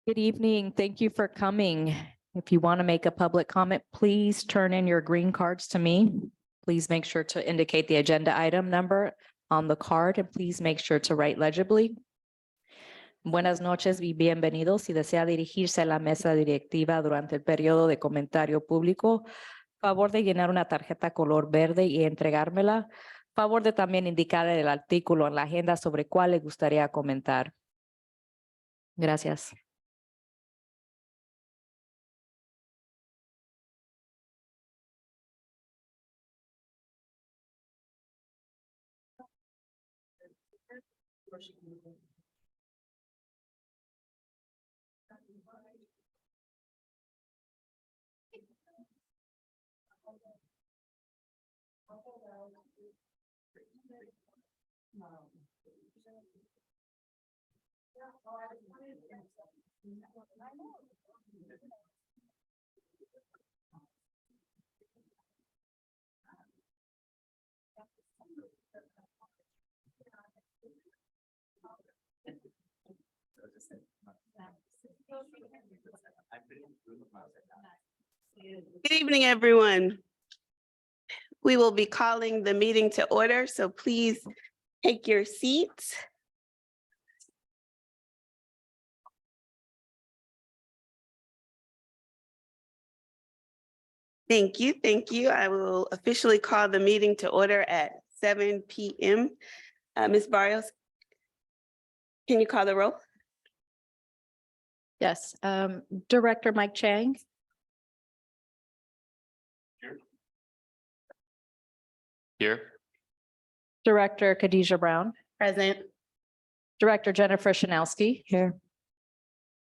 Good evening. Thank you for coming. If you want to make a public comment, please turn in your green cards to me. Please make sure to indicate the agenda item number on the card and please make sure to write legibly. Buenas noches y bienvenidos. Si desea dirigirse a la mesa directiva durante el periodo de comentario público, favor de llenar una tarjeta color verde y entregármela. Favor de también indicar el artículo en la agenda sobre cuál le gustaría comentar. Gracias. Good evening, everyone. We will be calling the meeting to order, so please take your seats. Thank you, thank you. I will officially call the meeting to order at 7 p.m. Ms. Barrios, can you call the roll? Yes. Director Mike Chang. Here. Director Khadijah Brown. Present. Director Jennifer Shanowski. Here.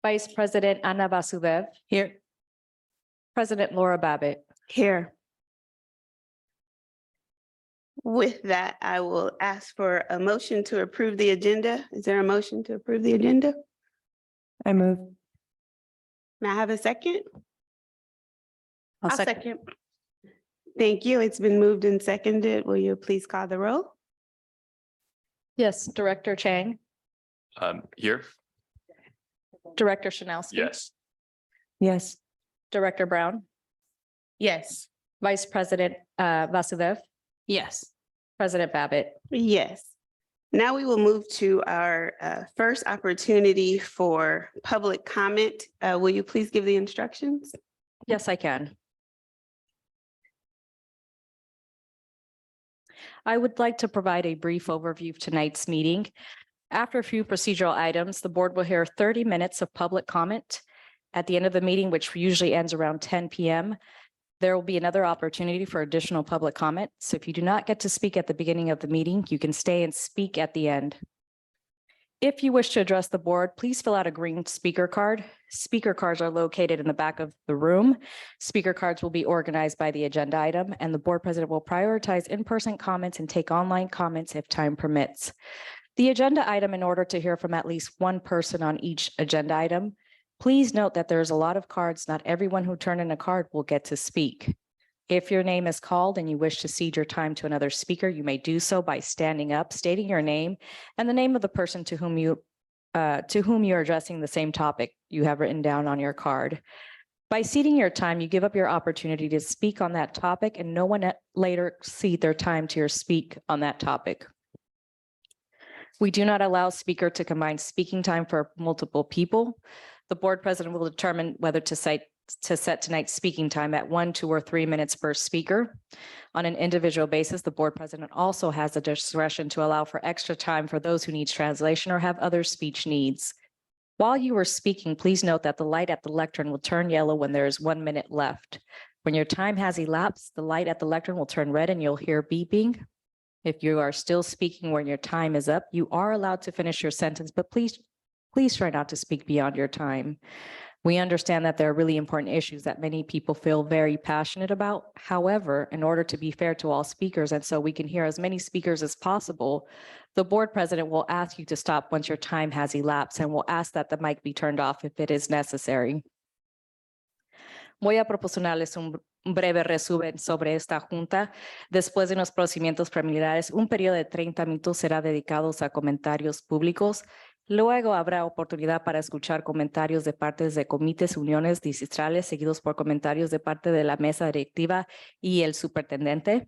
Vice President Anna Vasudev. Here. President Laura Babbitt. Here. With that, I will ask for a motion to approve the agenda. Is there a motion to approve the agenda? I move. May I have a second? I'll I'll second. second. Thank you. It's been moved and seconded. Will you please call the roll? Yes. Director Chang. Here. Director Shanowski. Yes. Yes. Director Brown. Yes. Vice President Vasudev. Yes. President Babbitt. Yes. Now we will move to our first opportunity for public comment. Will you please give the instructions? Yes, I can. I would like to provide a brief overview of tonight's meeting. After a few procedural items, the board will hear 30 minutes of public comment. At the end of the meeting, which usually ends around 10 p.m., there will be another opportunity for additional public comment. So if you do not get to speak at the beginning of the meeting, you can stay and speak at the end. If you wish to address the board, please fill out a green speaker card. Speaker cards are located in the back of the room. Speaker cards will be organized by the agenda item, and the board president will prioritize in-person comments and take online comments if time permits. The agenda item, in order to hear from at least one person on each agenda item, please note that there's a lot of cards. Not everyone who turned in a card will get to speak. If your name is called and you wish to cede your time to another speaker, you may do so by standing up, stating your name and the name of the person to whom you're addressing the same topic you have written down on your card. By ceding your time, you give up your opportunity to speak on that topic, and no one later cede their time to your speak on that topic. We do not allow speaker to combine speaking time for multiple people. The board president will determine whether to set tonight's speaking time at 1, 2, or 3 minutes per speaker. On an individual basis, the board president also has the discretion to allow for extra time for those who need translation or have other speech needs. While you are speaking, please note that the light at the lectern will turn yellow when there is 1 minute left. When your time has elapsed, the light at the lectern will turn red and you'll hear beeping. If you are still speaking when your time is up, you are allowed to finish your sentence, but please try not to speak beyond your time. We understand that there are really important issues that many people feel very passionate about. However, in order to be fair to all speakers, and so we can hear as many speakers as possible, the board president will ask you to stop once your time has elapsed and will ask that the mic be turned off if it is necessary. Voy a proporcionarles un breve resumen sobre esta junta. Después de los procedimientos preliminares, un periodo de 30 minutos será dedicado a comentarios públicos. Luego habrá oportunidad para escuchar comentarios de partes de comités, uniones districtuales, seguidos por comentarios de parte de la mesa directiva y el superintendente.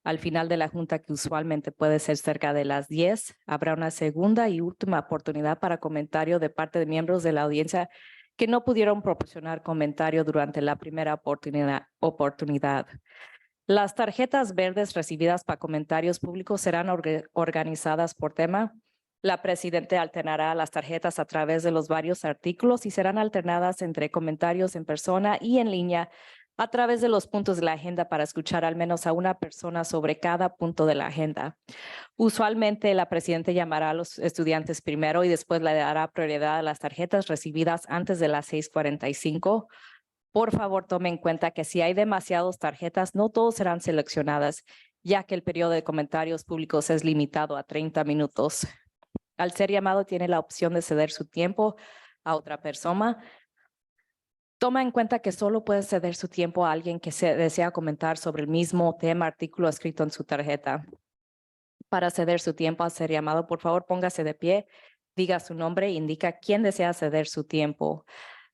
Al final de la junta, que usualmente puede ser cerca de las 10, habrá una segunda y última oportunidad para comentario de parte de miembros de la audiencia que no pudieron proporcionar comentario durante la primera oportunidad. Las tarjetas verdes recibidas para comentarios públicos serán organizadas por tema. La presidenta alternará las tarjetas a través de los varios artículos y serán alternadas entre comentarios en persona y en línea a través de los puntos de la agenda para escuchar al menos a una persona sobre cada punto de la agenda. Usualmente la presidenta llamará a los estudiantes primero y después le dará prioridad a las tarjetas recibidas antes de las 6:45. Por favor, tome en cuenta que si hay demasiadas tarjetas, no todos serán seleccionadas, ya que el periodo de comentarios públicos es limitado a 30 minutos. Al ser llamado, tiene la opción de ceder su tiempo a otra persona. Toma en cuenta que solo puede ceder su tiempo a alguien que desea comentar sobre el mismo tema, artículo escrito en su tarjeta. Para ceder su tiempo al ser llamado, por favor, póngase de pie, diga su nombre e indica quién desea ceder su tiempo.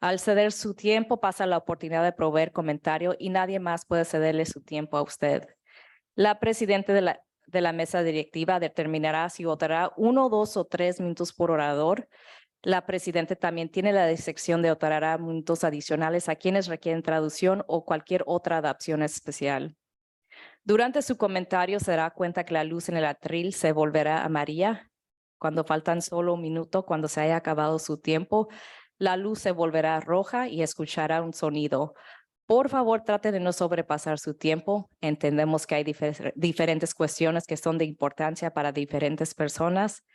Al ceder su tiempo, pasa la oportunidad de proveer comentario y nadie más puede cederle su tiempo a usted. La presidenta de la mesa directiva determinará si votará 1, 2 o 3 minutos por orador. La presidenta también tiene la sección de otorgará minutos adicionales a quienes requieren traducción o cualquier otra adaptación especial. Durante su comentario se dará cuenta que la luz en el atril se volverá amarilla. Cuando faltan solo un minuto, cuando se haya acabado su tiempo, la luz se volverá roja y escuchará un sonido. Por favor, trate de no sobrepasar su tiempo. Entendemos que hay diferentes cuestiones que son de importancia para diferentes personas.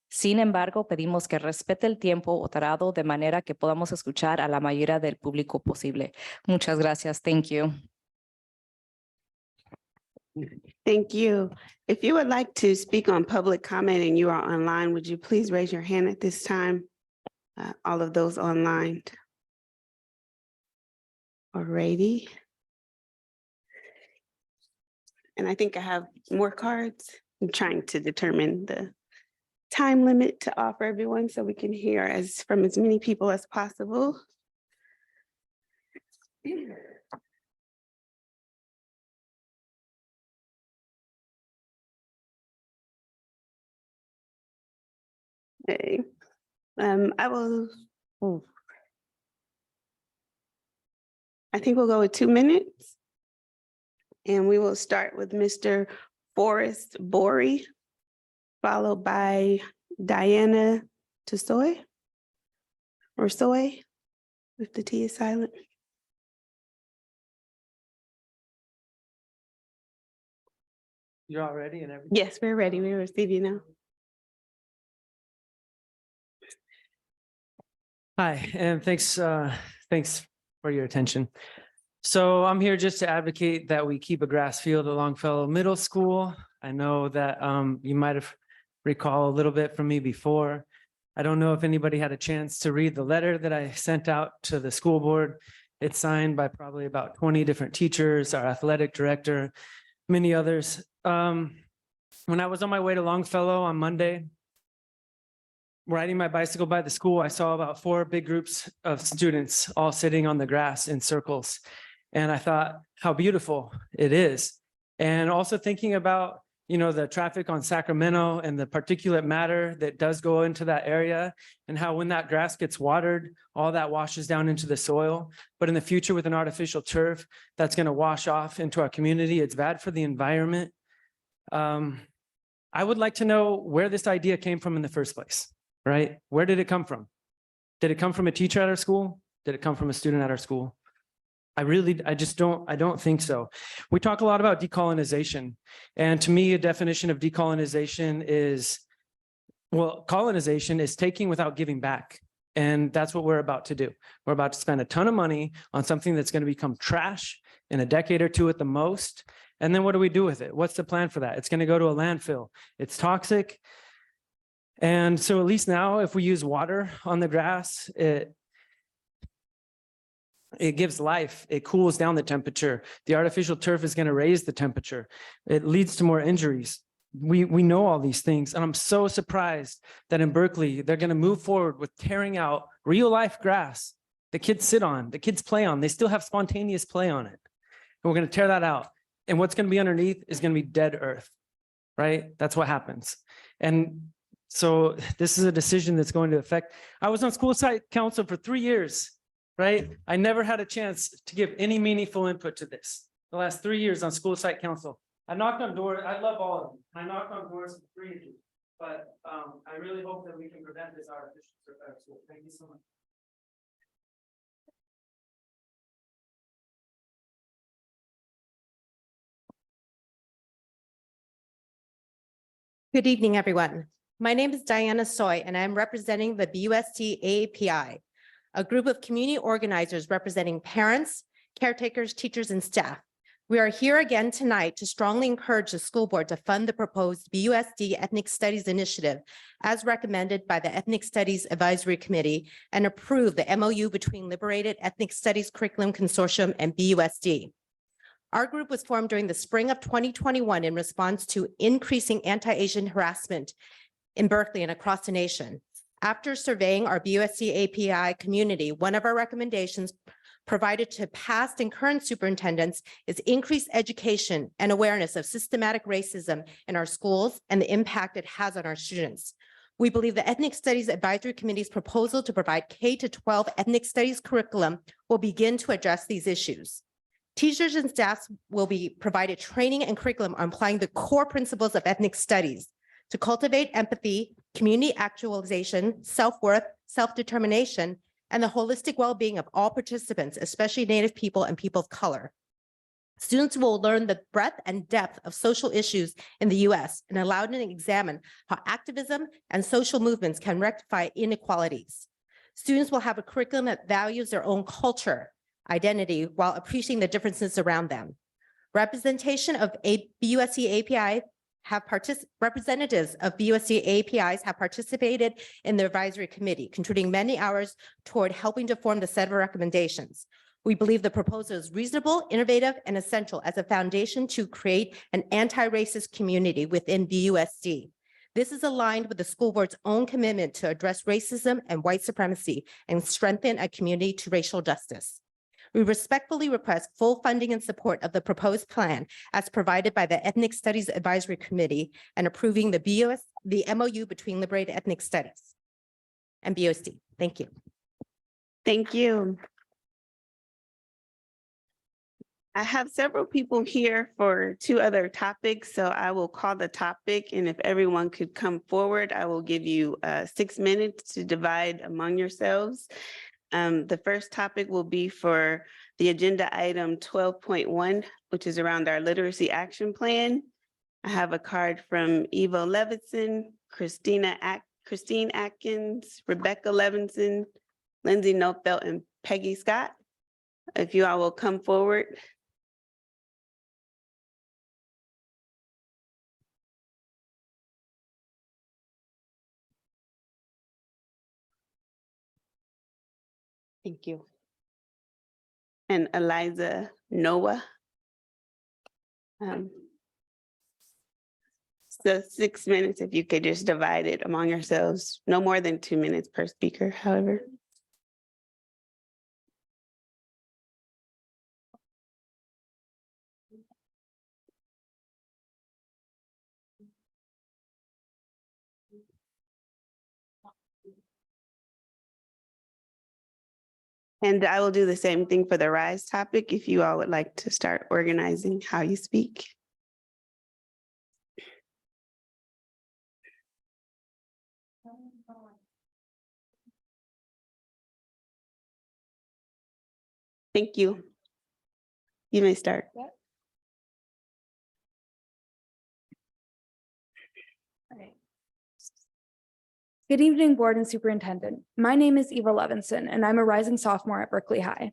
Sin embargo, pedimos que respete el tiempo otorgado de manera que podamos escuchar a la mayoría del público posible. Muchas gracias. Thank you. Thank you. If you would like to speak on public comment and you are online, would you please raise your hand at this time? All of those online. Alrighty. And I think I have more cards. I'm trying to determine the time limit to offer everyone so we can hear from as many people as possible. Okay. I think we'll go with 2 minutes. And we will start with Mr. Forrest Bory, followed by Diana Tasoy, or Soy, if the T is silent. You're all ready and everything? Yes, we're ready. We receive you now. Hi, and thanks for your attention. So I'm here just to advocate that we keep a grass field at Longfellow Middle School. I know that you might have recall a little bit from me before. I don't know if anybody had a chance to read the letter that I sent out to the school board. It's signed by probably about 20 different teachers, our athletic director, many others. When I was on my way to Longfellow on Monday, riding my bicycle by the school, I saw about 4 big groups of students all sitting on the grass in circles. And I thought how beautiful it is. And also thinking about, you know, the traffic on Sacramento and the particulate matter that does go into that area, and how when that grass gets watered, all that washes down into the soil. But in the future with an artificial turf, that's going to wash off into our community. It's bad for the environment. I would like to know where this idea came from in the first place, right? Where did it come from? Did it come from a teacher at our school? Did it come from a student at our school? I don't think so. We talk a lot about decolonization. And to me, a definition of decolonization is, well, colonization is taking without giving back. And that's what we're about to do. We're about to spend a ton of money on something that's going to become trash in a decade or 2 at the most. And then what do we do with it? What's the plan for that? It's going to go to a landfill. It's toxic. And so at least now, if we use water on the grass, it gives life. It cools down the temperature. The artificial turf is going to raise the temperature. It leads to more injuries. we know all these things. And I'm so surprised that in Berkeley, they're going to move forward with tearing out real life grass the kids sit on, the kids play on. They still have spontaneous play on it. And we're going to tear that out. And what's going to be underneath is going to be dead earth, right? That's what happens. And so this is a decision that's going to affect. I was on school site council for 3 years, right? I never had a chance to give any meaningful input to this. The last 3 years on school site council. I knocked on doors. I love all of them. I knocked on doors for 3 years. But I really hope that we can prevent this artificial survival. So thank you so much. Good evening, everyone. My name is Diana Soy, and I'm representing the BUSD AAPI, a group of community organizers representing parents, caretakers, teachers, and staff. We are here again tonight to strongly encourage the school board to fund the proposed BUSD Ethnic Studies Initiative as recommended by the Ethnic Studies Advisory Committee and approve the MOU between Liberated Ethnic Studies Curriculum Consortium and BUSD. Our group was formed during the spring of 2021 in response to increasing anti-Asian harassment in Berkeley and across the nation. After surveying our BUSD API community, one of our recommendations provided to past and current superintendents is increased education and awareness of systematic racism in our schools and the impact it has on our students. We believe the Ethnic Studies Advisory Committee's proposal to provide K-12 ethnic studies curriculum will begin to address these issues. Teachers and staff will be provided training and curriculum on applying the core principles of ethnic studies to cultivate empathy, community actualization, self-worth, self-determination, and the holistic well-being of all participants, especially Native people and people of color. Students will learn the breadth and depth of social issues in the U.S. and allow them to examine how activism and social movements can rectify inequalities. Students will have a curriculum that values their own culture, identity, while appreciating the differences around them. Representation of BUSD API representatives of BUSD APIs have participated in the advisory committee, contributing many hours toward helping to form the set of recommendations. We believe the proposal is reasonable, innovative, and essential as a foundation to create an anti-racist community within BUSD. This is aligned with the school board's own commitment to address racism and white supremacy and strengthen a community to racial justice. We respectfully request full funding and support of the proposed plan as provided by the Ethnic Studies Advisory Committee and approving the MOU between Liberated Ethnic Studies and BUSD. Thank you. Thank you. I have several people here for 2 other topics, so I will call the topic, and if everyone could come forward, I will give you 6 minutes to divide among yourselves. The first topic will be for the agenda item 12.1, which is around our literacy action plan. I have a card from Evo Levinson, Christine Atkins, Rebecca Levinson, Lindsay Nofelt, and Peggy Scott. If you all will come forward. Thank you. And Eliza Noah. So 6 minutes, if you could just divide it among yourselves, no more than 2 minutes per speaker, however. And I will do the same thing for the RISE topic if you all would like to start organizing how you speak. Thank you. You may start. Good evening, board and superintendent. My name is Eva Levinson, and I'm a rising sophomore at Berkeley High.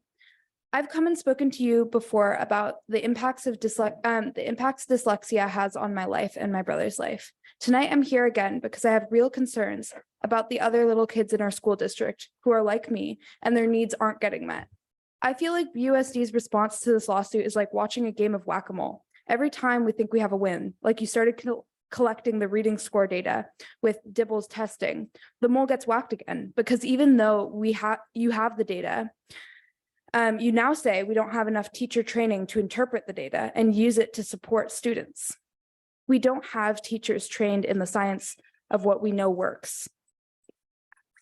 I've come and spoken to you before about the impacts dyslexia has on my life and my brother's life. Tonight, I'm here again because I have real concerns about the other little kids in our school district who are like me and their needs aren't getting met. I feel like BUSD's response to this lawsuit is like watching a game of whack-a-mole. Every time we think we have a win, like you started collecting the reading score data with Dibble's testing, the mole gets whacked again, because even though you have the data, you now say we don't have enough teacher training to interpret the data and use it to support students. We don't have teachers trained in the science of what we know works.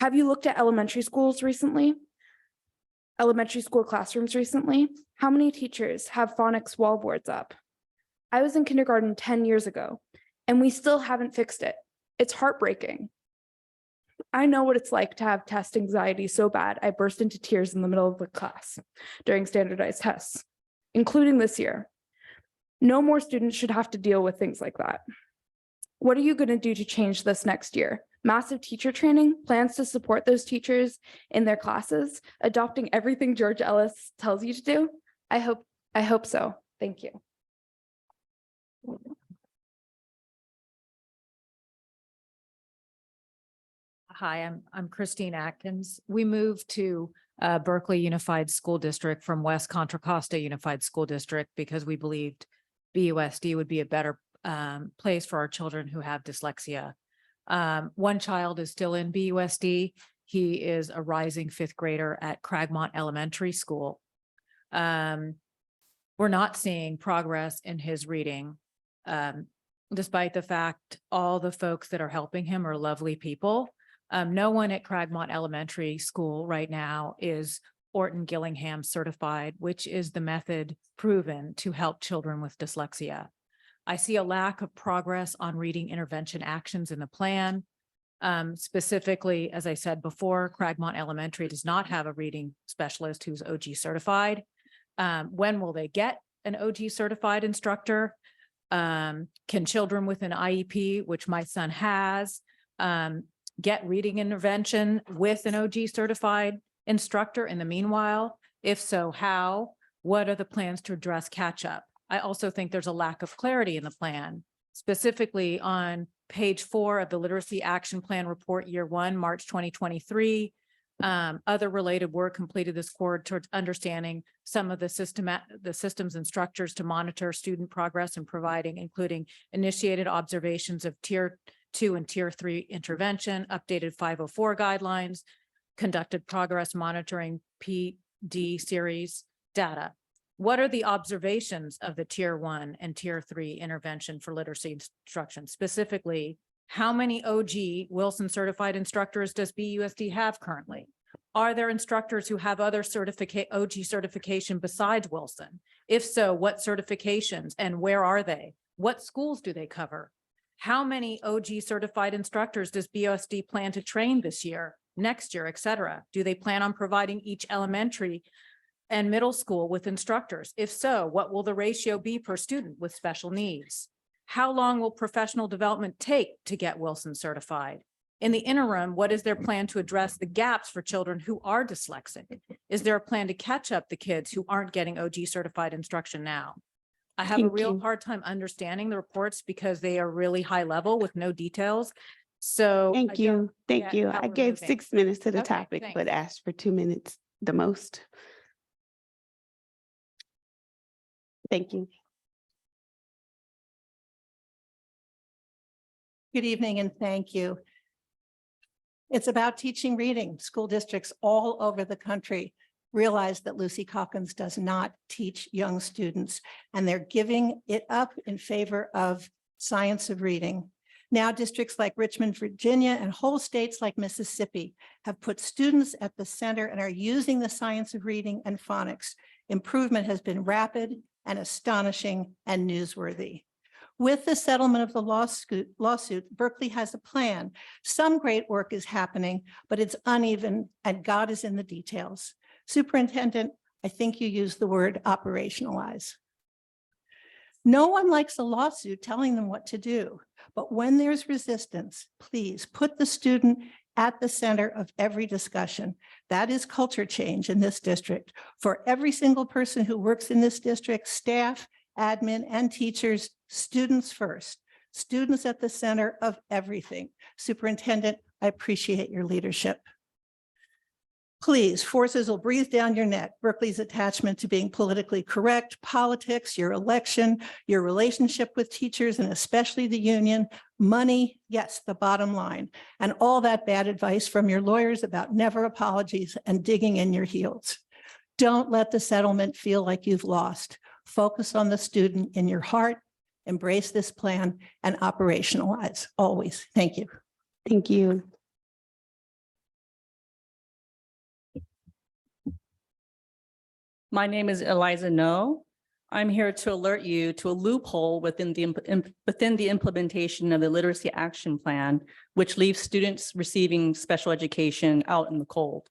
Have you looked at elementary schools recently? Elementary school classrooms recently? How many teachers have phonics wall boards up? I was in kindergarten 10 years ago, and we still haven't fixed it. It's heartbreaking. I know what it's like to have test anxiety so bad I burst into tears in the middle of the class during standardized tests, including this year. No more students should have to deal with things like that. What are you going to do to change this next year? Massive teacher training, plans to support those teachers in their classes, adopting everything George Ellis tells you to do? I hope so. Thank you. Hi, I'm Christine Atkins. We moved to Berkeley Unified School District from West Contra Costa Unified School District because we believed BUSD would be a better place for our children who have dyslexia. One child is still in BUSD. He is a rising fifth grader at Cragmont Elementary School. We're not seeing progress in his reading, despite the fact all the folks that are helping him are lovely people. No one at Cragmont Elementary School right now is Orton Gillingham certified, which is the method proven to help children with dyslexia. I see a lack of progress on reading intervention actions in the plan. Specifically, as I said before, Cragmont Elementary does not have a reading specialist who's OG certified. When will they get an OG certified instructor? Can children with an IEP, which my son has, get reading intervention with an OG certified instructor in the meanwhile? If so, how? What are the plans to address catch up? I also think there's a lack of clarity in the plan, specifically on page 4 of the Literacy Action Plan Report Year 1, March 2023. Other related work completed this quarter towards understanding some of the systems and structures to monitor student progress and providing, including initiated observations of Tier 2 and Tier 3 intervention, updated 504 guidelines, conducted progress monitoring PD series data. What are the observations of the Tier 1 and Tier 3 intervention for literacy instruction? Specifically, how many OG Wilson certified instructors does BUSD have currently? Are there instructors who have other OG certification besides Wilson? If so, what certifications and where are they? What schools do they cover? How many OG certified instructors does BUSD plan to train this year, next year, et cetera? Do they plan on providing each elementary and middle school with instructors? If so, what will the ratio be per student with special needs? How long will professional development take to get Wilson certified? In the interim, what is their plan to address the gaps for children who are dyslexic? Is there a plan to catch up the kids who aren't getting OG certified instruction now? I have a Thank real you. hard time understanding the reports because they are really high level with no details. So I Thank you. don't Thank get you. how I we're gave moving. 6 minutes to the Okay, topic, thanks. but asked for 2 minutes the most. Thank you. Good evening and thank you. It's about teaching reading. School districts all over the country realize that Lucy Calkins does not teach young students, and they're giving it up in favor of science of reading. Now, districts like Richmond, Virginia, and whole states like Mississippi have put students at the center and are using the science of reading and phonics. Improvement has been rapid and astonishing and newsworthy. With the settlement of the lawsuit, Berkeley has a plan. Some great work is happening, but it's uneven and God is in the details. Superintendent, I think you used the word operationalize. No one likes a lawsuit telling them what to do, but when there's resistance, please put the student at the center of every discussion. That is culture change in this district. For every single person who works in this district, staff, admin, and teachers, students first. Students at the center of everything. Superintendent, I appreciate your leadership. Please, forces will breathe down your neck. Berkeley's attachment to being politically correct, politics, your election, your relationship with teachers, and especially the union, money, yes, the bottom line, and all that bad advice from your lawyers about never apologies and digging in your heels. Don't let the settlement feel like you've lost. Focus on the student in your heart, embrace this plan, and operationalize always. Thank you. Thank you. My name is Eliza No. I'm here to alert you to a loophole within the implementation of the Literacy Action Plan, which leaves students receiving special education out in the cold.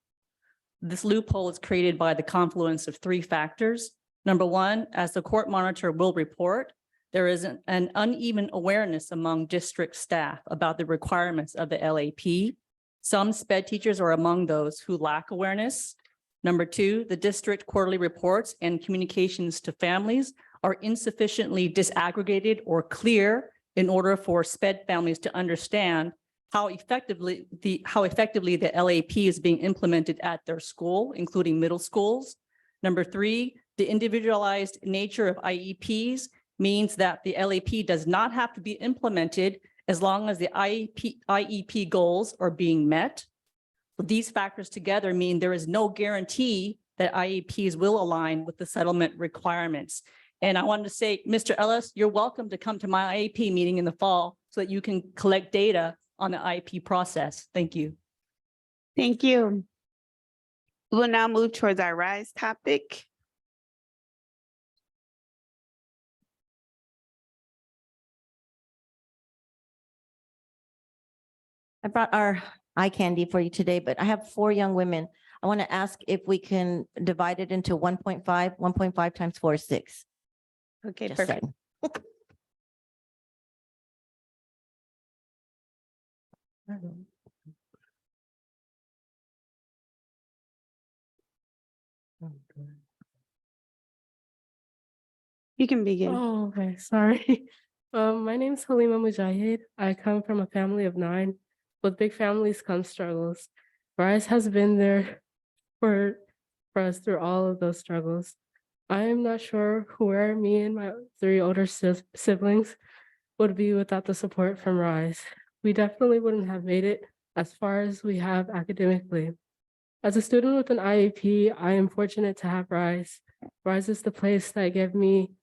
This loophole is created by the confluence of three factors. Number one, as the court monitor will report, there is an uneven awareness among district staff about the requirements of the LAP. Some SPED teachers are among those who lack awareness. Number two, the district quarterly reports and communications to families are insufficiently disaggregated or clear in order for SPED families to understand how effectively the LAP is being implemented at their school, including middle schools. Number three, the individualized nature of IEPs means that the LAP does not have to be implemented as long as the IEP goals are being met. These factors together mean there is no guarantee that IEPs will align with the settlement requirements. And I wanted to say, Mr. Ellis, you're welcome to come to my IEP meeting in the fall so that you can collect data on the IEP process. Thank you. Thank you. We'll now move towards our RISE topic. I brought our eye candy for you today, but I have 4 young women. I want to ask if we can divide it into 1.5. 1.5 times 4 is 6. Okay, Just perfect. saying. You can begin. Oh, okay, sorry. My name is Halima Mujahid. I come from a family of 9. With big families come struggles. RISE has been there for us through all of those struggles. I am not sure where me and my 3 older siblings would be without the support from RISE. We definitely wouldn't have made it as far as we have academically. As a student with an IEP, I am fortunate to have RISE. RISE is the place that gave me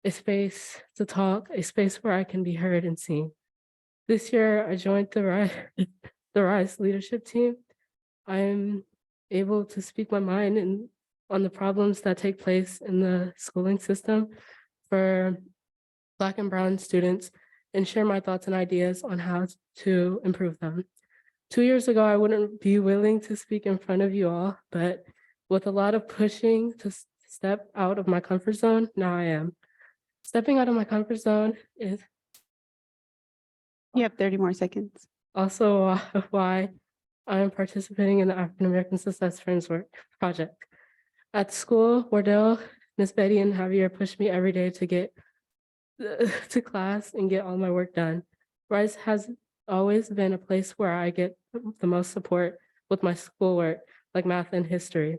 a space to talk, a space where I can be heard and seen. This year, I joined the RISE leadership team. I am able to speak my mind on the problems that take place in the schooling system for Black and Brown students and share my thoughts and ideas on how to improve them. 2 years ago, I wouldn't be willing to speak in front of you all, but with a lot of pushing to step out of my comfort zone, now I am. Stepping out of my comfort zone is You have 30 more seconds. also why I am participating in the African American Success Framework project. At school, Wardell, Miss Betty, and Javier push me every day to get to class and get all my work done. RISE has always been a place where I get the most support with my schoolwork, like math and history,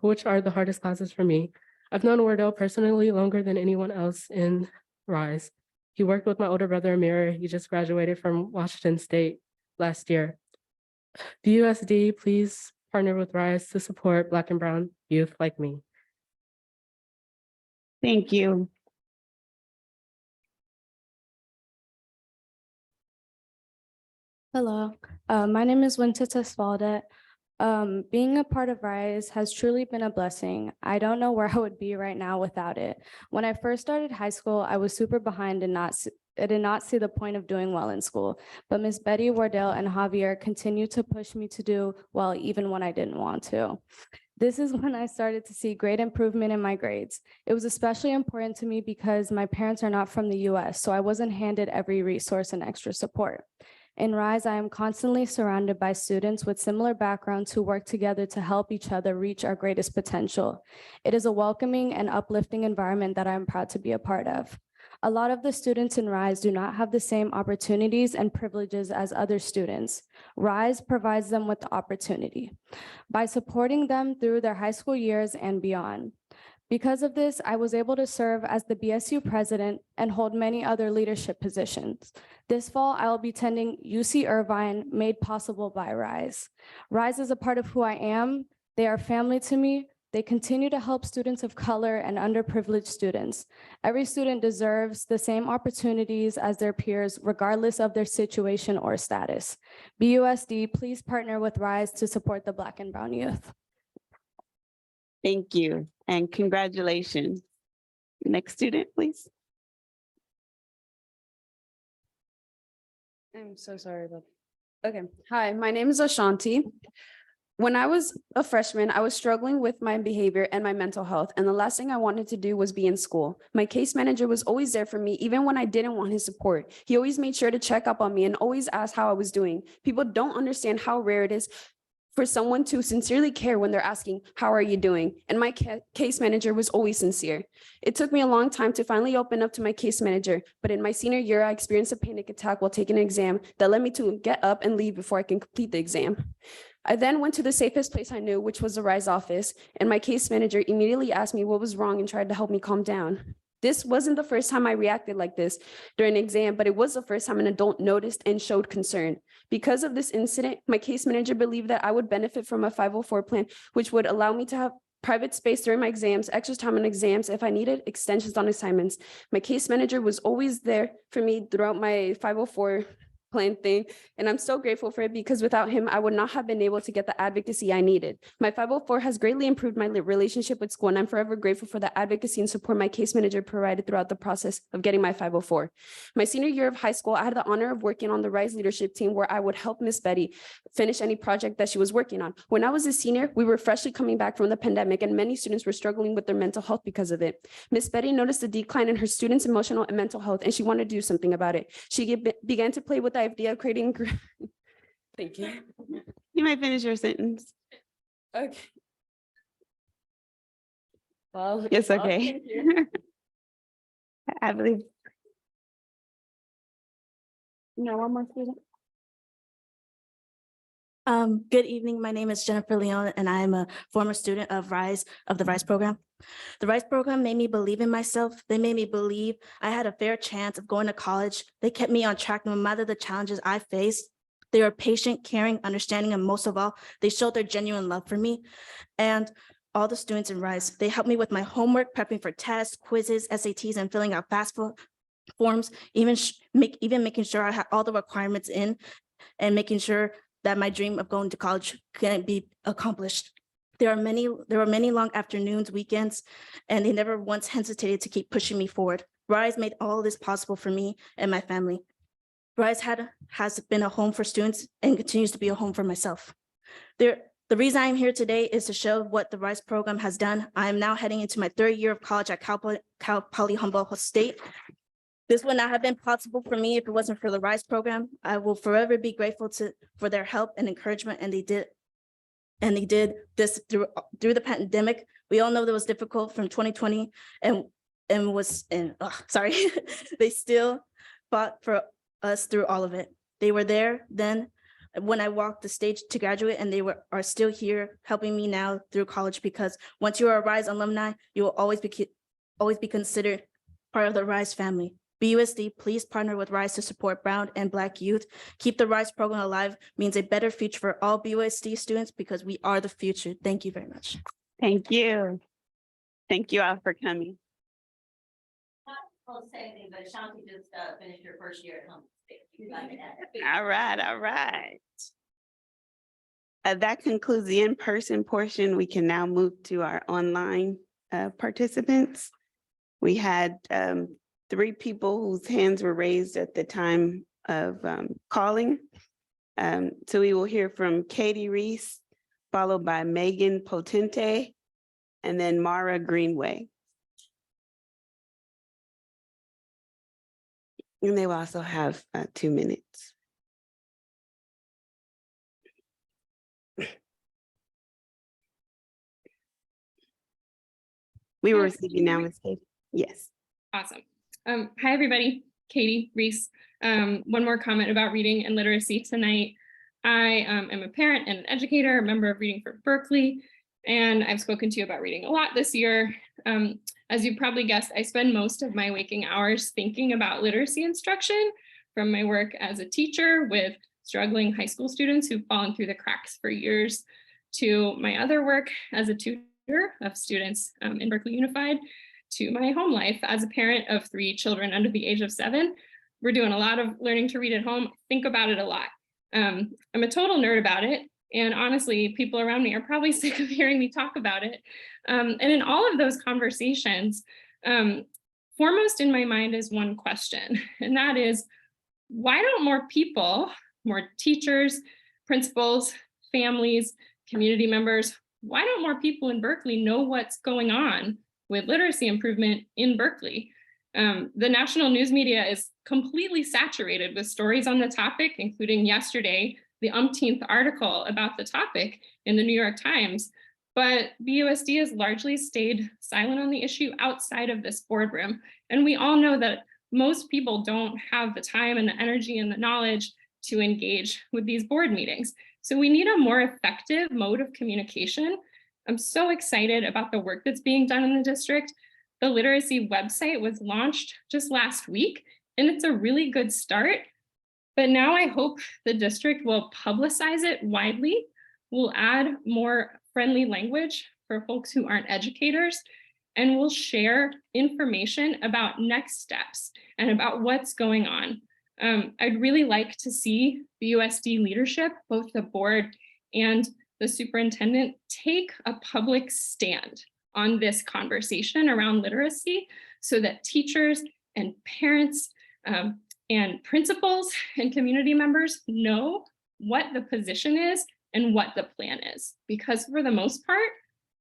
which are the hardest classes for me. I've known Wardell personally longer than anyone else in RISE. He worked with my older brother, Amir. He just graduated from Washington State last year. The USD, please partner with RISE to support Black and Brown youth like me. Thank you. Hello, my name is Wintita Spaldet. Being a part of RISE has truly been a blessing. I don't know where I would be right now without it. When I first started high school, I was super behind and I did not see the point of doing well in school. But Miss Betty, Wardell, and Javier continued to push me to do well even when I didn't want to. This is when I started to see great improvement in my grades. It was especially important to me because my parents are not from the US, so I wasn't handed every resource and extra support. In RISE, I am constantly surrounded by students with similar backgrounds who work together to help each other reach our greatest potential. It is a welcoming and uplifting environment that I am proud to be a part of. A lot of the students in RISE do not have the same opportunities and privileges as other students. RISE provides them with the opportunity by supporting them through their high school years and beyond. Because of this, I was able to serve as the BSU president and hold many other leadership positions. This fall, I will be attending UC Irvine, made possible by RISE. RISE is a part of who I am. They are family to me. They continue to help students of color and underprivileged students. Every student deserves the same opportunities as their peers, regardless of their situation or status. BUSD, please partner with RISE to support the Black and Brown youth. Thank you and congratulations. Next student, please. I'm so sorry about that. Okay. Hi, my name is Ashanti. When I was a freshman, I was struggling with my behavior and my mental health, and the last thing I wanted to do was be in school. My case manager was always there for me, even when I didn't want his support. He always made sure to check up on me and always asked how I was doing. People don't understand how rare it is for someone to sincerely care when they're asking, how are you doing? And my case manager was always sincere. It took me a long time to finally open up to my case manager, but in my senior year, I experienced a panic attack while taking an exam that led me to get up and leave before I can complete the exam. I then went to the safest place I knew, which was the RISE office, and my case manager immediately asked me what was wrong and tried to help me calm down. This wasn't the first time I reacted like this during an exam, but it was the first time an adult noticed and showed concern. Because of this incident, my case manager believed that I would benefit from a 504 plan, which would allow me to have private space during my exams, extra time on exams if I needed, extensions on assignments. My case manager was always there for me throughout my 504 plan thing, and I'm so grateful for it because without him, I would not have been able to get the advocacy I needed. My 504 has greatly improved my relationship with school, and I'm forever grateful for the advocacy and support my case manager provided throughout the process of getting my 504. My senior year of high school, I had the honor of working on the RISE leadership team where I would help Miss Betty finish any project that she was working on. When I was a senior, we were freshly coming back from the pandemic, and many students were struggling with their mental health because of it. Miss Betty noticed a decline in her students' emotional and mental health, and she wanted to do something about it. She began to play with the idea of creating. Thank you. You may finish your sentence. Okay. Well, It's well, okay. thank you. I believe. No, one more student. Good evening. My name is Jennifer Leon, and I'm a former student of the RISE program. The RISE program made me believe in myself. They made me believe I had a fair chance of going to college. They kept me on track no matter the challenges I faced. They were patient, caring, understanding, and most of all, they showed their genuine love for me and all the students in RISE. They helped me with my homework, prepping for tests, quizzes, SATs, and filling out FAFSA forms, even making sure I had all the requirements in and making sure that my dream of going to college couldn't be accomplished. There were many long afternoons, weekends, and they never once hesitated to keep pushing me forward. RISE made all of this possible for me and my family. RISE has been a home for students and continues to be a home for myself. The reason I'm here today is to show what the RISE program has done. I am now heading into my third year of college at Cal Poly Humboldt State. This would not have been possible for me if it wasn't for the RISE program. I will forever be grateful for their help and encouragement, and they did this through the pandemic. We all know that was difficult from 2020 they still fought for us through all of it. They were there then when I walked the stage to graduate, and they are still here helping me now through college, because once you are a RISE alumni, you will always be considered part of the RISE family. BUSD, please partner with RISE to support Brown and Black youth. Keep the RISE program alive means a better future for all BUSD students, because we are the future. Thank you very much. Thank you. Thank you all for coming. I'll say anything, but Ashanti just finished her first year at home. All right, all right. That concludes the in-person portion. We can now move to our online participants. We had 3 people whose hands were raised at the time of calling. So we will hear from Katie Reese, followed by Megan Potente, and then Mara Greenway. And they will also have 2 minutes. We were receiving now, Miss Katie. Yes. Awesome. Hi, everybody. Katie Reese. One more comment about reading and literacy tonight. I am a parent and an educator, a member of Reading for Berkeley, and I've spoken to you about reading a lot this year. As you probably guessed, I spend most of my waking hours thinking about literacy instruction from my work as a teacher with struggling high school students who've fallen through the cracks for years, to my other work as a tutor of students in Berkeley Unified, to my home life as a parent of 3 children under the age of 7. We're doing a lot of learning to read at home. Think about it a lot. I'm a total nerd about it. And honestly, people around me are probably sick of hearing me talk about it. And in all of those conversations, foremost in my mind is one question, and that is, why don't more people, more teachers, principals, families, community members, why don't more people in Berkeley know what's going on with literacy improvement in Berkeley? The national news media is completely saturated with stories on the topic, including yesterday, the umpteenth article about the topic in the New York Times. But BUSD has largely stayed silent on the issue outside of this boardroom. And we all know that most people don't have the time and the energy and the knowledge to engage with these board meetings. So we need a more effective mode of communication. I'm so excited about the work that's being done in the district. The literacy website was launched just last week, and it's a really good start. But now I hope the district will publicize it widely. We'll add more friendly language for folks who aren't educators, and we'll share information about next steps and about what's going on. I'd really like to see the USD leadership, both the board and the superintendent, take a public stand on this conversation around literacy so that teachers and parents and principals and community members know what the position is and what the plan is. Because for the most part,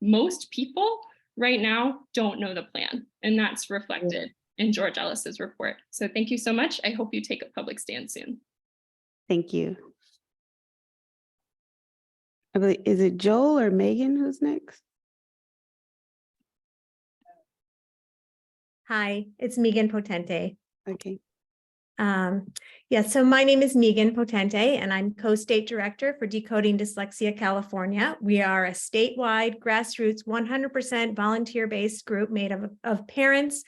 most people right now don't know the plan, and that's reflected in George Ellis's report. So thank you so much. I hope you take a public stand soon. Thank you. Is it Joel or Megan who's next? Hi, it's Megan Potente. Okay. So my name is Megan Potente, and I'm co-state director for Decoding Dyslexia California. We are a statewide, grassroots, 100% volunteer-based group made of parents,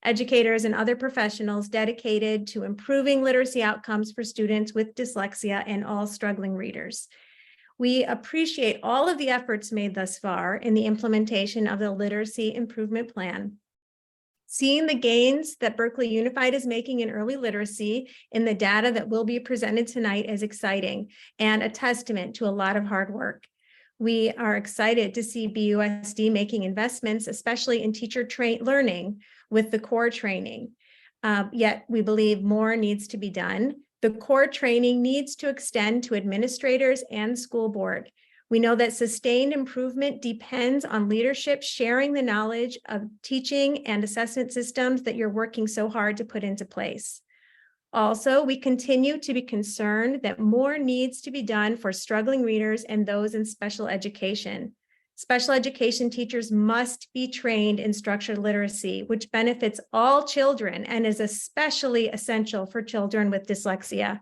educators, and other professionals dedicated to improving literacy outcomes for students with dyslexia and all struggling readers. We appreciate all of the efforts made thus far in the implementation of the Literacy Improvement Plan. Seeing the gains that Berkeley Unified is making in early literacy in the data that will be presented tonight is exciting and a testament to a lot of hard work. We are excited to see BUSD making investments, especially in teacher learning with the core training. Yet we believe more needs to be done. The core training needs to extend to administrators and school board. We know that sustained improvement depends on leadership sharing the knowledge of teaching and assessment systems that you're working so hard to put into place. Also, we continue to be concerned that more needs to be done for struggling readers and those in special education. Special education teachers must be trained in structured literacy, which benefits all children and is especially essential for children with dyslexia.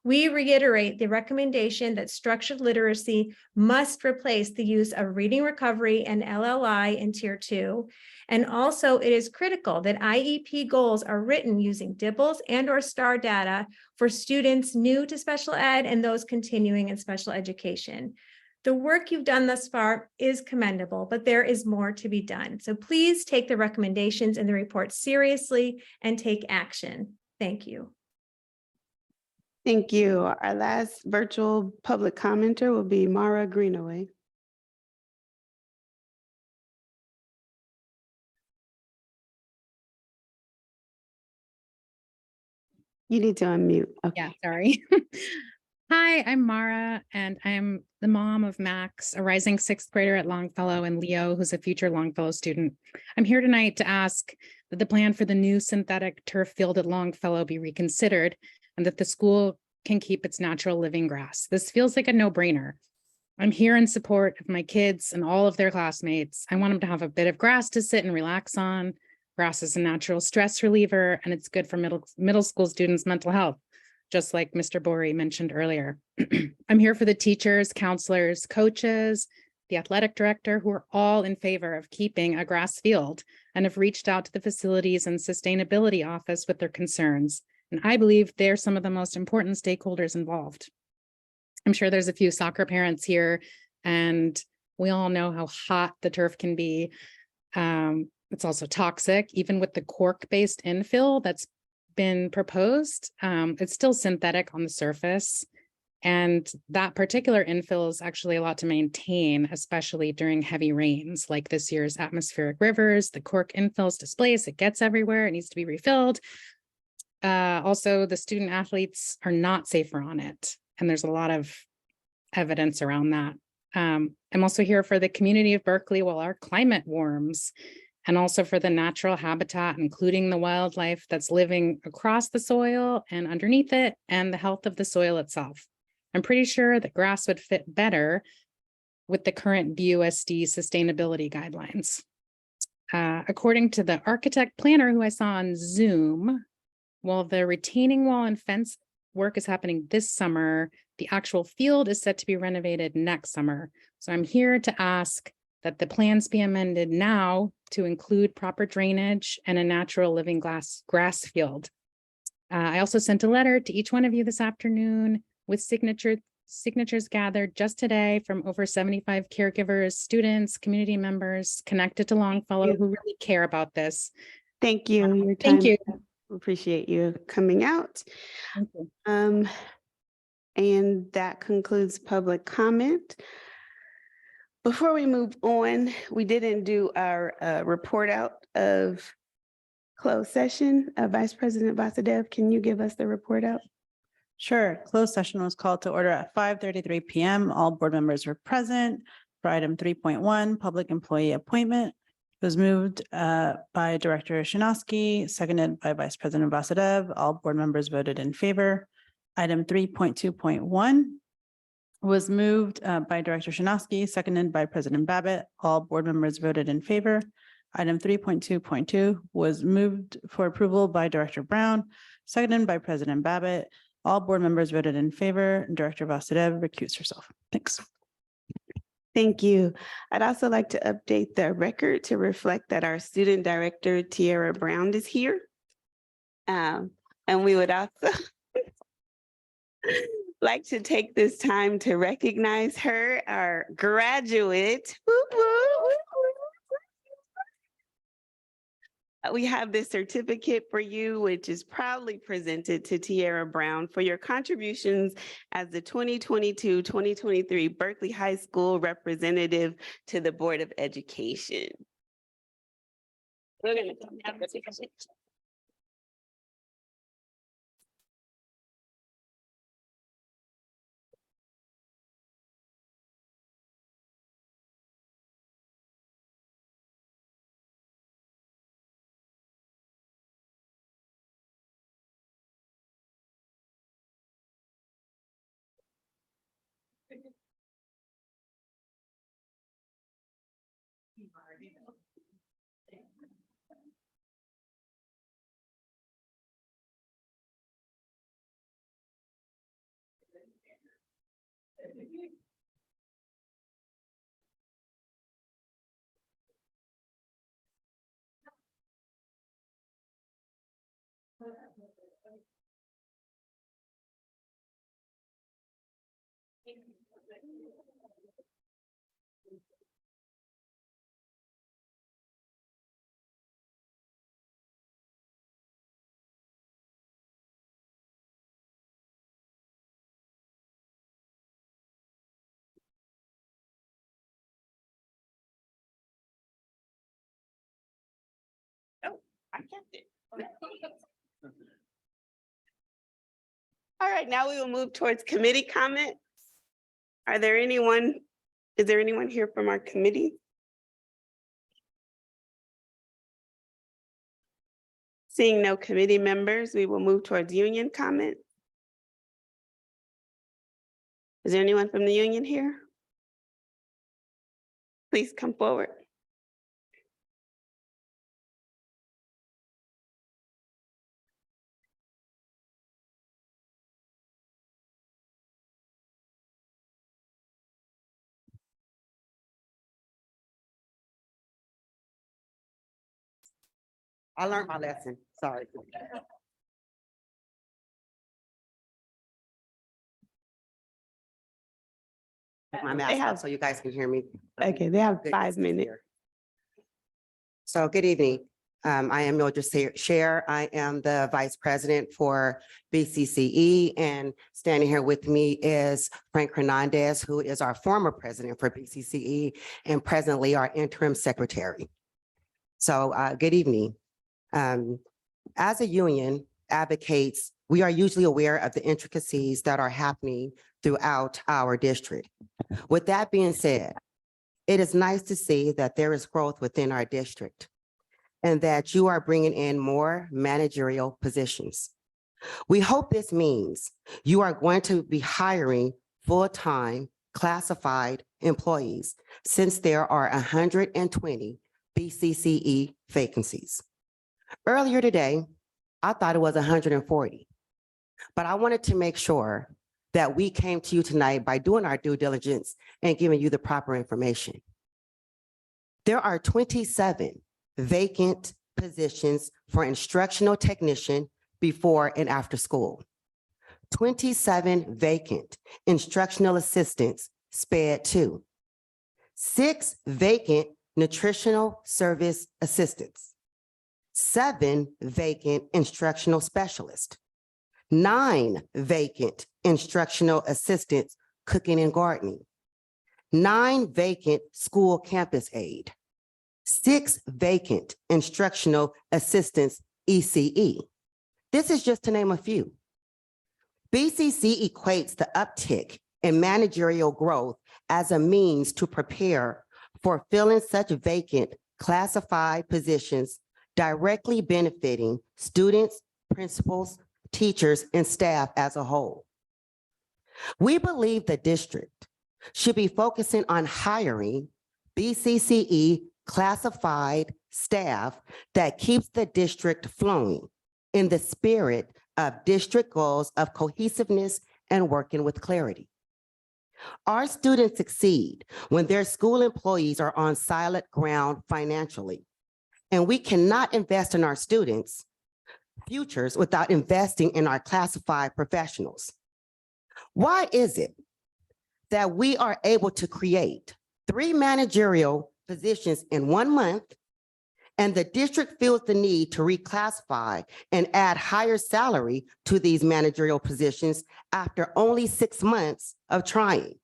We reiterate the recommendation that structured literacy must replace the use of reading recovery and LLI in Tier 2. And also, it is critical that IEP goals are written using DIBELS and/or STAR data for students new to special ed and those continuing in special education. The work you've done thus far is commendable, but there is more to be done. So please take the recommendations in the report seriously and take action. Thank you. Thank you. Our last virtual public commenter will be Mara Greenaway. You need to unmute. Okay. Yeah, sorry. Hi, I'm Mara, and I'm the mom of Max, a rising 6th grader at Longfellow, and Leo, who's a future Longfellow student. I'm here tonight to ask that the plan for the new synthetic turf field at Longfellow be reconsidered and that the school can keep its natural living grass. This feels like a no-brainer. I'm here in support of my kids and all of their classmates. I want them to have a bit of grass to sit and relax on, Grass is a natural stress reliever and it's good for middle school students' mental health, just like Mr. Bori mentioned earlier. I'm here for the teachers, counselors, coaches, the athletic director, who are all in favor of keeping a grass field and have reached out to the facilities and sustainability office with their concerns. And I believe they're some of the most important stakeholders involved. I'm sure there's a few soccer parents here, and we all know how hot the turf can be. It's also toxic, even with the cork-based infill that's been proposed. It's still synthetic on the surface. And that particular infill is actually a lot to maintain, especially during heavy rains, like this year's atmospheric rivers. The cork infill is displaced, it gets everywhere, it needs to be refilled. Also, the student athletes are not safer on it. And there's a lot of evidence around that. I'm also here for the community of Berkeley while our climate warms, and also for the natural habitat, including the wildlife that's living across the soil and underneath it, and the health of the soil itself. I'm pretty sure that grass would fit better with the current BUSD sustainability guidelines. According to the architect planner who I saw on Zoom, while the retaining wall and fence work is happening this summer, the actual field is set to be renovated next summer. So I'm here to ask that the plans be amended now to include proper drainage and a natural living grass field. I also sent a letter to each one of you this afternoon with signatures gathered just today from over 75 caregivers, students, community members connected to Longfellow who really care about this. Thank you. Your Thank time. you. Appreciate you coming out. Thank you. And that concludes public comment. Before we move on, we didn't do our report out of closed session. Vice President Vasudev, can you give us the report out? Sure. Closed session was called to order at 5:33 PM. All board members were present. For item 3.1, public employee appointment, it was moved by Director Shinosky, seconded by Vice President Vasudev. All board members voted in favor. Item 3.2.1 was moved by Director Shinosky, seconded by President Babbitt. All board members voted in favor. Item 3.2.2 was moved for approval by Director Brown, seconded by President Babbitt. All board members voted in favor. Director Vasudev recused herself. Thanks. Thank you. I'd also like to update the record to reflect that our student director, Tiara Brown, is here. And we would also like to take this time to recognize her, our graduate. Whoop, whoop, whoop, whoop. We have this certificate for you, which is proudly presented to Tiara Brown for your contributions as the 2022-2023 Berkeley High School representative to the Board of Education. We're gonna come down and take a picture. Oh, I kept it. All right, now we will move towards committee comment. Is there anyone here from our committee? Seeing no committee members, we will move towards union comment. Is there anyone from the union here? Please come forward. I learned my lesson. Sorry. Take my mask have- off so you guys can hear me. Okay, they have Good, 5 it's good minutes. here. So good evening. I am Mildred Share. I am the Vice President for BCCE, and standing here with me is Frank Hernandez, who is our former president for BCCE and presently our interim secretary. So good evening. As a union advocates, we are usually aware of the intricacies that are happening throughout our district. With that being said, it is nice to see that there is growth within our district and that you are bringing in more managerial positions. We hope this means you are going to be hiring full-time classified employees since there are 120 BCCE vacancies. Earlier today, I thought it was 140, but I wanted to make sure that we came to you tonight by doing our due diligence and giving you the proper information. There are 27 vacant positions for instructional technician before and after school. 27 vacant instructional assistants, SPED 2. 6 vacant nutritional service assistants. 7 vacant instructional specialists. 9 vacant instructional assistants, cooking and gardening. 9 vacant school campus aide. 6 vacant instructional assistants, ECE. This is just to name a few. BCC equates the uptick in managerial growth as a means to prepare for filling such vacant classified positions directly benefiting students, principals, teachers, and staff as a whole. We believe the district should be focusing on hiring BCCE classified staff that keeps the district flowing in the spirit of district goals of cohesiveness and working with clarity. Our students succeed when their school employees are on solid ground financially, and we cannot invest in our students' futures without investing in our classified professionals. Why is it that we are able to create 3 managerial positions in 1 month, and the district feels the need to reclassify and add higher salary to these managerial positions after only 6 months of trying,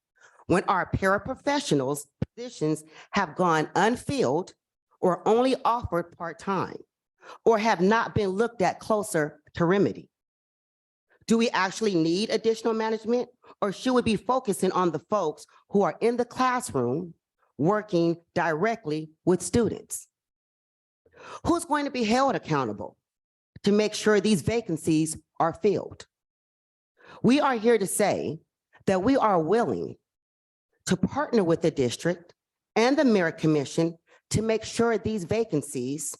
when our paraprofessionals positions have gone unfilled or only offered part-time, or have not been looked at closer to remedy? Do we actually need additional management, or should we be focusing on the folks who are in the classroom working directly with students? Who's going to be held accountable to make sure these vacancies are filled? We are here to say that we are willing to partner with the district and the Merit Commission to make sure these vacancies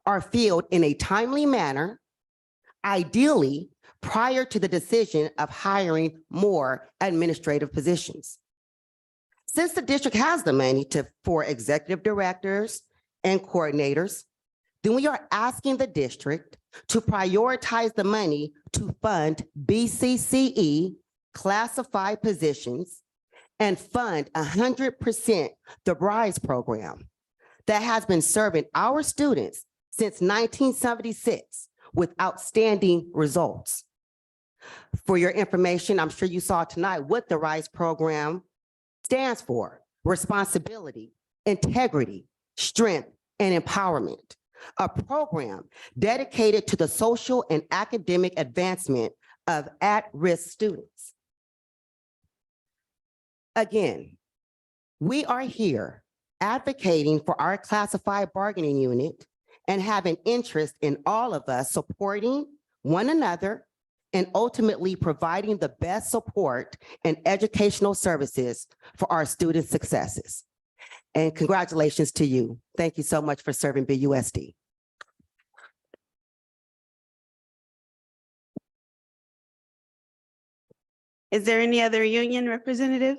are filled in a timely manner, ideally prior to the decision of hiring more administrative positions. Since the district has the money for executive directors and coordinators, then we are asking the district to prioritize the money to fund BCCE classified positions and fund 100% the RISE program that has been serving our students since 1976 with outstanding results. For your information, I'm sure you saw tonight what the RISE program stands for: responsibility, integrity, strength, and empowerment. A program dedicated to the social and academic advancement of at-risk students. Again, we are here advocating for our classified bargaining unit and have an interest in all of us supporting one another and ultimately providing the best support and educational services for our students' successes. And congratulations to you. Thank you so much for serving BUSD. Is there any other union representative?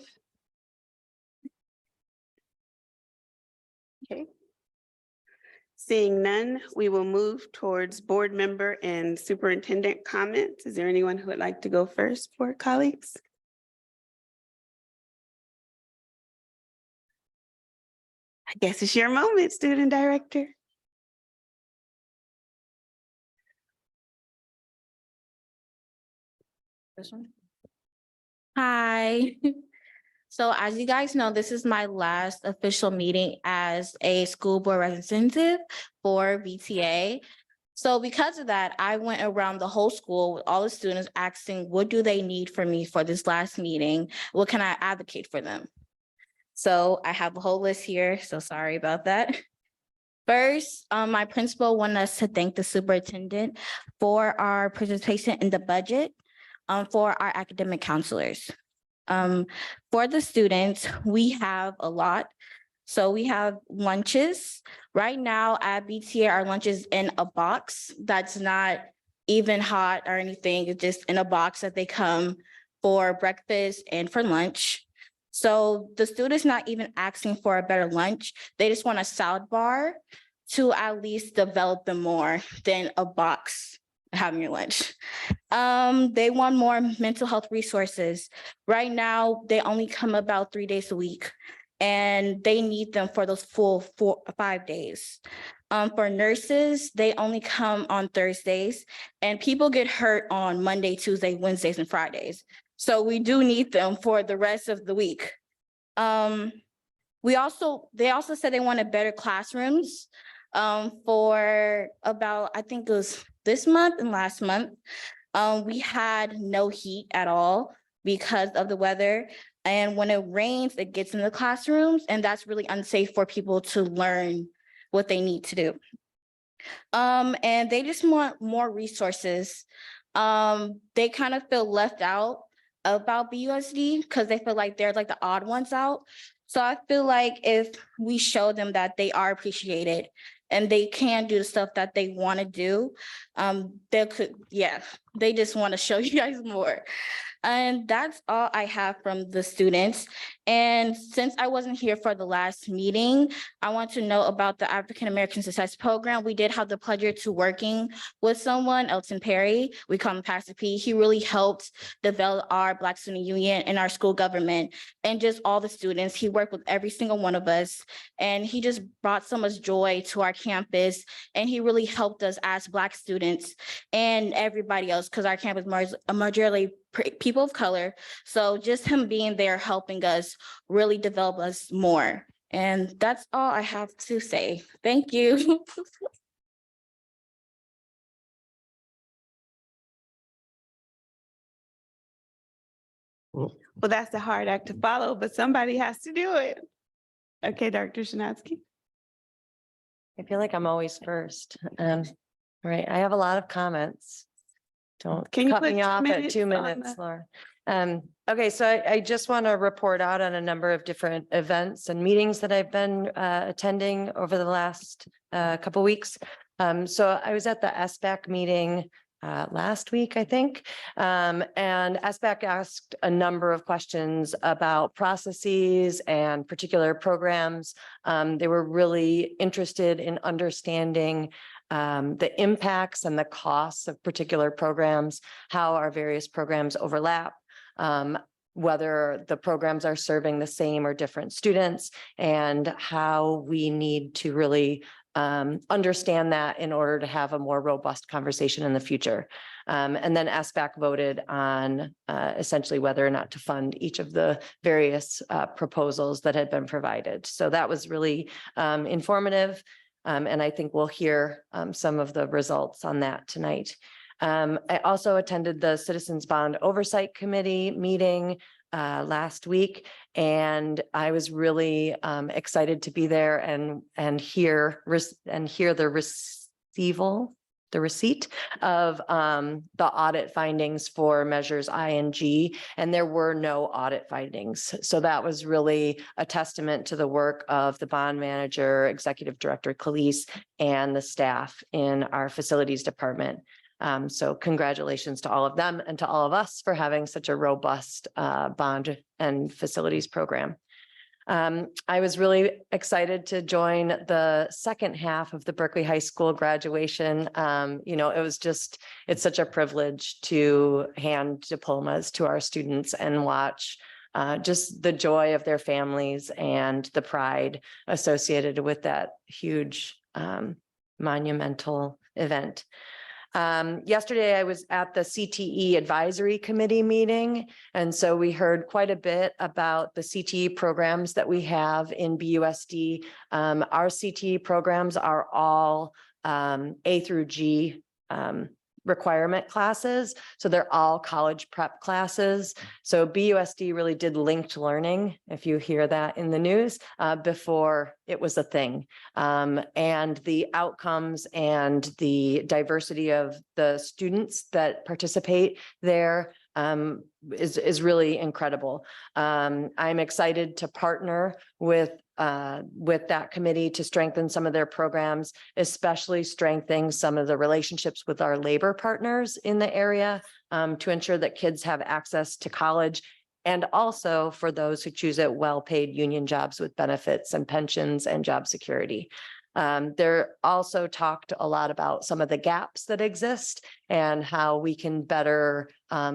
Okay. Seeing none, we will move towards board member and superintendent comments. Is there anyone who would like to go first, board colleagues? I guess it's your moment, student director. This one? Hi. So as you guys know, this is my last official meeting as a school board representative for VTA. So because of that, I went around the whole school with all the students asking, what do they need from me for this last meeting? What can I advocate for them? So I have a whole list here, so sorry about that. First, my principal wanted us to thank the superintendent for our participation in the budget for our academic counselors. For the students, we have a lot. So we have lunches. Right now at BTA, our lunch is in a box that's not even hot or anything. It's just in a box that they come for breakfast and for lunch. So the students not even asking for a better lunch. They just want a salad bar to at least develop them more than a box having your lunch. They want more mental health resources. Right now, they only come about 3 days a week and they need them for those full 5 days. For nurses, they only come on Thursdays and people get hurt on Monday, Tuesday, Wednesdays, and Fridays. So we do need them for the rest of the week. They also said they wanted better classrooms for about, I think it was this month and last month. We had no heat at all because of the weather. And when it rains, it gets in the classrooms and that's really unsafe for people to learn what they need to do. And they just want more resources. They kind of feel left out about BUSD because they feel like they're like the odd ones out. So I feel like if we show them that they are appreciated and they can do the stuff that they want to do, they just want to show you guys more. And that's all I have from the students. And since I wasn't here for the last meeting, I want to know about the African American Success Program. We did have the pleasure to working with someone, Elton Perry. We call him Pastor P. He really helped develop our Black Student Union and our school government and just all the students. He worked with every single one of us and he just brought so much joy to our campus. And he really helped us as Black students and everybody else because our campus is a majority people of color. So just him being there helping us really develop us more. And that's all I have to say. Thank you. Well, that's a hard act to follow, but somebody has to do it. Okay, Dr. Shanatsky. I feel like I'm always first. Right, I have a lot of comments. Don't Can you cut put me 2 off at minutes 2 on minutes, the- Laura. Okay, so I just want to report out on a number of different events and meetings that I've been attending over the last couple weeks. So I was at the SBAC meeting last week, I think. And SBAC asked a number of questions about processes and particular programs. They were really interested in understanding the impacts and the costs of particular programs, how our various programs overlap, whether the programs are serving the same or different students, and how we need to really understand that in order to have a more robust conversation in the future. And then SBAC voted on essentially whether or not to fund each of the various proposals that had been provided. So that was really informative. And I think we'll hear some of the results on that tonight. I also attended the Citizens Bond Oversight Committee meeting last week, and I was really excited to be there and hear the receipt of the audit findings for measures I and G, and there were no audit findings. So that was really a testament to the work of the bond manager, executive director Khalees, and the staff in our facilities department. So congratulations to all of them and to all of us for having such a robust bond and facilities program. I was really excited to join the second half of the Berkeley High School graduation. It's such a privilege to hand diplomas to our students and watch just the joy of their families and the pride associated with that huge monumental event. Yesterday, I was at the CTE Advisory Committee meeting, and so we heard quite a bit about the CTE programs that we have in BUSD. Our CTE programs are all A through G requirement classes. So they're all college prep classes. So BUSD really did linked learning, if you hear that in the news, before it was a thing. And the outcomes and the diversity of the students that participate there is really incredible. I'm excited to partner with that committee to strengthen some of their programs, especially strengthening some of the relationships with our labor partners in the area to ensure that kids have access to college, and also for those who choose it, well-paid union jobs with benefits and pensions and job security. There also talked a lot about some of the gaps that exist and how we can better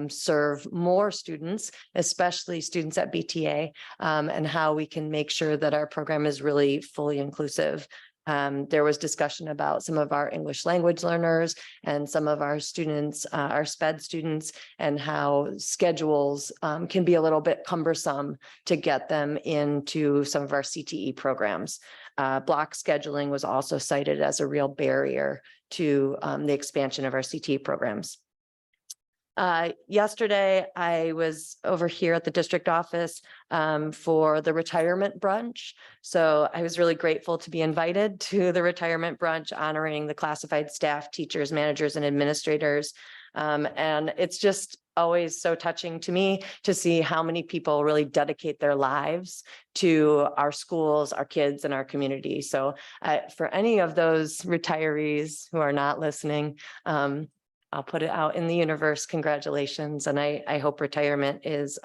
serve more students, especially students at BTA, and how we can make sure that our program is really fully inclusive. There was discussion about some of our English language learners and some of our students, our SPED students, and how schedules can be a little bit cumbersome to get them into some of our CTE programs. Block scheduling was also cited as a real barrier to the expansion of our CTE programs. Yesterday, I was over here at the district office for the retirement brunch. So I was really grateful to be invited to the retirement brunch honoring the classified staff, teachers, managers, and administrators. And it's just always so touching to me to see how many people really dedicate their lives to our schools, our kids, and our community. So for any of those retirees who are not listening, I'll put it out in the universe. Congratulations. And I hope retirement is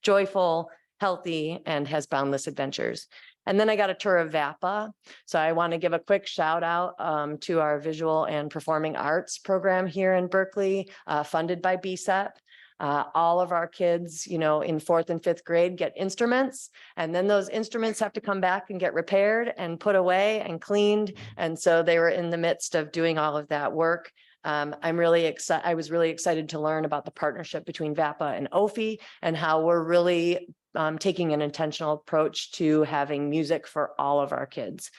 joyful, healthy, and has boundless adventures. And then I got a tour of VAPA. So I want to give a quick shout out to our visual and performing arts program here in Berkeley, funded by BSEP. All of our kids, in 4th and 5th grade get instruments, and then those instruments have to come back and get repaired and put away and cleaned. And so they were in the midst of doing all of that work. I'm really excited. I was really excited to learn about the partnership between VAPA and OFI and how we're really taking an intentional approach to having music for all of our kids.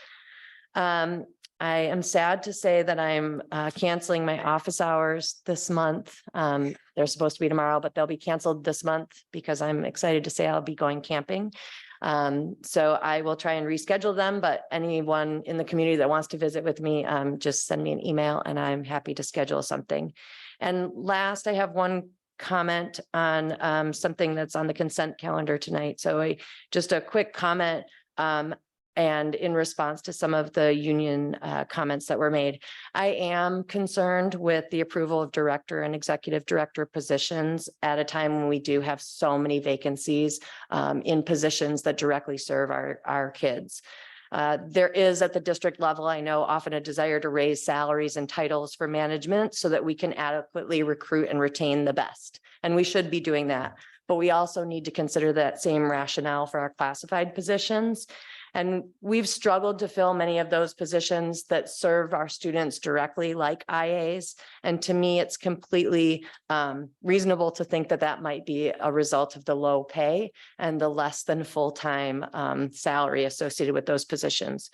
I am sad to say that I'm canceling my office hours this month. They're supposed to be tomorrow, but they'll be canceled this month because I'm excited to say I'll be going camping. So I will try and reschedule them, but anyone in the community that wants to visit with me, just send me an email and I'm happy to schedule something. And last, I have one comment on something that's on the consent calendar tonight. So just a quick comment and in response to some of the union comments that were made. I am concerned with the approval of director and executive director positions at a time when we do have so many vacancies in positions that directly serve our kids. There is at the district level, I know, often a desire to raise salaries and titles for management so that we can adequately recruit and retain the best. And we should be doing that. But we also need to consider that same rationale for our classified positions. And we've struggled to fill many of those positions that serve our students directly, like IAs. And to me, it's completely reasonable to think that that might be a result of the low pay and the less than full-time salary associated with those positions.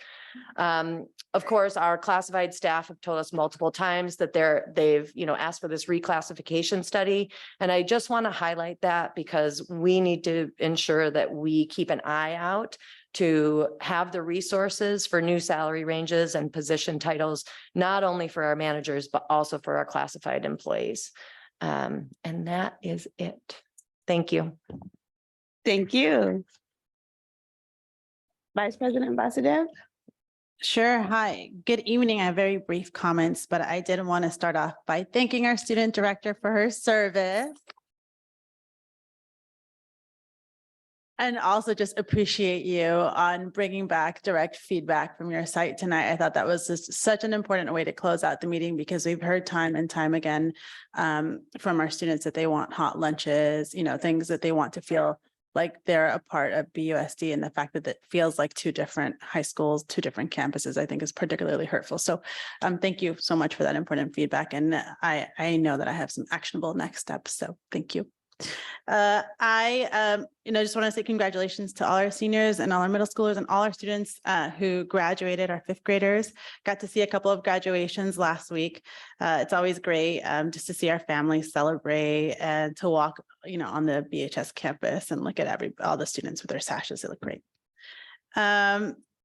Of course, our classified staff have told us multiple times that they've asked for this reclassification study. And I just want to highlight that because we need to ensure that we keep an eye out to have the resources for new salary ranges and position titles, not only for our managers, but also for our classified employees. And that is it. Thank you. Thank you. Vice President Vasudev. Sure. Hi, good evening. I have very brief comments, but I did want to start off by thanking our student director for her service. And also just appreciate you on bringing back direct feedback from your site tonight. I thought that was just such an important way to close out the meeting because we've heard time and time again from our students that they want hot lunches, things that they want to feel like they're a part of BUSD, and the fact that it feels like two different high schools, two different campuses, I think is particularly hurtful. So thank you so much for that important feedback. And I know that I have some actionable next steps. So thank you. I just want to say congratulations to all our seniors and all our middle schoolers and all our students who graduated, our fifth graders. Got to see a couple of graduations last week. It's always great just to see our families celebrate and to walk, on the BHS campus and look at all the students with their sashes. They look great.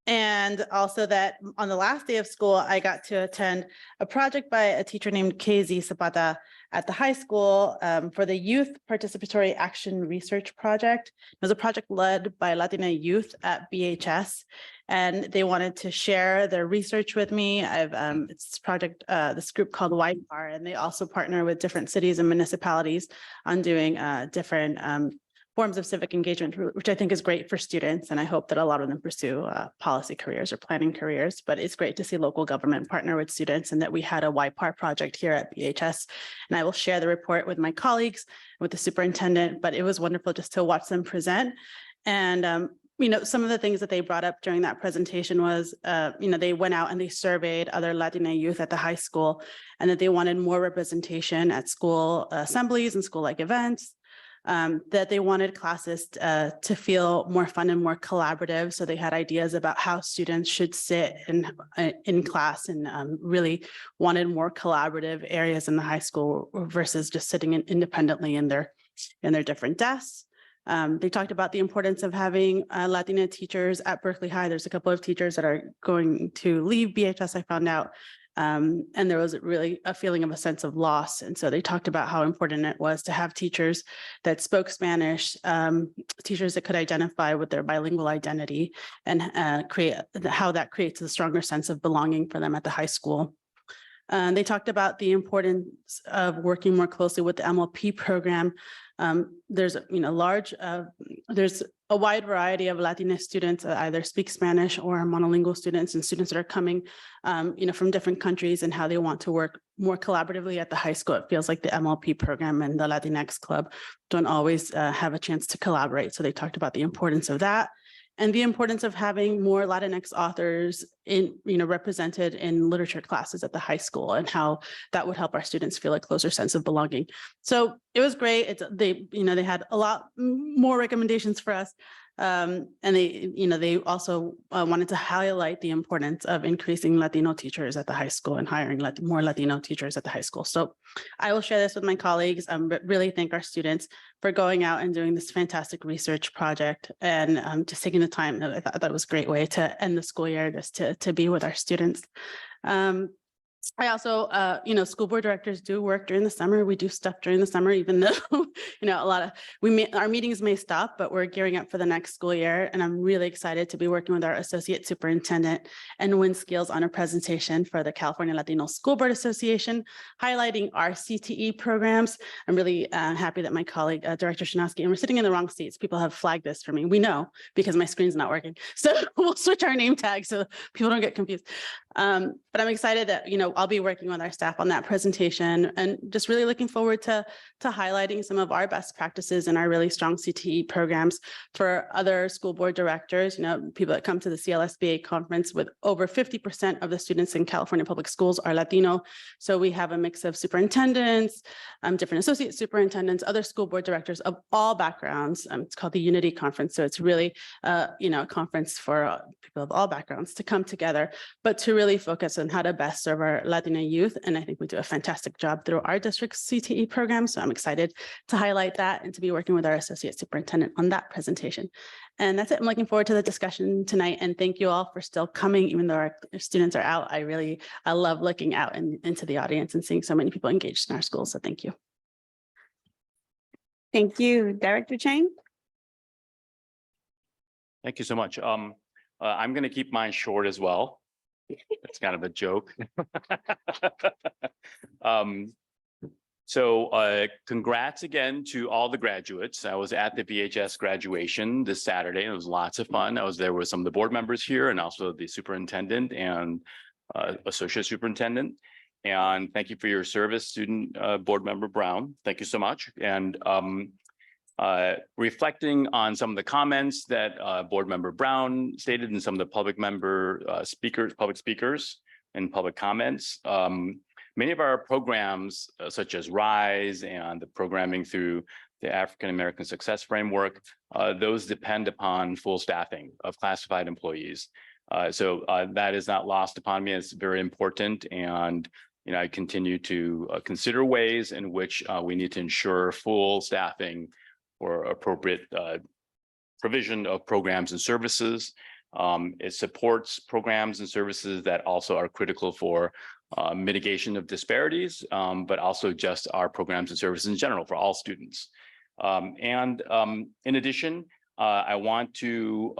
And also that on the last day of school, I got to attend a project by a teacher named KZ Zapata at the high school for the Youth Participatory Action Research Project. It was a project led by Latina youth at BHS, and they wanted to share their research with me. It's this project, this group called YPAR, and they also partner with different cities and municipalities on doing different forms of civic engagement, which I think is great for students. And I hope that a lot of them pursue policy careers or planning careers, but it's great to see local government partner with students and that we had a YPAR project here at BHS. And I will share the report with my colleagues, with the superintendent, but it was wonderful just to watch them present. And some of the things that they brought up during that presentation was, they went out and they surveyed other Latina youth at the high school and that they wanted more representation at school assemblies and school-like events. That they wanted classes to feel more fun and more collaborative. So they had ideas about how students should sit in class and really wanted more collaborative areas in the high school versus just sitting independently in their different desks. They talked about the importance of having Latina teachers at Berkeley High. There's a couple of teachers that are going to leave BHS, I found out. And there was really a feeling of a sense of loss. And so they talked about how important it was to have teachers that spoke Spanish, teachers that could identify with their bilingual identity and how that creates a stronger sense of belonging for them at the high school. They talked about the importance of working more closely with the MLP program. There's there's a wide variety of Latina students that either speak Spanish or are monolingual students and students that are coming, from different countries and how they want to work more collaboratively at the high school. It feels like the MLP program and the Latinx Club don't always have a chance to collaborate. So they talked about the importance of that and the importance of having more Latinx authors represented in literature classes at the high school and how that would help our students feel a closer sense of belonging. So it was great. They had a lot more recommendations for us. And they also wanted to highlight the importance of increasing Latino teachers at the high school and hiring more Latino teachers at the high school. So I will share this with my colleagues, but really thank our students for going out and doing this fantastic research project and just taking the time. I thought that was a great way to end the school year, just to be with our students. I also, school board directors do work during the summer. We do stuff during the summer, even though, our meetings may stop, but we're gearing up for the next school year. And I'm really excited to be working with our associate superintendent and Win Skills on a presentation for the California Latino School Board Association, highlighting our CTE programs. I'm really happy that my colleague, Director Shinowski, and we're sitting in the wrong seats. People have flagged this for me. We know because my screen's not working. So we'll switch our name tag so people don't get confused. But I'm excited that, I'll be working with our staff on that presentation and just really looking forward to highlighting some of our best practices and our really strong CTE programs for other school board directors, people that come to the CLSBA conference. With over 50% of the students in California public schools are Latino. So we have a mix of superintendents, different associate superintendents, other school board directors of all backgrounds. It's called the Unity Conference. So it's really, a conference for people of all backgrounds to come together, but to really focus on how to best serve our Latina youth. And I think we do a fantastic job through our district CTE program. So I'm excited to highlight that and to be working with our associate superintendent on that presentation. And that's it. I'm looking forward to the discussion tonight. And thank you all for still coming, even though our students are out. I love looking out into the audience and seeing so many people engaged in our schools. So thank you. Thank you, Director Chang. Thank you so much. I'm going to keep mine short as well. It's kind of a joke. So congrats again to all the graduates. I was at the VHS graduation this Saturday. And it was lots of fun. I was there with some of the board members here and also the superintendent and associate superintendent. And thank you for your service, student board member Brown. Thank you so much. And reflecting on some of the comments that board member Brown stated and some of the public speakers and public comments. Many of our programs, such as RISE and the programming through the African American Success Framework, those depend upon full staffing of classified employees. So that is not lost upon me. It's very important. And I continue to consider ways in which we need to ensure full staffing or appropriate provision of programs and services. It supports programs and services that also are critical for mitigation of disparities, but also just our programs and services in general for all students. In addition, I want to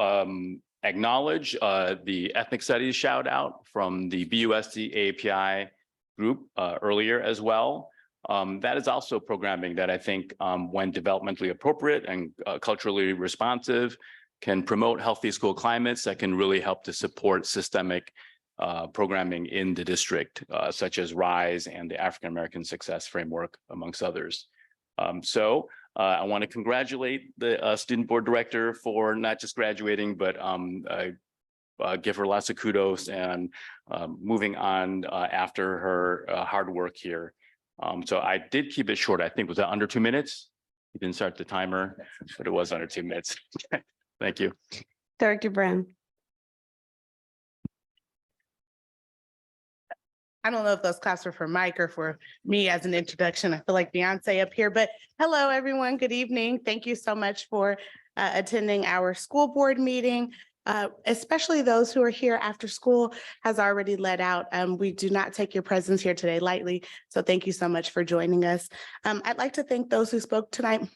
acknowledge the ethnic studies shout out from the BUSD API group earlier as well. That is also programming that I think when developmentally appropriate and culturally responsive can promote healthy school climates that can really help to support systemic programming in the district, such as RISE and the African American Success Framework, amongst others. So I want to congratulate the student board director for not just graduating, but give her lots of kudos and moving on after her hard work here. So I did keep it short. I think was it under 2 minutes? You didn't start the timer, but it was under 2 minutes. Thank you. Director Brown. I don't know if those claps were for Mike or for me as an introduction. I feel like Beyonce up here, but hello, everyone. Good evening. Thank you so much for attending our school board meeting, especially those who are here after school has already let out. We do not take your presence here today lightly, so thank you so much for joining us. I'd like to thank those who spoke tonight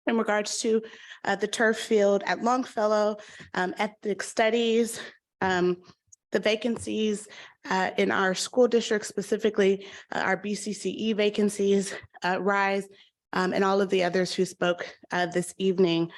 in regards to the turf field at Longfellow, ethnic studies, the vacancies in our school district, specifically our BCCE vacancies, RISE, and all of the others who spoke this evening.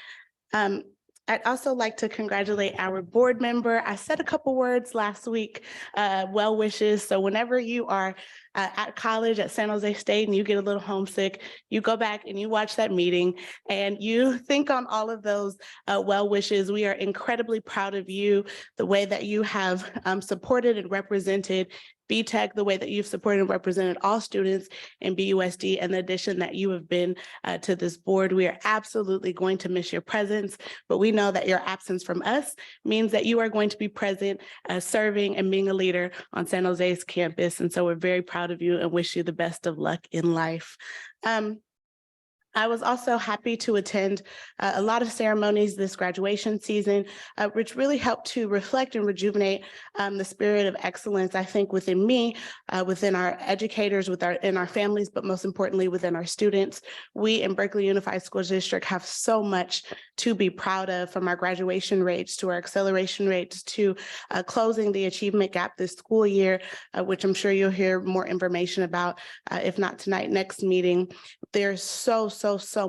I'd also like to congratulate our board member. I said a couple words last week, well wishes. So whenever you are at college at San Jose State and you get a little homesick, you go back and you watch that meeting and you think on all of those well wishes. We are incredibly proud of you, the way that you have supported and represented BTech, the way that you've supported and represented all students in BUSD, and the addition that you have been to this board. We are absolutely going to miss your presence, but we know that your absence from us means that you are going to be present, serving and being a leader on San Jose's campus. And so we're very proud of you and wish you the best of luck in life. I was also happy to attend a lot of ceremonies this graduation season, which really helped to reflect and rejuvenate the spirit of excellence, I think, within me, within our educators, in our families, but most importantly, within our students. We in Berkeley Unified School District have so much to be proud of, from our graduation rates to our acceleration rates to closing the achievement gap this school year, which I'm sure you'll hear more information about, if not tonight, next meeting. There's so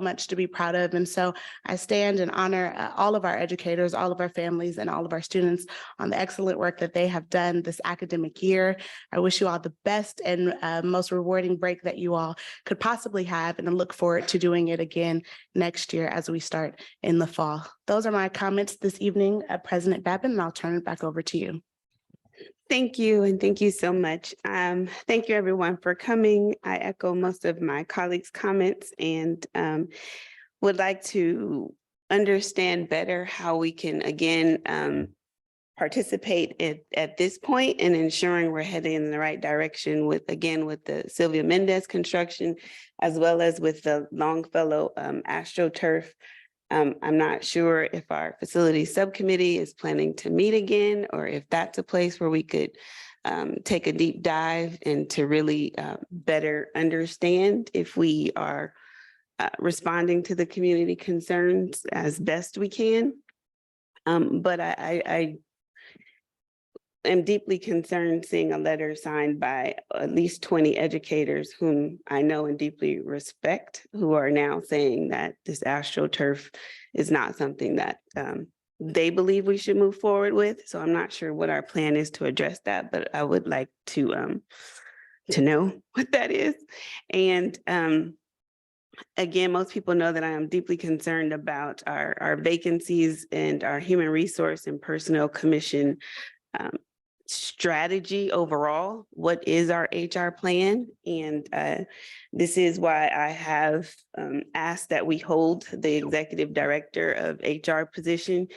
much to be proud of. And so I stand and honor all of our educators, all of our families, and all of our students on the excellent work that they have done this academic year. I wish you all the best and most rewarding break that you all could possibly have, and I look forward to doing it again next year as we start in the fall. Those are my comments this evening, President Babin, and I'll turn it back over to you. Thank you, and thank you so much. Thank you, everyone, for coming. I echo most of my colleagues' comments and would like to understand better how we can, again, participate at this point in ensuring we're heading in the right direction with the Sylvia Mendez construction, as well as with the Longfellow AstroTurf. I'm not sure if our facilities subcommittee is planning to meet again, or if that's a place where we could take a deep dive and to really better understand if we are responding to the community concerns as best we can. But am deeply concerned seeing a letter signed by at least 20 educators whom I know and deeply respect, who are now saying that this AstroTurf is not something that they believe we should move forward with. So I'm not sure what our plan is to address that, but I would like to know what that is. And again, most people know that I am deeply concerned about our vacancies and our human resource and personnel commission strategy overall. What is our HR plan? And this is why I have asked that we hold the executive director of HR position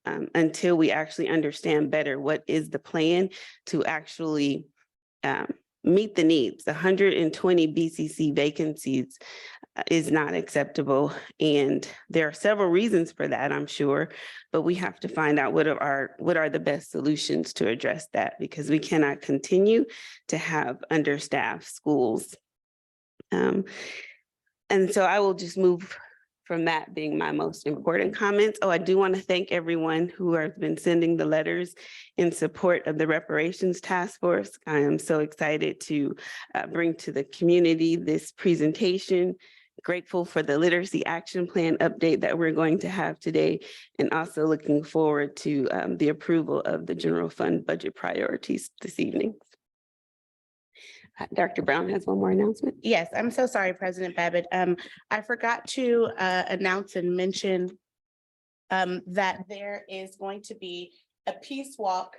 until we actually understand better what is the plan to actually meet the needs. 120 BCC vacancies is not acceptable. And there are several reasons for that, I'm sure, but we have to find out what are the best solutions to address that, because we cannot continue to have understaffed schools. And so I will just move from that being my most important comments. Oh, I do want to thank everyone who has been sending the letters in support of the reparations task force. I am so excited to bring to the community this presentation. Grateful for the literacy action plan update that we're going to have today, and also looking forward to the approval of the general fund budget priorities this evening. Dr. Brown has one more announcement. Yes, I'm so sorry, President Babbitt. I forgot to announce and mention that there is going to be a peace walk.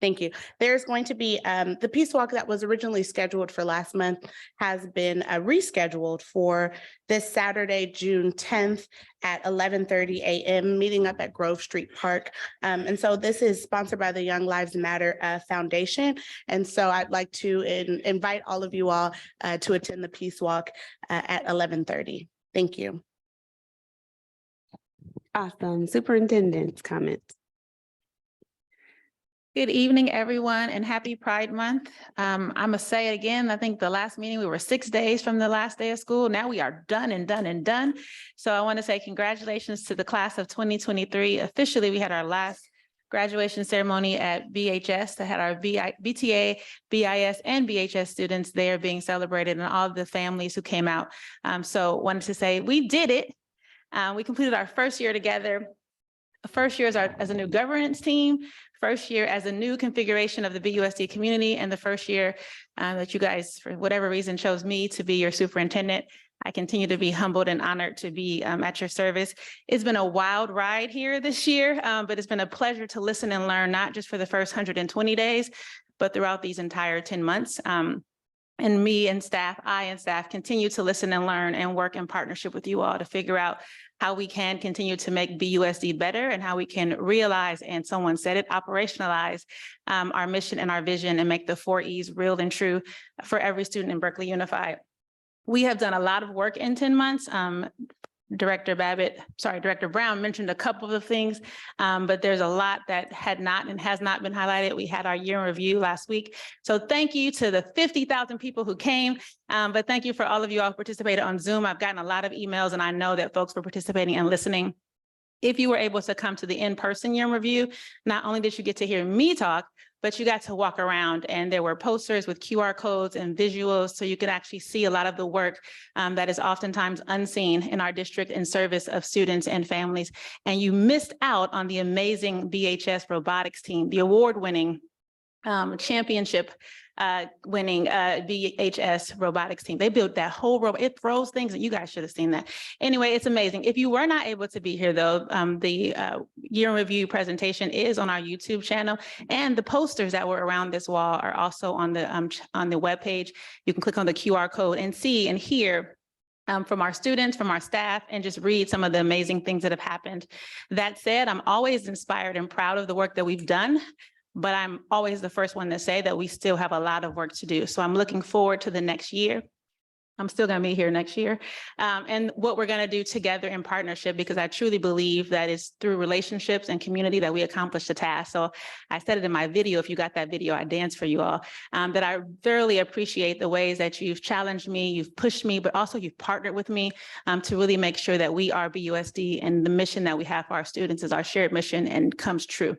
Thank you. There's going to be the peace walk that was originally scheduled for last month has been rescheduled for this Saturday, June 10th at 11:30 a.m. meeting up at Grove Street Park. And so this is sponsored by the Young Lives Matter Foundation. And so I'd like to invite all of you all to attend the peace walk at 11:30. Thank you. Awesome. Superintendent's comments. Good evening, everyone, and happy Pride Month. I must say it again, I think the last meeting, we were 6 days from the last day of school. Now we are done and done and done. So I want to say congratulations to the class of 2023. Officially, we had our last graduation ceremony at BHS that had our BTA, BIS, and BHS students there being celebrated, and all of the families who came out. So wanted to say we did it. We completed our first year together. First year as a new governance team, first year as a new configuration of the BUSD community, and the first year that you guys, for whatever reason, chose me to be your superintendent. I continue to be humbled and honored to be at your service. It's been a wild ride here this year, but it's been a pleasure to listen and learn, not just for the first 120 days, but throughout these entire 10 months. And me and staff, I and staff continue to listen and learn and work in partnership with you all to figure out how we can continue to make BUSD better, and how we can realize, and someone said it, operationalize our mission and our vision, and make the 4 E's real and true for every student in Berkeley Unified. We have done a lot of work in 10 months. Director Brown mentioned a couple of things, but there's a lot that had not and has not been highlighted. We had our year in review last week. So thank you to the 50,000 people who came, but thank you for all of you all who participated on Zoom. I've gotten a lot of emails, and I know that folks were participating and listening. If you were able to come to the in-person year in review, not only did you get to hear me talk, but you got to walk around, and there were posters with QR codes and visuals, so you could actually see a lot of the work that is oftentimes unseen in our district in service of students and families. And you missed out on the amazing BHS robotics team, the award-winning championship winning BHS robotics team. They built that whole robot. It throws things, and you guys should have seen that. Anyway, it's amazing. If you were not able to be here though, the year in review presentation is on our YouTube channel, and the posters that were around this wall are also on the webpage. You can click on the QR code and see and hear from our students, from our staff, and just read some of the amazing things that have happened. That said, I'm always inspired and proud of the work that we've done, but I'm always the first one to say that we still have a lot of work to do. So I'm looking forward to the next year. I'm still going to be here next year. And what we're going to do together in partnership, because I truly believe that it's through relationships and community that we accomplish the task. So I said it in my video, if you got that video, I danced for you all, that I thoroughly appreciate the ways that you've challenged me, you've pushed me, but also you've partnered with me to really make sure that we are BUSD and the mission that we have for our students is our shared mission and comes true.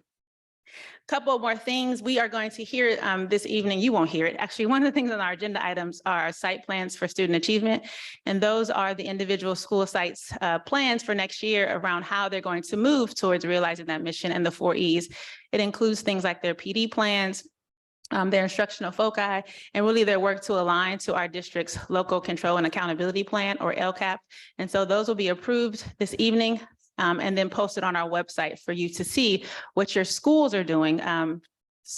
Couple more things we are going to hear this evening. You won't hear it. Actually, one of the things on our agenda items are our site plans for student achievement. And those are the individual school sites plans for next year around how they're going to move towards realizing that mission and the 4 E's. It includes things like their PD plans, their instructional foci, and really their work to align to our district's local control and accountability plan, or LCAP. And so those will be approved this evening. And then posted on our website for you to see what your schools are doing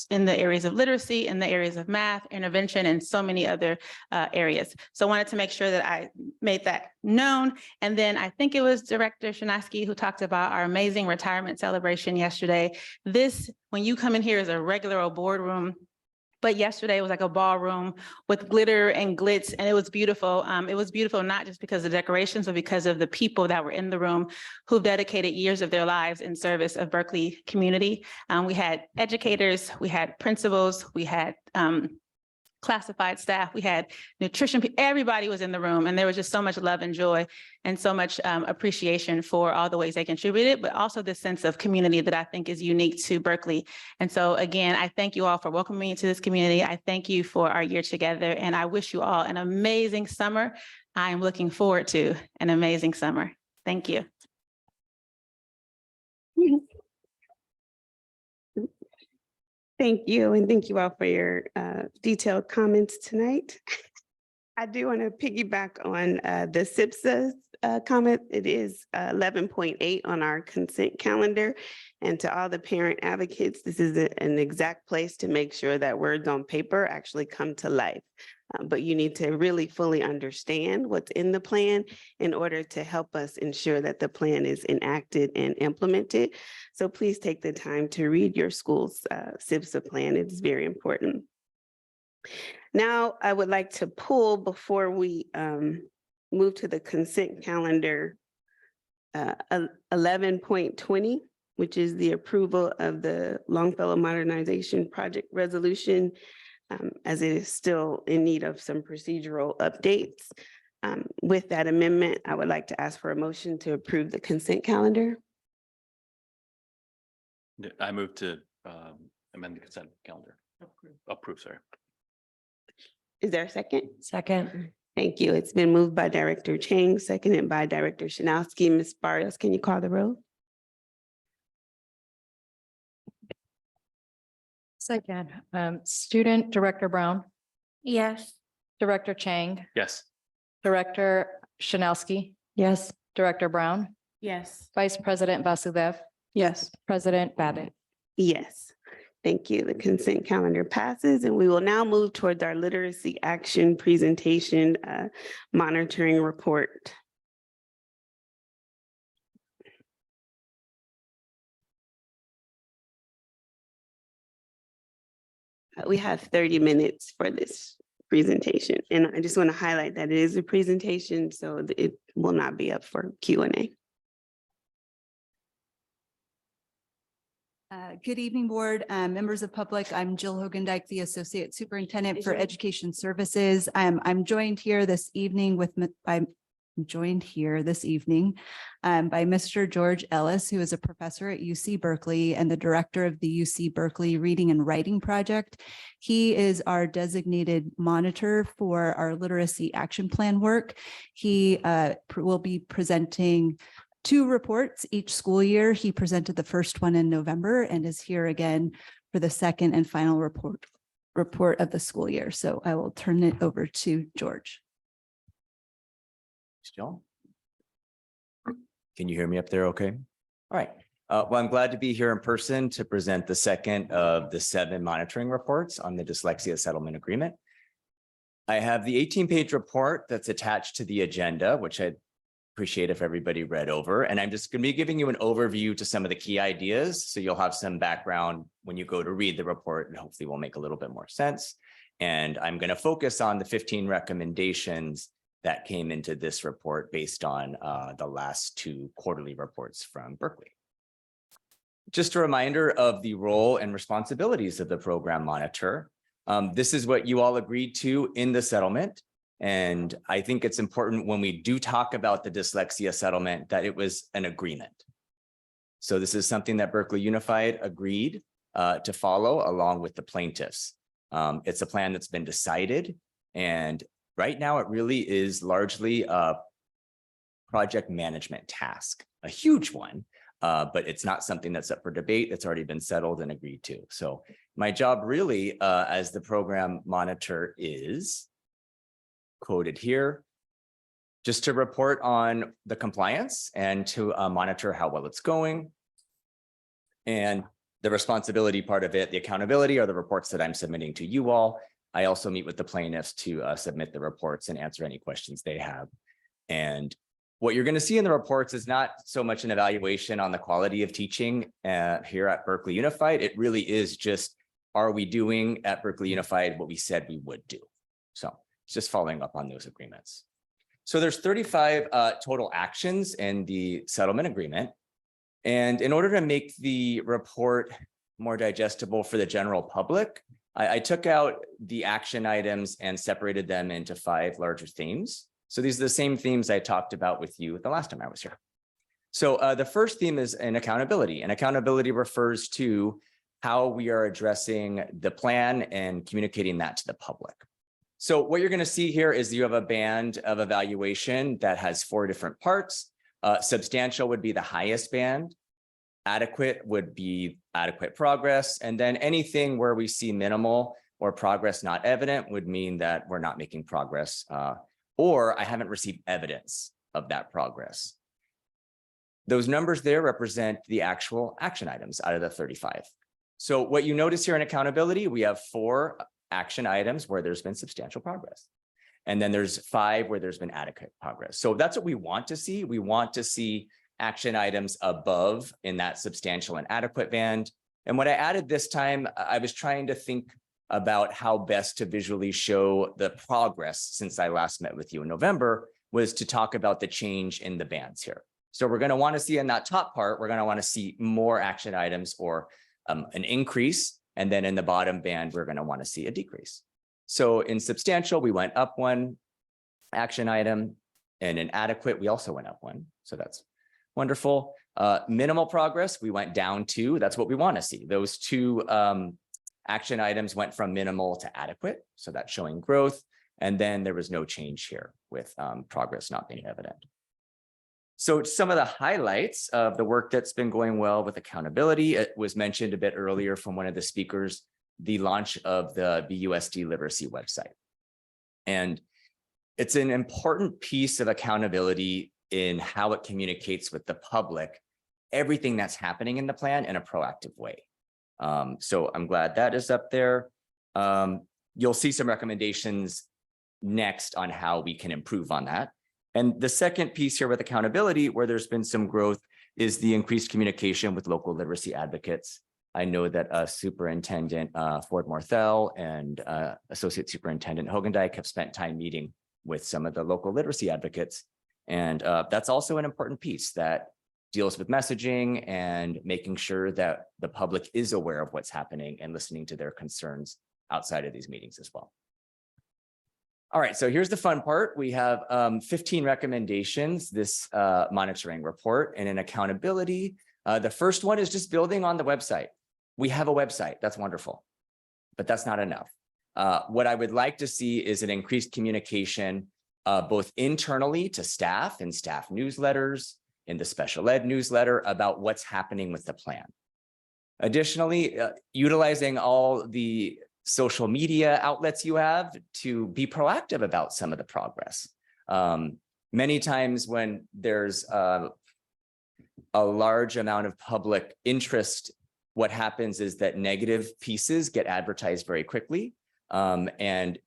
in the areas of literacy, in the areas of math, intervention, and so many other areas. So I wanted to make sure that I made that known. And then I think it was Director Shinaski who talked about our amazing retirement celebration yesterday. This, when you come in here, is a regular old boardroom. But yesterday was like a ballroom with glitter and glitz, and it was beautiful. It was beautiful not just because of the decorations, but because of the people that were in the room who've dedicated years of their lives in service of Berkeley community. We had educators, we had principals, we had classified staff, we had nutrition, everybody was in the room, and there was just so much love and joy and so much appreciation for all the ways they contributed, but also this sense of community that I think is unique to Berkeley. And so again, I thank you all for welcoming me into this community. I thank you for our year together, and I wish you all an amazing summer. I am looking forward to an amazing summer. Thank you. Thank you, and thank you all for your detailed comments tonight. I do want to piggyback on the SIPSA comment. It is 11.8 on our consent calendar. And to all the parent advocates, this is an exact place to make sure that words on paper actually come to life. But you need to really fully understand what's in the plan in order to help us ensure that the plan is enacted and implemented. So please take the time to read your school's SIPSA plan. It's very important. Now, I would like to pull, before we move to the consent calendar, 11.20, which is the approval of the Longfellow Modernization Project Resolution, as it is still in need of some procedural updates. With that amendment, I would like to ask for a motion to approve the consent calendar. I move to amend the consent calendar. Approve, sorry. Is there a second? Second. Thank you. It's been moved by Director Chang, seconded by Director Shinowski. Ms. Barrios, can you call the roll? Second, Student Director Brown, Yes. Director Chang, Yes. Director Shinowski, Yes. Director Brown, Yes. Vice President Vasudev, Yes. President Babbitt. Yes. Thank you. The consent calendar passes, and we will now move towards our literacy action presentation monitoring report. We have 30 minutes for this presentation, and I just want to highlight that it is a presentation, so it will not be up for Q&A. Good evening, board, members of public. I'm Jill Hogendijk, the Associate Superintendent for Education Services. I'm joined here this evening by Mr. George Ellis, who is a professor at UC Berkeley and the director of the UC Berkeley Reading and Writing Project. He is our designated monitor for our literacy action plan work. He will be presenting 2 reports each school year. He presented the first one in November and is here again for the second and final report of the school year. So I will turn it over to George. Jill? Can you hear me up there okay? All right. Well, I'm glad to be here in person to present the second of the 7 monitoring reports on the dyslexia settlement agreement. I have the 18-page report that's attached to the agenda, which I'd appreciate if everybody read over. And I'm just going to be giving you an overview to some of the key ideas, so you'll have some background when you go to read the report, and hopefully will make a little bit more sense. And I'm going to focus on the 15 recommendations that came into this report based on the last 2 quarterly reports from Berkeley. Just a reminder of the role and responsibilities of the program monitor. This is what you all agreed to in the settlement. And I think it's important when we do talk about the dyslexia settlement that it was an agreement. So this is something that Berkeley Unified agreed to follow along with the plaintiffs. It's a plan that's been decided. And right now it really is largely a project management task, a huge one. But it's not something that's up for debate. It's already been settled and agreed to. So my job really as the program monitor is quoted here, just to report on the compliance and to monitor how well it's going. And the responsibility part of it, the accountability are the reports that I'm submitting to you all. I also meet with the plaintiffs to submit the reports and answer any questions they have. And what you're going to see in the reports is not so much an evaluation on the quality of teaching here at Berkeley Unified. It really is just, are we doing at Berkeley Unified what we said we would do? So it's just following up on those agreements. So there's 35 total actions in the settlement agreement. And in order to make the report more digestible for the general public, I took out the action items and separated them into 5 larger themes. So these are the same themes I talked about with you the last time I was here. So the first theme is an accountability, and accountability refers to how we are addressing the plan and communicating that to the public. So what you're going to see here is you have a band of evaluation that has 4 different parts. Substantial would be the highest band. Adequate would be adequate progress. And then anything where we see minimal or progress not evident would mean that we're not making progress or I haven't received evidence of that progress. Those numbers there represent the actual action items out of the 35. So what you notice here in accountability, we have 4 action items where there's been substantial progress. And then there's 5 where there's been adequate progress. So that's what we want to see. We want to see action items above in that substantial and adequate band. And what I added this time, I was trying to think about how best to visually show the progress since I last met with you in November, was to talk about the change in the bands here. So we're going to want to see in that top part, we're going to want to see more action items or an increase. And then in the bottom band, we're going to want to see a decrease. So in substantial, we went up 1 action item, and in adequate, we also went up 1. So that's wonderful. Minimal progress, we went down 2. That's what we want to see. Those 2 action items went from minimal to adequate. So that's showing growth. And then there was no change here with progress not being evident. So some of the highlights of the work that's been going well with accountability, it was mentioned a bit earlier from one of the speakers, the launch of the BUSD literacy website. And it's an important piece of accountability in how it communicates with the public, everything that's happening in the plan in a proactive way. So I'm glad that is up there. You'll see some recommendations next on how we can improve on that. And the second piece here with accountability, where there's been some growth, is the increased communication with local literacy advocates. I know that Superintendent Ford Morthell and Associate Superintendent Hogendijk have spent time meeting with some of the local literacy advocates. And that's also an important piece that deals with messaging and making sure that the public is aware of what's happening and listening to their concerns outside of these meetings as well. All right, so here's the fun part. We have 15 recommendations, this monitoring report, and in accountability. The first one is just building on the website. We have a website, that's wonderful, but that's not enough. What I would like to see is an increased communication both internally to staff and staff newsletters, in the special ed newsletter about what's happening with the plan. Additionally, utilizing all the social media outlets you have to be proactive about some of the progress. Many times when there's a large amount of public interest, what happens is that negative pieces get advertised very quickly. And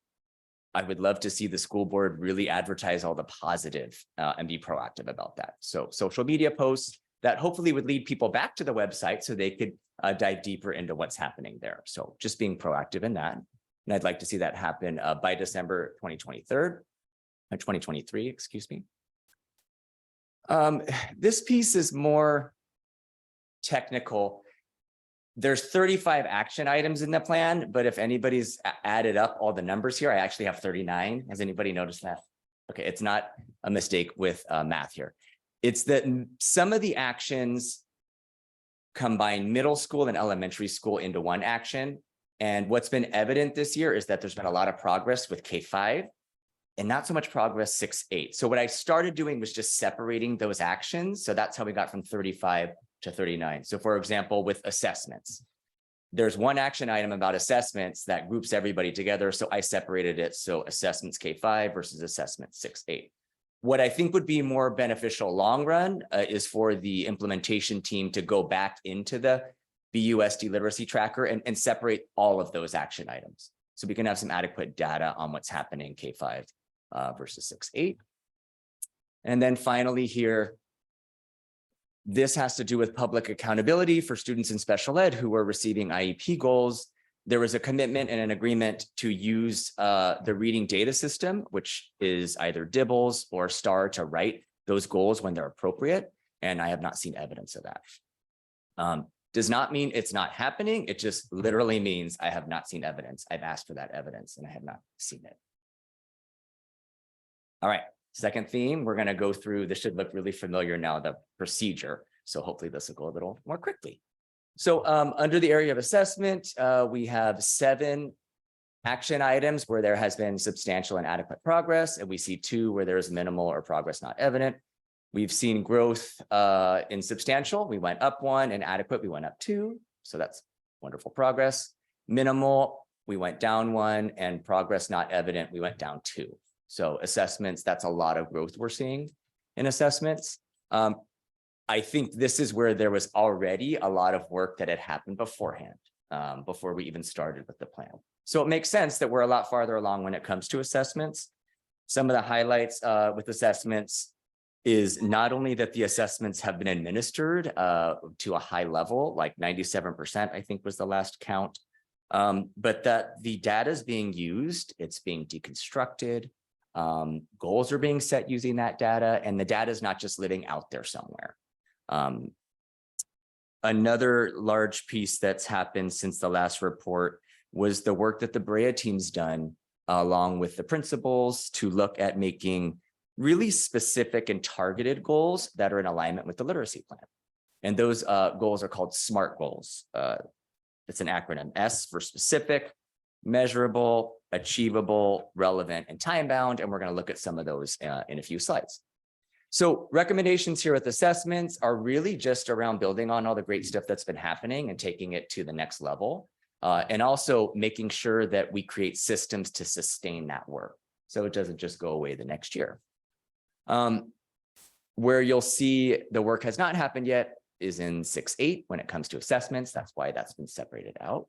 I would love to see the school board really advertise all the positive and be proactive about that. So social media posts that hopefully would lead people back to the website so they could dive deeper into what's happening there. So just being proactive in that. And I'd like to see that happen by December 2023. 2023, excuse me. This piece is more technical. There's 35 action items in the plan, but if anybody's added up all the numbers here, I actually have 39. Has anybody noticed that? Okay, it's not a mistake with math here. It's that some of the actions combine middle school and elementary school into one action. And what's been evident this year is that there's been a lot of progress with K-5 and not so much progress 6-8. So what I started doing was just separating those actions. So that's how we got from 35 to 39. So for example, with assessments, there's one action item about assessments that groups everybody together. So I separated it. So assessments K-5 versus assessments 6-8. What I think would be more beneficial long run is for the implementation team to go back into the BUSD literacy tracker and separate all of those action items. So we can have some adequate data on what's happening K-5 versus 6-8. And then finally here, this has to do with public accountability for students in special ed who are receiving IEP goals. There was a commitment and an agreement to use the reading data system, which is either DIBELS or STAR, to write those goals when they're appropriate. And I have not seen evidence of that. Does not mean it's not happening. It just literally means I have not seen evidence. I've asked for that evidence and I have not seen it. All right, second theme, we're going to go through, this should look really familiar now, the procedure. So hopefully this will go a little more quickly. So under the area of assessment, we have 7 action items where there has been substantial and adequate progress, and we see 2 where there is minimal or progress not evident. We've seen growth in substantial, we went up 1, and adequate, we went up 2. So that's wonderful progress. Minimal, we went down 1, and progress not evident, we went down 2. So assessments, that's a lot of growth we're seeing in assessments. I think this is where there was already a lot of work that had happened beforehand, before we even started with the plan. So it makes sense that we're a lot farther along when it comes to assessments. Some of the highlights with assessments is not only that the assessments have been administered to a high level, like 97%, I think was the last count, but that the data is being used, it's being deconstructed, goals are being set using that data, and the data is not just living out there somewhere. Another large piece that's happened since the last report was the work that the Brea team's done along with the principals to look at making really specific and targeted goals that are in alignment with the literacy plan. And those goals are called SMART goals. It's an acronym, S for specific, measurable, achievable, relevant, and time-bound. And we're going to look at some of those in a few slides. So recommendations here with assessments are really just around building on all the great stuff that's been happening and taking it to the next level. And also making sure that we create systems to sustain that work, so it doesn't just go away the next year. Where you'll see the work has not happened yet is in 6-8 when it comes to assessments. That's why that's been separated out.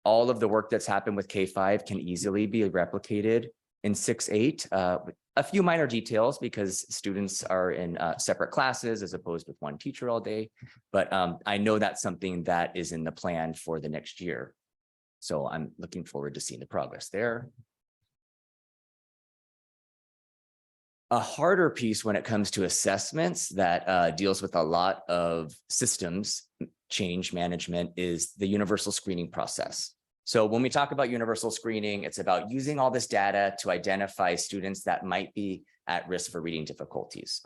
All of the work that's happened with K-5 can easily be replicated in 6-8. A few minor details because students are in separate classes as opposed with one teacher all day. But I know that's something that is in the plan for the next year. So I'm looking forward to seeing the progress there. A harder piece when it comes to assessments that deals with a lot of systems change management is the universal screening process. So when we talk about universal screening, it's about using all this data to identify students that might be at risk for reading difficulties.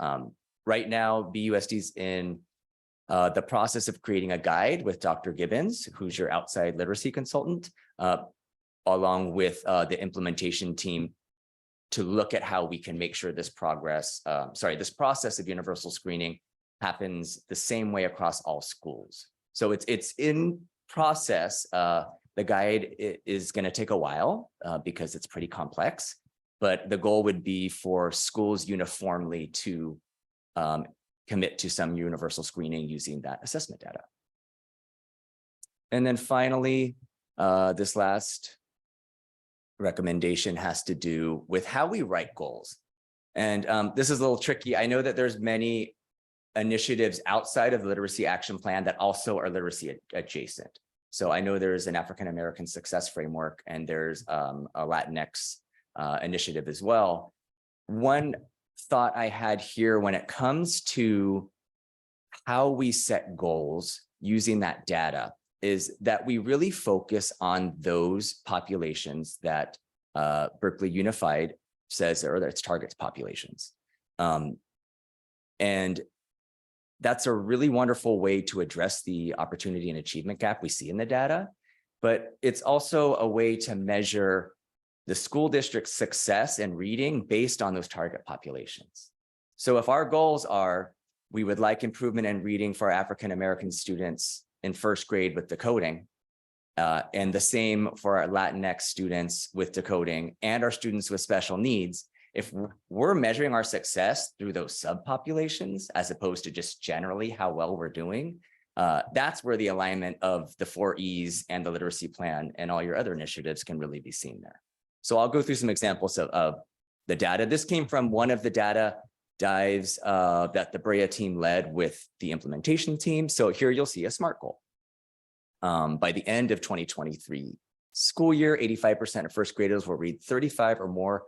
Right now, BUSD's in the process of creating a guide with Dr. Gibbons, who's your outside literacy consultant, along with the implementation team to look at how we can make sure this process of universal screening happens the same way across all schools. So it's in process. The guide is going to take a while because it's pretty complex, but the goal would be for schools uniformly to commit to some universal screening using that assessment data. And then finally, this last recommendation has to do with how we write goals. And this is a little tricky. I know that there's many initiatives outside of the Literacy Action Plan that also are literacy adjacent. So I know there's an African American Success Framework and there's a Latinx initiative as well. One thought I had here when it comes to how we set goals using that data is that we really focus on those populations that Berkeley Unified says are its targets populations. And that's a really wonderful way to address the opportunity and achievement gap we see in the data, but it's also a way to measure the school district's success in reading based on those target populations. So if our goals are, we would like improvement in reading for African-American students in first grade with decoding, and the same for our Latinx students with decoding and our students with special needs, if we're measuring our success through those subpopulations, as opposed to just generally how well we're doing, that's where the alignment of the 4 E's and the literacy plan and all your other initiatives can really be seen there. So I'll go through some examples of the data. This came from one of the data dives that the Brea team led with the implementation team. So here you'll see a SMART goal. By the end of 2023 school year, 85% of first graders will read 35 or more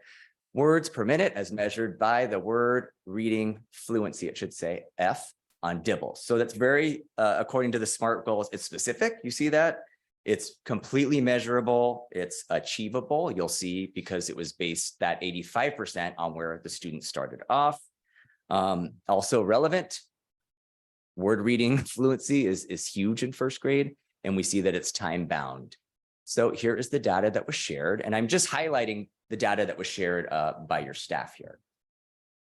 words per minute as measured by the word reading fluency, it should say F on DIBELS. So that's very, according to the SMART goals, it's specific. You see that? It's completely measurable. It's achievable. You'll see because it was based that 85% on where the students started off. Also relevant. Word reading fluency is huge in first grade, and we see that it's time bound. So here is the data that was shared, and I'm just highlighting the data that was shared by your staff here.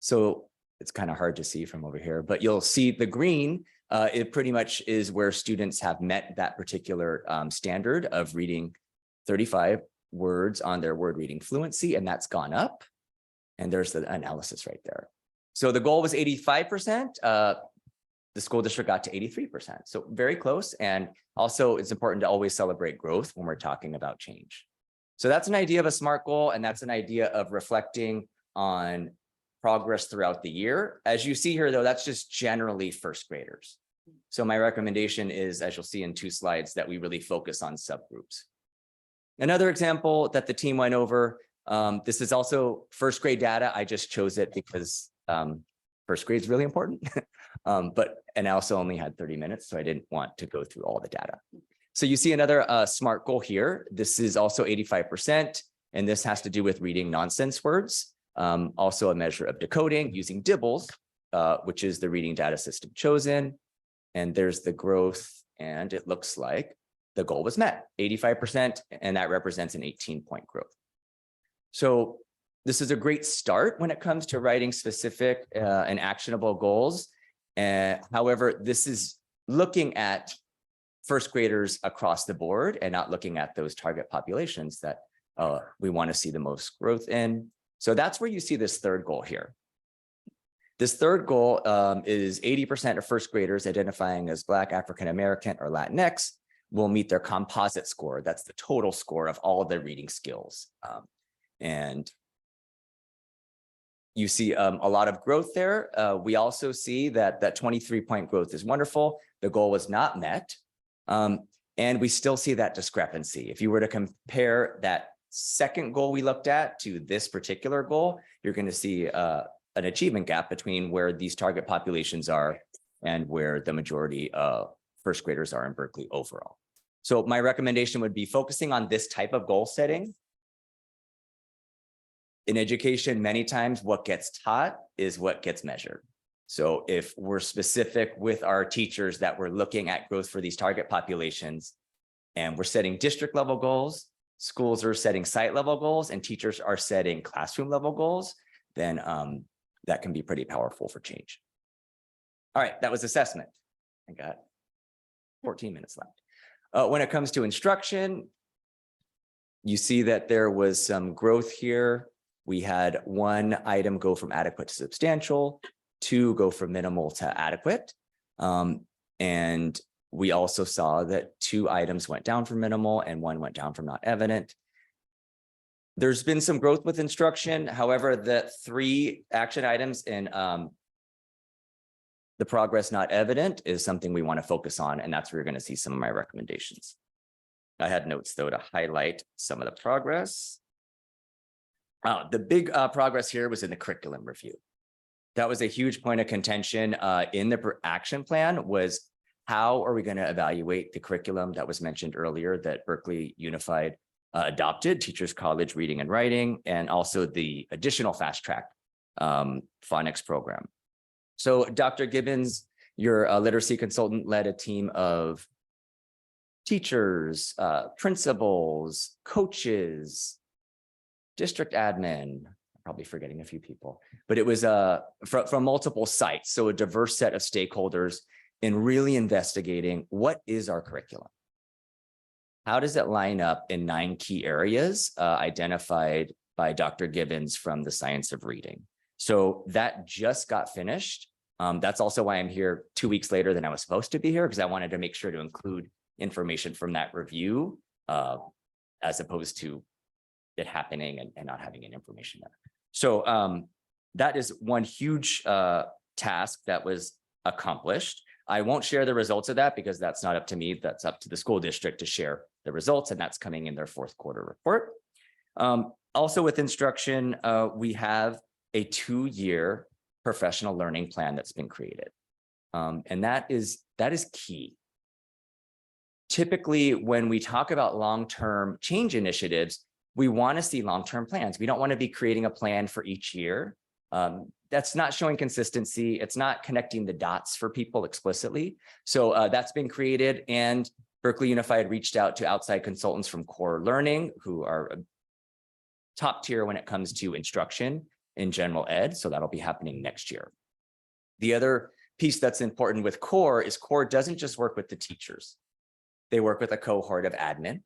So it's kind of hard to see from over here, but you'll see the green, it pretty much is where students have met that particular standard of reading 35 words on their word reading fluency, and that's gone up. And there's the analysis right there. So the goal was 85%. The school district got to 83%. So very close. And also it's important to always celebrate growth when we're talking about change. So that's an idea of a SMART goal, and that's an idea of reflecting on progress throughout the year. As you see here, though, that's just generally first graders. So my recommendation is, as you'll see in 2 slides, that we really focus on subgroups. Another example that the team went over, this is also first grade data. I just chose it because first grade is really important, and I also only had 30 minutes, so I didn't want to go through all the data. So you see another SMART goal here. This is also 85%, and this has to do with reading nonsense words. Also a measure of decoding using DIBELS, which is the reading data system chosen. And there's the growth, and it looks like the goal was met, 85%, and that represents an 18-point growth. So this is a great start when it comes to writing specific and actionable goals. However, this is looking at first graders across the board and not looking at those target populations that we want to see the most growth in. So that's where you see this third goal here. This third goal is 80% of first graders identifying as Black, African-American, or Latinx will meet their composite score. That's the total score of all of their reading skills. And you see a lot of growth there. We also see that that 23-point growth is wonderful. The goal was not met. And we still see that discrepancy. If you were to compare that second goal we looked at to this particular goal, you're going to see an achievement gap between where these target populations are and where the majority of first graders are in Berkeley overall. So my recommendation would be focusing on this type of goal setting. In education, many times what gets taught is what gets measured. So if we're specific with our teachers that we're looking at growth for these target populations, and we're setting district level goals, schools are setting site level goals, and teachers are setting classroom level goals, then that can be pretty powerful for change. All right, that was assessment. I got 14 minutes left. When it comes to instruction, you see that there was some growth here. We had 1 item go from adequate to substantial, 2 go from minimal to adequate. And we also saw that 2 items went down from minimal and 1 went down from not evident. There's been some growth with instruction. However, the 3 action items in the progress not evident is something we want to focus on, and that's where you're going to see some of my recommendations. I had notes, though, to highlight some of the progress. The big progress here was in the curriculum review. That was a huge point of contention in the action plan was how are we going to evaluate the curriculum that was mentioned earlier that Berkeley Unified adopted, Teachers College Reading and Writing, and also the additional fast track phonics program. So Dr. Gibbons, your literacy consultant, led a team of teachers, principals, coaches, district admin, probably forgetting a few people, but it was from multiple sites. So a diverse set of stakeholders in really investigating what is our curriculum? How does it line up in 9 key areas identified by Dr. Gibbons from the science of reading? So that just got finished. That's also why I'm here 2 weeks later than I was supposed to be here, because I wanted to make sure to include information from that review as opposed to it happening and not having any information there. So that is one huge task that was accomplished. I won't share the results of that because that's not up to me. That's up to the school district to share the results, and that's coming in their 4th quarter report. Also with instruction, we have a 2-year professional learning plan that's been created. And that is key. Typically, when we talk about long-term change initiatives, we want to see long-term plans. We don't want to be creating a plan for each year. That's not showing consistency. It's not connecting the dots for people explicitly. So that's been created, and Berkeley Unified reached out to outside consultants from Core Learning, who are top tier when it comes to instruction in general ed. So that'll be happening next year. The other piece that's important with Core is Core doesn't just work with the teachers. They work with a cohort of admin.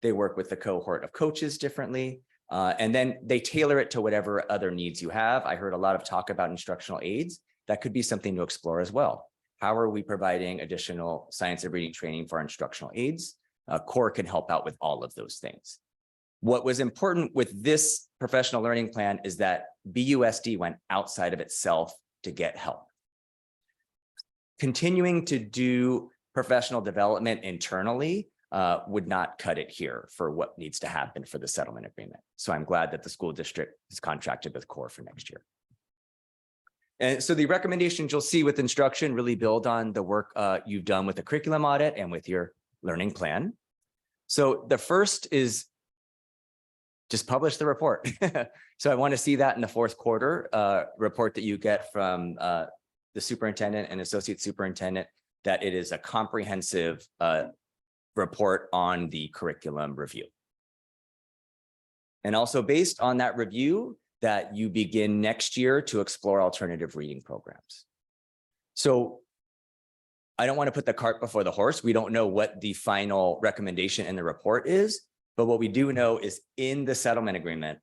They work with the cohort of coaches differently. And then they tailor it to whatever other needs you have. I heard a lot of talk about instructional aids. That could be something to explore as well. How are we providing additional science of reading training for our instructional aids? Core can help out with all of those things. What was important with this professional learning plan is that BUSD went outside of itself to get help. Continuing to do professional development internally would not cut it here for what needs to happen for the settlement agreement. So I'm glad that the school district is contracted with Core for next year. And so the recommendations you'll see with instruction really build on the work you've done with the curriculum audit and with your learning plan. So the first is just publish the report. So I want to see that in the 4th quarter report that you get from the superintendent and associate superintendent, that it is a comprehensive report on the curriculum review. And also based on that review, that you begin next year to explore alternative reading programs. So I don't want to put the cart before the horse. We don't know what the final recommendation in the report is, but what we do know is in the settlement agreement,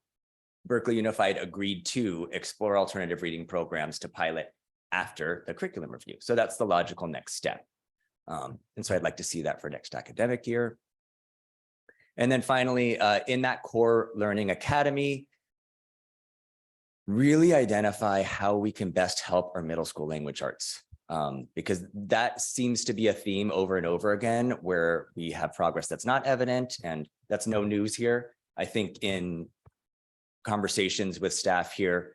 Berkeley Unified agreed to explore alternative reading programs to pilot after the curriculum review. So that's the logical next step. And so I'd like to see that for next academic year. And then finally, in that Core Learning Academy, really identify how we can best help our middle school language arts, because that seems to be a theme over and over again, where we have progress that's not evident, and that's no news here. I think in conversations with staff here,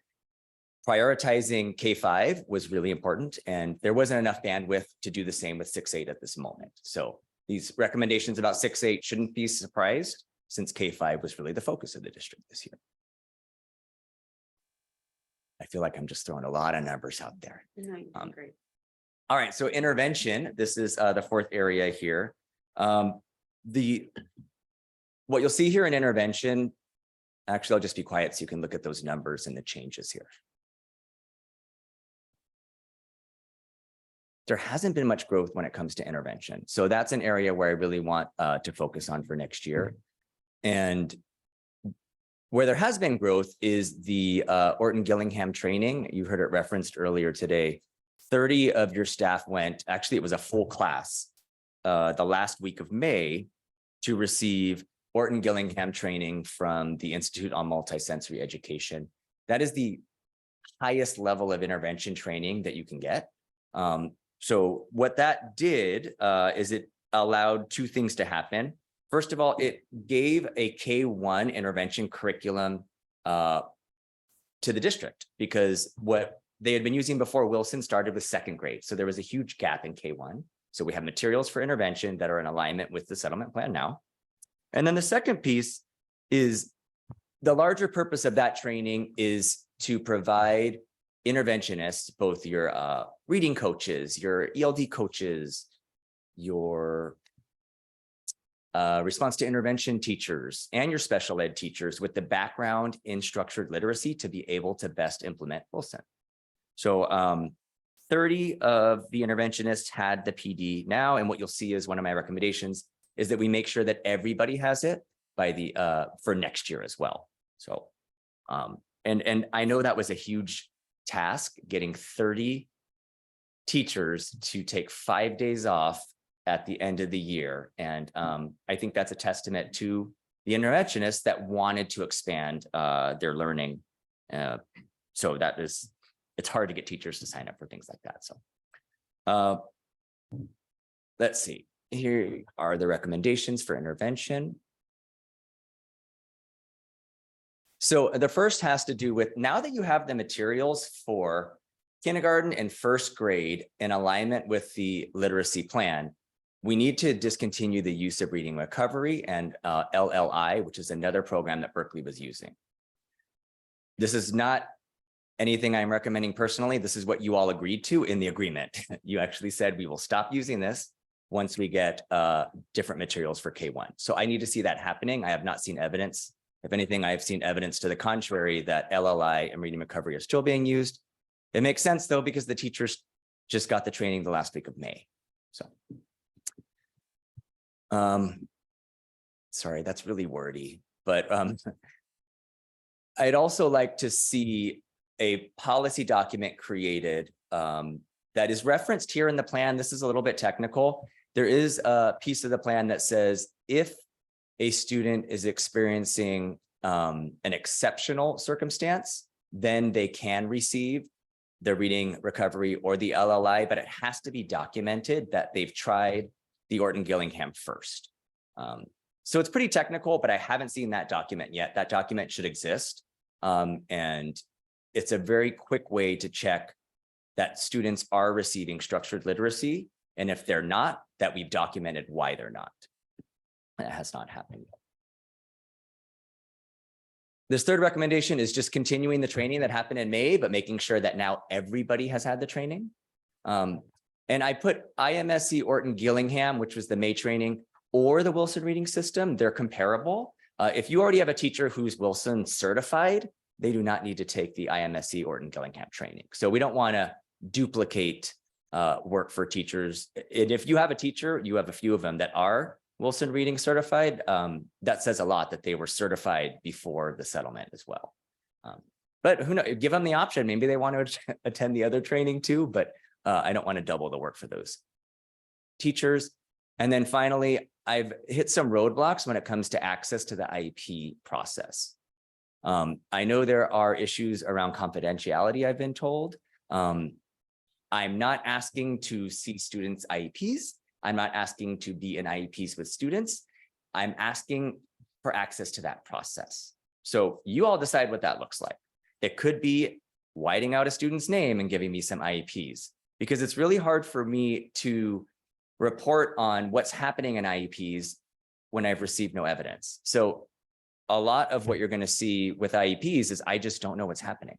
prioritizing K-5 was really important, and there wasn't enough bandwidth to do the same with 6-8 at this moment. So these recommendations about 6-8 shouldn't be surprised, since K-5 was really the focus of the district this year. I feel like I'm just throwing a lot of numbers out there. Great. All right, so intervention, this is the 4th area here. What you'll see here in intervention, actually, I'll just be quiet so you can look at those numbers and the changes here. There hasn't been much growth when it comes to intervention. So that's an area where I really want to focus on for next year. And where there has been growth is the Orton Gillingham training. You heard it referenced earlier today. 30 of your staff went, actually it was a full class, the last week of May, to receive Orton Gillingham training from the Institute on Multisensory Education. That is the highest level of intervention training that you can get. So what that did is it allowed 2 things to happen. First of all, it gave a K-1 intervention curriculum to the district, because what they had been using before Wilson started with second grade. So there was a huge gap in K1. So we have materials for intervention that are in alignment with the settlement plan now. And then the second piece is the larger purpose of that training is to provide interventionists, both your reading coaches, your ELD coaches, your response to intervention teachers, and your special ed teachers with the background in structured literacy to be able to best implement Wilson. So 30 of the interventionists had the PD now, and what you'll see is one of my recommendations is that we make sure that everybody has it by the for next year as well. So and I know that was a huge task, getting 30 teachers to take 5 days off at the end of the year. And I think that's a testament to the interventionists that wanted to expand their learning. So that is, it's hard to get teachers to sign up for things like that. So let's see, here are the recommendations for intervention. So the first has to do with, now that you have the materials for kindergarten and first grade in alignment with the literacy plan, we need to discontinue the use of reading recovery and LLI, which is another program that Berkeley was using. This is not anything I'm recommending personally. This is what you all agreed to in the agreement. You actually said we will stop using this once we get different materials for K1. So I need to see that happening. I have not seen evidence. If anything, I have seen evidence to the contrary that LLI and reading recovery are still being used. It makes sense though, because the teachers just got the training the last week of May. So, sorry, that's really wordy, but I'd also like to see a policy document created that is referenced here in the plan. This is a little bit technical. There is a piece of the plan that says if a student is experiencing an exceptional circumstance, then they can receive the reading recovery or the LLI, but it has to be documented that they've tried the Orton-Gillingham first. So it's pretty technical, but I haven't seen that document yet. That document should exist. And it's a very quick way to check that students are receiving structured literacy. And if they're not, that we've documented why they're not. That has not happened yet. This third recommendation is just continuing the training that happened in May, but making sure that now everybody has had the training. And I put IMSC Orton-Gillingham, which was the May training, or the Wilson Reading System. They're comparable. If you already have a teacher who's Wilson certified, they do not need to take the IMSC Orton-Gillingham training. So we don't want to duplicate work for teachers. And if you have a teacher, you have a few of them that are Wilson Reading certified, that says a lot that they were certified before the settlement as well. But who knows, give them the option. Maybe they want to attend the other training too, but I don't want to double the work for those teachers. And then finally, I've hit some roadblocks when it comes to access to the IEP process. I know there are issues around confidentiality, I've been told. I'm not asking to see students' IEPs. I'm not asking to be in IEPs with students. I'm asking for access to that process. So you all decide what that looks like. It could be whiting out a student's name and giving me some IEPs, because it's really hard for me to report on what's happening in IEPs when I've received no evidence. So a lot of what you're going to see with IEPs is I just don't know what's happening.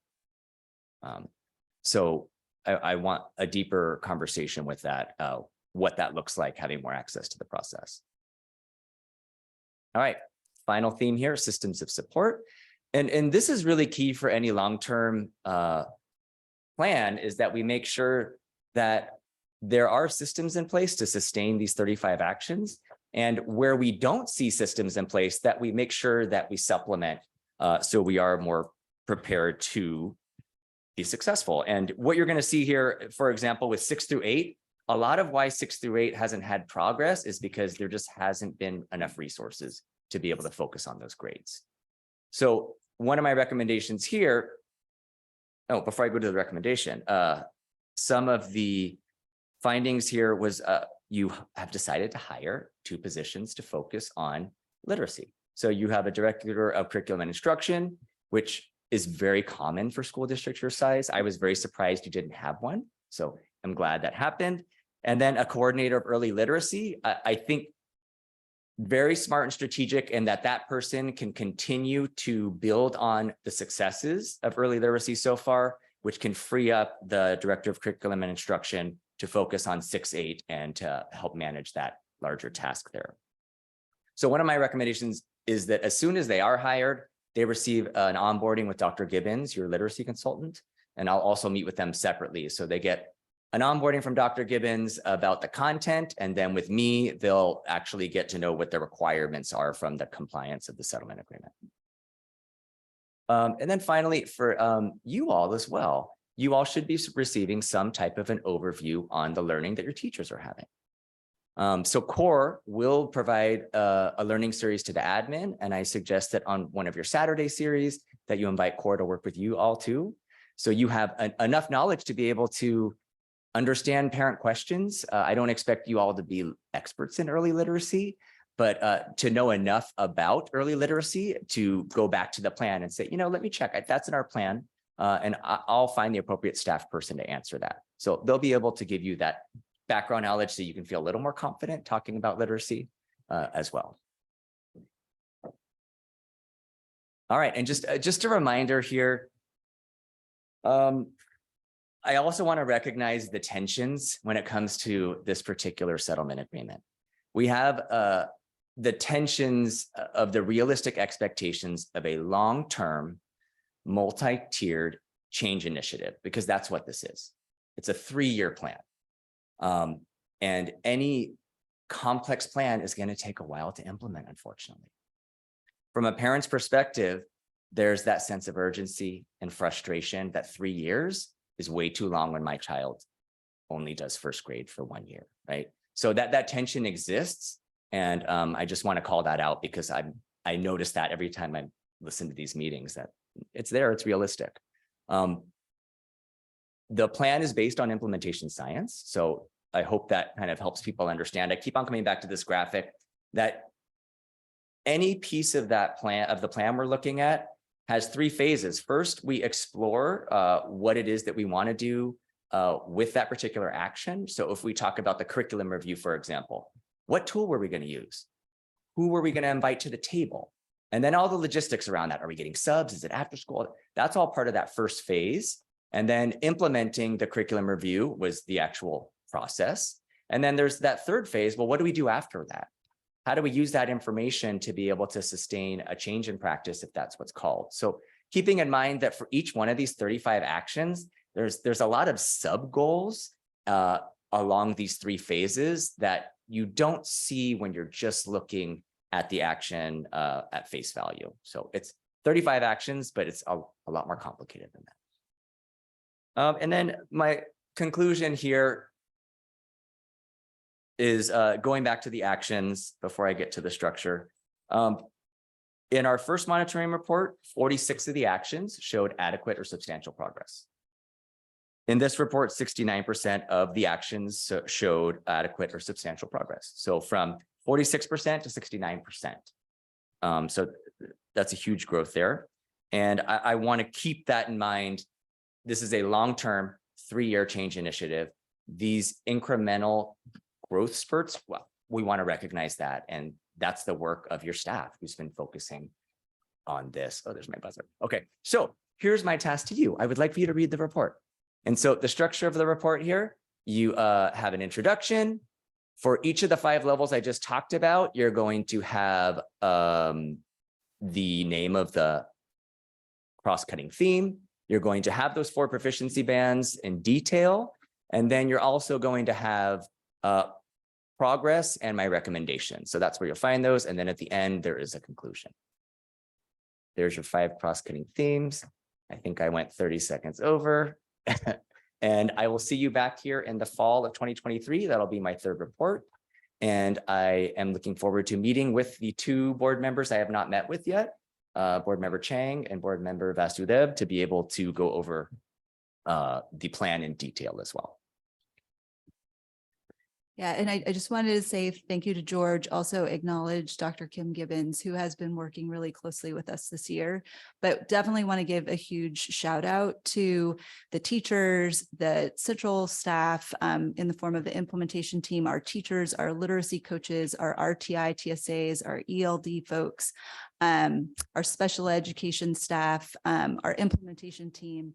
So I want a deeper conversation with that, what that looks like, having more access to the process. All right, final theme here, systems of support. And this is really key for any long-term plan, is that we make sure that there are systems in place to sustain these 35 actions. And where we don't see systems in place, that we make sure that we supplement so we are more prepared to be successful. And what you're going to see here, for example, with 6 through 8, a lot of why 6 through 8 hasn't had progress is because there just hasn't been enough resources to be able to focus on those grades. So one of my recommendations here, before I go to the recommendation, some of the findings here was you have decided to hire 2 positions to focus on literacy. So you have a director of curriculum and instruction, which is very common for school districts your size. I was very surprised you didn't have one. So I'm glad that happened. And then a coordinator of early literacy. I think very smart and strategic in that that person can continue to build on the successes of early literacy so far, which can free up the director of curriculum and instruction to focus on 6-8 and to help manage that larger task there. So one of my recommendations is that as soon as they are hired, they receive an onboarding with Dr. Gibbons, your literacy consultant, and I'll also meet with them separately. So they get an onboarding from Dr. Gibbons about the content, and then with me, they'll actually get to know what the requirements are from the compliance of the settlement agreement. And then finally, for you all as well, you all should be receiving some type of an overview on the learning that your teachers are having. So CORE will provide a learning series to the admin, and I suggest that on one of your Saturday series that you invite CORE to work with you all too. So you have enough knowledge to be able to understand parent questions. I don't expect you all to be experts in early literacy, but to know enough about early literacy to go back to the plan and say, you know, let me check, that's in our plan, and I'll find the appropriate staff person to answer that. So they'll be able to give you that background knowledge so you can feel a little more confident talking about literacy as well. All right, and just a reminder here, I also want to recognize the tensions when it comes to this particular settlement agreement. We have the tensions of the realistic expectations of a long-term, multi-tiered change initiative, because that's what this is. It's a 3-year plan. And any complex plan is going to take a while to implement, unfortunately. From a parent's perspective, there's that sense of urgency and frustration that 3 years is way too long when my child only does first grade for 1 year, right? So that tension exists. And I just want to call that out because I notice that every time I listen to these meetings that it's there, it's realistic. The plan is based on implementation science. So I hope that kind of helps people understand. I keep on coming back to this graphic that any piece of that plan, of the plan we're looking at, has 3 phases. First, we explore what it is that we want to do with that particular action. So if we talk about the curriculum review, for example, what tool were we going to use? Who were we going to invite to the table? And then all the logistics around that. Are we getting subs? Is it after school? That's all part of that first phase. And then implementing the curriculum review was the actual process. And then there's that third phase. Well, what do we do after that? How do we use that information to be able to sustain a change in practice, if that's what's called? So keeping in mind that for each one of these 35 actions, there's a lot of sub goals along these 3 phases that you don't see when you're just looking at the action at face value. So it's 35 actions, but it's a lot more complicated than that. And then my conclusion here is going back to the actions before I get to the structure. In our first monitoring report, 46 of the actions showed adequate or substantial progress. In this report, 69% of the actions showed adequate or substantial progress. So from 46% to 69%. So that's a huge growth there. And I want to keep that in mind. This is a long-term 3-year change initiative. These incremental growth spurts, well, we want to recognize that. And that's the work of your staff who's been focusing on this. Oh, there's my buzzer. Okay, so here's my task to you. I would like for you to read the report. And so the structure of the report here, you have an introduction. For each of the 5 levels I just talked about, you're going to have the name of the cross-cutting theme. You're going to have those 4 proficiency bands in detail. And then you're also going to have progress and my recommendation. So that's where you'll find those. And then at the end, there is a conclusion. There's your 5 cross-cutting themes. I think I went 30 seconds over. And I will see you back here in the fall of 2023. That'll be my 3rd report. And I am looking forward to meeting with the 2 board members I have not met with yet, Board Member Chang and Board Member Vasudev, to be able to go over the plan in detail as well. Yeah, and I just wanted to say thank you to George, also acknowledge Dr. Kim Gibbons, who has been working really closely with us this year, but definitely want to give a huge shout out to the teachers, the central staff in the form of the implementation team, our teachers, our literacy coaches, our RTI, TSAs, our ELD folks, our special education staff, our implementation team,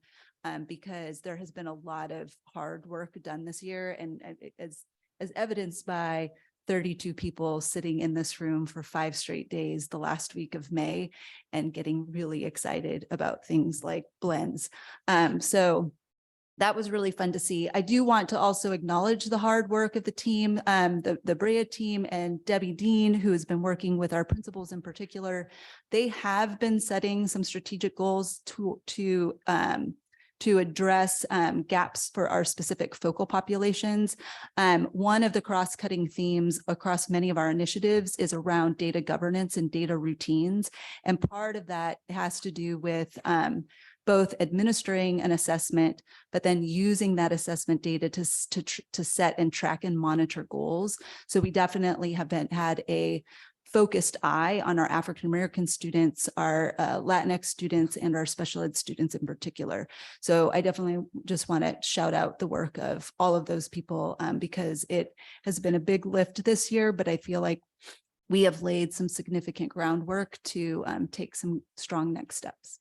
because there has been a lot of hard work done this year, and as evidenced by 32 people sitting in this room for 5 straight days the last week of May and getting really excited about things like blends. So that was really fun to see. I do want to also acknowledge the hard work of the team, the Brea team and Debbie Dean, who has been working with our principals in particular. They have been setting some strategic goals to address gaps for our specific focal populations. One of the cross-cutting themes across many of our initiatives is around data governance and data routines. And part of that has to do with both administering an assessment, but then using that assessment data to set and track and monitor goals. So we definitely have had a focused eye on our African-American students, our Latinx students, and our special ed students in particular. So I definitely just want to shout out the work of all of those people because it has been a big lift this year, but I feel like we have laid some significant groundwork to take some strong next steps.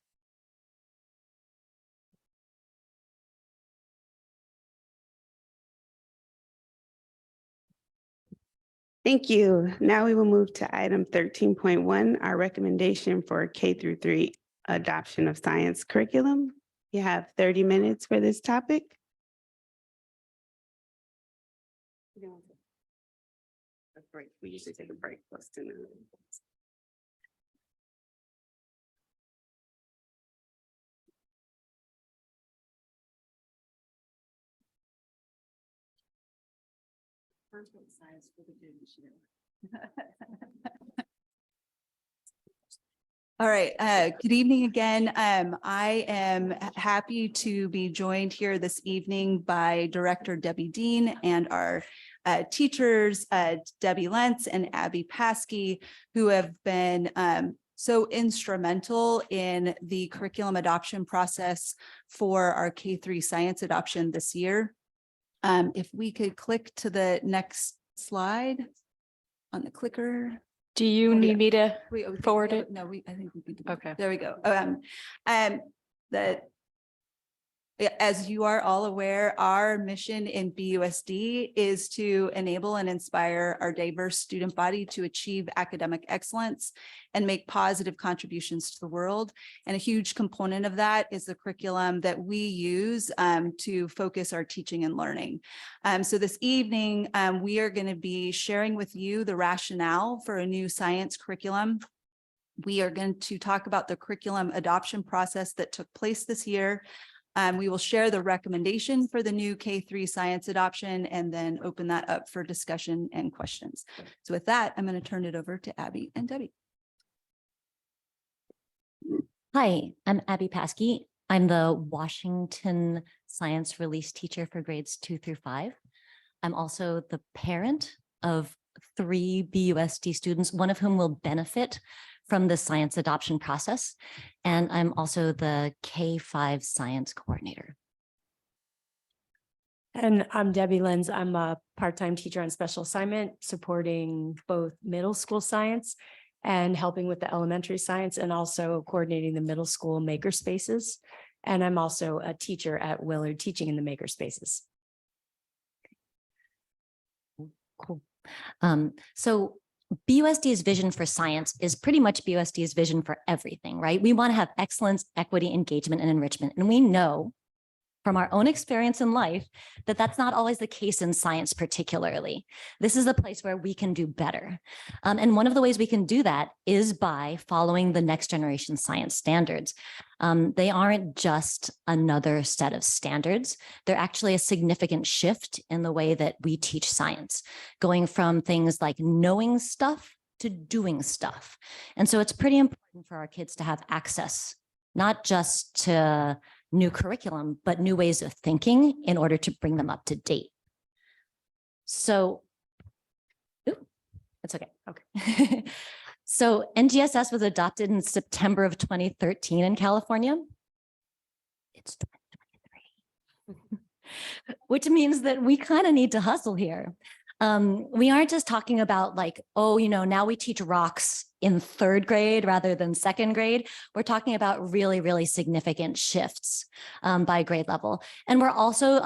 Thank you. Now we will move to item 13.1, our recommendation for K-3 adoption of science curriculum. You have 30 minutes for this topic. A break. We usually take a break close to noon. Science for the All right, good evening again. I am happy to be joined here this evening by Director Debbie Dean and our teachers, Debbie Lentz and Abby Paskey, who have been so instrumental in the curriculum adoption process for our K-3 science adoption this year. If we could click to the next slide on the clicker. Do you need me to forward it? No, I think we can do it. Okay. There we go. As you are all aware, our mission in BUSD is to enable and inspire our diverse student body to achieve academic excellence and make positive contributions to the world. And a huge component of that is the curriculum that we use to focus our teaching and learning. So this evening, we are going to be sharing with you the rationale for a new science curriculum. We are going to talk about the curriculum adoption process that took place this year. We will share the recommendation for the new K-3 science adoption and then open that up for discussion and questions. So with that, I'm going to turn it over to Abby and Debbie. Hi, I'm Abby Paskey. I'm the Washington Science Release Teacher for grades 2 through 5. I'm also the parent of 3 BUSD students, one of whom will benefit from the science adoption process. And I'm also the K-5 science coordinator. And I'm Debbie Lenz. I'm a part-time teacher on special assignment, supporting both middle school science and helping with the elementary science, and also coordinating the middle school maker spaces. And I'm also a teacher at Willard, teaching in the maker spaces. Cool. So BUSD's vision for science is pretty much BUSD's vision for everything, right? We want to have excellence, equity, engagement, and enrichment. And we know from our own experience in life that that's not always the case in science particularly. This is a place where we can do better. And one of the ways we can do that is by following the next generation science standards. They aren't just another set of standards. They're actually a significant shift in the way that we teach science, going from things like knowing stuff to doing stuff. And so it's pretty important for our kids to have access, not just to new curriculum, but new ways of thinking in order to bring them up to date. So It's okay. Okay. So NGSS was adopted in September of 2013 in California. It's 2023, which means that we kind of need to hustle here. We aren't just talking about like, oh, now we teach rocks in 3rd grade rather than 2nd grade. We're talking about really, really significant shifts by grade level. And we're also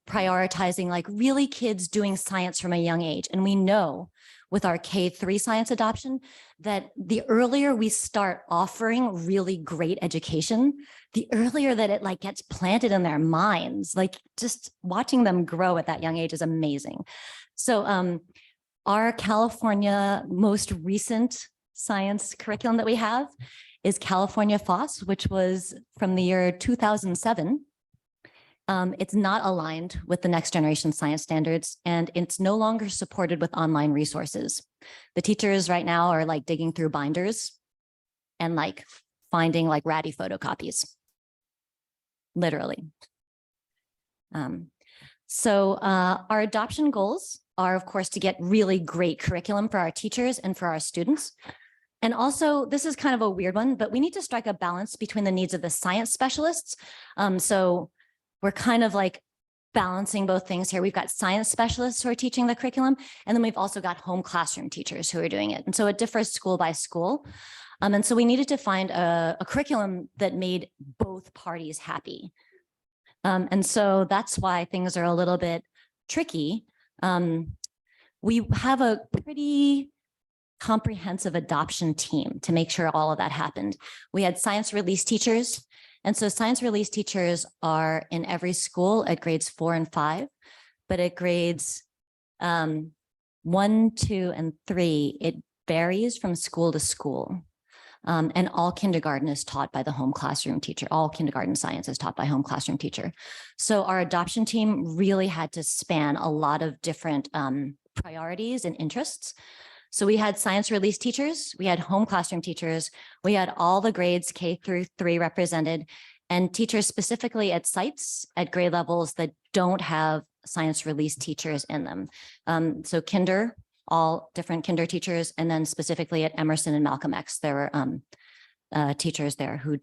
prioritizing like really kids doing science from a young age. And we know with our K-3 science adoption that the earlier we start offering really great education, the earlier that it like gets planted in their minds, like just watching them grow at that young age is amazing. So our California most recent science curriculum that we have is California FOSS, which was from the year 2007. It's not aligned with the next generation science standards, and it's no longer supported with online resources. The teachers right now are like digging through binders and like finding like ratty photocopies, literally. So our adoption goals are, of course, to get really great curriculum for our teachers and for our students. And also, this is kind of a weird one, but we need to strike a balance between the needs of the science specialists. So we're kind of like balancing both things here. We've got science specialists who are teaching the curriculum, and then we've also got home classroom teachers who are doing it. And so it differs school by school. And so we needed to find a curriculum that made both parties happy. And so that's why things are a little bit tricky. We have a pretty comprehensive adoption team to make sure all of that happened. We had science release teachers. And so science release teachers are in every school at grades 4 and 5, but at grades 1, 2, and 3, it varies from school to school. And all kindergarten is taught by the home classroom teacher. All kindergarten science is taught by home classroom teacher. So our adoption team really had to span a lot of different priorities and interests. So we had science release teachers, we had home classroom teachers, we had all the grades K-3 represented, and teachers specifically at sites at grade levels that don't have science release teachers in them. So kinder, all different kinder teachers, and then specifically at Emerson and Malcolm X, there were teachers there who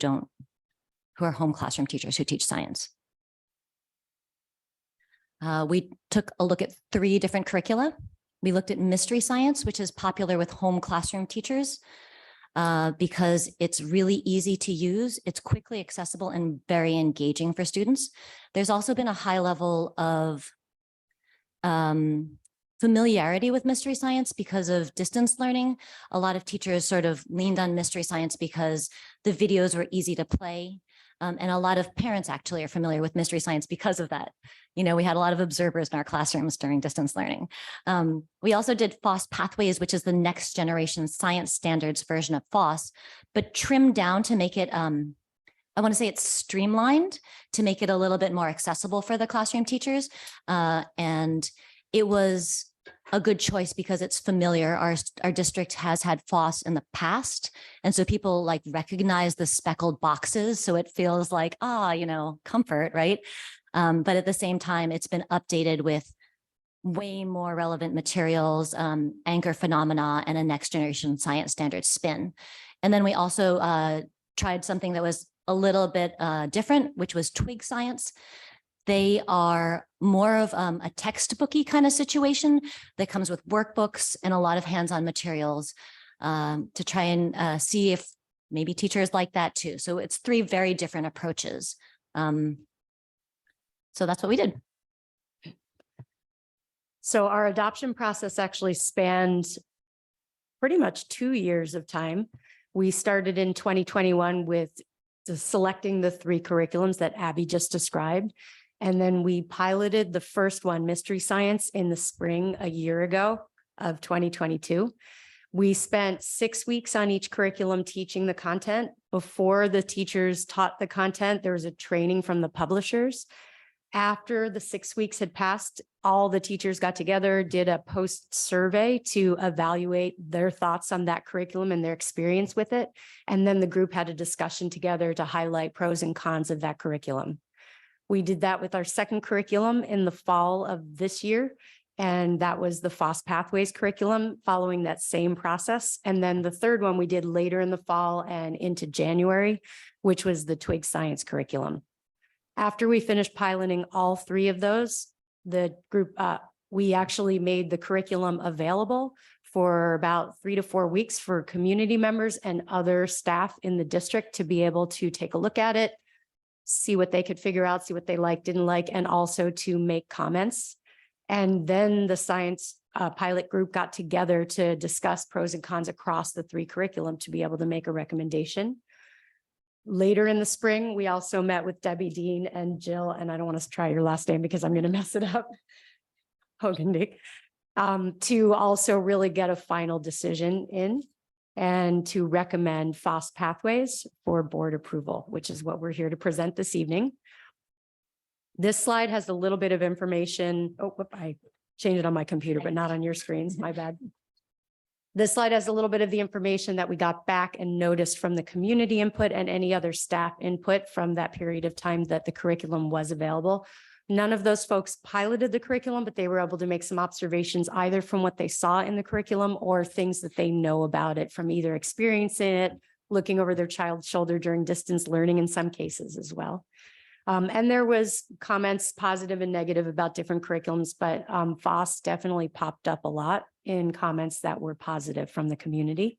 are home classroom teachers who teach science. We took a look at 3 different curricula. We looked at mystery science, which is popular with home classroom teachers because it's really easy to use. It's quickly accessible and very engaging for students. There's also been a high level of familiarity with mystery science because of distance learning. A lot of teachers sort of leaned on mystery science because the videos were easy to play. And a lot of parents actually are familiar with mystery science because of that. We had a lot of observers in our classrooms during distance learning. We also did FOSS Pathways, which is the next generation science standards version of FOSS, but trimmed down to make it, I want to say it's streamlined to make it a little bit more accessible for the classroom teachers. And it was a good choice because it's familiar. Our district has had FOSS in the past. And so people like recognize the speckled boxes. So it feels like, comfort, right? But at the same time, it's been updated with way more relevant materials, anchor phenomena, and a next generation science standard spin. And then we also tried something that was a little bit different, which was twig science. They are more of a textbooky kind of situation that comes with workbooks and a lot of hands-on materials to try and see if maybe teachers like that too. So it's 3 very different approaches. So that's what we did. So our adoption process actually spanned pretty much 2 years of time. We started in 2021 with selecting the 3 curriculums that Abby just described. And then we piloted the first one, mystery science, in the spring a year ago of 2022. We spent 6 weeks on each curriculum teaching the content. Before the teachers taught the content, there was a training from the publishers. After the 6 weeks had passed, all the teachers got together, did a post survey to evaluate their thoughts on that curriculum and their experience with it. And then the group had a discussion together to highlight pros and cons of that curriculum. We did that with our second curriculum in the fall of this year. And that was the FOSS Pathways curriculum following that same process. And then the third one we did later in the fall and into January, which was the Twig Science curriculum. After we finished piloting all three of those, the group, we actually made the curriculum available for about 3 to 4 weeks for community members and other staff in the district to be able to take a look at it, see what they could figure out, see what they liked, didn't like, and also to make comments. And then the science pilot group got together to discuss pros and cons across the three curriculum to be able to make a recommendation. Later in the spring, we also met with Debbie Dean and Jill, and I don't want to try your last name because I'm going to mess it up, Hogendick, to also really get a final decision in and to recommend FOSS Pathways for board approval, which is what we're here to present this evening. This slide has a little bit of information. Oh, I changed it on my computer, but not on your screens. My bad. This slide has a little bit of the information that we got back and noticed from the community input and any other staff input from that period of time that the curriculum was available. None of those folks piloted the curriculum, but they were able to make some observations either from what they saw in the curriculum or things that they know about it from either experiencing it, looking over their child's shoulder during distance learning in some cases as well. And there was comments, positive and negative, about different curriculums, but FOSS definitely popped up a lot in comments that were positive from the community.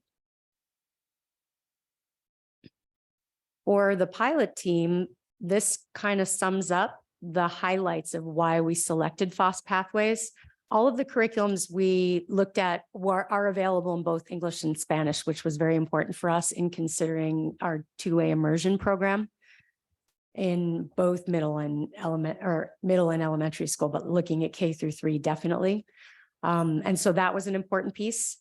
For the pilot team, this kind of sums up the highlights of why we selected FOSS Pathways. All of the curriculums we looked at are available in both English and Spanish, which was very important for us in considering our two-way immersion program in both middle and elementary school, but looking at K-3 definitely. And so that was an important piece.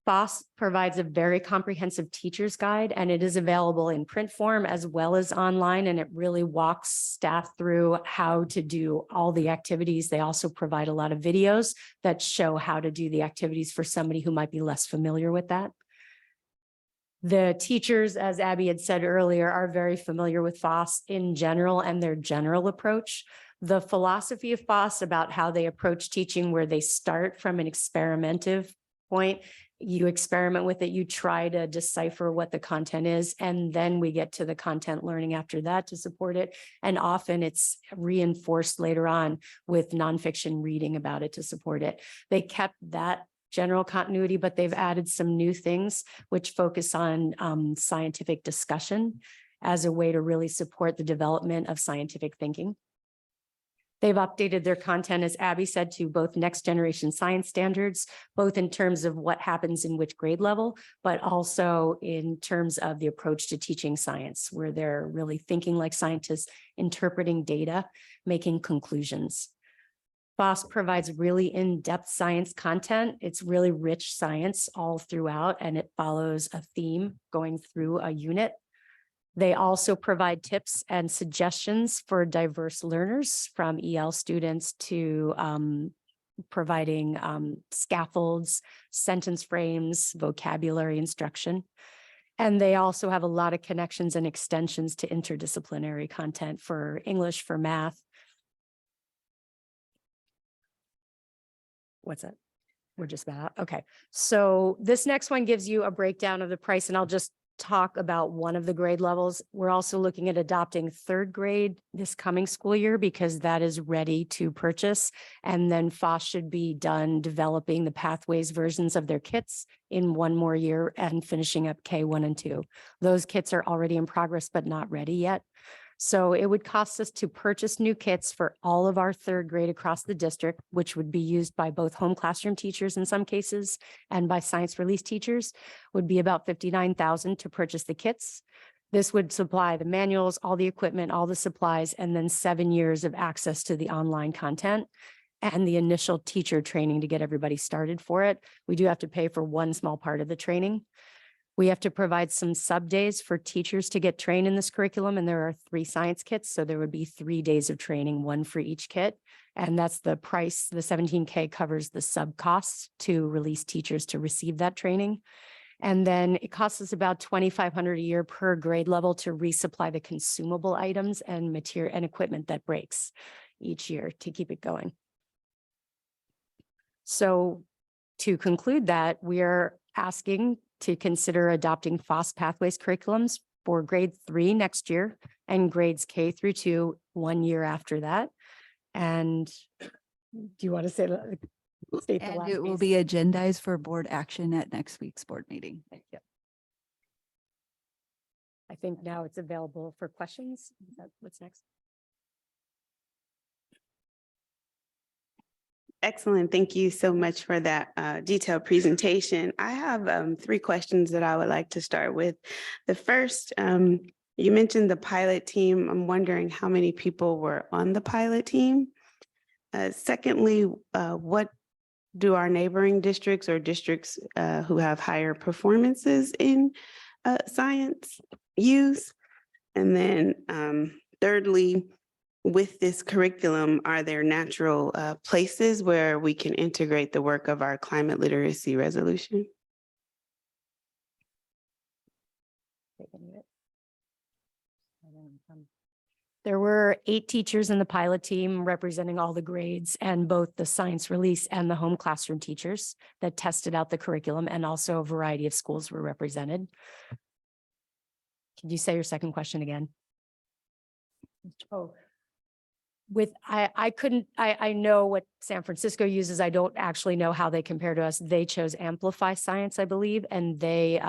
FOSS provides a very comprehensive teacher's guide, and it is available in print form as well as online, and it really walks staff through how to do all the activities. They also provide a lot of videos that show how to do the activities for somebody who might be less familiar with that. The teachers, as Abby had said earlier, are very familiar with FOSS in general and their general approach. The philosophy of FOSS about how they approach teaching, where they start from an experimentative point, you experiment with it, you try to decipher what the content is, and then we get to the content learning after that to support it. And often it's reinforced later on with nonfiction reading about it to support it. They kept that general continuity, but they've added some new things which focus on scientific discussion as a way to really support the development of scientific thinking. They've updated their content, as Abby said, to both next generation science standards, both in terms of what happens in which grade level, but also in terms of the approach to teaching science, where they're really thinking like scientists, interpreting data, making conclusions. FOSS provides really in-depth science content. It's really rich science all throughout, and it follows a theme going through a unit. They also provide tips and suggestions for diverse learners, from EL students to providing scaffolds, sentence frames, vocabulary instruction. And they also have a lot of connections and extensions to interdisciplinary content for English, for math. What's that? We're just about, okay. So this next one gives you a breakdown of the price, and I'll just talk about one of the grade levels. We're also looking at adopting third grade this coming school year because that is ready to purchase. And then FOSS should be done developing the Pathways versions of their kits in one more year and finishing up K1 and 2. Those kits are already in progress, but not ready yet. So it would cost us to purchase new kits for all of our third grade across the district, which would be used by both home classroom teachers in some cases and by science release teachers, would be about $59,000 to purchase the kits. This would supply the manuals, all the equipment, all the supplies, and then 7 years of access to the online content and the initial teacher training to get everybody started for it. We do have to pay for one small part of the training. We have to provide some sub days for teachers to get trained in this curriculum, and there are 3 science kits, so there would be 3 days of training, 1 for each kit, and that's the price. The $17K covers the sub costs to release teachers to receive that training. And then it costs us about $2,500 a year per grade level to resupply the consumable items and material and equipment that breaks each year to keep it going. So to conclude that, we are asking to consider adopting FOSS pathways curriculums for grade 3 next year and grades K through 2 1 year after that. And do you want to say state the And last it will piece? be agendized for board action at next week's board meeting. Yep. I think now it's available for questions. Is that what's next? Excellent. Thank you so much for that detailed presentation. I have 3 questions that I would like to start with. The first, you mentioned the pilot team. I'm wondering how many people were on the pilot team. Secondly, what do our neighboring districts or districts who have higher performances in science use? And then thirdly, with this curriculum, are there natural places where we can integrate the work of our climate literacy resolution? There were 8 teachers in the pilot team representing all the grades and both the science release and the home classroom teachers that tested out the curriculum, and also a variety of schools were represented. Can you say your second question again? Oh, I know what San Francisco uses. I don't actually know how they compare to us. They chose Amplify Science, I believe, and they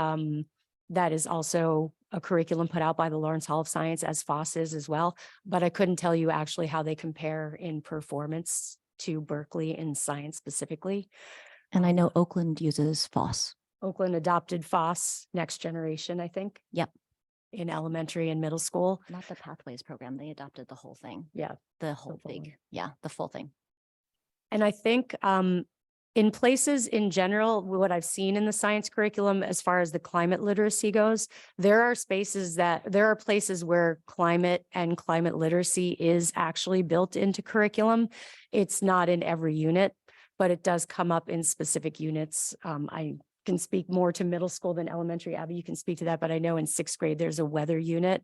that is also a curriculum put out by the Lawrence Hall of Science, as FOSS is as well. But I couldn't tell you actually how they compare in performance to Berkeley in science specifically. And I know Oakland uses FOSS. Oakland adopted FOSS Next Generation, I think. Yep. In elementary and middle school. Not the Pathways program. They adopted the whole thing. Yeah. The whole full big, one. yeah, the full thing. And I think in places in general, what I've seen in the science curriculum, as far as the climate literacy goes, there are places where climate and climate literacy is actually built into curriculum. It's not in every unit, but it does come up in specific units. I can speak more to middle school than elementary. Abby, you can speak to that, but I know in 6th grade, there's a weather unit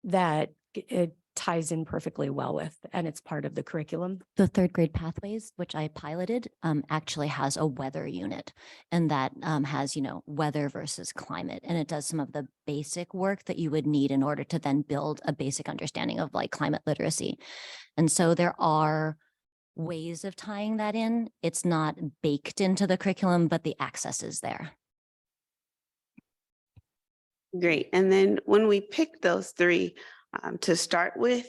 that it ties in perfectly well with, and it's part of the curriculum. The 3rd grade pathways, which I piloted, actually has a weather unit, and that has, weather versus climate. And it does some of the basic work that you would need in order to then build a basic understanding of like climate literacy. And so there are ways of tying that in. It's not baked into the curriculum, but the access is there. Great. And then when we picked those 3 to start with,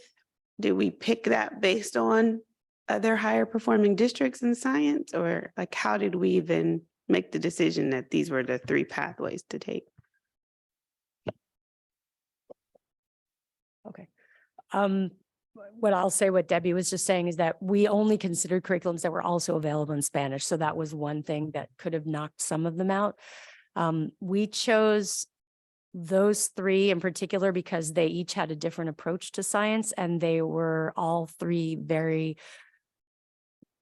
do we pick that based on other higher performing districts in science, or like how did we even make the decision that these were the 3 pathways to take? Okay. What I'll say, what Debbie was just saying, is that we only considered curriculums that were also available in Spanish. So that was one thing that could have knocked some of them out. We chose those 3 in particular because they each had a different approach to science, and they were all 3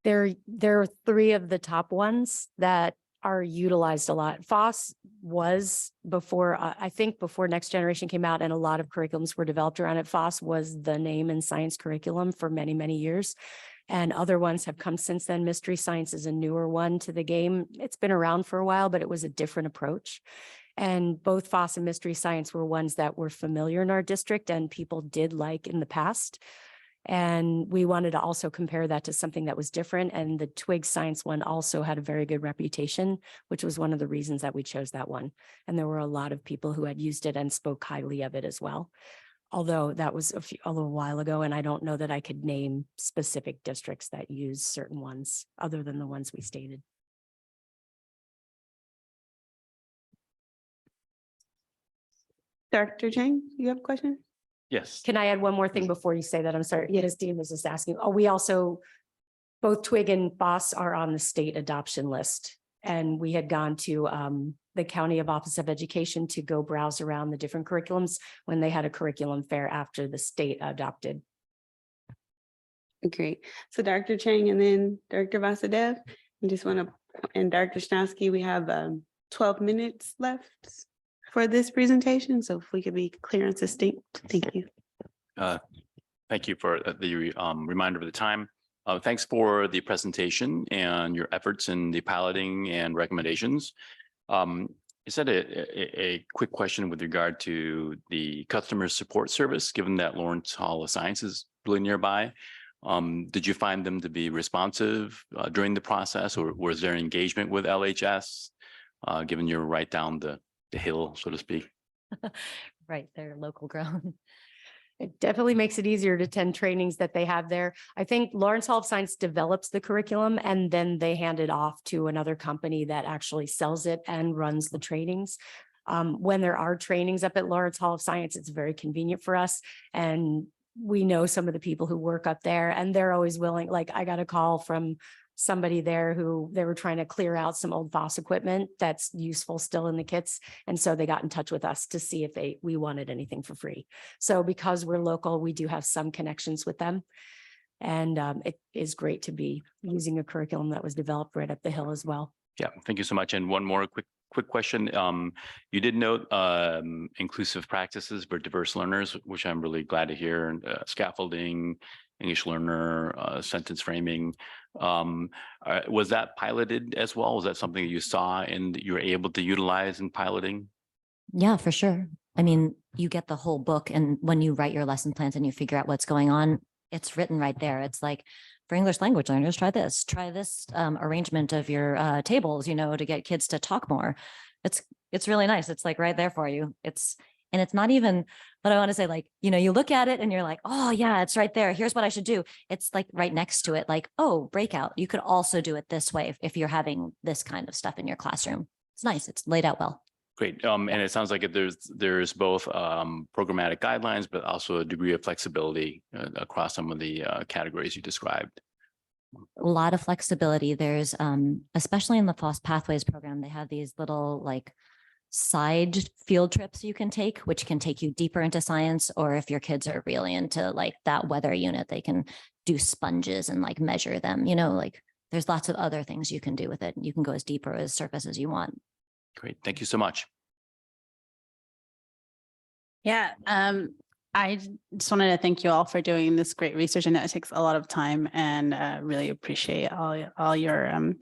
there are 3 of the top ones that are utilized a lot. FOSS was before, I think before Next Generation came out and a lot of curriculums were developed around it, FOSS was the name in science curriculum for many, many years. And other ones have come since then. Mystery Science is a newer one to the game. It's been around for a while, but it was a different approach. And both FOSS and Mystery Science were ones that were familiar in our district and people did like in the past. And we wanted to also compare that to something that was different. And the Twig Science one also had a very good reputation, which was one of the reasons that we chose that one. And there were a lot of people who had used it and spoke highly of it as well. Although that was a little while ago, and I don't know that I could name specific districts that use certain ones other than the ones we stated. Dr. Chang, you have a question? Yes. Can I add one more thing before you say that? I'm sorry. Yes, Dean was just asking. Oh, we also, both Twig and FOSS are on the state adoption list. And we had gone to the County of Office of Education to go browse around the different curriculums when they had a curriculum fair after the state adopted. Great. So Dr. Chang and then Dr. Vasudev, I just want to, and Dr. Schnowski, we have 12 minutes left for this presentation. So if we could be clear and succinct, thank you. Thank you for the reminder of the time. Thanks for the presentation and your efforts in the piloting and recommendations. I said a quick question with regard to the customer support service, given that Lawrence Hall of Science is really nearby. Did you find them to be responsive during the process, or was there engagement with LHS, given you're right down the hill, so to speak? Right, they're local grown. It definitely makes it easier to attend trainings that they have there. I think Lawrence Hall of Science develops the curriculum and then they hand it off to another company that actually sells it and runs the trainings. When there are trainings up at Lawrence Hall of Science, it's very convenient for us. And we know some of the people who work up there and they're always willing. Like I got a call from somebody there who they were trying to clear out some old FOSS equipment that's useful still in the kits. And so they got in touch with us to see if we wanted anything for free. So because we're local, we do have some connections with them. And it is great to be using a curriculum that was developed right up the hill as well. Yeah, thank you so much. And one more quick question. You did note inclusive practices for diverse learners, which I'm really glad to hear, and scaffolding, English learner, sentence framing. Was that piloted as well? Was that something that you saw and that you were able to utilize in piloting? Yeah, for sure. I mean, you get the whole book, and when you write your lesson plans and you figure out what's going on, it's written right there. It's like, for English language learners, try this arrangement of your tables, to get kids to talk more. It's really nice. It's like right there for you. And it's not even, but I want to say, like, you look at it and you're like, oh yeah, it's right there. Here's what I should do. It's like right next to it, like, oh, breakout. You could also do it this way if you're having this kind of stuff in your classroom. It's nice. It's laid out well. Great. And it sounds like there's both programmatic guidelines, but also a degree of flexibility across some of the categories you described. A lot of flexibility. There's, especially in the FOSS Pathways program, they have these little like side field trips you can take, which can take you deeper into science. Or if your kids are really into like that weather unit, they can do sponges and like measure them, like there's lots of other things you can do with it. You can go as deep or as surface as you want. Great. Thank you so much. Yeah, I just wanted to thank you all for doing this great research. I know it takes a lot of time, and really appreciate all your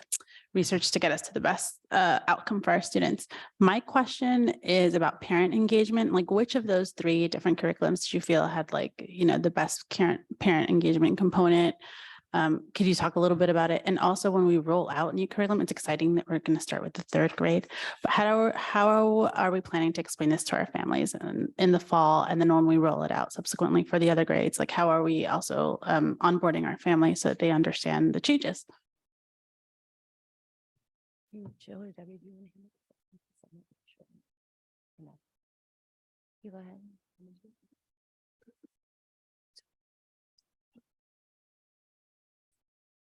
research to get us to the best outcome for our students. My question is about parent engagement. Like, which of those 3 different curriculums did you feel had the best parent engagement component? Could you talk a little bit about it? And also, when we roll out new curriculum, it's exciting that we're going to start with the 3rd grade. But how are we planning to explain this to our families in the fall, and then when we roll it out subsequently for the other grades? Like, how are we also onboarding our families so that they understand the changes? Jill or Debbie, do you want to handle it? Go ahead.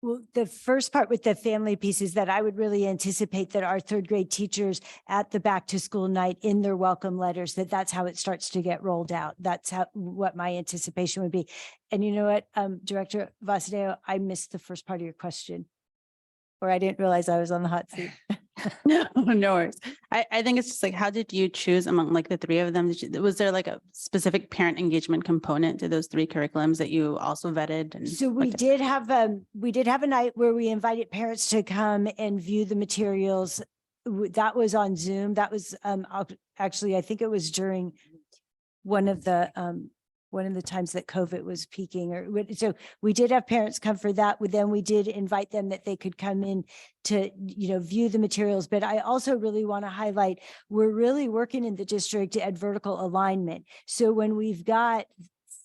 Well, the first part with the family piece is that I would really anticipate that our 3rd grade teachers at the back to school night in their welcome letters, that's how it starts to get rolled out. That's what my anticipation would be. And you know what, Director Vasudeo, I missed the first part of your question, or I didn't realize I was on the hot seat. No worries. I think it's just like, how did you choose among like the 3 of them? Was there like a specific parent engagement component to those 3 curriculums that you also vetted? And so we did have a night where we invited parents to come and view the materials. That was on Zoom. That was actually, I think it was during one of the times that COVID was peaking, so we did have parents come for that. Then we did invite them that they could come in to, view the materials. But I also really want to highlight, we're really working in the district at vertical alignment. So when we've got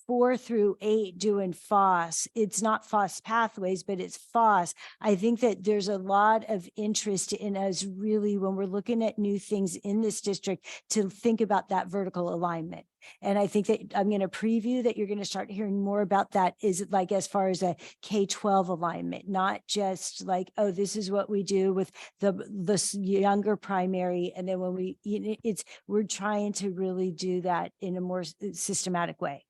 4 through 8 doing FOSS, it's not FOSS pathways, but it's FOSS. I think that there's a lot of interest in us really, when we're looking at new things in this district, to think about that vertical alignment. And I think that I'm going to preview that you're going to start hearing more about that, is like as far as a K-12 alignment, not just like, oh, this is what we do with the younger primary. And then when we're trying to really do that in a more systematic way.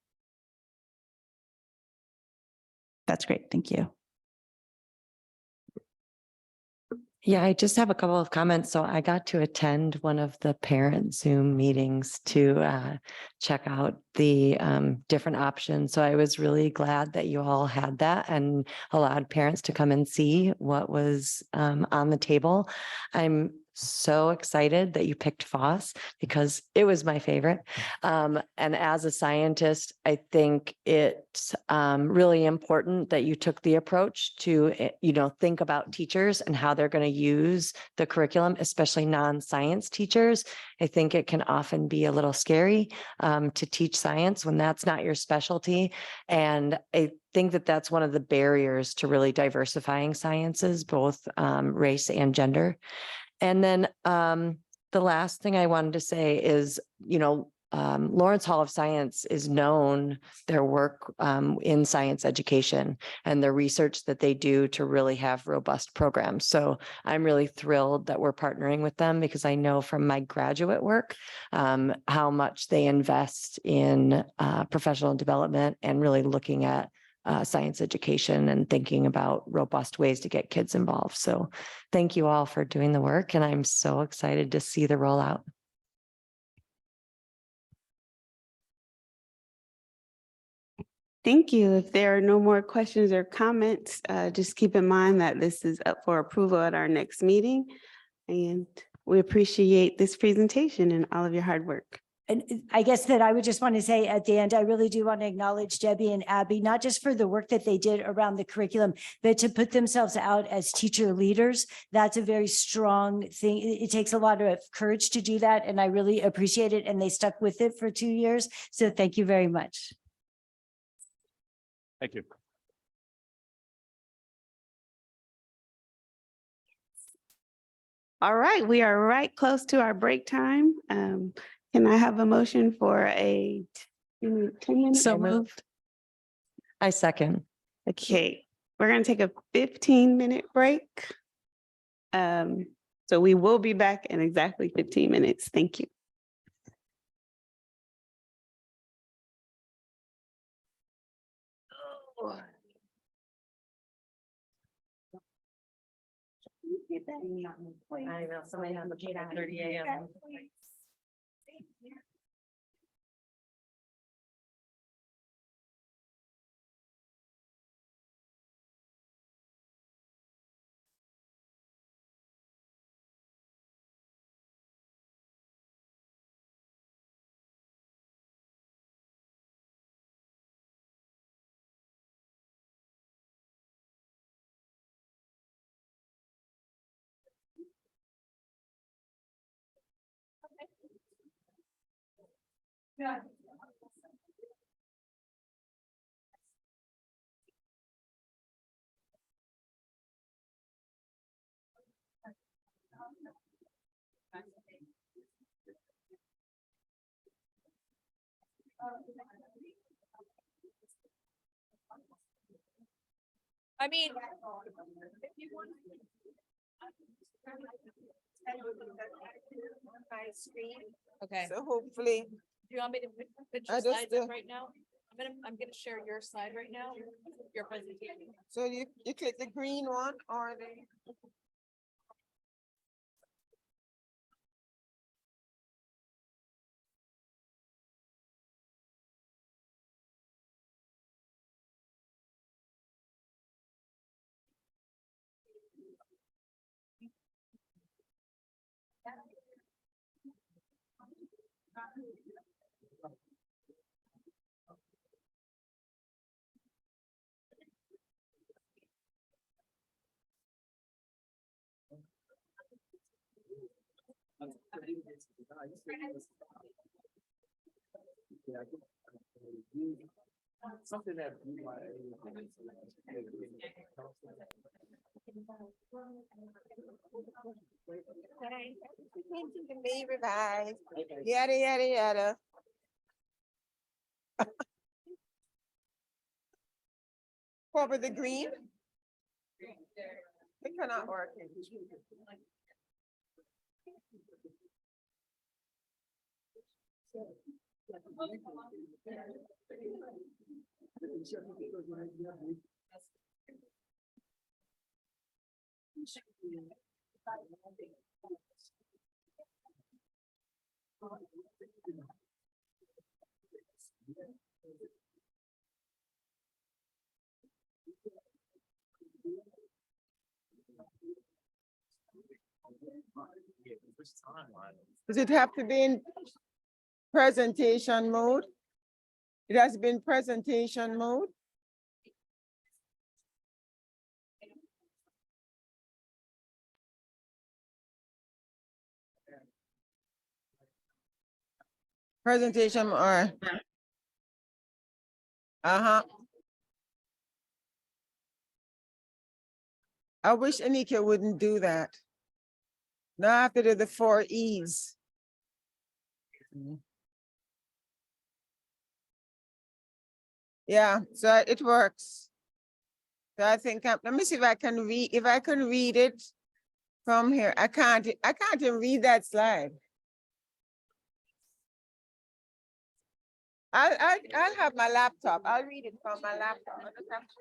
That's great. Thank you. Yeah, I just have a couple of comments. So I got to attend one of the parent Zoom meetings to check out the different options. So I was really glad that you all had that and allowed parents to come and see what was on the table. I'm so excited that you picked FOSS because it was my favorite. And as a scientist, I think it's really important that you took the approach to, think about teachers and how they're going to use the curriculum, especially non-science teachers. I think it can often be a little scary to teach science when that's not your specialty. And I think that that's one of the barriers to really diversifying sciences, both race and gender. And then the last thing I wanted to say is, Lawrence Hall of Science is known, their work in science education and the research that they do to really have robust programs. So I'm really thrilled that we're partnering with them because I know from my graduate work how much they invest in professional development and really looking at science education and thinking about robust ways to get kids involved. So thank you all for doing the work. And I'm so excited to see the rollout. Thank you. If there are no more questions or comments, just keep in mind that this is up for approval at our next meeting. And we appreciate this presentation and all of your hard work. And I guess that I would just want to say at the end, I really do want to acknowledge Debbie and Abby, not just for the work that they did around the curriculum, but to put themselves out as teacher leaders. That's a very strong thing. It takes a lot of courage to do that. And I really appreciate it. And they stuck with it for 2 years. So thank you very much. Thank you. All right, we are right close to our break time. Can I have a motion for a 10 minutes? So moved. I second. Okay, we're going to take a 15-minute break. So we will be back in exactly 15 minutes. Thank you. I know somebody has a 30 a.m. Yeah. I mean, okay. So hopefully, Do you want me to put I your just, slides up right now? I'm gonna share your slide right now, your presentation. so you click the green one or the. Something that. May revise, yada, yada, yada. Over the green? It cannot work. Does it have to be in presentation mode? It has been presentation mode. Presentation or? Uh-huh. I wish Anika wouldn't do that. Now I have to do the 4 E's. Yeah, so it works. So I think, let me see if I can read it from here. I can't even read that slide. I'll have my laptop. I'll read it from my laptop. I just have to-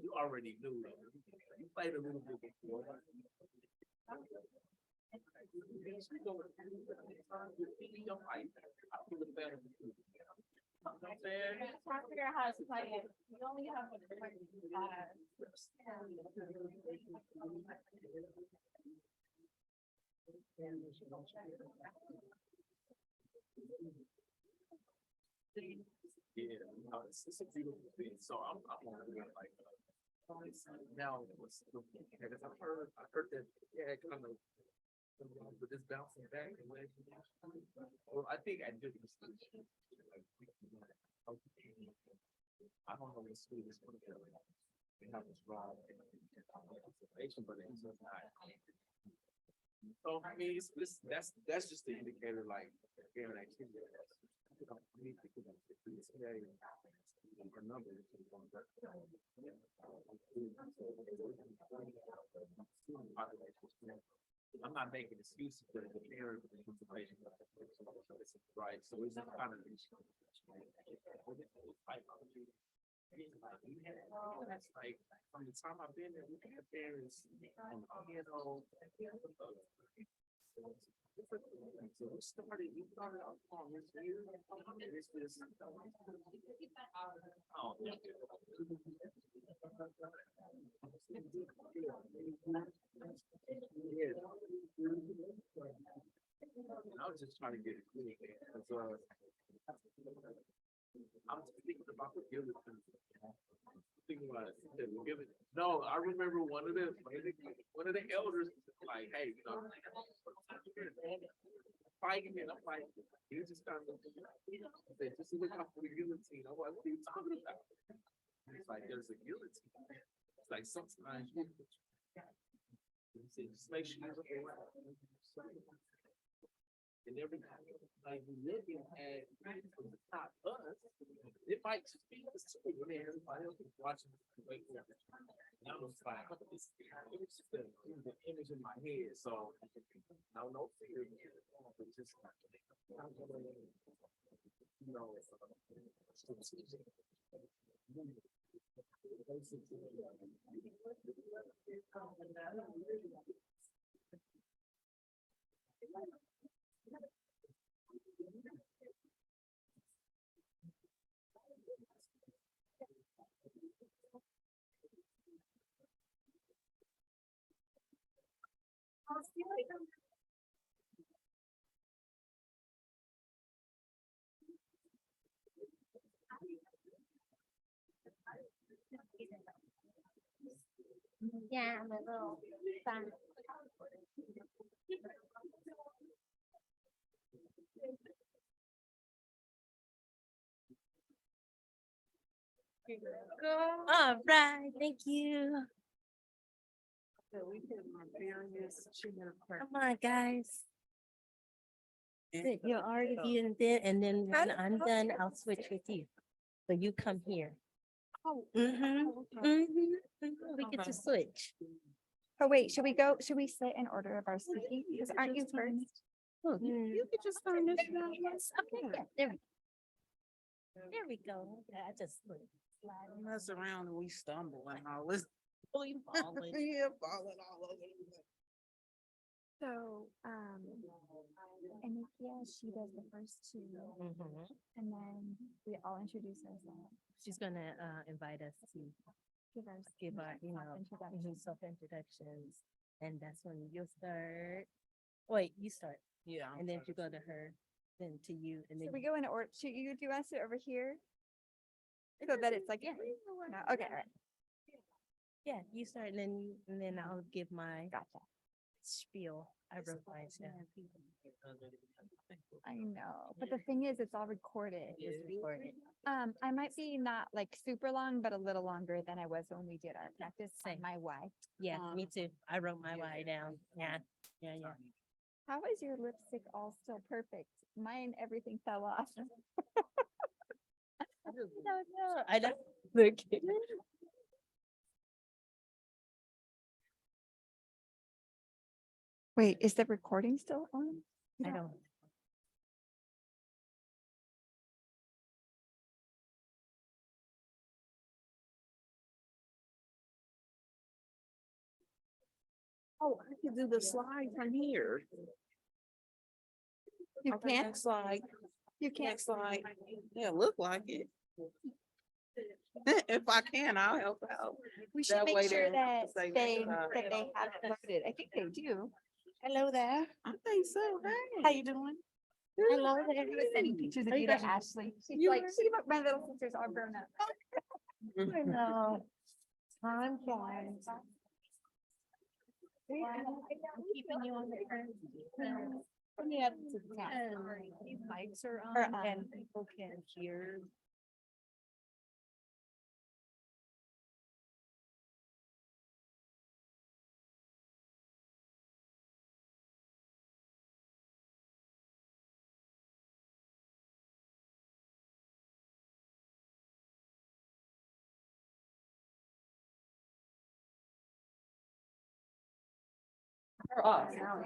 You already knew that. You played a little bit before. Yeah, no, it's a beautiful thing. So I'm wondering like, now what's because I heard that, yeah, kind of. But this bouncing back and like, well, I think I did this. I don't know what school is going to be. They have this wrong information, but it's not. So I mean, that's just the indicator, like, game and activity. You know, we need to get a number. I'm not making excuses, but the parent information, right? So it's just kind of. That's like from the time I've been there, we had parents on piano. So we started out on this year, and it's just. Oh, I was just trying to get it clear, because I'm thinking about the guillotine. Thinking about it. No, I remember one of the elders like, hey, you know, fighting, and I'm like, you just kind of said, just look out for the guillotine. I'm like, what are you talking about? It's like there's a guillotine. It's like sometimes you just make sure you're around. And every time like we looking at not us, it might just be us too. Man, everybody else is watching. And I was like, it was just the image in my head. So no fear, but just you know, Yeah, I'm a little fan. All right, thank you. Come on, guys. Sit, you're already being there, and then when I'm done, I'll switch with you. So you come here. We get to switch. Oh, wait, should we sit in order of our speaking? Because aren't you first? You could just turn this down. Yes, okay, yeah, there we go. There we go. Yeah, I just slid. Mess around and we stumble and all this. Falling. Yeah, falling all over. So, Anikia, she does the first two, and then we all introduce ourselves. She's gonna invite us to Give our, introductions. Self-introductions, and that's when you'll start. Wait, you start, Yeah. and then if you go to her, then to you, and then. So we go in order, do you want to sit over here? So that it's like, Yeah. no, okay, all right. Yeah, you start, and then I'll give my spiel. I wrote mine down. I know, but the thing is, it's all recorded. It's recorded. I might be not like super long, but a little longer than I was when we did our practice on Same. my why. Yeah, me too. I wrote my why down. Yeah. How is your lipstick all still perfect? Mine, everything fell off. No. I don't. Look. Wait, is the recording still on? I don't. Oh, I can do the slide from here. You can't slide. You can't slide. Yeah, look like it. If I can, I'll help out. We should That way make sure they that say they that, have it loaded. I think they do. Hello there. I think so. Hey. How you doing? Hello there. I was sending pictures of you to Ashley. She's like, see, look, my little sister's all grown up. I know. Time flies. I'm keeping you on the curve. Yeah. These mics are Or on on. and people can hear They're off now.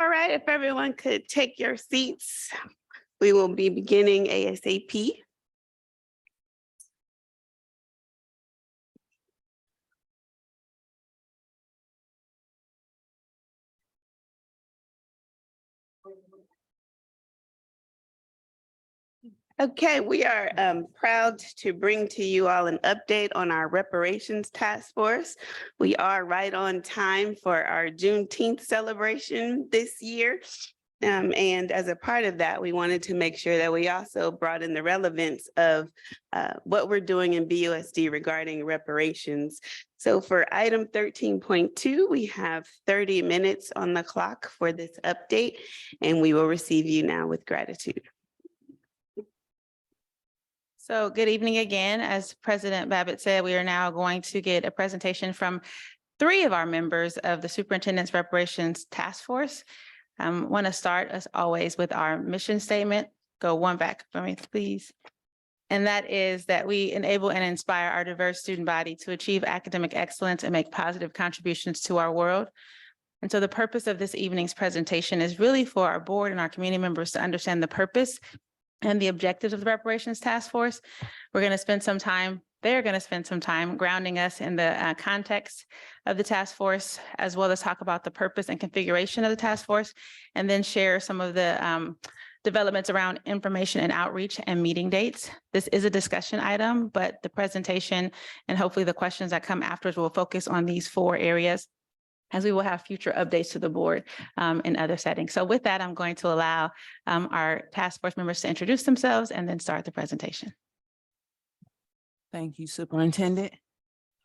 All right, if everyone could take your seats, we will be beginning ASAP. Okay, we are proud to bring to you all an update on our reparations task force. We are right on time for our Juneteenth celebration this year. And as a part of that, we wanted to make sure that we also brought in the relevance of what we're doing in BUSD regarding reparations. So for item 13.2, we have 30 minutes on the clock for this update, and we will receive you now with gratitude. So good evening again. As President Babbitt said, we are now going to get a presentation from 3 of our members of the Superintendent's Reparations Task Force. Want to start, as always, with our mission statement. Go one back for me, please. And that is that we enable and inspire our diverse student body to achieve academic excellence and make positive contributions to our world. And so the purpose of this evening's presentation is really for our board and our community members to understand the purpose and the objectives of the Reparations Task Force. We're going to spend some time, they're going to spend some time grounding us in the context of the task force, as well as talk about the purpose and configuration of the task force, and then share some of the developments around information and outreach and meeting dates. This is a discussion item, but the presentation and hopefully the questions that come afterwards will focus on these 4 areas, as we will have future updates to the board in other settings. So with that, I'm going to allow our task force members to introduce themselves and then start the presentation. Thank you, Superintendent.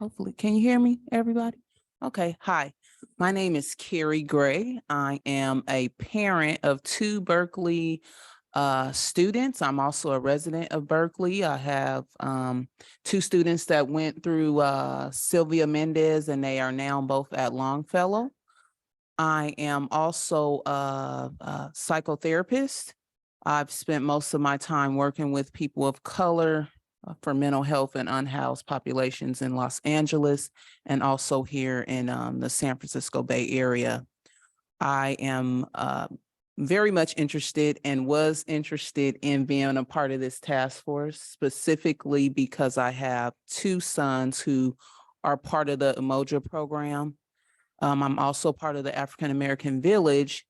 Hopefully, can you hear me, everybody? Okay, hi. My name is Carrie Gray. I am a parent of 2 Berkeley students. I'm also a resident of Berkeley. I have 2 students that went through Sylvia Mendez, and they are now both at Longfellow. I am also a psychotherapist. I've spent most of my time working with people of color for mental health and unhoused populations in Los Angeles and also here in the San Francisco Bay Area. I am very much interested and was interested in being a part of this task force, specifically because I have 2 sons who are part of the Umoja program. I'm also part of the African American Village,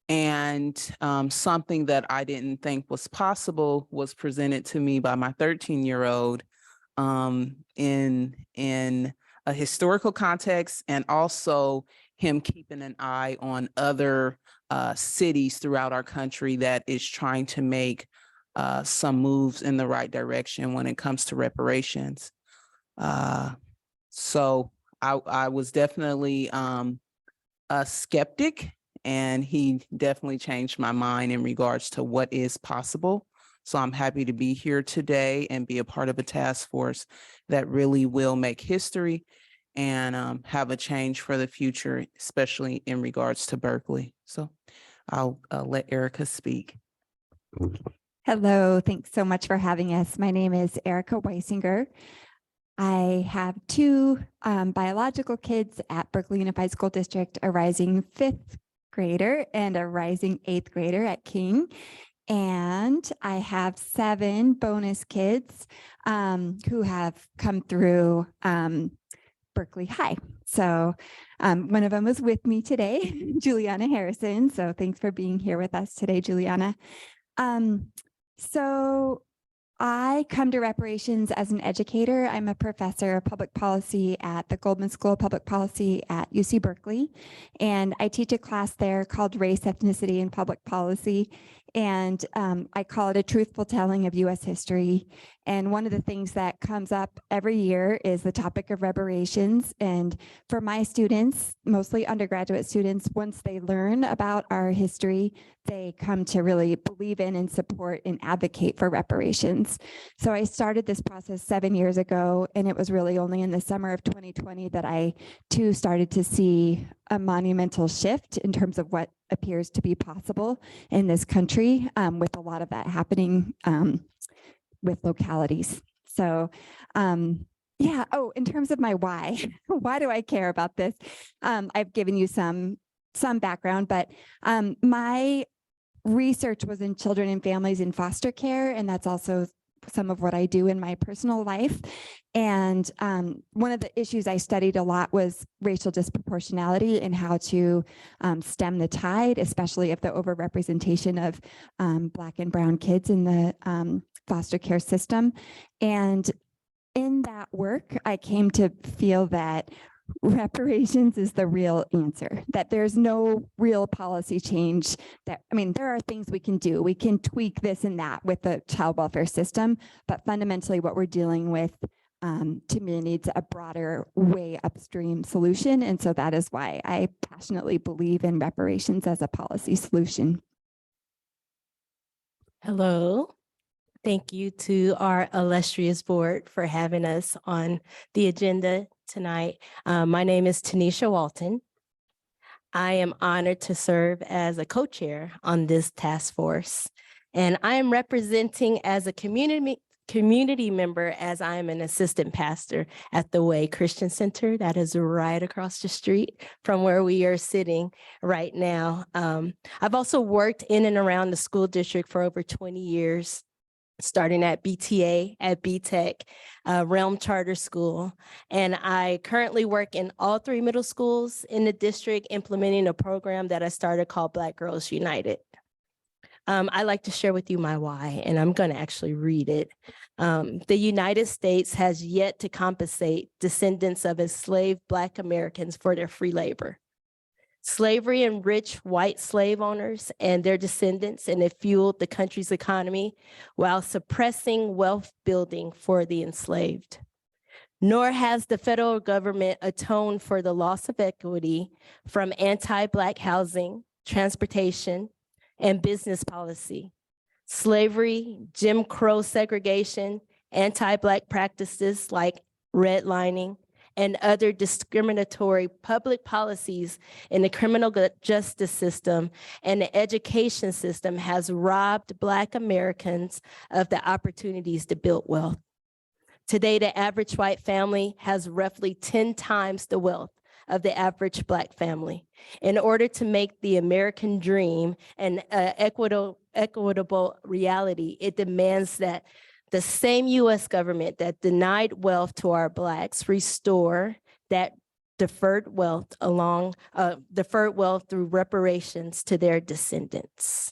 and something that I didn't think was possible was presented to me by my 13-year-old in a historical context, and also him keeping an eye on other cities throughout our country that is trying to make some moves in the right direction when it comes to reparations. So I was definitely a skeptic, and he definitely changed my mind in regards to what is possible. So I'm happy to be here today and be a part of a task force that really will make history and have a change for the future, especially in regards to Berkeley. So I'll let Erica speak. Hello, thanks so much for having us. My name is Erica Weisinger. I have 2 biological kids at Berkeley Unified School District, a rising 5th grader and a rising 8th grader at King. And I have 7 bonus kids who have come through Berkeley High. So one of them was with me today, Juliana Harrison. So thanks for being here with us today, Juliana. So I come to reparations as an educator. I'm a professor of public policy at the Goldman School of Public Policy at UC Berkeley. And I teach a class there called Race, Ethnicity, and Public Policy. And I call it a truthful telling of US history. And one of the things that comes up every year is the topic of reparations. And for my students, mostly undergraduate students, once they learn about our history, they come to really believe in and support and advocate for reparations. So I started this process 7 years ago, and it was really only in the summer of 2020 that I too started to see a monumental shift in terms of what appears to be possible in this country, with a lot of that happening with localities. So yeah, oh, in terms of my why, why do I care about this? I've given you some some background, but my research was in children and families in foster care, and that's also some of what I do in my personal life. And one of the issues I studied a lot was racial disproportionality and how to stem the tide, especially of the overrepresentation of Black and brown kids in the foster care system. And in that work, I came to feel that reparations is the real answer, that there's no real policy change that, I mean, there are things we can do. We can tweak this and that with the child welfare system, but fundamentally what we're dealing with to me needs a broader way upstream solution. And so that is why I passionately believe in reparations as a policy solution. Hello. Thank you to our illustrious board for having us on the agenda tonight. My name is Tanisha Walton. I am honored to serve as a co-chair on this task force. And I am representing as a community member as I am an assistant pastor at the Way Christian Center that is right across the street from where we are sitting right now. I've also worked in and around the school district for over 20 years, starting at BTA, at BTech, Realm Charter School. And I currently work in all 3 middle schools in the district, implementing a program that I started called Black Girls United. I'd like to share with you my why, and I'm going to actually read it. The United States has yet to compensate descendants of enslaved Black Americans for their free labor. Slavery enriched white slave owners and their descendants, and it fueled the country's economy while suppressing wealth building for the enslaved. Nor has the federal government atoned for the loss of equity from anti-Black housing, transportation, and business policy. Slavery, Jim Crow segregation, anti-Black practices like redlining, and other discriminatory public policies in the criminal justice system and the education system has robbed Black Americans of the opportunities to build wealth. Today, the average white family has roughly 10 times the wealth of the average Black family. In order to make the American dream an equitable reality, it demands that the same US government that denied wealth to our Blacks restore that deferred wealth through reparations to their descendants.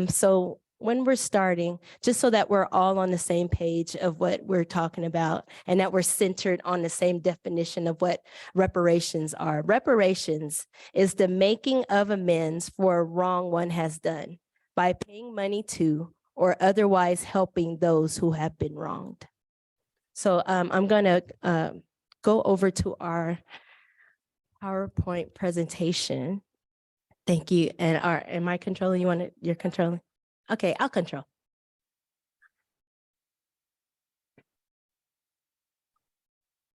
So when we're starting, just so that we're all on the same page of what we're talking about and that we're centered on the same definition of what reparations are. Reparations is the making of amends for a wrong one has done by paying money to or otherwise helping those who have been wronged. So I'm gonna go over to our PowerPoint presentation. Thank you. And am I controlling? You're controlling? Okay, I'll control.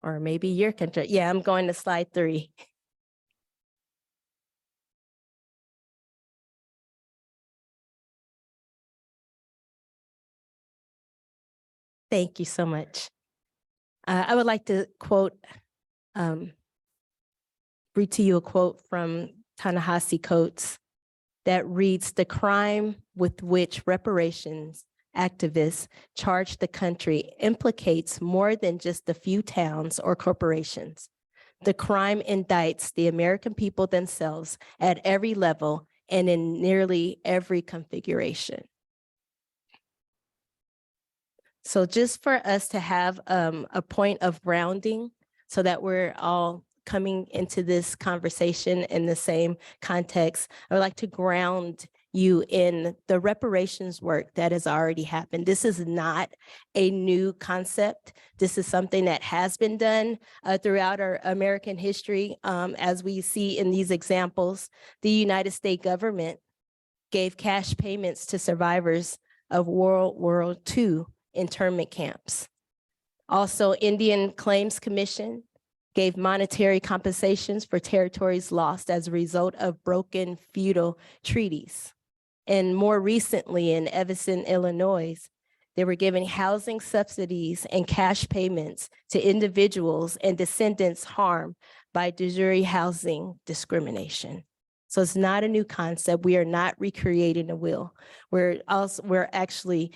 Or maybe you're control. Yeah, I'm going to slide 3. Thank you so much. I would like to quote, read to you a quote from Ta-Nehisi Coates that reads, "The crime with which reparations activists charge the country implicates more than just a few towns or corporations. The crime indicts the American people themselves at every level and in nearly every configuration." So just for us to have a point of grounding so that we're all coming into this conversation in the same context, I would like to ground you in the reparations work that has already happened. This is not a new concept. This is something that has been done throughout our American history. As we see in these examples, the United States government gave cash payments to survivors of World War II internment camps. Also, Indian Claims Commission gave monetary compensations for territories lost as a result of broken feudal treaties. And more recently in Evanston, Illinois, they were giving housing subsidies and cash payments to individuals and descendants harmed by de jure housing discrimination. So it's not a new concept. We are not recreating the wheel. We're actually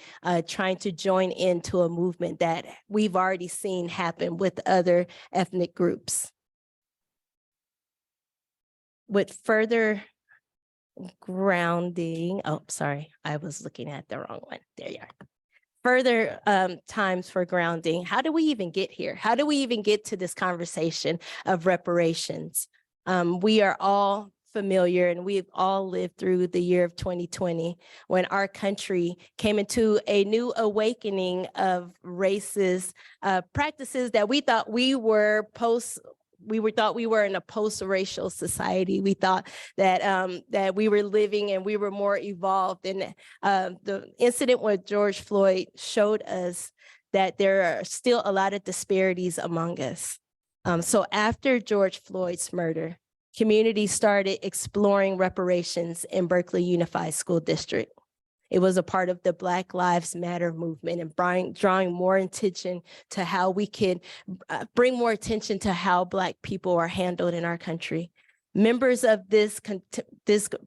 trying to join into a movement that we've already seen happen with other ethnic groups. With further grounding, oh, sorry, I was looking at the wrong one. There you are. Further times for grounding. How do we even get here? How do we even get to this conversation of reparations? We are all familiar and we've all lived through the year of 2020 when our country came into a new awakening of racist practices that we thought we were in a post-racial society. We thought that that we were living and we were more evolved. And the incident with George Floyd showed us that there are still a lot of disparities among us. So after George Floyd's murder, communities started exploring reparations in Berkeley Unified School District. It was a part of the Black Lives Matter movement and drawing more attention to how we can bring more attention to how Black people are handled in our country. Members of this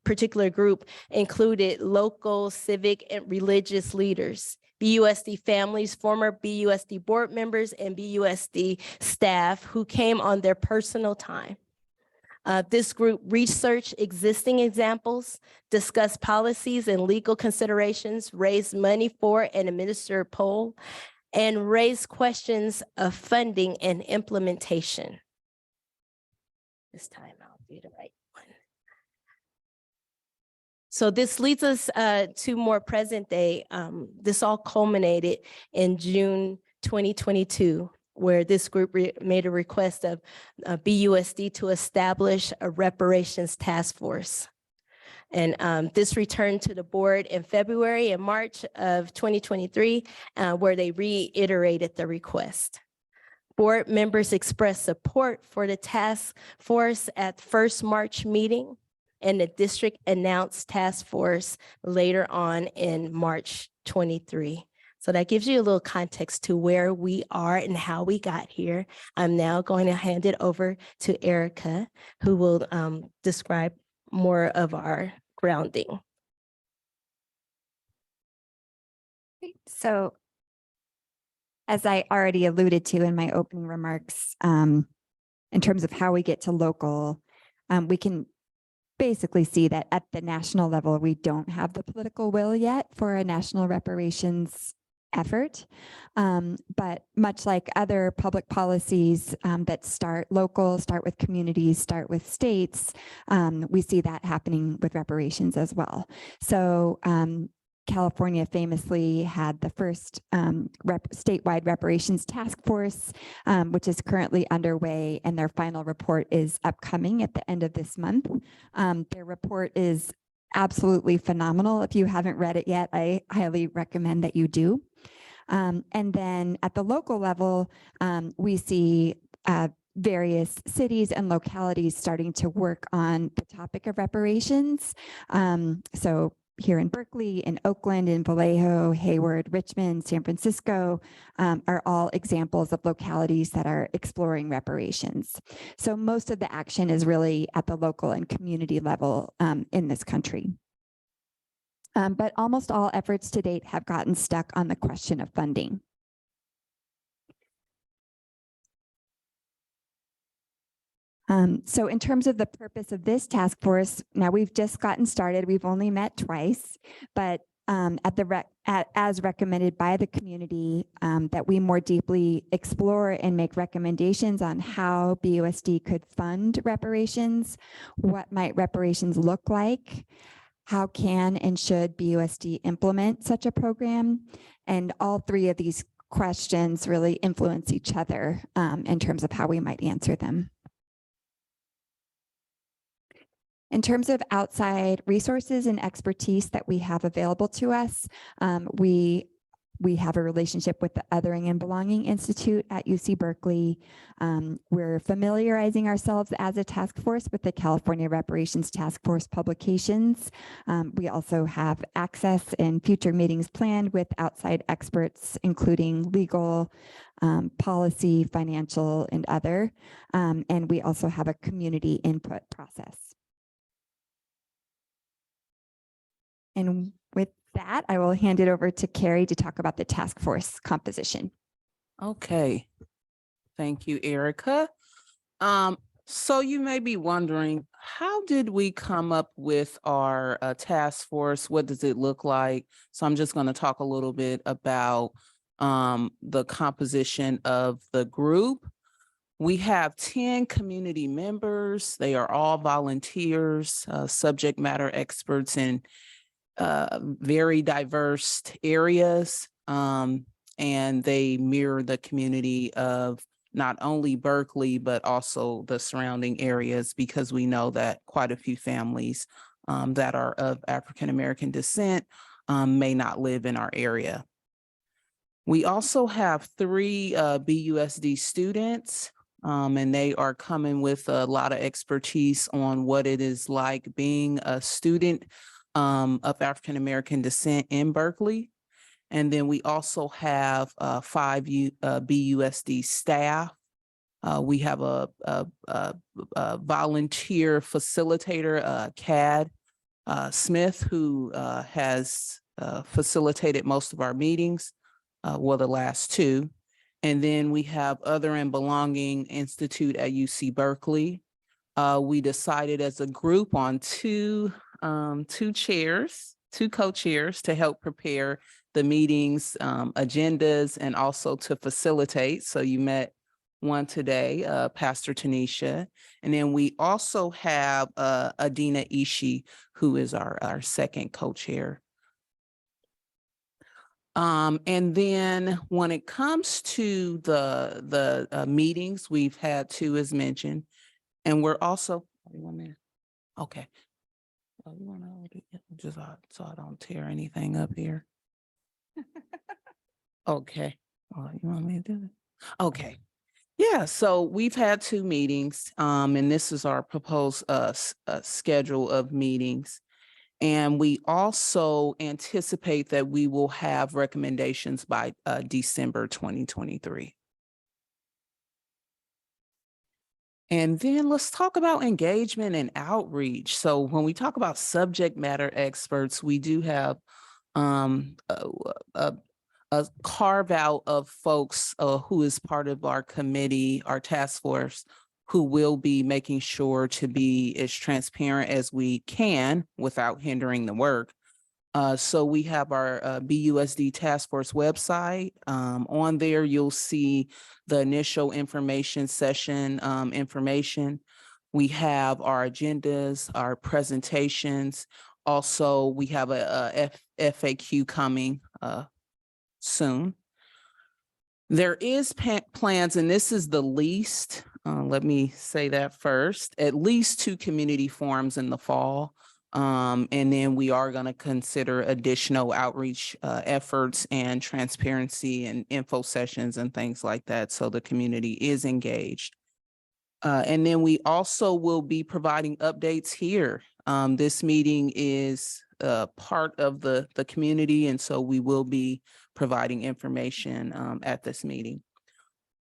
particular group included local, civic, and religious leaders, BUSD families, former BUSD board members, and BUSD staff who came on their personal time. This group researched existing examples, discussed policies and legal considerations, raised money for and administered a poll, and raised questions of funding and implementation. This time I'll do the right one. So this leads us to more present day. This all culminated in June 2022. Where this group made a request of BUSD to establish a reparations task force. And this returned to the board in February and March of 2023, where they reiterated the request. Board members expressed support for the task force at first March meeting, and the district announced task force later on in March 23. So that gives you a little context to where we are and how we got here. I'm now going to hand it over to Erica, who will describe more of our grounding. So as I already alluded to in my opening remarks, in terms of how we get to local, we can basically see that at the national level, we don't have the political will yet for a national reparations effort. But much like other public policies that start local, start with communities, start with states, we see that happening with reparations as well. So California famously had the first statewide reparations task force, which is currently underway, and their final report is upcoming at the end of this month. Their report is absolutely phenomenal. If you haven't read it yet, I highly recommend that you do. And then at the local level, we see various cities and localities starting to work on the topic of reparations. So here in Berkeley, in Oakland, in Vallejo, Hayward, Richmond, San Francisco are all examples of localities that are exploring reparations. So most of the action is really at the local and community level in this country. But almost all efforts to date have gotten stuck on the question of funding. So in terms of the purpose of this task force, now we've just gotten started. We've only met twice, but as recommended by the community, that we more deeply explore and make recommendations on how BUSD could fund reparations. What might reparations look like? How can and should BUSD implement such a program? And all three of these questions really influence each other in terms of how we might answer them. In terms of outside resources and expertise that we have available to us, we have a relationship with the Othering and Belonging Institute at UC Berkeley. We're familiarizing ourselves as a task force with the California Reparations Task Force publications. We also have access and future meetings planned with outside experts, including legal, policy, financial, and other. And we also have a community input process. And with that, I will hand it over to Carrie to talk about the task force composition. Okay. Thank you, Erica. So you may be wondering, how did we come up with our task force? What does it look like? So I'm just going to talk a little bit about the composition of the group. We have 10 community members. They are all volunteers, subject matter experts in very diverse areas. And they mirror the community of not only Berkeley, but also the surrounding areas, because we know that quite a few families that are of African-American descent may not live in our area. We also have 3 BUSD students, and they are coming with a lot of expertise on what it is like being a student of African-American descent in Berkeley. And then we also have 5 BUSD staff. We have a volunteer facilitator, Cad Smith, who has facilitated most of our meetings, well, the last 2. And then we have Other and Belonging Institute at UC Berkeley. We decided as a group on 2 co-chairs to help prepare the meetings, agendas, and also to facilitate. So you met one today, Pastor Tanisha. And then we also have Adina Ishii, who is our second co-chair. And then when it comes to the meetings, we've had 2 as mentioned, and we're also, okay. Just so I don't tear anything up here. Okay. Oh, you want me to do it? Okay. Yeah, so we've had 2 meetings, and this is our proposed schedule of meetings. And we also anticipate that we will have recommendations by December 2023. And then let's talk about engagement and outreach. So when we talk about subject matter experts, we do have a carve out of folks who is part of our committee, our task force, who will be making sure to be as transparent as we can without hindering the work. So we have our BUSD task force website. On there, you'll see the initial information session information. We have our agendas, our presentations. Also, we have a FAQ coming soon. There is plans, and this is the least, let me say that first, at least 2 community forums in the fall. And then we are going to consider additional outreach efforts and transparency and info sessions and things like that, so the community is engaged. And then we also will be providing updates here. This meeting is part of the community, and so we will be providing information at this meeting.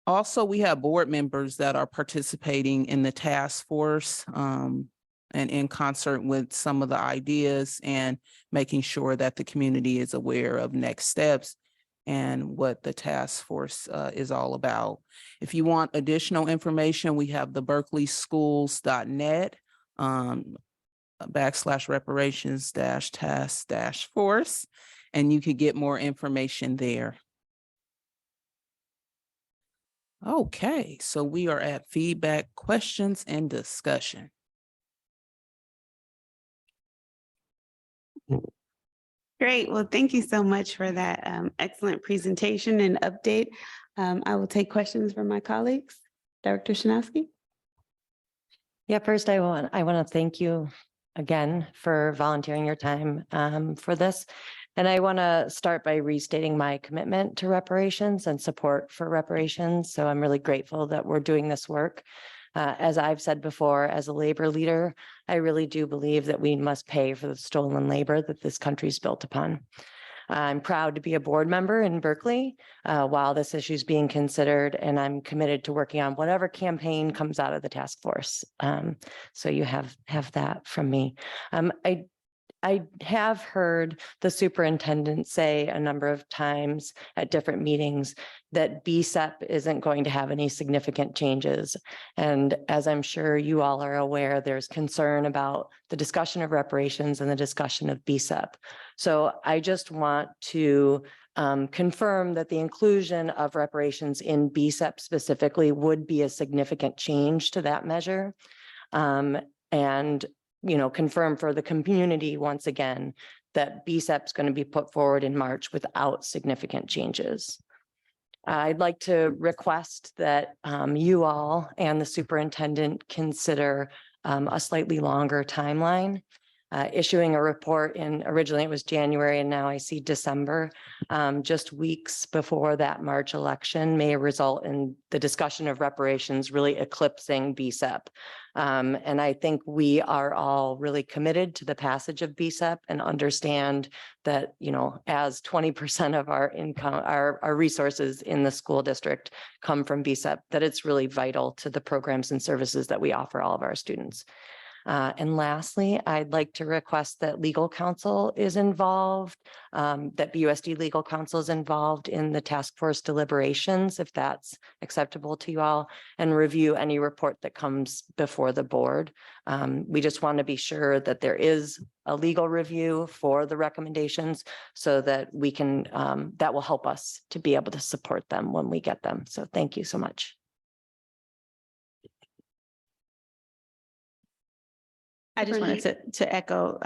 Also, we have board members that are participating in the task force and in concert with some of the ideas and making sure that the community is aware of next steps and what the task force is all about. If you want additional information, we have the berkeleyschools.net /reparations-task-force, and you could get more information there. Okay, so we are at feedback, questions, and discussion. Great. Well, thank you so much for that excellent presentation and update. I will take questions from my colleagues. Director Shanowski. Yeah, first I want to thank you again for volunteering your time for this. And I want to start by restating my commitment to reparations and support for reparations. So I'm really grateful that we're doing this work. As I've said before, as a labor leader, I really do believe that we must pay for the stolen labor that this country's built upon. I'm proud to be a board member in Berkeley while this issue is being considered, and I'm committed to working on whatever campaign comes out of the task force. So you have that from me. I have heard the superintendent say a number of times at different meetings that BSEP isn't going to have any significant changes. And as I'm sure you all are aware, there's concern about the discussion of reparations and the discussion of BSEP. So I just want to confirm that the inclusion of reparations in BSEP specifically would be a significant change to that measure. And confirm for the community once again that BSEP is going to be put forward in March without significant changes. I'd like to request that you all and the superintendent consider a slightly longer timeline. Issuing a report originally it was January and now I see December, just weeks before that March election may result in the discussion of reparations really eclipsing BSEP. And I think we are all really committed to the passage of BSEP and understand that, as 20% of our income, our resources in the school district come from BSEP, that it's really vital to the programs and services that we offer all of our students. And lastly, I'd like to request that legal counsel is involved, that BUSD legal counsel is involved in the task force deliberations, if that's acceptable to you all, and review any report that comes before the board. We just want to be sure that there is a legal review for the recommendations so that we can, that will help us to be able to support them when we get them. So thank you so much. I just wanted to echo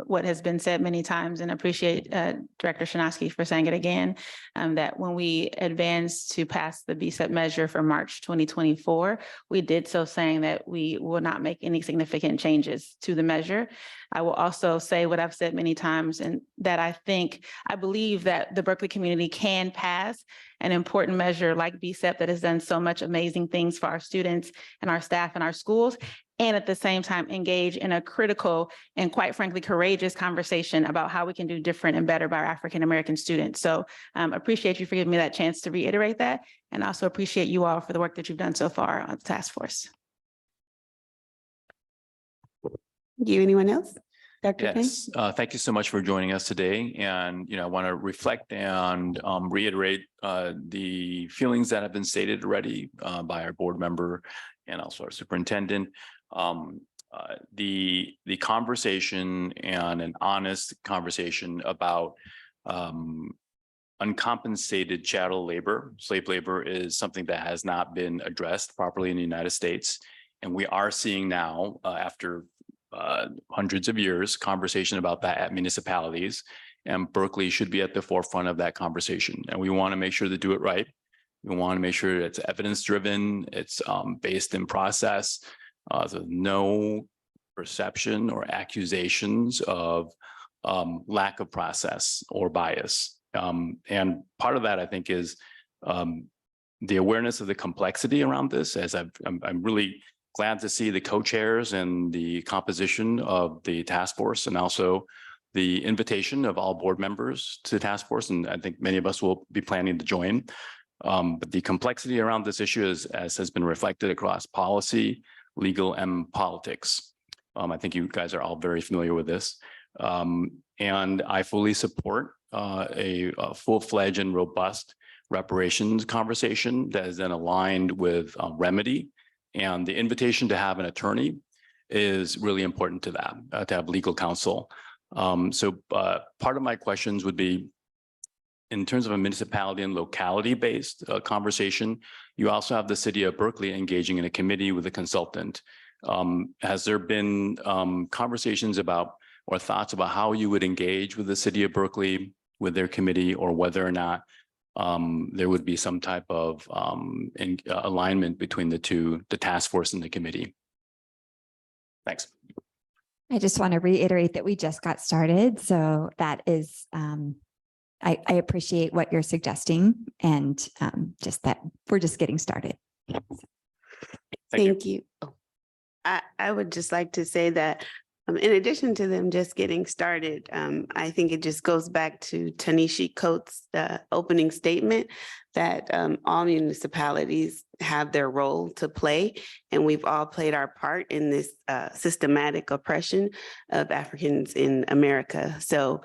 what has been said many times and appreciate Director Shinosky for saying it again, that when we advanced to pass the BSEP measure for March 2024, we did so saying that we will not make any significant changes to the measure. I will also say what I've said many times, and that I believe that the Berkeley community can pass an important measure like BSEP that has done so much amazing things for our students and our staff and our schools, and at the same time engage in a critical and quite frankly courageous conversation about how we can do different and better by our African-American students. So appreciate you for giving me that chance to reiterate that, and also appreciate you all for the work that you've done so far on the task force. Anyone else? Dr. King? Yes, thank you so much for joining us today. And, I want to reflect and reiterate the feelings that have been stated already by our board member and also our superintendent. The conversation and an honest conversation about uncompensated chattel labor, slave labor, is something that has not been addressed properly in the United States. And we are seeing now, after hundreds of years, conversation about that at municipalities, and Berkeley should be at the forefront of that conversation. And we want to make sure to do it right. We want to make sure it's evidence-driven, it's based in process. So no perception or accusations of lack of process or bias. And part of that, I think, is the awareness of the complexity around this. As I'm really glad to see the co-chairs and the composition of the task force, and also the invitation of all board members to the task force. And I think many of us will be planning to join. But the complexity around this issue as has been reflected across policy, legal, and politics. I think you guys are all very familiar with this. And I fully support a full-fledged and robust reparations conversation that is then aligned with remedy. And the invitation to have an attorney is really important to that, to have legal counsel. So part of my questions would be, in terms of a municipality and locality-based conversation, you also have the city of Berkeley engaging in a committee with a consultant. Has there been conversations about or thoughts about how you would engage with the city of Berkeley with their committee, or whether or not there would be some type of alignment between the two, the task force and the committee? Thanks. I just want to reiterate that we just got started. So that is, I appreciate what you're suggesting, and just that we're just getting started. Thank you. I would just like to say that in addition to them just getting started, I think it just goes back to Tanisha Coates' opening statement that all municipalities have their role to play, and we've all played our part in this systematic oppression of Africans in America. So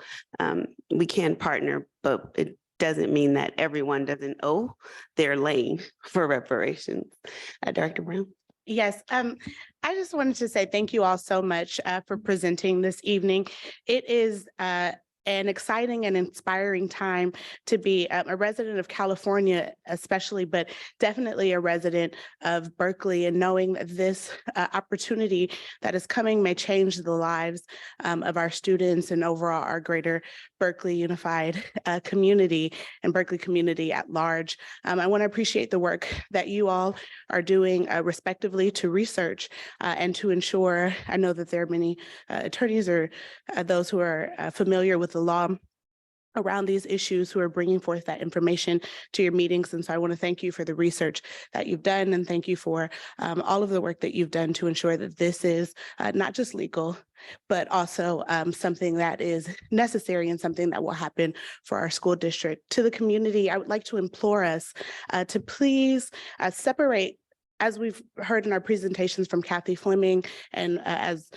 we can partner, but it doesn't mean that everyone doesn't owe their lane for reparations. Director Brown. Yes, I just wanted to say thank you all so much for presenting this evening. It is an exciting and inspiring time to be a resident of California, especially, but definitely a resident of Berkeley, and knowing that this opportunity that is coming may change the lives of our students and overall our greater Berkeley unified community and Berkeley community at large. I want to appreciate the work that you all are doing respectively to research and to ensure. I know that there are many attorneys or those who are familiar with the law around these issues who are bringing forth that information to your meetings. And so I want to thank you for the research that you've done, and thank you for all of the work that you've done to ensure that this is not just legal, but also something that is necessary and something that will happen for our school district. To the community, I would like to implore us to please separate, as we've heard in our presentations from Kathy Fleming and as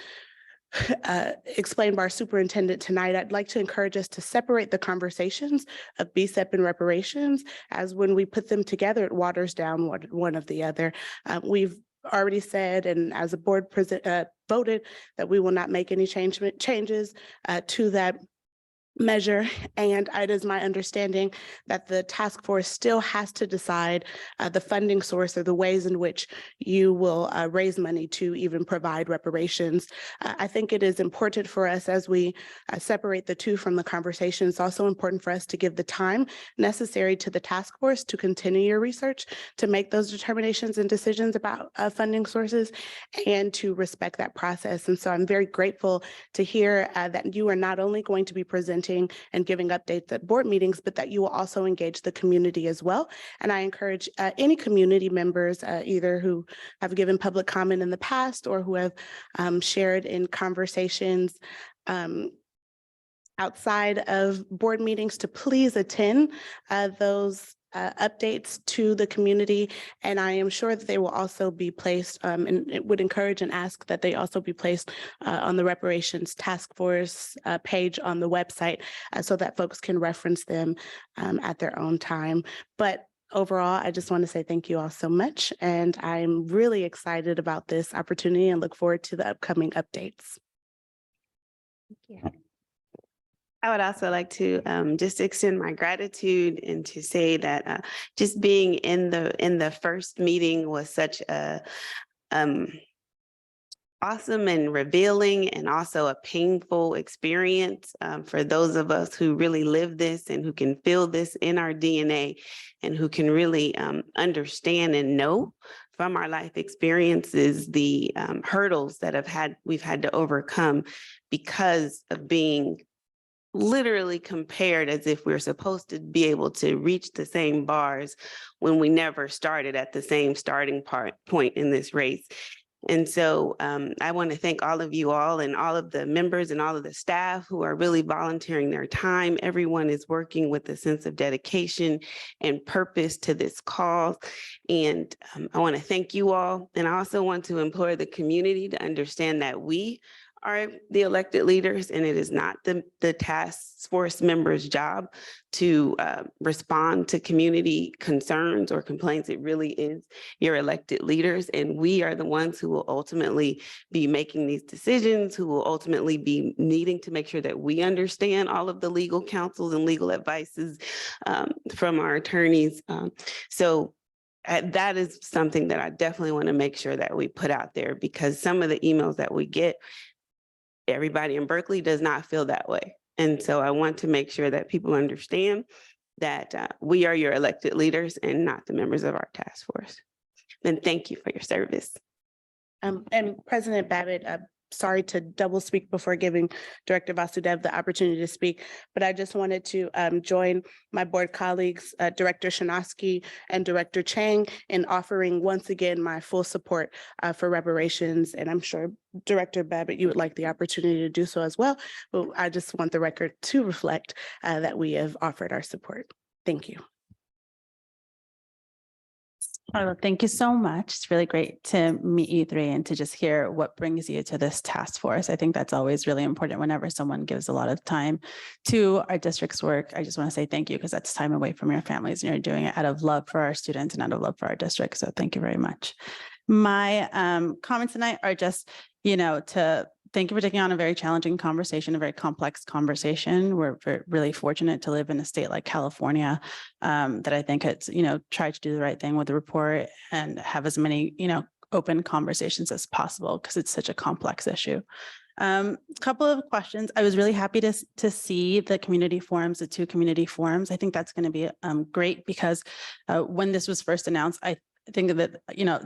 explained by our superintendent tonight, I'd like to encourage us to separate the conversations of BSEP and reparations, as when we put them together, it waters down one of the other. We've already said, and as a board voted, that we will not make any changes to that measure, and it is my understanding that the task force still has to decide the funding source or the ways in which you will raise money to even provide reparations. I think it is important for us, as we separate the two from the conversation, it's also important for us to give the time necessary to the task force to continue your research, to make those determinations and decisions about funding sources, and to respect that process. And so I'm very grateful to hear that you are not only going to be presenting and giving updates at board meetings, but that you will also engage the community as well. And I encourage any community members, either who have given public comment in the past or who have shared in conversations outside of board meetings, to please attend those updates to the community. And I am sure that they will also be placed, and it would encourage and ask that they also be placed on the reparations task force page on the website, so that folks can reference them at their own time. But overall, I just want to say thank you all so much. And I'm really excited about this opportunity and look forward to the upcoming updates. Thank you. I would also like to just extend my gratitude and to say that just being in the first meeting was such a awesome and revealing, and also a painful experience for those of us who really live this and who can feel this in our DNA, and who can really understand and know from our life experiences the hurdles that we've had to overcome because of being literally compared as if we're supposed to be able to reach the same bars when we never started at the same starting point in this race. And so I want to thank all of you all, and all of the members and all of the staff who are really volunteering their time. Everyone is working with a sense of dedication and purpose to this cause. And I want to thank you all. And I also want to implore the community to understand that we are the elected leaders, and it is not the task force members' job to respond to community concerns or complaints. It really is your elected leaders, and we are the ones who will ultimately be making these decisions, who will ultimately be needing to make sure that we understand all of the legal counsels and legal advices from our attorneys. So that is something that I definitely want to make sure that we put out there, because some of the emails that we get, everybody in Berkeley does not feel that way. And so I want to make sure that people understand that we are your elected leaders and not the members of our task force. And thank you for your service. And President Babbitt, sorry to double speak before giving Director Vasudev the opportunity to speak, but I just wanted to join my board colleagues, Director Shinosky and Director Chang, in offering once again my full support for reparations. And I'm sure Director Babbitt, you would like the opportunity to do so as well, but I just want the record to reflect that we have offered our support. Thank you. Well, thank you so much. It's really great to meet you three and to just hear what brings you to this task force. I think that's always really important whenever someone gives a lot of time to our district's work. I just want to say thank you because that's time away from your families and you're doing it out of love for our students and out of love for our district. So thank you very much. My comments tonight are just, to thank you for taking on a very challenging conversation, a very complex conversation. We're really fortunate to live in a state like California that I think it's, tried to do the right thing with the report and have as many, open conversations as possible because it's such a complex issue. Couple of questions. I was really happy to see the community forums, the 2 community forums. I think that's going to be great because when this was first announced, I think that,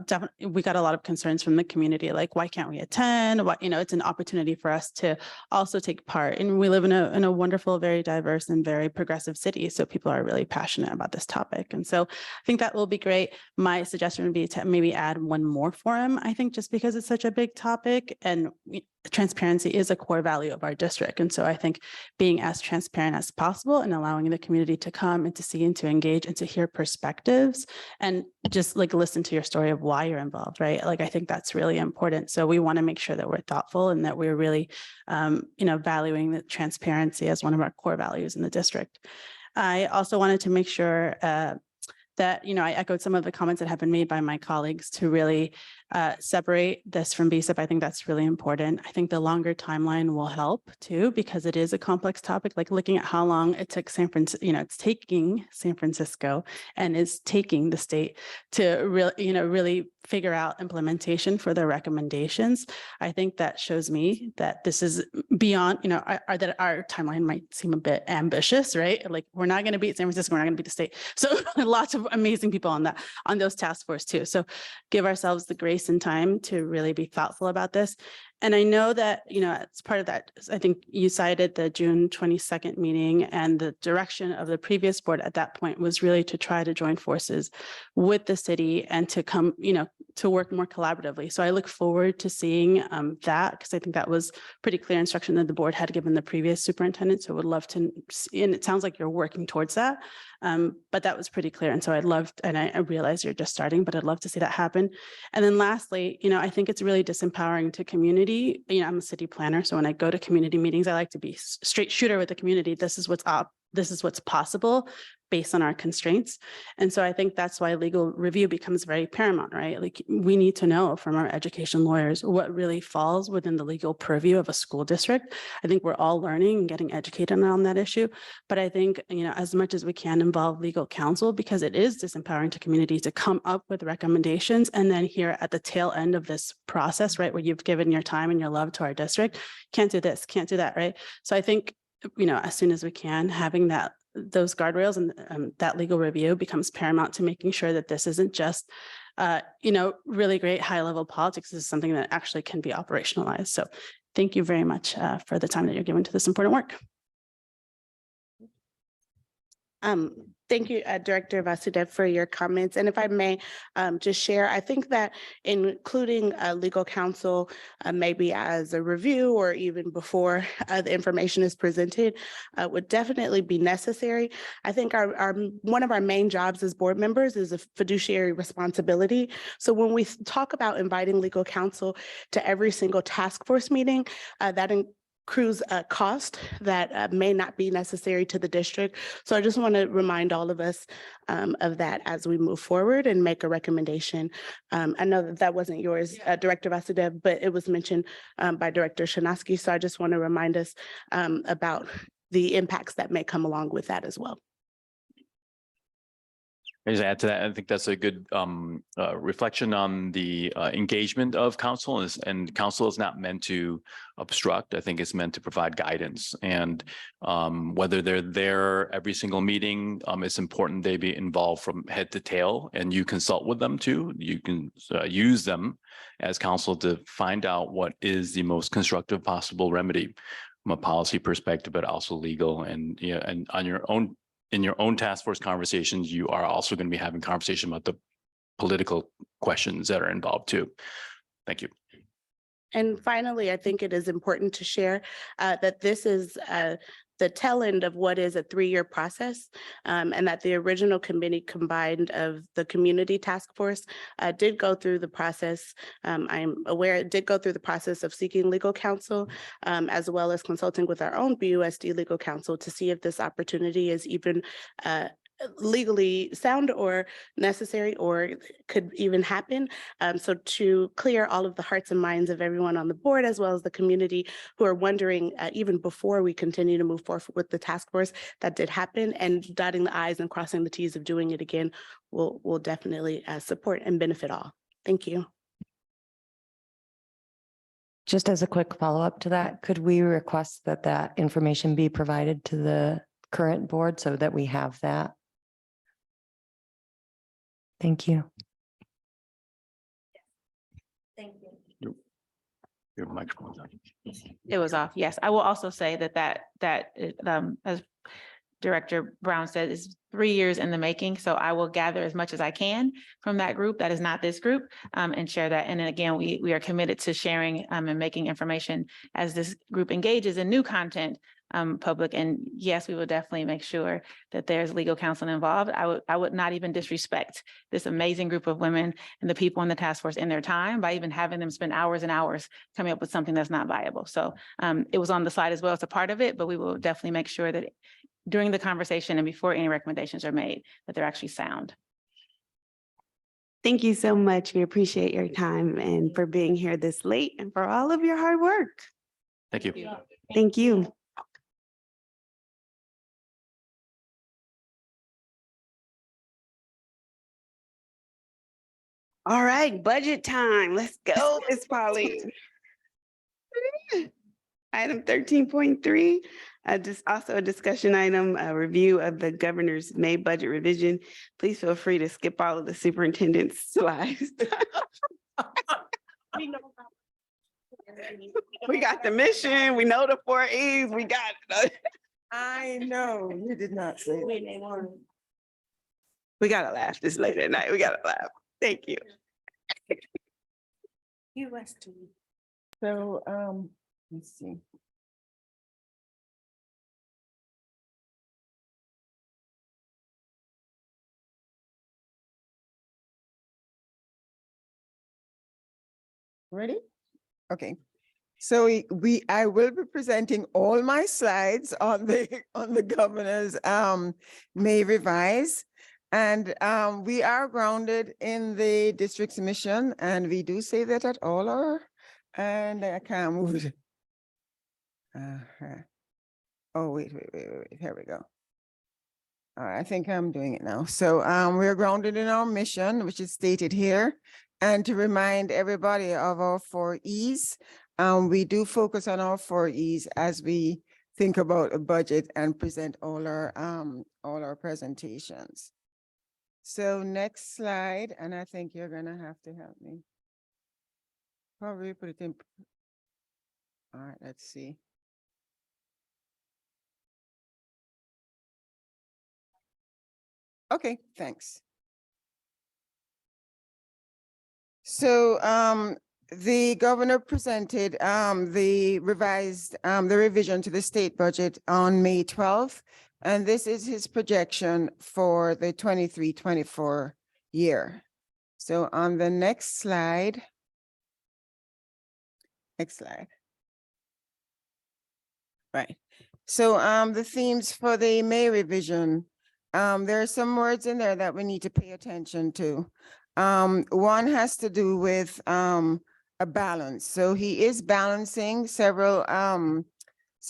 definitely we got a lot of concerns from the community, like, why can't we attend? What, it's an opportunity for us to also take part. And we live in a wonderful, very diverse and very progressive city. So people are really passionate about this topic. And so I think that will be great. My suggestion would be to maybe add one more forum, I think, just because it's such a big topic and transparency is a core value of our district. And so I think being as transparent as possible and allowing the community to come and to see and to engage and to hear perspectives and just like listen to your story of why you're involved, right? Like, I think that's really important. So we want to make sure that we're thoughtful and that we're really, valuing the transparency as one of our core values in the district. I also wanted to make sure that, I echoed some of the comments that have been made by my colleagues to really separate this from BSIP. I think that's really important. I think the longer timeline will help too, because it is a complex topic, like looking at how long it took San Francisco, it's taking San Francisco and is taking the state to really figure out implementation for their recommendations. I think that shows me that this is beyond, that our timeline might seem a bit ambitious, right? Like, we're not going to beat San Francisco, we're not going to beat the state. So lots of amazing people on those task force too. So give ourselves the grace and time to really be thoughtful about this. And I know that, as part of that, I think you cited the June 22nd meeting, and the direction of the previous board at that point was really to try to join forces with the city and to come, to work more collaboratively. So I look forward to seeing that, because I think that was pretty clear instruction that the board had given the previous superintendent. So I would love to see, and it sounds like you're working towards that. But that was pretty clear. And so I'd love, and I realize you're just starting, but I'd love to see that happen. And then lastly, I think it's really disempowering to community. I'm a city planner. So when I go to community meetings, I like to be straight shooter with the community. This is what's up. This is what's possible based on our constraints. And so I think that's why legal review becomes very paramount, right? Like, we need to know from our education lawyers what really falls within the legal purview of a school district. I think we're all learning and getting educated on that issue. But I think, as much as we can, involve legal counsel, because it is disempowering to community to come up with recommendations. And then here at the tail end of this process, right, where you've given your time and your love to our district, can't do this, can't do that, right? So I think, as soon as we can, having those guardrails and that legal review becomes paramount to making sure that this isn't just, really great high level politics. This is something that actually can be operationalized. So thank you very much for the time that you're giving to this important work. Thank you, Director Vasudev, for your comments. And if I may just share, I think that including legal counsel, maybe as a review or even before the information is presented, would definitely be necessary. I think our one of our main jobs as board members is a fiduciary responsibility. So when we talk about inviting legal counsel to every single task force meeting, that accrues a cost that may not be necessary to the district. So I just want to remind all of us of that as we move forward and make a recommendation. I know that wasn't yours, Director Vasudev, but it was mentioned by Director Shanaski. So I just want to remind us about the impacts that may come along with that as well. Just add to that, I think that's a good reflection on the engagement of council, and council is not meant to obstruct. I think it's meant to provide guidance, and whether they're there every single meeting, it's important they be involved from head to tail, and you consult with them too. You can use them as council to find out what is the most constructive possible remedy from a policy perspective, but also legal, and and on your own. In your own task force conversations, you are also going to be having conversation about the political questions that are involved too. Thank you. And finally, I think it is important to share that this is the tail end of what is a 3-year process, and that the original committee combined of the community task force did go through the process. I'm aware it did go through the process of seeking legal counsel, as well as consulting with our own BUSD legal counsel to see if this opportunity is even legally sound or necessary or could even happen. So to clear all of the hearts and minds of everyone on the board, as well as the community who are wondering, even before we continue to move forward with the task force, that did happen, and dotting the i's and crossing the t's of doing it again will definitely support and benefit all. Thank you. Just as a quick follow-up to that, could we request that that information be provided to the current board so that we have that? Thank you. Thank you. Your microphone's on. It was off. Yes, I will also say that as Director Brown said, is 3 years in the making. So I will gather as much as I can from that group that is not this group, and share that. And then again, we are committed to sharing and making information as this group engages in new content public. And yes, we will definitely make sure that there's legal counsel involved. I would not even disrespect this amazing group of women and the people in the task force in their time by even having them spend hours and hours coming up with something that's not viable. So it was on the slide as well as a part of it, but we will definitely make sure that during the conversation and before any recommendations are made, that they're actually sound. Thank you so much. We appreciate your time and for being here this late and for all of your hard work. Thank you. Thank you. All right, budget time. Let's go, Ms. Pauline. Item 13.3, also a discussion item, a review of the governor's May budget revision. Please feel free to skip all of the superintendent's slides. We got the mission, we know the 4 E's, we got it. I know, you did not say that. We gotta laugh this late at night. We gotta laugh. Thank you. USD. So, let's see. Ready? Okay. So I will be presenting all my slides on the governor's May revise. And we are grounded in the district's mission, and we do say that at all our, and I can't move it. Oh, wait, here we go. All right, I think I'm doing it now. So we're grounded in our mission, which is stated here. And to remind everybody of our 4 E's, we do focus on our 4 E's as we think about a budget and present all our presentations. So next slide, and I think you're gonna have to help me. Probably put it in. All right, let's see. Okay, thanks. So the governor presented the revision to the state budget on May 12th. And this is his projection for the 23-24 year. So on the next slide. Next slide. Right. So the themes for the May revision, there are some words in there that we need to pay attention to. One has to do with a balance. So he is balancing several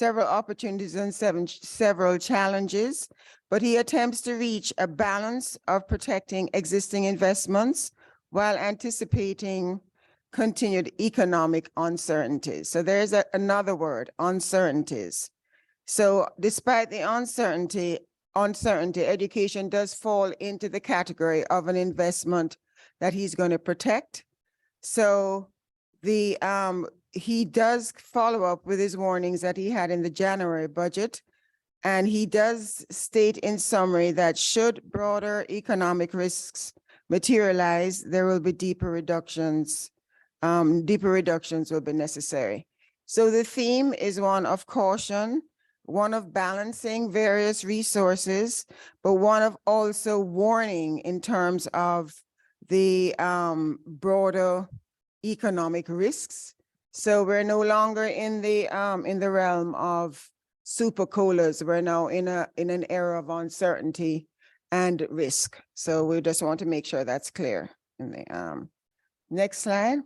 opportunities and several challenges, but he attempts to reach a balance of protecting existing investments while anticipating continued economic uncertainties. So there's another word, uncertainties. So despite the uncertainty, education does fall into the category of an investment that he's going to protect. So he does follow up with his warnings that he had in the January budget. And he does state in summary that should broader economic risks materialize, there will be deeper reductions will be necessary. So the theme is one of caution, one of balancing various resources, but one of also warning in terms of the broader economic risks. So we're no longer in the realm of super colas. We're now in an era of uncertainty and risk. So we just want to make sure that's clear. In the next slide.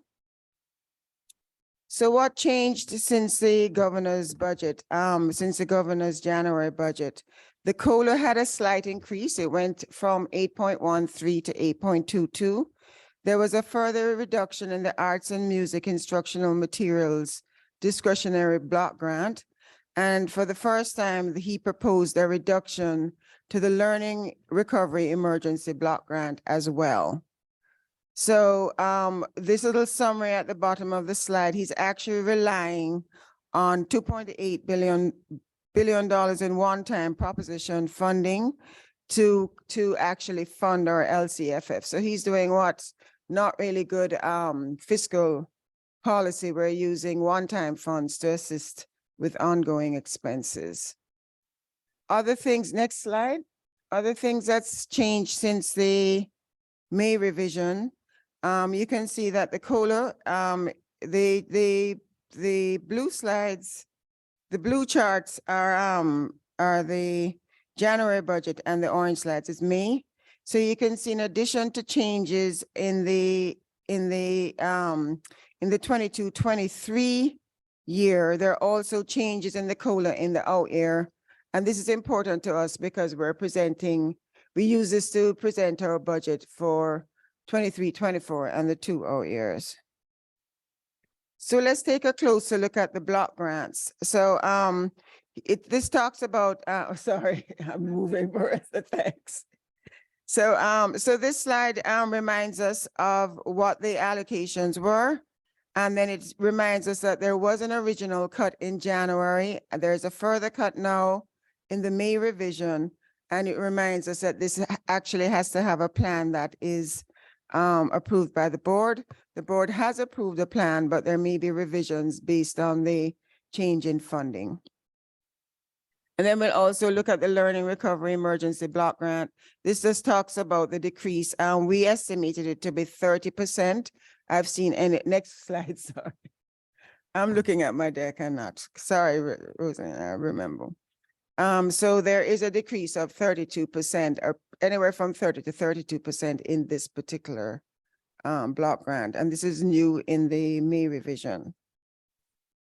So what changed since the governor's budget, since the governor's January budget? The COLA had a slight increase. It went from 8.13 to 8.22. There was a further reduction in the arts and music instructional materials discretionary block grant. And for the first time, he proposed a reduction to the Learning Recovery Emergency Block Grant as well. So this little summary at the bottom of the slide, he's actually relying on $2.8 billion in one-time proposition funding to actually fund our LCFF. So he's doing what's not really good fiscal policy. We're using one-time funds to assist with ongoing expenses. Other things, next slide. Other things that's changed since the May revision. You can see that the COLA, the blue slides, the blue charts are the January budget, and the orange slides is May. So you can see, in addition to changes in the 22-23 year, there are also changes in the COLA in the out year. And this is important to us because we use this to present our budget for 23-24 and the 2 out years. So let's take a closer look at the block grants. So this talks about, sorry, I'm moving, Marissa, thanks. So this slide reminds us of what the allocations were. And then it reminds us that there was an original cut in January. There's a further cut now in the May revision. And it reminds us that this actually has to have a plan that is approved by the board. The board has approved the plan, but there may be revisions based on the change in funding. And then we'll also look at the Learning Recovery Emergency Block Grant. This just talks about the decrease. We estimated it to be 30%. I've seen, and next slide, sorry. I'm looking at my deck and not, sorry, Roseanne, I remember. So there is a decrease of 32%, or anywhere from 30 to 32% in this particular block grant. And this is new in the May revision.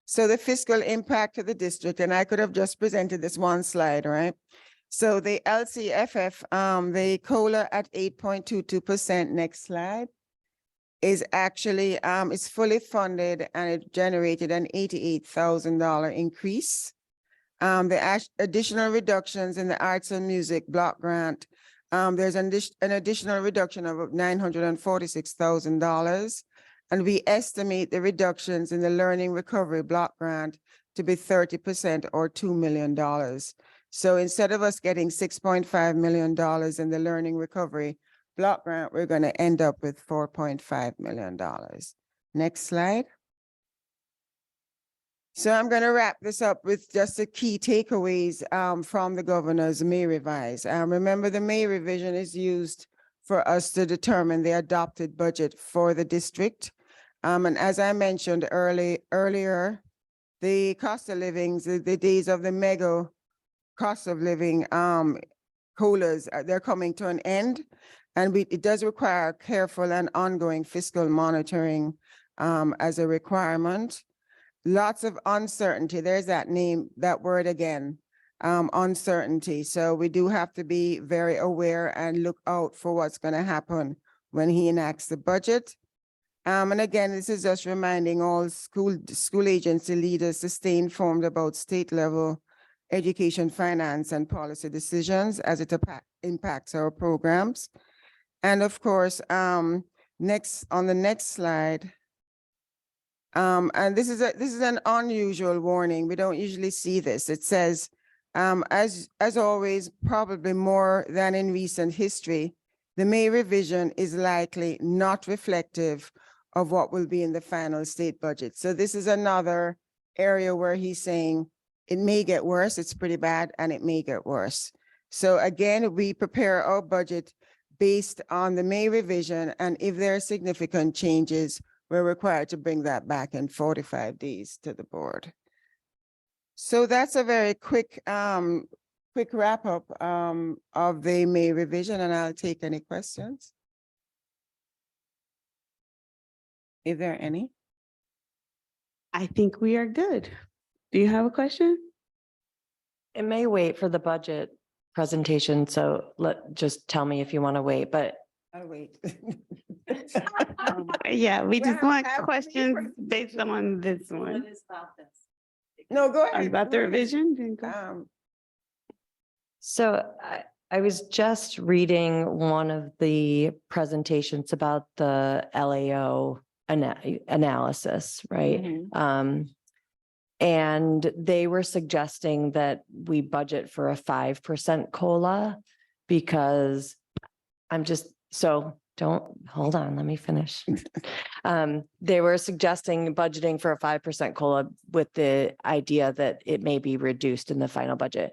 So the fiscal impact to the district, and I could have just presented this one slide, right? So the LCFF, the COLA at 8.22%, next slide, is actually, is fully funded, and it generated an $88,000 increase. The additional reductions in the arts and music block grant, there's an additional reduction of $946,000. And we estimate the reductions in the Learning Recovery Block Grant to be 30% or $2 million. So instead of us getting $6.5 million in the Learning Recovery Block Grant, we're going to end up with $4.5 million. Next slide. So I'm going to wrap this up with just the key takeaways from the governor's May revise. Remember, the May revision is used for us to determine the adopted budget for the district. And as I mentioned earlier, the cost of living, the days of the mega cost of living COLAs, they're coming to an end. And it does require careful and ongoing fiscal monitoring as a requirement. Lots of uncertainty. There's that word again, uncertainty. So we do have to be very aware and look out for what's going to happen when he enacts the budget. And again, this is just reminding all school agency leaders to stay informed about state level education, finance, and policy decisions as it impacts our programs. And of course, on the next slide, and this is an unusual warning. We don't usually see this. It says, as always, probably more than in recent history, the May revision is likely not reflective of what will be in the final state budget. So this is another area where he's saying it may get worse, it's pretty bad, and it may get worse. So again, we prepare our budget based on the May revision, and if there are significant changes, we're required to bring that back in 45 days to the board. So that's a very quick wrap up of the May revision, and I'll take any questions. If there are any. I think we are good. Do you have a question? It may wait for the budget presentation, so just tell me if you want to wait, but I'll wait. Yeah, we just Well, want have- questions based on this one. No, go ahead. About the go ahead. revision? Then go. so I was just reading one of the presentations about the LAO analysis, right? And they were suggesting that we budget for a 5% COLA because hold on, let me finish. They were suggesting budgeting for a 5% COLA with the idea that it may be reduced in the final budget.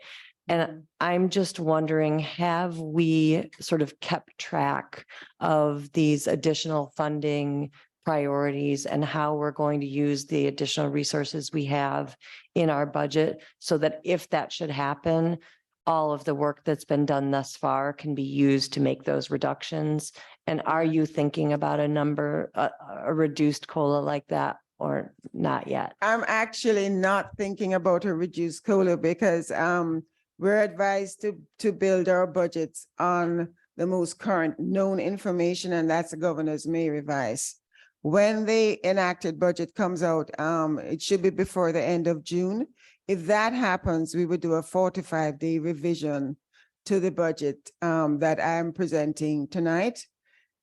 And I'm just wondering, have we sort of kept track of these additional funding priorities and how we're going to use the additional resources we have in our budget so that if that should happen, all of the work that's been done thus far can be used to make those reductions? And are you thinking about a reduced COLA like that or not yet? I'm actually not thinking about a reduced COLA because we're advised to build our budgets on the most current known information, and that's the governor's May revise. When the enacted budget comes out, it should be before the end of June. If that happens, we would do a 45-day revision to the budget that I'm presenting tonight.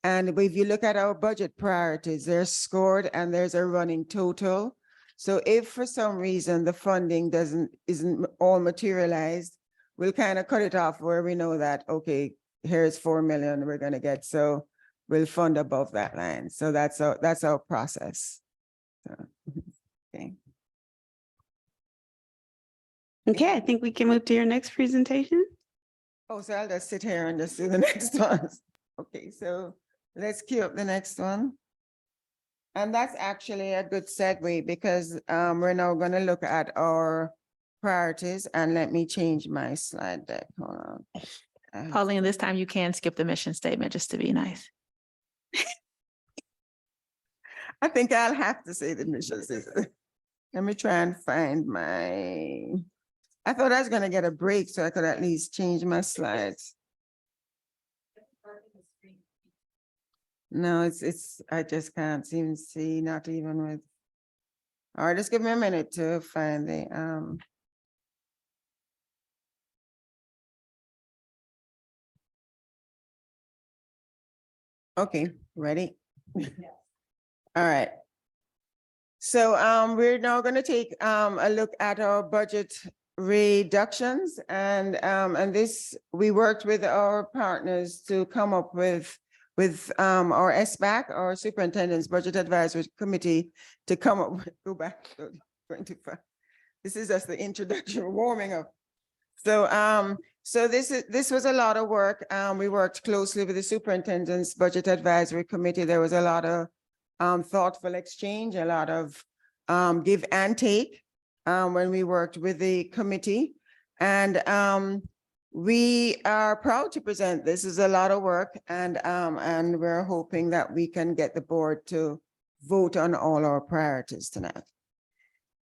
And if you look at our budget priorities, they're scored and there's a running total. So if for some reason the funding isn't all materialized, we'll kind of cut it off where we know that, okay, here's 4 million we're gonna get. So we'll fund above that line. So that's our process. So, okay. Okay, I think we can move to your next presentation. Oh, so I'll just sit here and just do the next one. Okay, so let's queue up the next one. And that's actually a good segue because we're now going to look at our priorities, and let me change my slide deck. Hold on. Pauline, this time you can skip the mission statement just to be nice. I think I'll have to say the mission statement. Let me try and find I thought I was gonna get a break so I could at least change my slides. No, I just can't seem to see, not even with. All right, just give me a minute to find the, okay, ready? All right. So we're now going to take a look at our budget reductions, and this we worked with our partners to come up with our SBAC, our Superintendent's Budget Advisory Committee, to come up with, go back to 25. This is just the introduction, warming up. So this was a lot of work. We worked closely with the Superintendent's Budget Advisory Committee. There was a lot of thoughtful exchange, a lot of give and take when we worked with the committee. And we are proud to present. This is a lot of work, and we're hoping that we can get the board to vote on all our priorities tonight.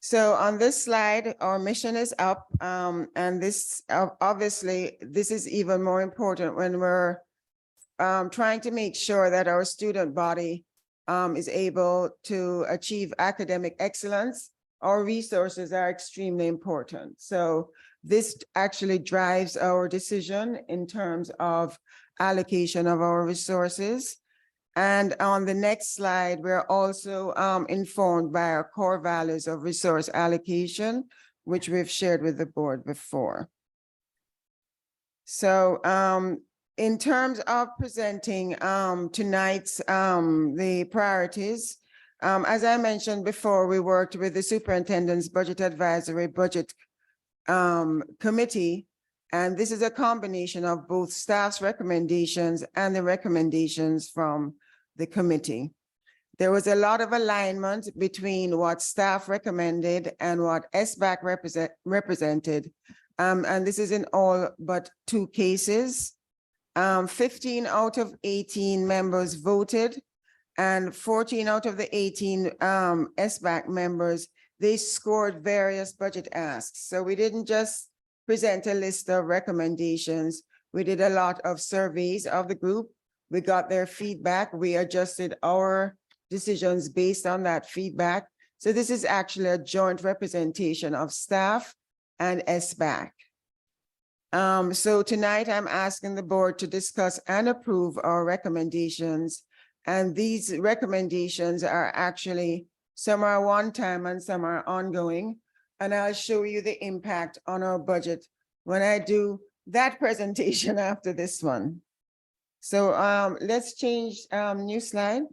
So on this slide, our mission is up, and this obviously this is even more important when we're trying to make sure that our student body is able to achieve academic excellence. Our resources are extremely important. So this actually drives our decision in terms of allocation of our resources. And on the next slide, we're also informed by our core values of resource allocation, which we've shared with the board before. So in terms of presenting tonight's the priorities, as I mentioned before, we worked with the Superintendent's Budget Advisory Budget committee. And this is a combination of both staff's recommendations and the recommendations from the committee. There was a lot of alignment between what staff recommended and what SBAC represented. And this is in all but 2 cases. 15 out of 18 members voted, and 14 out of the 18 SBAC members, they scored various budget asks. So we didn't just present a list of recommendations. We did a lot of surveys of the group. We got their feedback. We adjusted our decisions based on that feedback. So this is actually a joint representation of staff and SBAC. So tonight I'm asking the board to discuss and approve our recommendations. And these recommendations are actually, some are one-time and some are ongoing. And I'll show you the impact on our budget when I do that presentation after this one. So let's change new slide.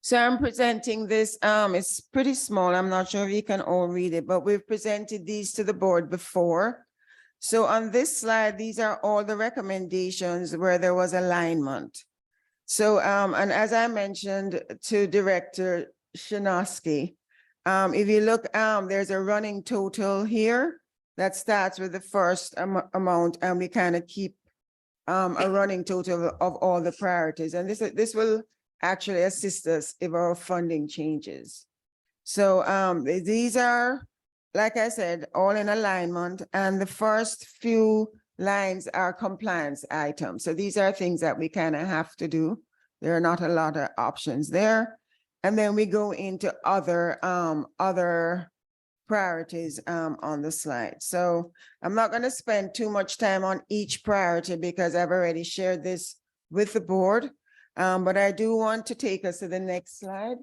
So I'm presenting this, it's pretty small. I'm not sure if you can all read it, but we've presented these to the board before. So on this slide, these are all the recommendations where there was alignment. So, and as I mentioned to Director Shinosky, if you look, there's a running total here that starts with the first amount, and we kind of keep a running total of all the priorities. And this will actually assist us if our funding changes. So these are, like I said, all in alignment, and the first few lines are compliance items. So these are things that we kind of have to do. There are not a lot of options there. And then we go into other priorities on the slide. So I'm not going to spend too much time on each priority because I've already shared this with the board. But I do want to take us to the next slide,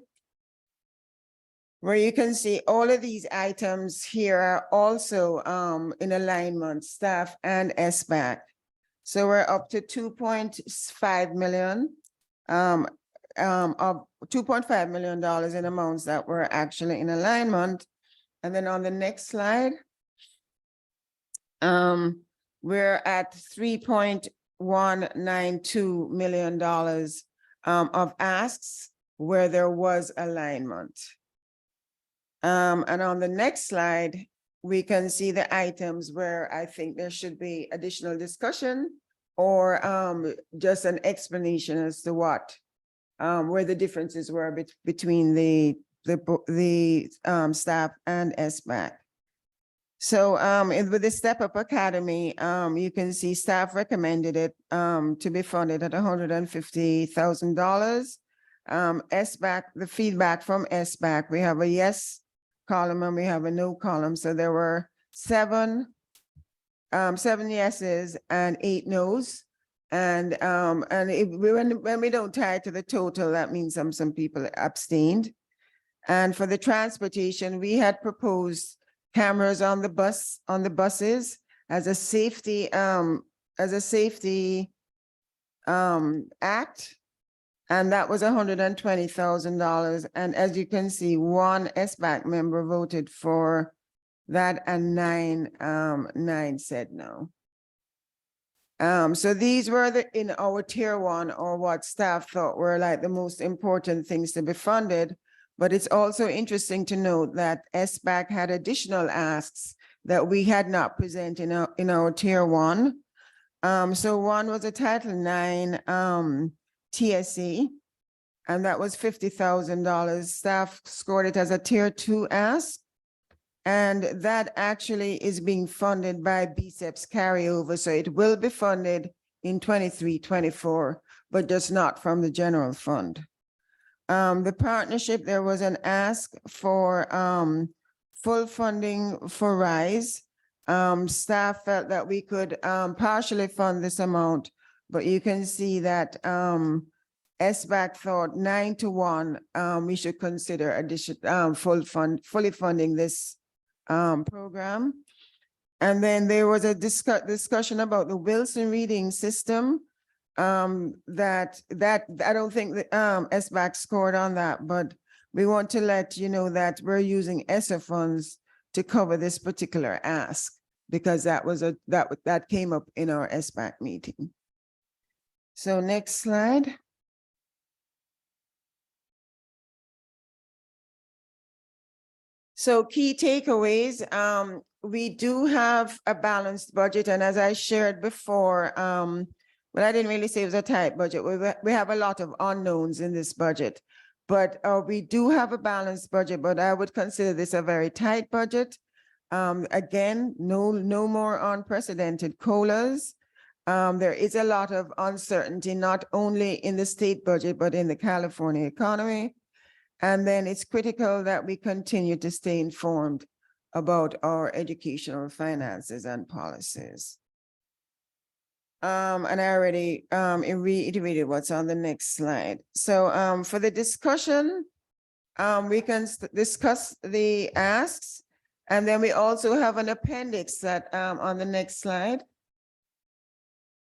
where you can see all of these items here are also in alignment, staff and SBAC. So we're up to 2.5 million of $2.5 million in amounts that were actually in alignment. And then on the next slide, we're at $3.192 million of asks where there was alignment. And on the next slide, we can see the items where I think there should be additional discussion or just an explanation as to what, where the differences were between the staff and SBAC. So with the Step Up Academy, you can see staff recommended it to be funded at $150,000. SBAC, the feedback from SBAC, we have a yes column and we have a no column. So there were seven yeses and 8 nos. And when we don't tie it to the total, that means some people abstained. And for the transportation, we had proposed cameras on the buses as a safety act. And that was $120,000. And as you can see, 1 SBAC member voted for that and 9 said no. So these were in our tier 1, or what staff thought were like the most important things to be funded. But it's also interesting to note that SBAC had additional asks that we had not presented in our tier 1. So one was a Title IX TSE, and that was $50,000. Staff scored it as a tier 2 ask. And that actually is being funded by BCEP's carryover. So it will be funded in 23-24, but just not from the general fund. The partnership, there was an ask for full funding for RISE. Staff felt that we could partially fund this amount, but you can see that SBAC thought 9-1, we should consider additional fully funding this program. And then there was a discussion about the Wilson reading system. That I don't think the SBAC scored on that, but we want to let you know that we're using ESSER funds to cover this particular ask, because that came up in our SBAC meeting. So next slide. So key takeaways, we do have a balanced budget, and as I shared before, but I didn't really say it was a tight budget. We have a lot of unknowns in this budget, but we do have a balanced budget, but I would consider this a very tight budget. Again, no more unprecedented COLAs. There is a lot of uncertainty, not only in the state budget, but in the California economy. And then it's critical that we continue to stay informed about our educational finances and policies. And I already reiterated what's on the next slide. So for the discussion, we can discuss the asks, and then we also have an appendix that on the next slide.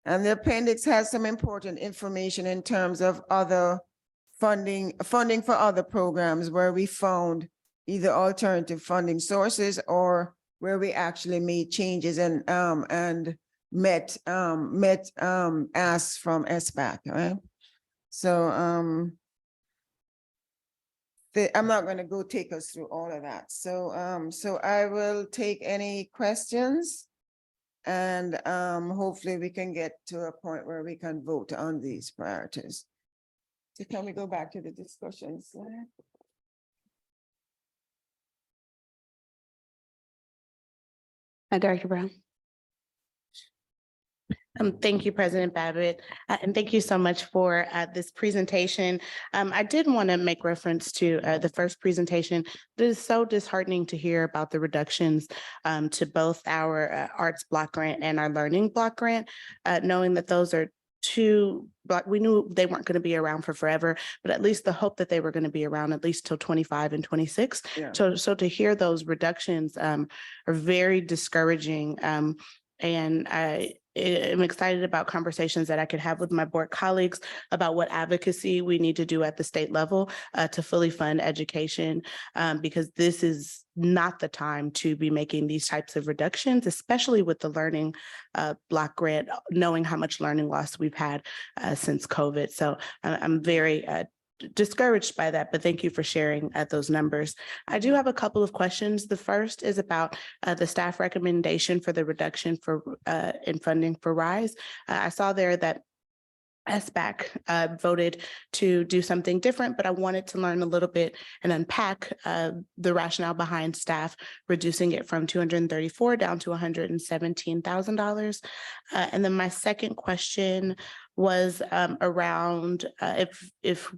And the appendix has some important information in terms of other funding for other programs where we found either alternative funding sources or where we actually made changes and met asks from SBAC, right? So I'm not going to go take us through all of that. So so I will take any questions, and hopefully we can get to a point where we can vote on these priorities. So can we go back to the discussion slide? Director Brown. Thank you, President Babbitt, and thank you so much for this presentation. I did want to make reference to the first presentation. It is so disheartening to hear about the reductions to both our arts block grant and our learning block grant, knowing that those are we knew they weren't going to be around for forever, but at least the hope that they were going to be around at least till 25 and 26. Yeah. So to hear those reductions are very discouraging. And I'm excited about conversations that I could have with my board colleagues about what advocacy we need to do at the state level to fully fund education, because this is not the time to be making these types of reductions, especially with the learning block grant, knowing how much learning loss we've had since COVID. So I'm very discouraged by that, but thank you for sharing those numbers. I do have a couple of questions. The first is about the staff recommendation for the reduction for in funding for RISE. I saw there that SBAC voted to do something different, but I wanted to learn a little bit and unpack the rationale behind staff reducing it from $234,000 down to $117,000. And then my second question was around if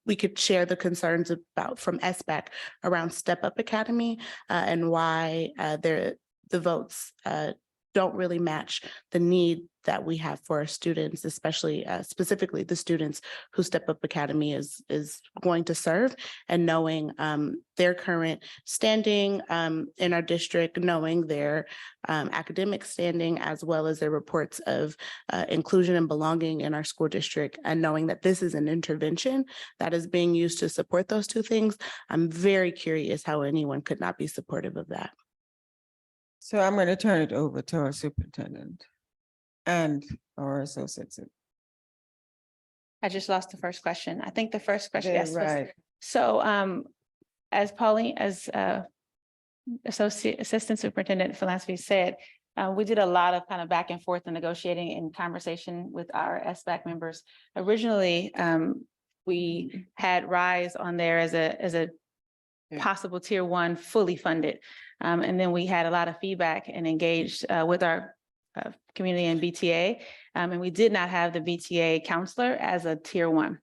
we could share the concerns about from SBAC around Step Up Academy and why the votes don't really match the need that we have for our students, especially specifically the students who Step Up Academy is going to serve, and knowing their current standing in our district, knowing their academic standing, as well as their reports of inclusion and belonging in our school district, and knowing that this is an intervention that is being used to support those two things. I'm very curious how anyone could not be supportive of that. So I'm going to turn it over to our superintendent and our associates. I just lost the first question. I think the first question, yes. Right. So as Pauline, as Assistant Superintendent Philosophy said, we did a lot of kind of back and forth and negotiating and conversation with our SBAC members. Originally, we had RISE on there as a possible tier 1 fully funded. And then we had a lot of feedback and engaged with our community and BTA. And we did not have the BTA counselor as a tier 1.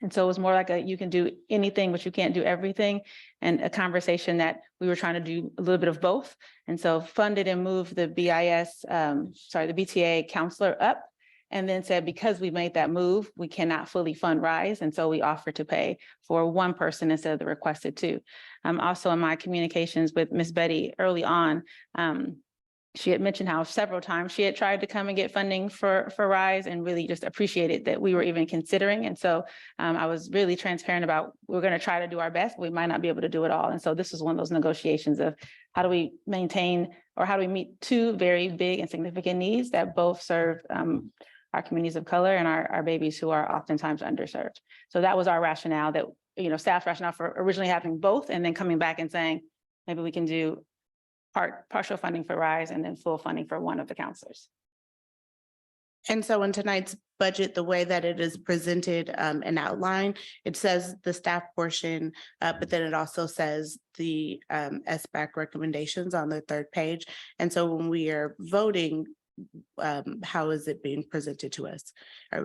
And so it was more like you can do anything, but you can't do everything. And a conversation that we were trying to do a little bit of both. And so funded and moved the the BTA counselor up, and then said, because we made that move, we cannot fully fund RISE. And so we offered to pay for 1 person instead of the requested 2. Also in my communications with Ms. Betty early on, she had mentioned how several times she had tried to come and get funding for RISE and really just appreciated that we were even considering. And so I was really transparent about, we're going to try to do our best, but we might not be able to do it all. And so this was one of those negotiations of how do we maintain, or how do we meet two very big and significant needs that both serve our communities of color and our babies who are oftentimes underserved. So that was our rationale, that, you know, staff's rationale for originally having both and then coming back and saying, maybe we can do partial funding for RISE and then full funding for one of the counselors. And so in tonight's budget, the way that it is presented and outlined, it says the staff portion, but then it also says the SBAC recommendations on the third page. And so when we are voting, how is it being presented to us?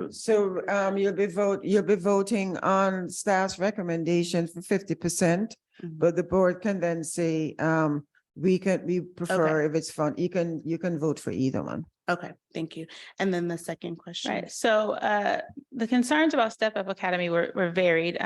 So you'll be voting on staff's recommendation for 50%, but the board can then say we prefer if it's fun. You can vote for either one. Okay, thank you. And then the second question. Right. So the concerns about Step Up Academy were varied.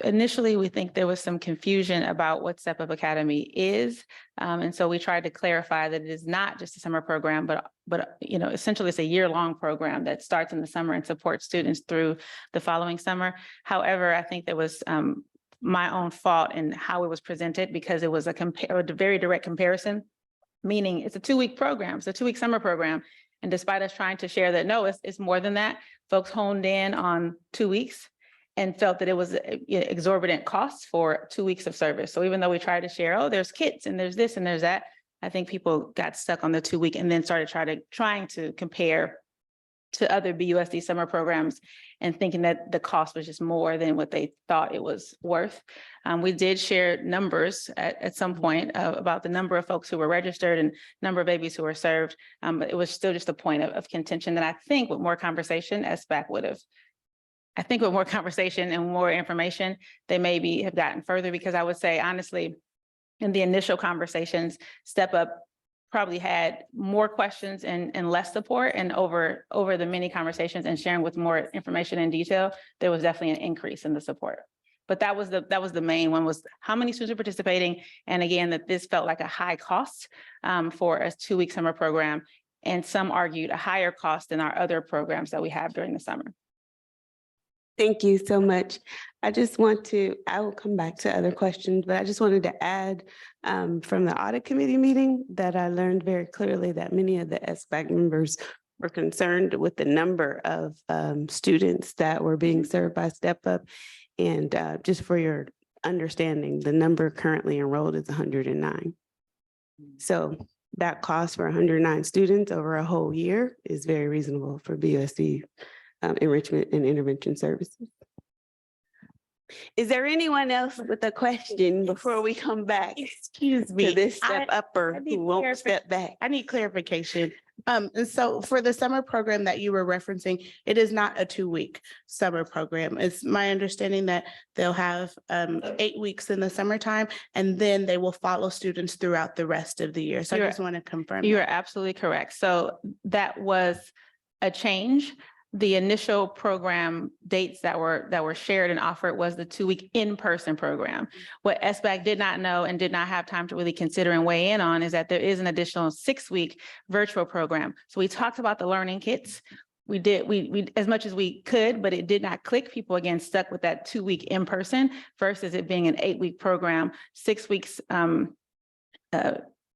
Initially, we think there was some confusion about what Step Up Academy is. And so we tried to clarify that it is not just a summer program, but you know, essentially it's a year-long program that starts in the summer and supports students through the following summer. However, I think there was my own fault in how it was presented, because it was a very direct comparison, meaning it's a 2-week program, it's a 2-week summer program. And despite us trying to share that, no, it's more than that, folks honed in on 2 weeks and felt that it was exorbitant costs for 2 weeks of service. So even though we tried to share, oh, there's kits and there's this and there's that, I think people got stuck on the 2-week and then started trying to compare to other BUSD summer programs and thinking that the cost was just more than what they thought it was worth. We did share numbers at some point about the number of folks who were registered and number of babies who were served, but it was still just a point of contention that I think with more conversation, SBAC would have. I think with more conversation and more information, they maybe have gotten further, because I would say, honestly, in the initial conversations, Step Up probably had more questions and less support, and over the many conversations and sharing with more information and detail, there was definitely an increase in the support. But that was the main one, was how many students are participating. And again, that this felt like a high cost for a 2-week summer program. And some argued a higher cost than our other programs that we have during the summer. Thank you so much. I will come back to other questions, but I just wanted to add from the audit committee meeting that I learned very clearly that many of the SBAC members were concerned with the number of students that were being served by Step Up. And just for your understanding, the number currently enrolled is 109. So that cost for 109 students over a whole year is very reasonable for BUSD enrichment and intervention services. Is there anyone else with a question before we come back? Excuse me. To this Step Upper who won't step back? I need clarification. And so for the summer program that you were referencing, it is not a 2-week summer program. It's my understanding that they'll have 8 weeks in the summertime, and then they will follow students throughout the rest of the year. So I just want to confirm. You are absolutely correct. So that was a change. The initial program dates that were shared and offered was the 2-week in-person program. What SBAC did not know and did not have time to really consider and weigh in on is that there is an additional 6-week virtual program. So we talked about the learning kits. We did as much as we could, but it did not click. People again stuck with that 2-week in-person versus it being an 8-week program, 6 weeks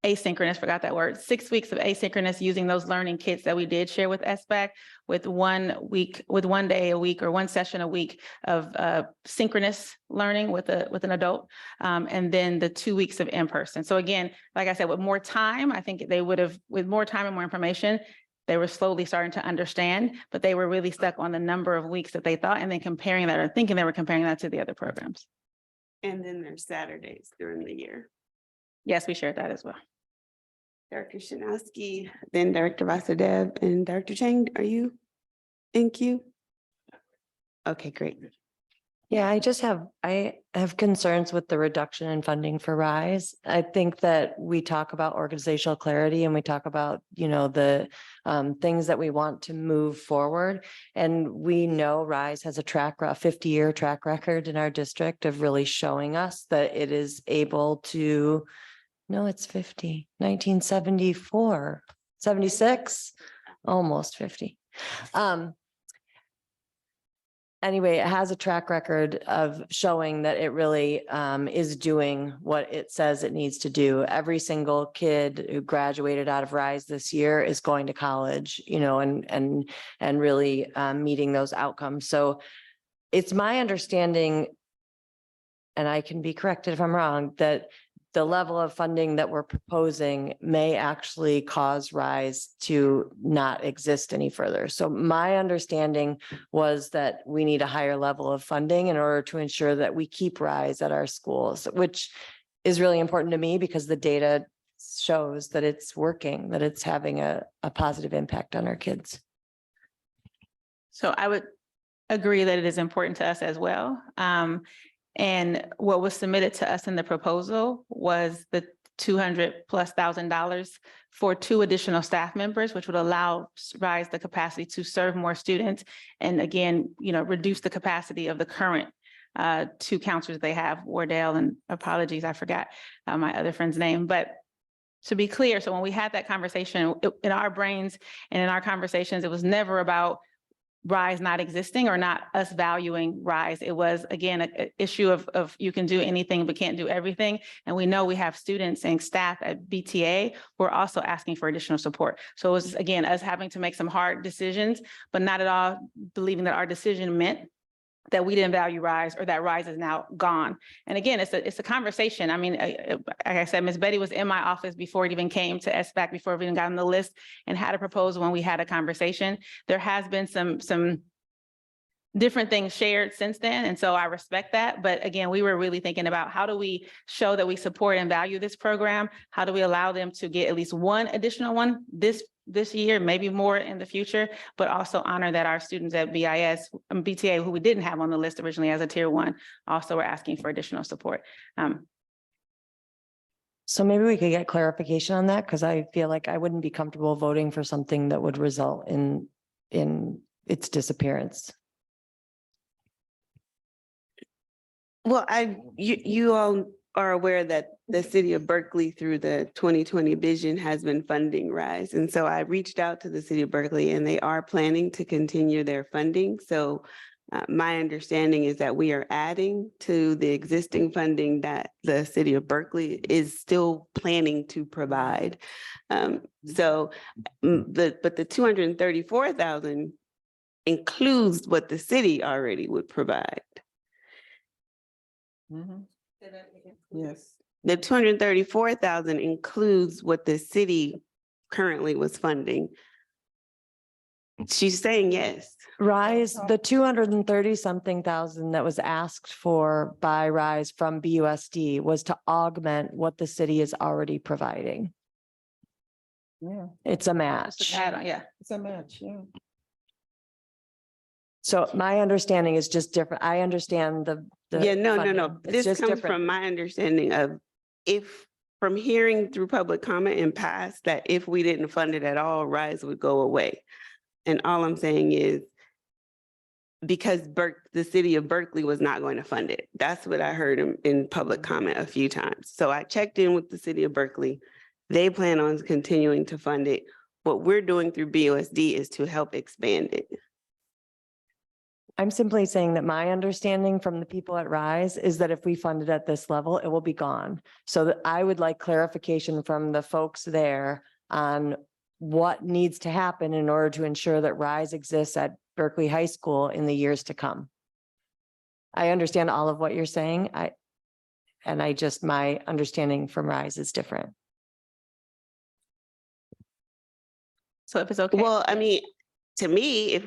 asynchronous, forgot that word, 6 weeks of asynchronous using those learning kits that we did share with SBAC, with 1 day a week or 1 session a week of synchronous learning with an adult, and then the 2 weeks of in-person. So again, like I said, with more time, I think they would have, with more time and more information, they were slowly starting to understand, but they were really stuck on the number of weeks that they thought, and then comparing that or thinking they were comparing that to the other programs. And then there's Saturdays during the year. Yes, we shared that as well. Director Shanowski, then Director Vasudev, and Director Chang, are you in queue? Okay, great. Yeah, I have concerns with the reduction in funding for RISE. I think that we talk about organizational clarity and we talk about, the things that we want to move forward. And we know RISE has a 50-year track record in our district of really showing us that it is able to No, it's 50. 1974, 76, almost 50. Anyway, it has a track record of showing that it really is doing what it says it needs to do. Every single kid who graduated out of RISE this year is going to college, you know, and really meeting those outcomes. So it's my understanding, and I can be corrected if I'm wrong, that the level of funding that we're proposing may actually cause RISE to not exist any further. So my understanding was that we need a higher level of funding in order to ensure that we keep RISE at our schools, which is really important to me because the data shows that it's working, that it's having a positive impact on our kids. So I would agree that it is important to us as well. And what was submitted to us in the proposal was the $200,000+ for 2 additional staff members, which would allow RISE the capacity to serve more students. And again, you know, reduce the capacity of the current 2 counselors they have, Wardell, and apologies, I forgot my other friend's name, but to be clear, so when we had that conversation in our brains and in our conversations, it was never about RISE not existing or not us valuing RISE. It was, again, an issue of you can do anything but can't do everything. And we know we have students and staff at BTA who are also asking for additional support. So it was, again, us having to make some hard decisions, but not at all believing that our decision meant that we didn't value RISE or that RISE is now gone. And again, it's a conversation. I mean, like I said, Ms. Betty was in my office before it even came to SBAC, before we even got on the list and had a proposal when we had a conversation. There has been some different things shared since then. And so I respect that. But again, we were really thinking about how do we show that we support and value this program? How do we allow them to get at least one additional one this year, maybe more in the future, but also honor that our students at BTA, who we didn't have on the list originally as a tier 1, also were asking for additional support. So maybe we could get clarification on that, because I feel like I wouldn't be comfortable voting for something that would result in its disappearance. Well, you all are aware that the city of Berkeley through the 2020 vision has been funding RISE. And so I reached out to the city of Berkeley and they are planning to continue their funding. So my understanding is that we are adding to the existing funding that the city of Berkeley is still planning to provide. But the 234,000 includes what the city already would provide. Yes. The 234,000 includes what the city currently was funding. She's saying yes. RISE, the 230-something thousand that was asked for by RISE from BUSD was to augment what the city is already providing. Yeah. It's a match. Yeah. It's a match, yeah. So my understanding is just different. I understand the Yeah, no. funding. It's This just comes different. from my understanding of from hearing through public comment in past, that if we didn't fund it at all, RISE would go away. And all I'm saying is because the city of Berkeley was not going to fund it. That's what I heard in public comment a few times. So I checked in with the city of Berkeley. They plan on continuing to fund it. What we're doing through BUSD is to help expand it. I'm simply saying that my understanding from the people at RISE is that if we fund it at this level, it will be gone. So that I would like clarification from the folks there on what needs to happen in order to ensure that RISE exists at Berkeley High School in the years to come. I understand all of what you're saying. My understanding from RISE is different. So if it's okay. Well, I mean, to me, if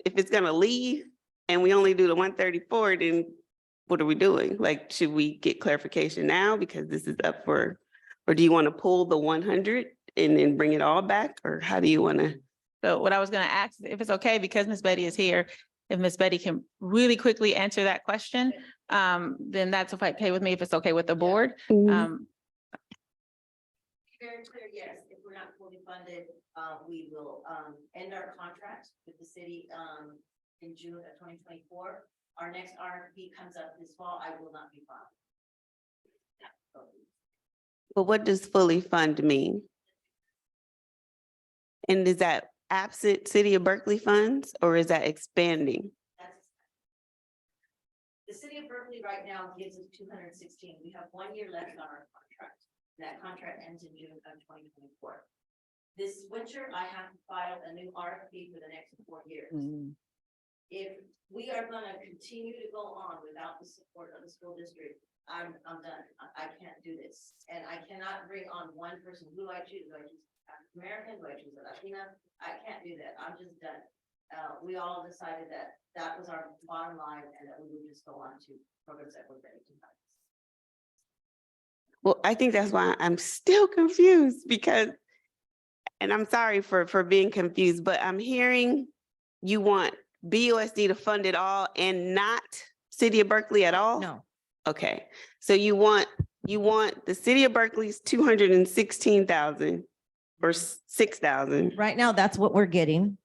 it's gonna leave and we only do the 134, then what are we doing? Like, should we get clarification now because this is up for, or do you want to pull the 100 and then bring it all back? Or how do you want to? So what I was going to ask, if it's okay, because Ms. Betty is here, if Ms. Betty can really quickly answer that question, then that's okay with me, if it's okay with the board. Very clear, yes. If we're not fully funded, we will end our contract with the city in June of 2024. Our next RFP comes up this fall. I will not be following. But what does fully fund mean? And is that absent City of Berkeley funds or is that expanding? The city of Berkeley right now gives us 216. We have 1 year left on our contract. That contract ends in June of 2024. This winter, I have to file a new RFP for the next 4 years. If we are gonna continue to go on without the support of the school district, I'm done. I can't do this. And I cannot bring on one person. Who do I choose? Do I choose African American? Do I choose a Latina? I can't do that. I'm just done. We all decided that that was our bottom line and that we would just go on to programs that were ready to fund. Well, I think that's why I'm still confused because, and I'm sorry for being confused, but I'm hearing you want BUSD to fund it all and not City of Berkeley at all? No. Okay, so you want the City of Berkeley's 216,000 or 6,000. Right now, that's what we're getting.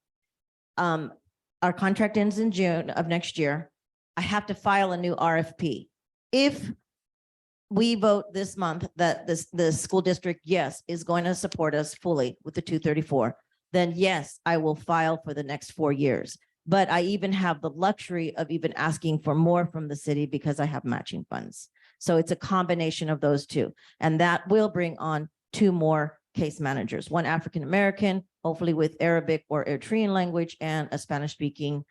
Our contract ends in June of next year. I have to file a new RFP. If we vote this month that the school district, yes, is going to support us fully with the 234, then yes, I will file for the next 4 years. But I even have the luxury of even asking for more from the city because I have matching funds. So it's a combination of those two. And that will bring on 2 more case managers, 1 African-American, hopefully with Arabic or Eritrean language, and a Spanish-speaking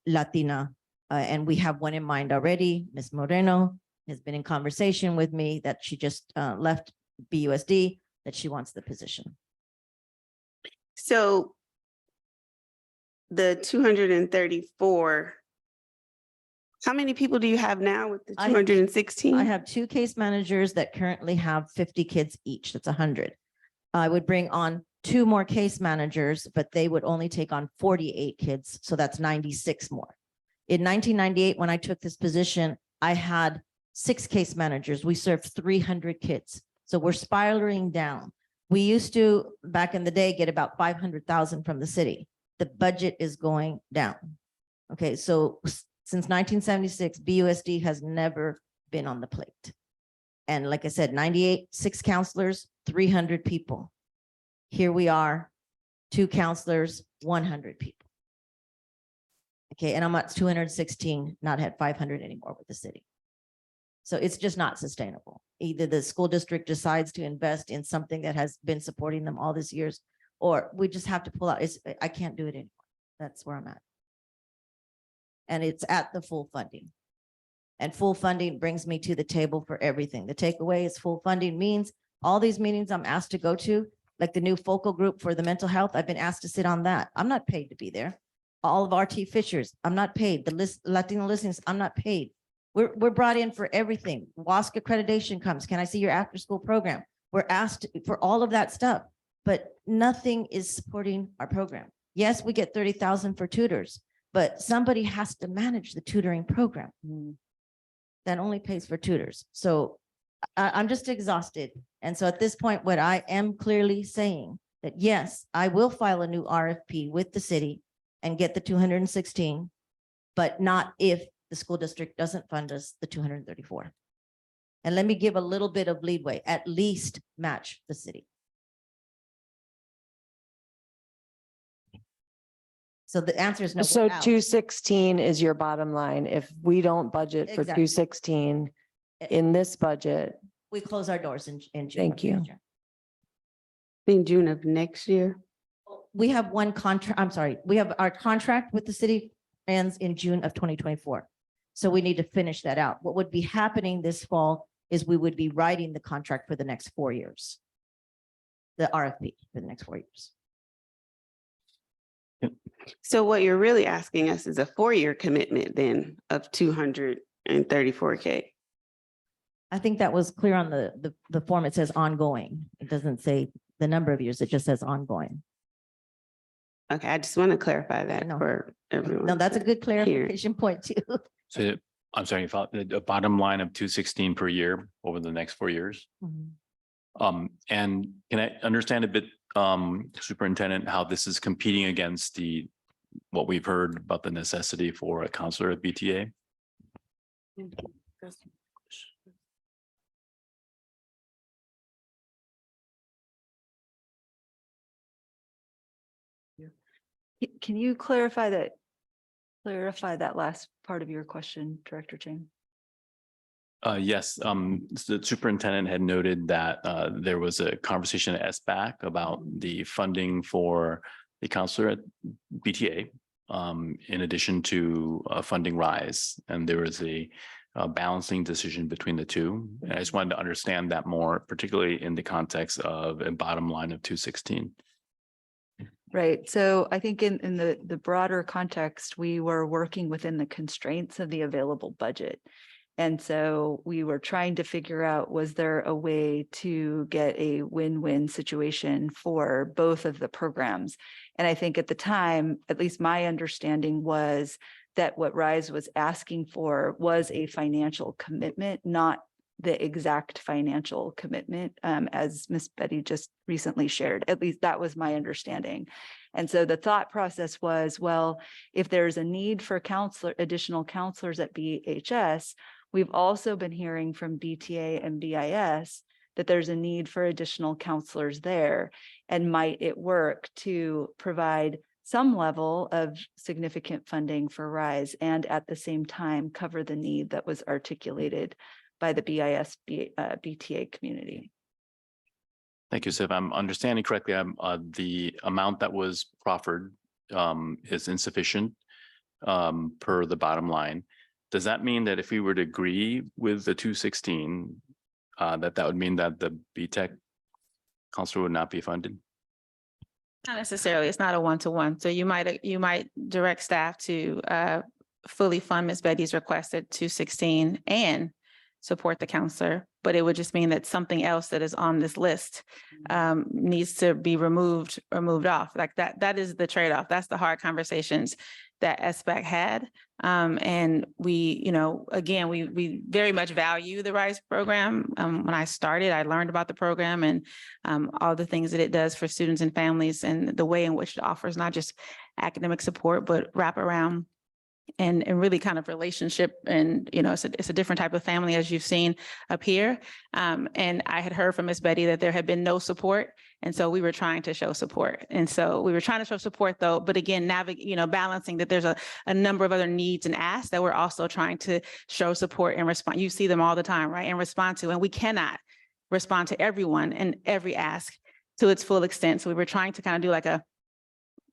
Latina. And we have 1 in mind already. Ms. Moreno has been in conversation with me that she just left BUSD, that she wants the position. So the 234, how many people do you have now with the 216? I have 2 case managers that currently have 50 kids each. That's 100. I would bring on 2 more case managers, but they would only take on 48 kids. So that's 96 more. In 1998, when I took this position, I had 6 case managers. We served 300 kids. So we're spiraling down. We used to, back in the day, get about 500,000 from the city. The budget is going down. Okay, so since 1976, BUSD has never been on the plate. And like I said, 98, 6 counselors, 300 people. Here we are, 2 counselors, 100 people. Okay, and I'm at 216, not at 500 anymore with the city. So it's just not sustainable. Either the school district decides to invest in something that has been supporting them all these years, or we just have to pull out. I can't do it anymore. That's where I'm at. And it's at the full funding. And full funding brings me to the table for everything. The takeaway is full funding means all these meetings I'm asked to go to, like the new focal group for the mental health, I've been asked to sit on that. I'm not paid to be there. All of RT Fishers, I'm not paid. The Latino listings, I'm not paid. We're brought in for everything. WASC accreditation comes. Can I see your after school program? We're asked for all of that stuff, but nothing is supporting our program. Yes, we get 30,000 for tutors, but somebody has to manage the tutoring program. That only pays for tutors. So I'm just exhausted. And so at this point, what I am clearly saying that yes, I will file a new RFP with the city and get the 216, but not if the school district doesn't fund us the 234. And let me give a little bit of leeway, at least match the city. So the answer is no. So we're out. 216 is your bottom line. If we don't budget for Exactly. 216 in this budget, We close our doors in June. Thank you. In June of next year? We have 1 contract, I'm sorry, we have our contract with the city ends in June of 2024. So we need to finish that out. What would be happening this fall is we would be writing the contract for the next 4 years. The RFP for the next 4 years. So what you're really asking us is a 4-year commitment then of 234K. I think that was clear on the form. It says ongoing. It doesn't say the number of years. It just says ongoing. Okay, I just want to clarify that for everyone. No, that's a good here. clarification point too. So I'm sorry, you thought the bottom line of 216 per year over the next 4 years. And can I understand a bit, Superintendent, how this is competing against what we've heard about the necessity for a counselor at BTA? Can you clarify that last part of your question, Director Chang? Yes, the superintendent had noted that there was a conversation at SBAC about the funding for the counselor at BTA, in addition to funding RISE, and there was a balancing decision between the two. And I just wanted to understand that more, particularly in the context of a bottom line of 216. Right. So I think in the broader context, we were working within the constraints of the available budget. And so we were trying to figure out, was there a way to get a win-win situation for both of the programs? And I think at the time, at least my understanding was that what RISE was asking for was a financial commitment, not the exact financial commitment, as Ms. Betty just recently shared. At least that was my understanding. And so the thought process was, well, if there's a need for additional counselors at BHS, we've also been hearing from BTA and BIS that there's a need for additional counselors there. And might it work to provide some level of significant funding for RISE and at the same time cover the need that was articulated by the BIS BTA community? Thank you. So if I'm understanding correctly, the amount that was proffered is insufficient per the bottom line. Does that mean that if we were to agree with the 216, that would mean that the BTEC counselor would not be funded? Not necessarily. It's not a one-to-one. So you might direct staff to fully fund Ms. Betty's requested 216 and support the counselor, but it would just mean that something else that is on this list needs to be removed or moved off. Like that is the trade-off. That's the hard conversations that SBAC had. And we, again, we very much value the RISE program. When I started, I learned about the program and all the things that it does for students and families and the way in which it offers not just academic support, but wraparound and really kind of relationship. And, it's a different type of family, as you've seen up here. And I had heard from Ms. Betty that there had been no support. And so we were trying to show support. And so we were trying to show support though, but again, balancing that there's a number of other needs and asks that we're also trying to show support and respond. You see them all the time, right? And respond to, and we cannot respond to everyone and every ask to its full extent. So we were trying to kind of do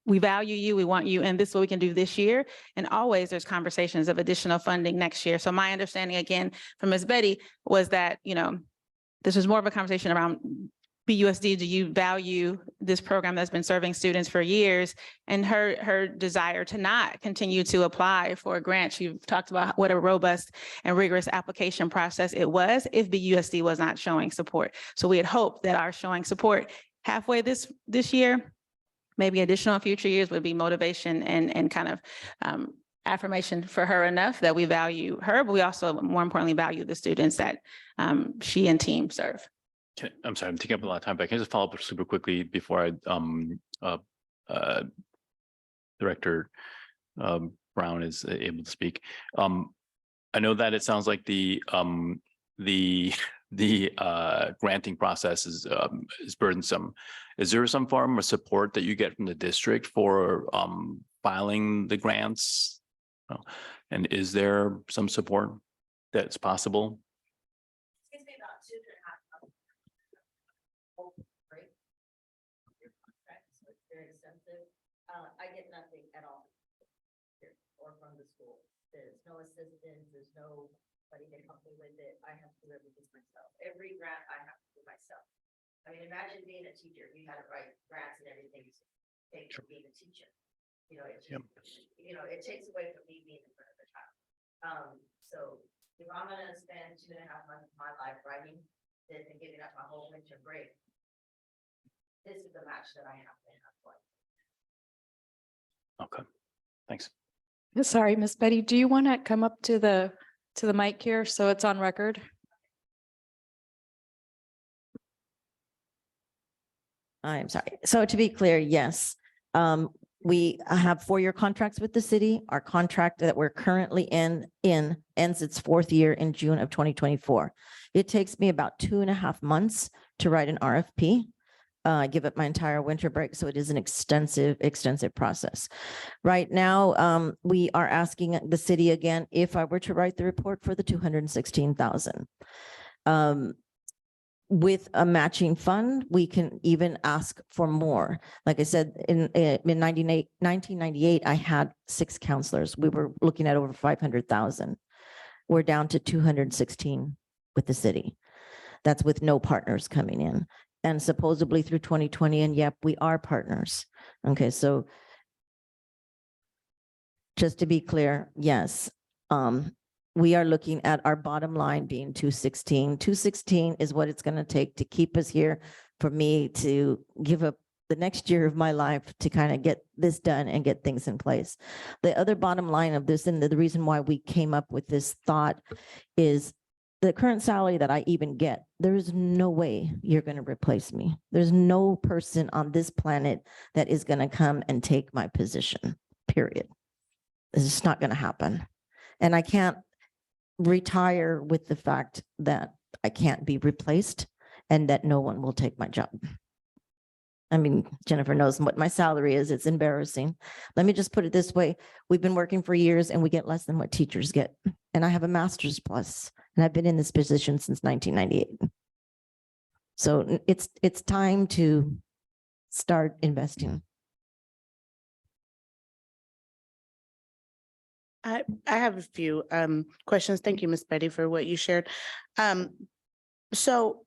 we value you, we want you, and this is what we can do this year. And always there's conversations of additional funding next year. So my understanding again from Ms. Betty was that, this was more of a conversation around BUSD. Do you value this program that's been serving students for years? And her desire to not continue to apply for a grant. She talked about what a robust and rigorous application process it was if BUSD was not showing support. So we had hoped that our showing support halfway this year, maybe additional future years, would be motivation and kind of affirmation for her enough that we value her, but we also more importantly value the students that she and team serve. I'm sorry, I'm taking up a lot of time, but can I just follow up super quickly before Director Brown is able to speak? I know that it sounds like the granting process is burdensome. Is there some form of support that you get from the district for filing the grants? And is there some support that's possible? I get nothing at all or from the school. There's no assistance, there's nobody to help me with it. I have to do everything myself. Every grant I have to do myself. I mean, imagine being a teacher. You had to write grants and everything to take from being a teacher. It takes away from me being in front of the child. So if I'm gonna spend 2.5 months of my life writing this and giving up my whole winter break, this is the match that I have to have for it. Okay, thanks. Sorry, Miss Betty, do you want to come up to the mic here so it's on record? I'm sorry. So to be clear, yes. We have 4-year contracts with the city. Our contract that we're currently in ends its 4th year in June of 2024. It takes me about 2.5 months to write an RFP. I give it my entire winter break, so it is an extensive process. Right now, we are asking the city again, if I were to write the report for the 216,000. With a matching fund, we can even ask for more. Like I said, in 1998, I had 6 counselors. We were looking at over 500,000. We're down to 216 with the city. That's with no partners coming in. And supposedly through 2020, and yep, we are partners. Okay, so just to be clear, yes, we are looking at our bottom line being 216. 216 is what it's going to take to keep us here, for me to give up the next year of my life to kind of get this done and get things in place. The other bottom line of this, and the reason why we came up with this thought, is the current salary that I even get, there is no way you're going to replace me. There's no person on this planet that is going to come and take my position, period. It's just not going to happen. And I can't retire with the fact that I can't be replaced and that no one will take my job. I mean, Jennifer knows what my salary is. It's embarrassing. Let me just put it this way. We've been working for years and we get less than what teachers get. And I have a master's plus, and I've been in this position since 1998. So it's time to start investing. I have a few questions. Thank you, Ms. Betty, for what you shared. So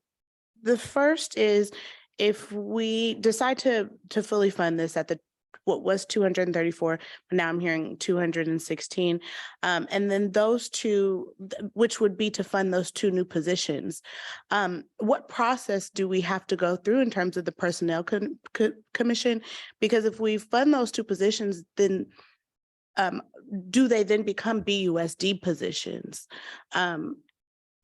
the first is, if we decide to fully fund this at the what was 234, but now I'm hearing 216, and then those two, which would be to fund those 2 new positions, what process do we have to go through in terms of the personnel commission? Because if we fund those 2 positions, then do they then become BUSD positions?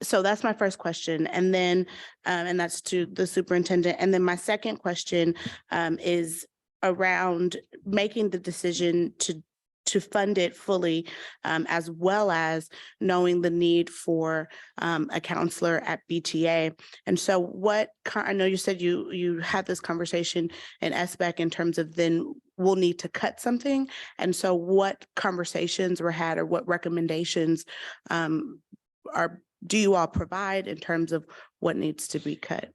So that's my first question. And then, and that's to the superintendent. And then my second question is around making the decision to fund it fully, as well as knowing the need for a counselor at BTA. And so I know you said you had this conversation in SBEC in terms of then we'll need to cut something. And so what conversations were had, or what recommendations do you all provide in terms of what needs to be cut,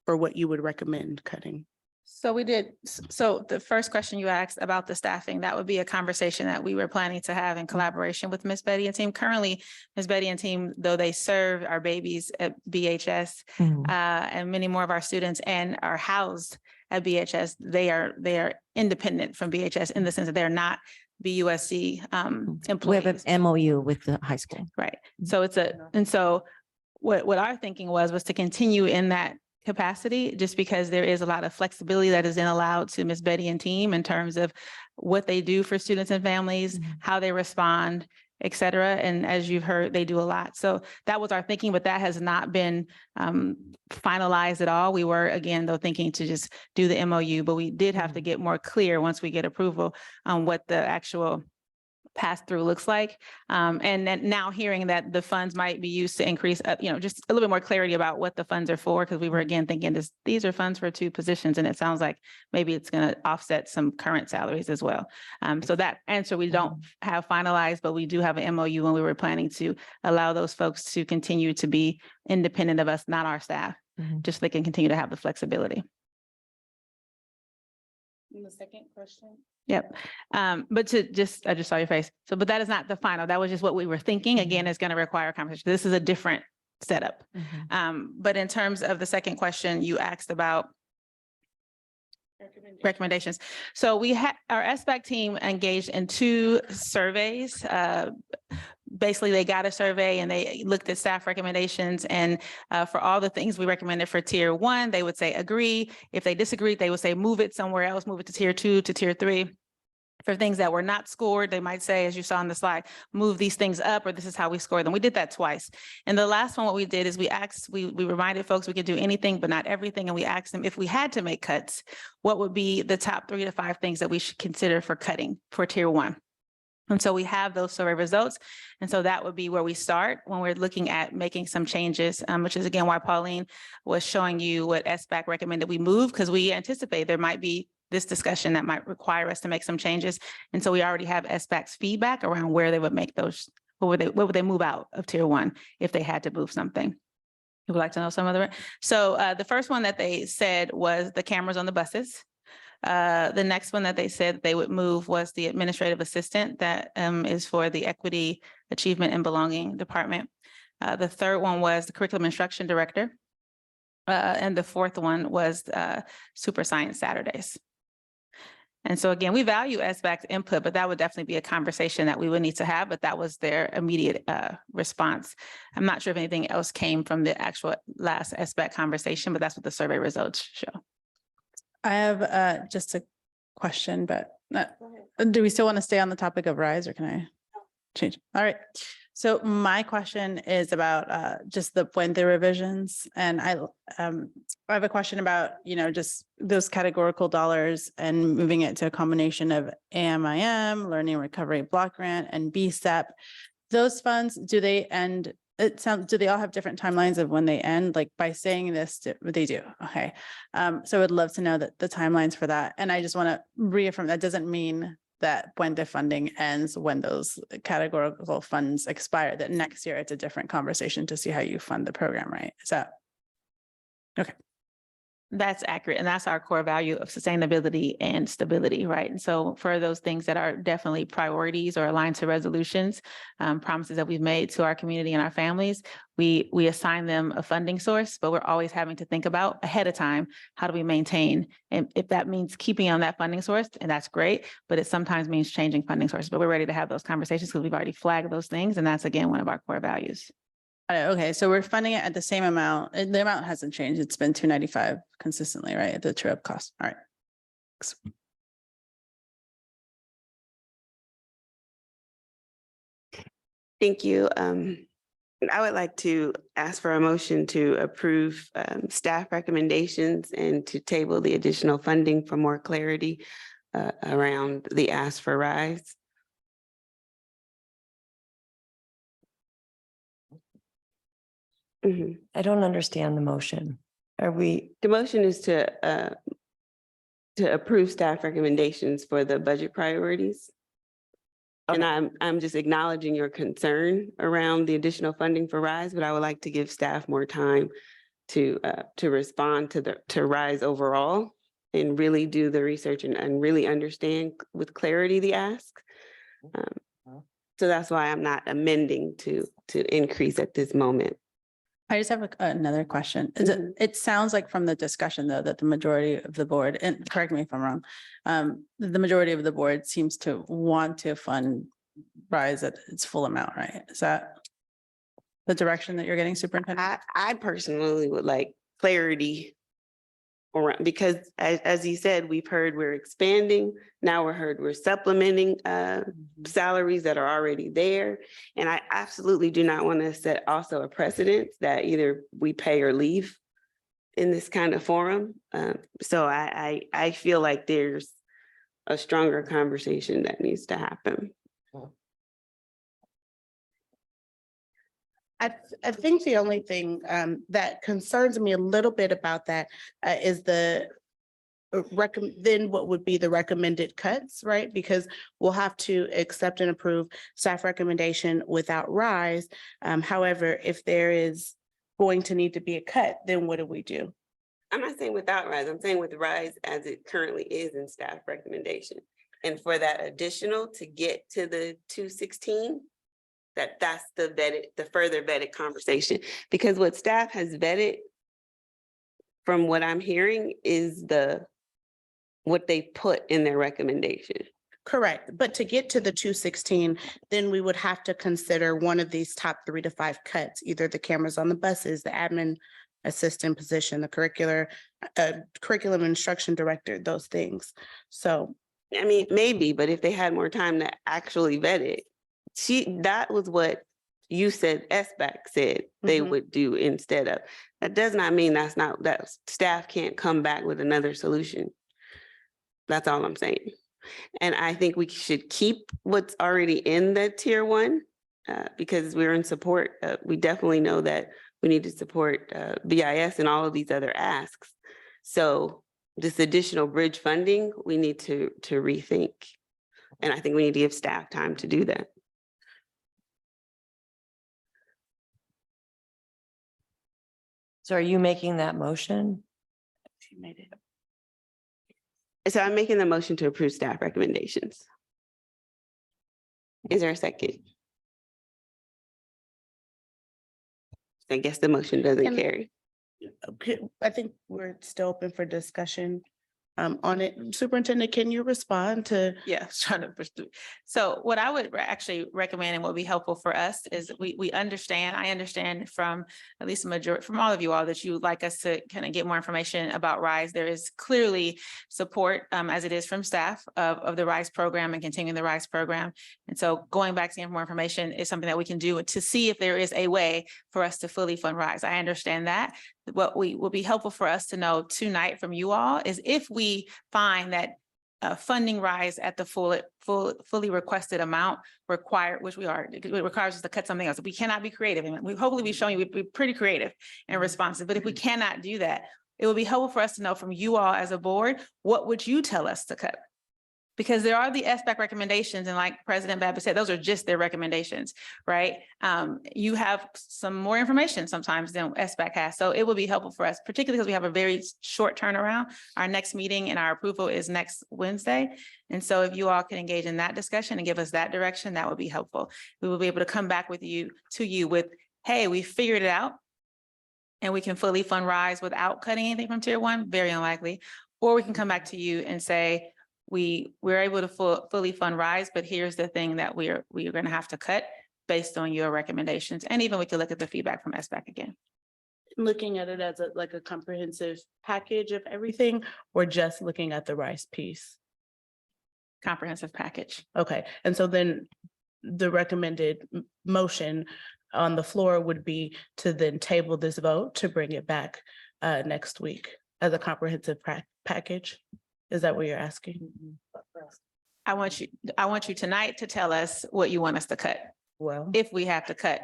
or what you would recommend cutting? So we did, so the first question you asked about the staffing, that would be a conversation that we were planning to have in collaboration with Ms. Betty and team. Currently, Ms. Betty and team, though they serve our babies at BHS, and many more of our students and are housed at BHS, they are independent from BHS in the sense that they're not BUSC employees. We have an MOU with the high school. Right. So and so what our thinking was to continue in that capacity, just because there is a lot of flexibility that is then allowed to Ms. Betty and team in terms of what they do for students and families, how they respond, et cetera. And as you've heard, they do a lot. So that was our thinking, but that has not been finalized at all. We were, again, though, thinking to just do the MOU, but we did have to get more clear once we get approval on what the actual pass-through looks like. And then now hearing that the funds might be used to increase, just a little bit more clarity about what the funds are for, because we were again thinking these are funds for 2 positions, and it sounds like maybe it's going to offset some current salaries as well. So that answer we don't have finalized, but we do have an MOU, and we were planning to allow those folks to continue to be independent of us, not our staff, just so they can continue to have the flexibility. And the second question? Yep. But I just saw your face. So, but that is not the final. That was just what we were thinking. Again, it's going to require a conversation. This is a different setup. But in terms of the second question you asked about recommendations. So we had our SBAC team engaged in 2 surveys. Basically, they got a survey and they looked at staff recommendations, and for all the things we recommended for tier 1, they would say agree. If they disagreed, they would say move it somewhere else, move it to tier 2, to tier 3. For things that were not scored, they might say, as you saw on the slide, move these things up, or this is how we score them. We did that twice. And the last one, what we did is we reminded folks we could do anything, but not everything. And we asked them if we had to make cuts, what would be the top 3 to 5 things that we should consider for cutting for tier 1. And so we have those survey results. And so that would be where we start when we're looking at making some changes, which is again why Pauline was showing you what SBAC recommended we move, because we anticipate there might be this discussion that might require us to make some changes. And so we already have SBAC's feedback around where they would make those, what would they move out of tier one if they had to move something. You would like to know some of the, so the first one that they said was the cameras on the buses. The next one that they said they would move was the administrative assistant that is for the equity, achievement and belonging department. The third one was the curriculum instruction director. And the fourth one was Super Science Saturdays. And so again, we value SBAC's input, but that would definitely be a conversation that we would need to have, but that was their immediate response. I'm not sure if anything else came from the actual last SBAC conversation, but that's what the survey results show. I have just a question, but do we still want to stay on the topic of RISE or can I change? All right. So my question is about just the Puente revisions. And I have a question about, just those categorical dollars and moving it to a combination of AMIM, Learning Recovery Block Grant, and BSTEP. Those funds, do they end? Do they all have different timelines of when they end? Like by saying this, they do. Okay. So I'd love to know that the timelines for that. And I just want to reaffirm that doesn't mean that Puente funding ends when those categorical funds expire, that next year it's a different conversation to see how you fund the program, right? Is that okay? That's accurate. And that's our core value of sustainability and stability, right? And so for those things that are definitely priorities or aligned to resolutions, promises that we've made to our community and our families, we assign them a funding source, but we're always having to think about ahead of time, how do we maintain? And if that means keeping on that funding source, and that's great, but it sometimes means changing funding sources, but we're ready to have those conversations because we've already flagged those things. And that's again, one of our core values. Okay, so we're funding it at the same amount. And the amount hasn't changed. It's been $295 consistently, right? The true up cost. All right. Thanks. Thank you. I would like to ask for a motion to approve staff recommendations and to table the additional funding for more clarity around the ask for RISE. I don't understand the motion. The motion is to approve staff recommendations for the budget priorities. And I'm just acknowledging your concern around the additional funding for RISE, but I would like to give staff more time to respond to RISE overall and really do the research and really understand with clarity the ask. So that's why I'm not amending to increase at this moment. I just have another question. It sounds like from the discussion, though, that the majority of the board, and correct me if I'm wrong, the majority of the board seems to want to fund RISE at its full amount, right? Is that the direction that you're getting, Superintendent? I personally would like clarity around, because as you said, we've heard we're expanding. Now we're supplementing salaries that are already there. And I absolutely do not want to set also a precedent that either we pay or leave in this kind of forum. So I feel like there's a stronger conversation that needs to happen. I think the only thing that concerns me a little bit about that is then what would be the recommended cuts, right? Because we'll have to accept and approve staff recommendation without RISE. However, if there is going to need to be a cut, then what do we do? I'm not saying without RISE, I'm saying with RISE as it currently is in staff recommendation. And for that additional to get to the 216, that's the further vetted conversation. Because what staff has vetted, from what I'm hearing, is what they put in their recommendation. Correct. But to get to the 216, then we would have to consider one of these top 3 to 5 cuts, either the cameras on the buses, the admin assistant position, the curriculum instruction director, those things. So, I mean, maybe, but if they had more time to actually vet it, that was what you said SBAC said they would do instead of. That does not mean that staff can't come back with another solution. That's all I'm saying. And I think we should keep what's already in the tier one because we're in support. We definitely know that we need to support BIS and all of these other asks. So this additional bridge funding, we need to rethink. And I think we need to give staff time to do that. So are you making that motion? She made it. So I'm making the motion to approve staff recommendations. Is there a second? I guess the motion doesn't And- carry. Okay, I think we're still open for discussion on it. Superintendent, can you respond to? Yeah, trying to pursue. So what I would actually recommend and what would be helpful for us is I understand from at least the majority, from all of you all, that you would like us to kind of get more information about RISE. There is clearly support as it is from staff of the RISE program and continuing the RISE program. And so going back to get more information is something that we can do to see if there is a way for us to fully fund RISE. I understand that. What will be helpful for us to know tonight from you all is if we find that funding RISE at the fully requested amount required, which we are, it requires us to cut something else. We cannot be creative. And we hopefully we've shown you we're pretty creative and responsive. But if we cannot do that, it will be helpful for us to know from you all as a board, what would you tell us to cut? Because there are the SBAC recommendations, and like President Babbitt said, those are just their recommendations, right? You have some more information sometimes than SBAC has. So it will be helpful for us, particularly because we have a very short turnaround. Our next meeting and our approval is next Wednesday. And so if you all can engage in that discussion and give us that direction, that would be helpful. We will be able to come back with you with, hey, we figured it out and we can fully fund RISE without cutting anything from tier one, very unlikely. Or we can come back to you and say, we're able to fully fund RISE, but here's the thing that we are going to have to cut based on your recommendations. And even we could look at the feedback from SBAC again. Looking at it as like a comprehensive package of everything, or just looking at the RISE piece? Comprehensive package. Okay, and so then the recommended motion on the floor would be to then table this vote to bring it back next week as a comprehensive package. Is that what you're asking? I want you tonight to tell us what you want us to cut. Well, if we have to cut,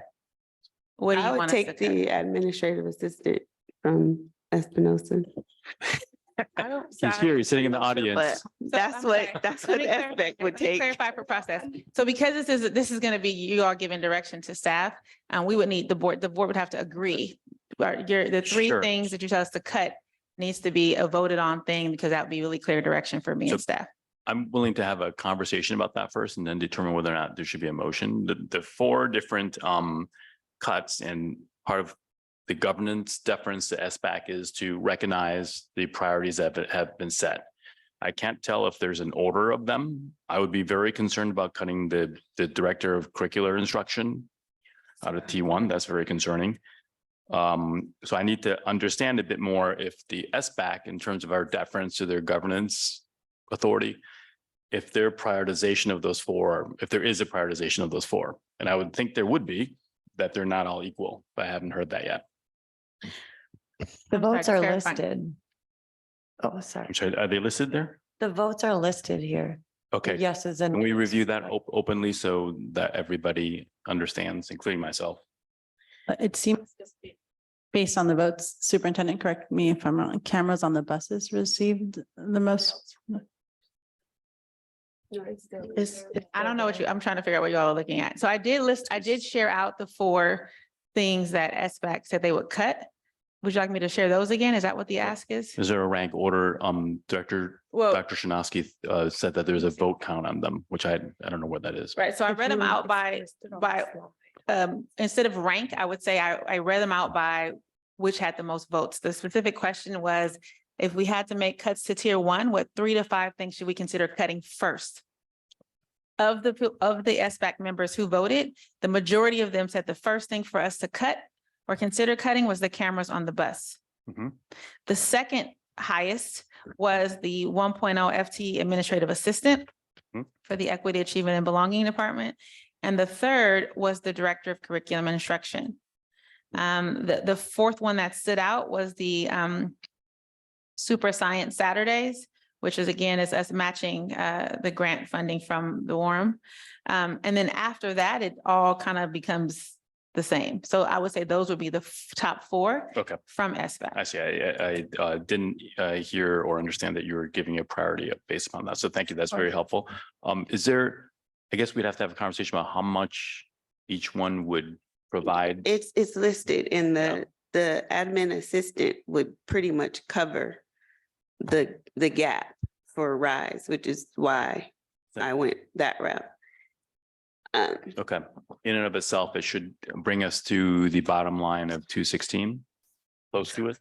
what do you I would want us to take cut? the administrative assistant from Espinosa. He's here, he's sitting in the audience. That's what SBAC would Let me take. clarify for process. So because this is going to be you all giving direction to staff, and we would need the board would have to agree. The three Sure. things that you tell us to cut needs to be a voted on thing, because that would be really clear direction for me and staff. I'm willing to have a conversation about that first and then determine whether or not there should be a motion. The four different cuts, and part of the governance deference to SBAC is to recognize the priorities that have been set. I can't tell if there's an order of them. I would be very concerned about cutting the director of curricular instruction out of T1. That's very concerning. So I need to understand a bit more if the SBAC, in terms of our deference to their governance authority, if their prioritization of those four, if there is a prioritization of those four. And I would think there would be, that they're not all equal, but I haven't heard that yet. The votes are clarifying. listed. Oh, sorry. I'm sorry, are they listed there? The votes are listed here. Okay. Yeses and. Can we review that openly so that everybody understands, including myself? It seems based on the votes, superintendent, correct me if I'm wrong, cameras on the buses received the most. I don't know what I'm trying to figure out what you all are looking at. So I did share out the four things that SBAC said they would cut. Would you like me to share those again? Is that what the ask is? Is there a rank order? Dr. Shinosky said that there's a vote count on them, which I don't know what that is. Right, so I read them out by instead of rank, I would say I read them out by which had the most votes. The specific question was, if we had to make cuts to tier one, what 3 to 5 things should we consider cutting first? Of the SBAC members who voted, the majority of them said the first thing for us to cut or consider cutting was the cameras on the bus. Mhm. The second highest was the 1.0 FT administrative assistant for the Equity, Achievement, and Belonging Department. And the third was the Director of Curriculum and Instruction. The fourth one that stood out was the Super Science Saturdays, which is again, is us matching the grant funding from the WARM. And then after that, it all kind of becomes the same. So I would say those would be the top four Okay, from SBAC. I see. I didn't hear or understand that you were giving a priority based upon that. So thank you. That's very helpful. Is there, I guess we'd have to have a conversation about how much each one would provide. It's listed in the admin assistant would pretty much cover the gap for RISE, which is why I went that route. Okay, in and of itself, it should bring us to the bottom line of 216, close to it.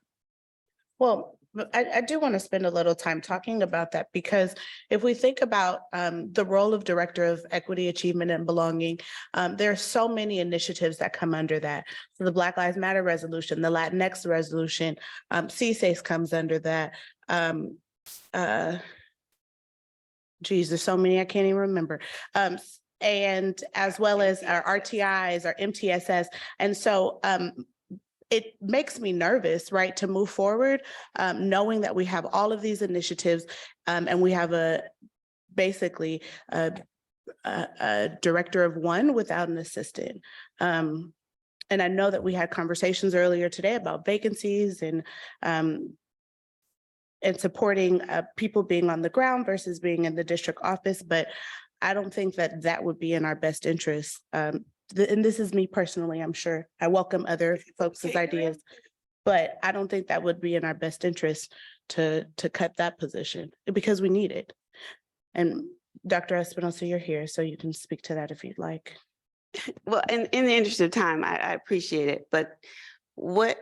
Well, I do want to spend a little time talking about that, because if we think about the role of Director of Equity, Achievement, and Belonging, there are so many initiatives that come under that. So the Black Lives Matter resolution, the Latinx resolution, CSACE comes under that. Geez, there's so many I can't even remember. And as well as our RTIs, our MTSS. And so it makes me nervous, right, to move forward, knowing that we have all of these initiatives and we have basically a director of one without an assistant. And I know that we had conversations earlier today about vacancies and supporting people being on the ground versus being in the district office, but I don't think that that would be in our best interest. And this is me personally, I'm sure. I welcome other folks' ideas, but I don't think that would be in our best interest to cut that position because we need it. And Dr. Espinosa, you're here, so you can speak to that if you'd like. Well, in the interest of time, I appreciate it, but what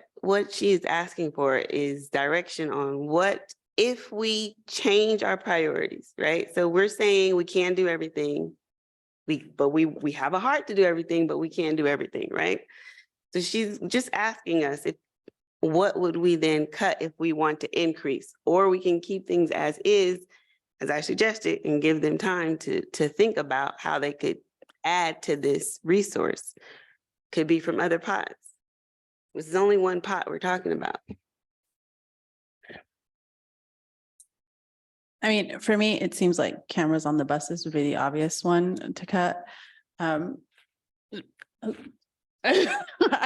she is asking for is direction on what if we change our priorities, right? So we're saying we can't do everything. But we have a heart to do everything, but we can't do everything, right? So she's just asking us what would we then cut if we want to increase, or we can keep things as is, as I suggested, and give them time to think about how they could add to this resource. Could be from other pots. This is only one pot we're talking about. I mean, for me, it seems like cameras on the buses would be the obvious one to cut. I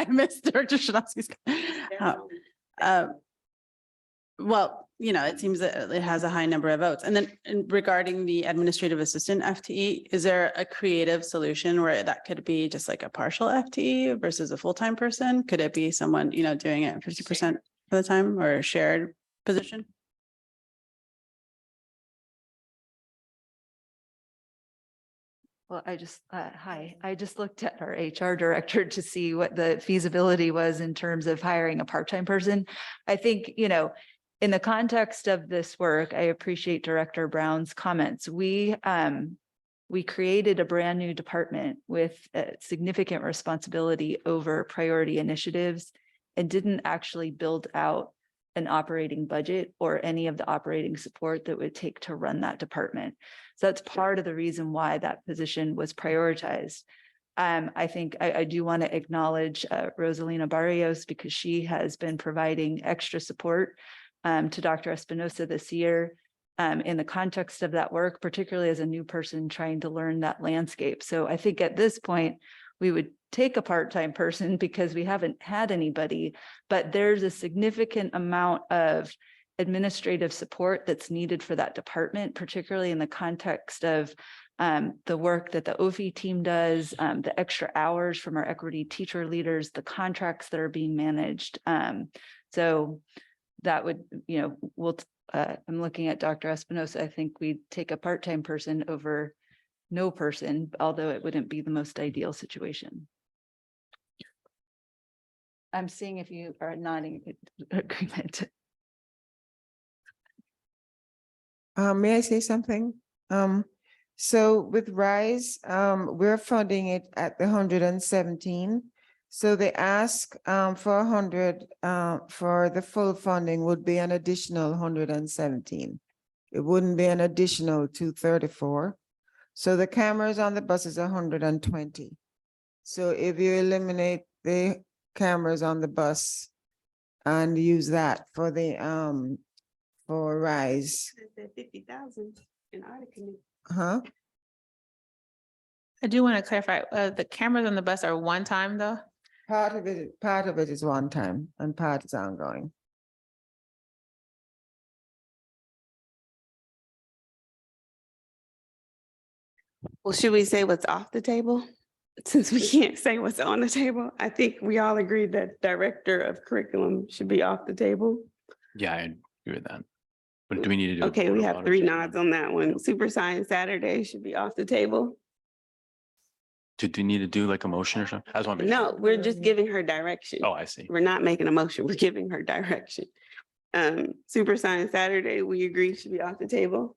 missed Director Shanowski's. Well, you know, it seems that it has a high number of votes. And then regarding the administrative assistant FTE, is there a creative solution where that could be just like a partial FTE versus a full-time person? Could it be someone, you know, doing it 50% of the time, or a shared position? Well, I just looked at our HR director to see what the feasibility was in terms of hiring a part-time person. I think, you know, in the context of this work, I appreciate Director Brown's comments. We created a brand new department with a significant responsibility over priority initiatives and didn't actually build out an operating budget or any of the operating support that would take to run that department. So that's part of the reason why that position was prioritized. I think I do want to acknowledge Rosalina Barrios, because she has been providing extra support to Dr. Espinosa this year in the context of that work, particularly as a new person trying to learn that landscape. So I think at this point, we would take a part-time person because we haven't had anybody, but there's a significant amount of administrative support that's needed for that department, particularly in the context of the work that the OFI team does, the extra hours from our equity teacher leaders, the contracts that are being managed. So that would, you know, I'm looking at Dr. Espinosa. I think we'd take a part-time person over no person, although it wouldn't be the most ideal situation. I'm seeing if you are nodding agreement. May I say something? So with RISE, we're funding it at the 117. So they ask for 100 for the full funding would be an additional 117. It wouldn't be an additional 234. So the cameras on the bus is 120. So if you eliminate the cameras on the bus and use that for the for RISE. 50,000 in audit committee. Huh? I do want to clarify, the cameras on the bus are one time though? Part of it is one time and part is ongoing. Well, should we say what's off the table? Since we can't say what's on the table, I think we all agree that director of curriculum should be off the table. Yeah, I agree with that. But do we need to do? a Okay, vote we about have it? 3 nods on that one. Super Science Saturday should be off the table. Do you need to do like a motion or something? I just want to. No, we're just giving her direction. Oh, I see. We're not making a motion, we're giving her direction. Super Science Saturday, we agree should be off the table.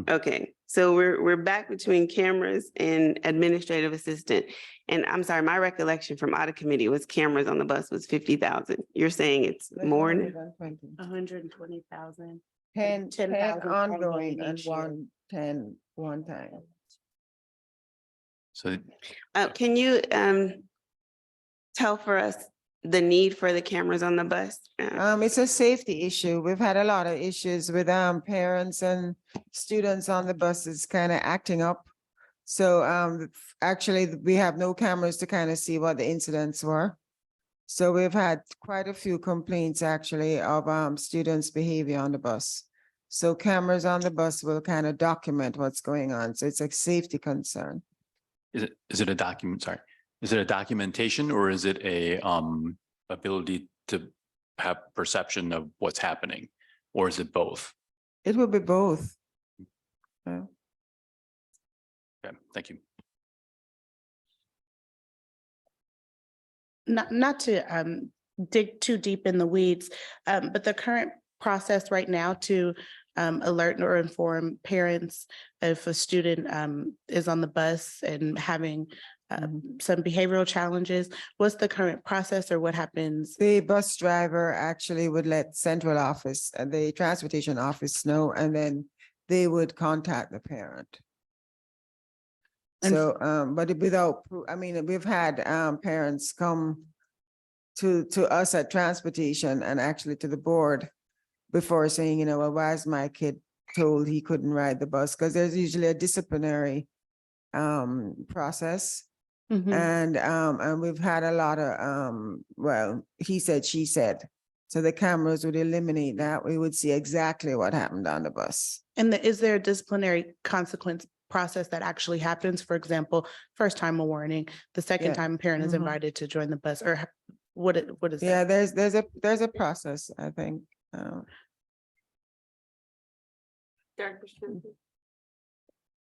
Okay, so we're back between cameras and administrative assistant. And I'm sorry, my recollection from audit committee was cameras on the bus was 50,000. You're saying it's more than 120,000. 10 10,000 ongoing and each year. 10 one time. So can you tell for us the need for the cameras on the bus? It's a safety issue. We've had a lot of issues with parents and students on the buses kind of acting up. So actually, we have no cameras to kind of see what the incidents were. So we've had quite a few complaints actually of students' behavior on the bus. So cameras on the bus will kind of document what's going on. So it's a safety concern. is it a document? Sorry, is it a documentation or is it a ability to have perception of what's happening, or is it both? It will be both. Yeah. Okay, thank you. Not to dig too deep in the weeds, but the current process right now to alert or inform parents if a student is on the bus and having some behavioral challenges, what's the current process or what happens? The bus driver actually would let central office and the transportation office know, and then they would contact the parent. So, but without, I mean, we've had parents come to us at transportation and actually to the board before saying, you know, well, why is my kid told he couldn't ride the bus? Because there's usually a disciplinary process. And we've had a lot of well, he said, she said. So the cameras would eliminate that. We would see exactly what happened on the bus. And is there a disciplinary consequence process that actually happens? For example, first time a warning, the second time a parent is invited to join the bus, or what is that? Yeah, there's a process, I think.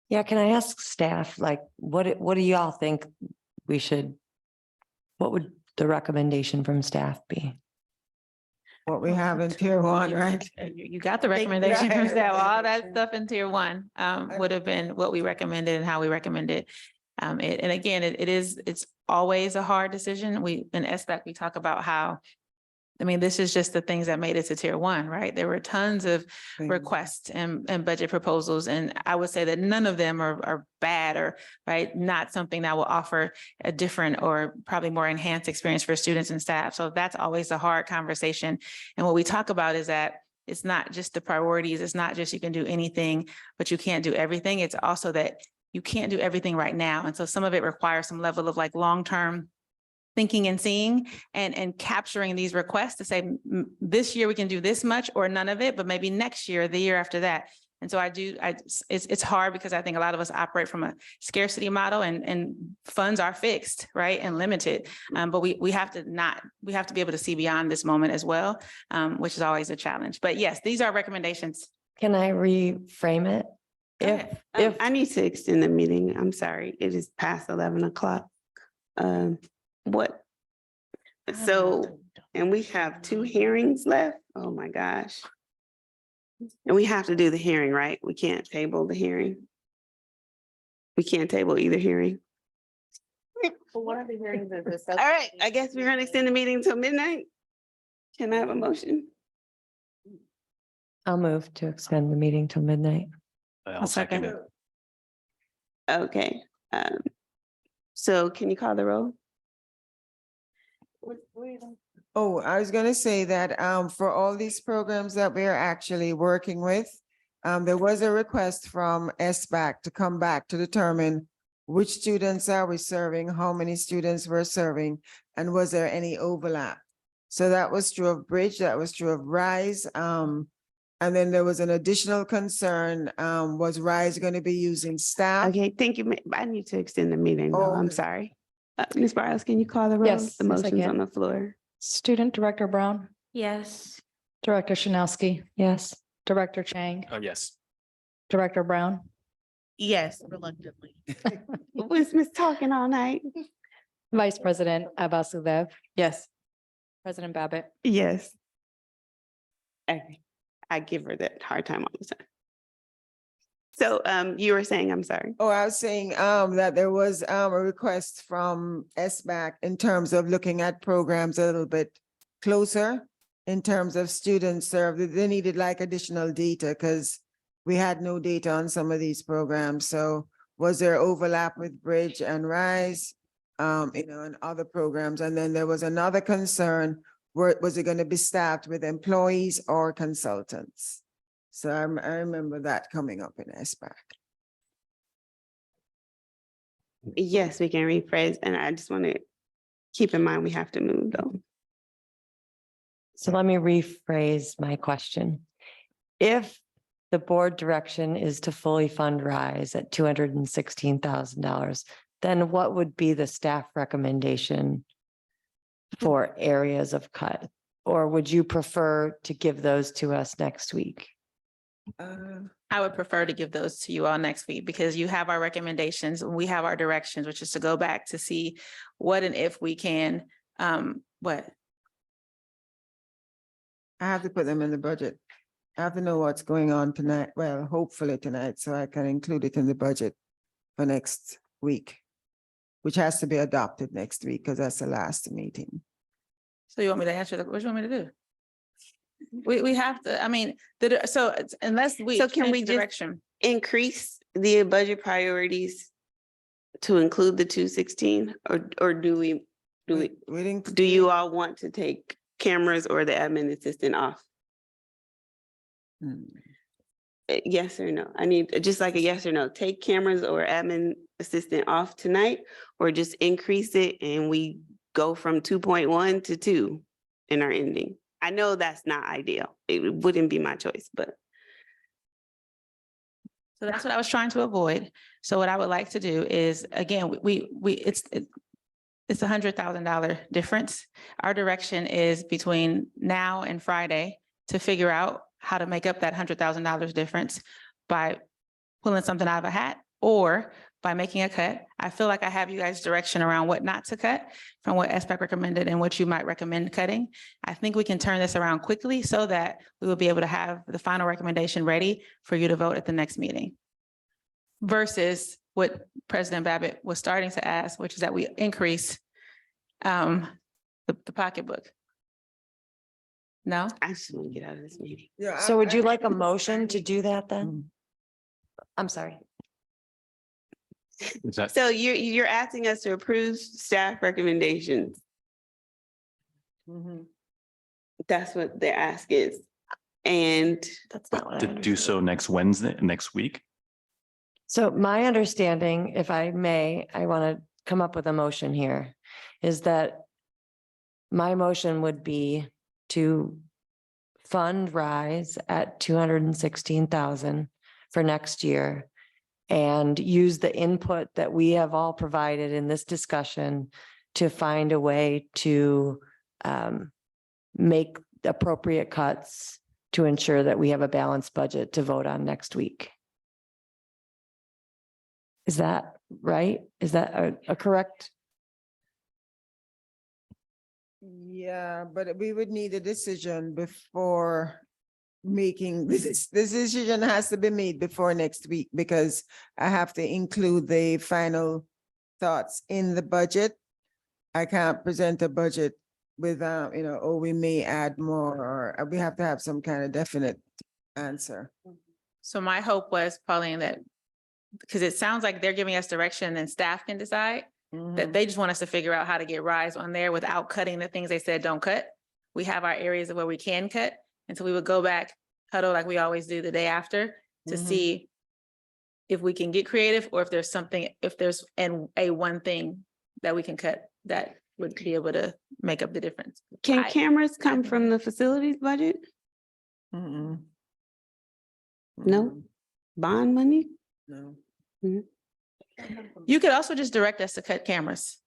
Yeah, can I ask staff, like, what do y'all think we should, what would the recommendation from staff be? What we have in tier 1, right? You got the recommendation from staff. All that stuff in tier 1 would have been what we recommended and how we recommended. And again, it's always a hard decision. In SBAC, we talk about how, I mean, this is just the things that made it to tier 1, right? There were tons of requests and budget proposals. And I would say that none of them are bad or right, not something that will offer a different or probably more enhanced experience for students and staff. So that's always a hard conversation. And what we talk about is that it's not just the priorities. It's not just you can do anything, but you can't do everything. It's also that you can't do everything right now. And so some of it requires some level of like long-term thinking and seeing and capturing these requests to say, this year we can do this much or none of it, but maybe next year, the year after that. And so it's hard because I think a lot of us operate from a scarcity model and funds are fixed, right? And limited. But we have to be able to see beyond this moment as well, which is always a challenge. But yes, these are recommendations. Can I reframe it? If I need to extend the meeting, I'm sorry, it is past 11 o'clock. So, and we have 2 hearings left. Oh my gosh. And we have to do the hearing, right? We can't table the hearing. We can't table either hearing. One of the hearings is All right, I guess we're gonna extend the meeting till midnight. Can I have a motion? I'll move to extend the meeting till midnight. I'll second it. Okay, so can you call the roll? Oh, I was gonna say that for all these programs that we're actually working with, there was a request from SBAC to come back to determine which students are we serving, how many students we're serving, and was there any overlap? So that was true of Bridge, that was true of Rise. And then there was an additional concern, was Rise going to be using staff? Okay, thank you. I need to extend the meeting though. Oh, I'm okay. sorry. Ms. Barros, can you call the roll? Yes, The yes, I motion's can. on the floor. Student Director Brown, Yes. Director Chanelski. Yes. Director Chang, Yes. Director Brown, Yes, reluctantly. Was Miss talking all night? Vice President Abasudev, Yes. President Babbitt. Yes. Okay, I give her that hard time all the time. So you were saying, I'm sorry. Oh, I was saying that there was a request from SBAC in terms of looking at programs a little bit closer in terms of students served. They needed like additional data because we had no data on some of these programs. So was there overlap with Bridge and Rise, and other programs? And then there was another concern, was it going to be staffed with employees or consultants? So I remember that coming up in SBAC. Yes, we can rephrase, and I just want to keep in mind we have to move though. So let me rephrase my question. If the board direction is to fully fund Rise at $216,000, then what would be the staff recommendation for areas of cut? Or would you prefer to give those to us next week? I would prefer to give those to you all next week because you have our recommendations and we have our directions, which is to go back to see what and if we can, what? I have to put them in the budget. I have to know what's going on tonight. Well, hopefully tonight, so I can include it in the budget for next week, which has to be adopted next week because that's the last meeting. So you want me to answer what do you want me to do? We have to, I mean, unless we. So can change we just direction. increase the budget priorities to include the 216, or do you all want to take cameras or the admin assistant off? Yes or no? I need just like a yes or no. Take cameras or admin assistant off tonight, or just increase it and we go from 2.1 to 2 in our ending. I know that's not ideal. It wouldn't be my choice, but. So that's what I was trying to avoid. So what I would like to do is, again, it's $100,000 difference. Our direction is between now and Friday to figure out how to make up that $100,000 difference by pulling something out of a hat or by making a cut. I feel like I have you guys' direction around what not to cut from what SBAC recommended and what you might recommend cutting. I think we can turn this around quickly so that we will be able to have the final recommendation ready for you to vote at the next meeting. Versus what President Babbitt was starting to ask, which is that we increase the pocketbook. No? I just want to get out of this meeting. Yeah. So would you like a motion to do that then? I'm sorry. Is that, So you're asking us to approve staff recommendations. That's what the ask is. And That's not what I to do understood. so next Wednesday, next week? So my understanding, if I may, I want to come up with a motion here, is that my motion would be to fund Rise at 216,000 for next year and use the input that we have all provided in this discussion to find a way to make appropriate cuts to ensure that we have a balanced budget to vote on next week. Is that right? Is that a correct? Yeah, but we would need a decision before making this decision has to be made before next week because I have to include the final thoughts in the budget. I can't present a budget without, oh, we may add more, or we have to have some kind of definite answer. So my hope was, Pauline, that because it sounds like they're giving us direction and staff can decide that they just want us to figure out how to get Rise on there without cutting the things they said don't cut. we have our areas of where we can cut. And so we would go back, huddle like we always do the day after to see if we can get creative or if there's something, if there's one thing that we can cut that would be able to make up the difference. Can cameras come from the facilities budget? No? Bond money? No. You could also just direct us to cut cameras.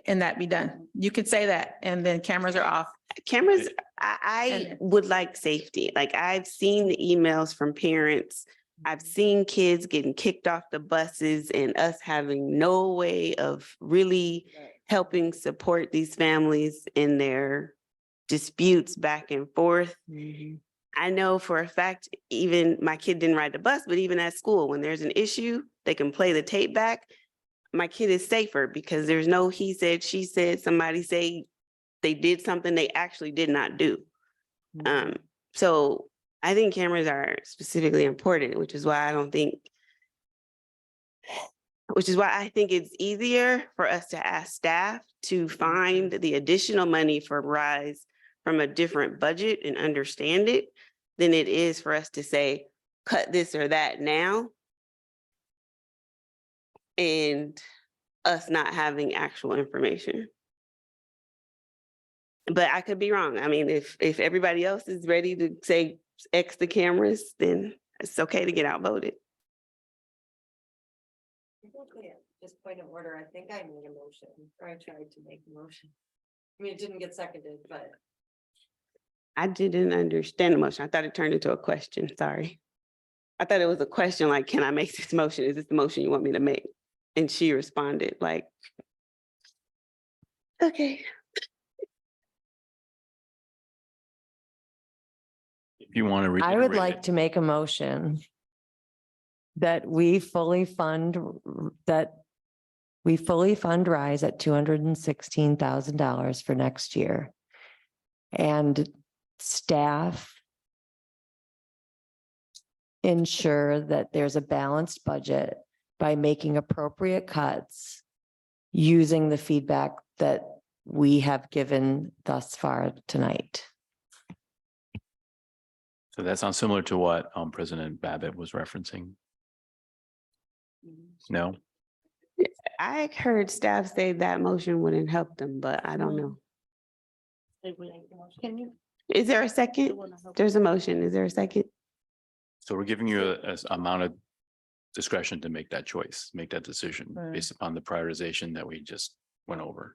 And that be done. You could say that and then cameras are off. Cameras, I would like safety. Like I've seen the emails from parents. I've seen kids getting kicked off the buses and us having no way of really helping support these families in their disputes back and forth. I know for a fact, even my kid didn't ride the bus, but even at school, when there's an issue, they can play the tape back. My kid is safer because there's no he said, she said, somebody say they did something they actually did not do. So I think cameras are specifically important, which is why I think it's easier for us to ask staff to find the additional money for RISE from a different budget and understand it than it is for us to say, cut this or that now. And us not having actual information. But I could be wrong. I mean, if everybody else is ready to say X the cameras, then it's okay to get outvoted. Just point of order, I think I made a motion, or I tried to make a motion. I mean, it didn't get seconded, but. I didn't understand the motion. I thought it turned into a question, sorry. I thought it was a question like, can I make this motion? Is this the motion you want me to make? And she responded like, okay. If you want to. I would like to make a motion that we fully fund RISE at $216,000 for next year. And staff ensure that there's a balanced budget by making appropriate cuts using the feedback that we have given thus far tonight. So that sounds similar to what President Babbitt was referencing. No? I heard staff say that motion wouldn't help them, but I don't know. Can you? Is there a second? There's a motion. Is there a second? So we're giving you a amount of discretion to make that choice, make that decision based upon the prioritization that we just went over.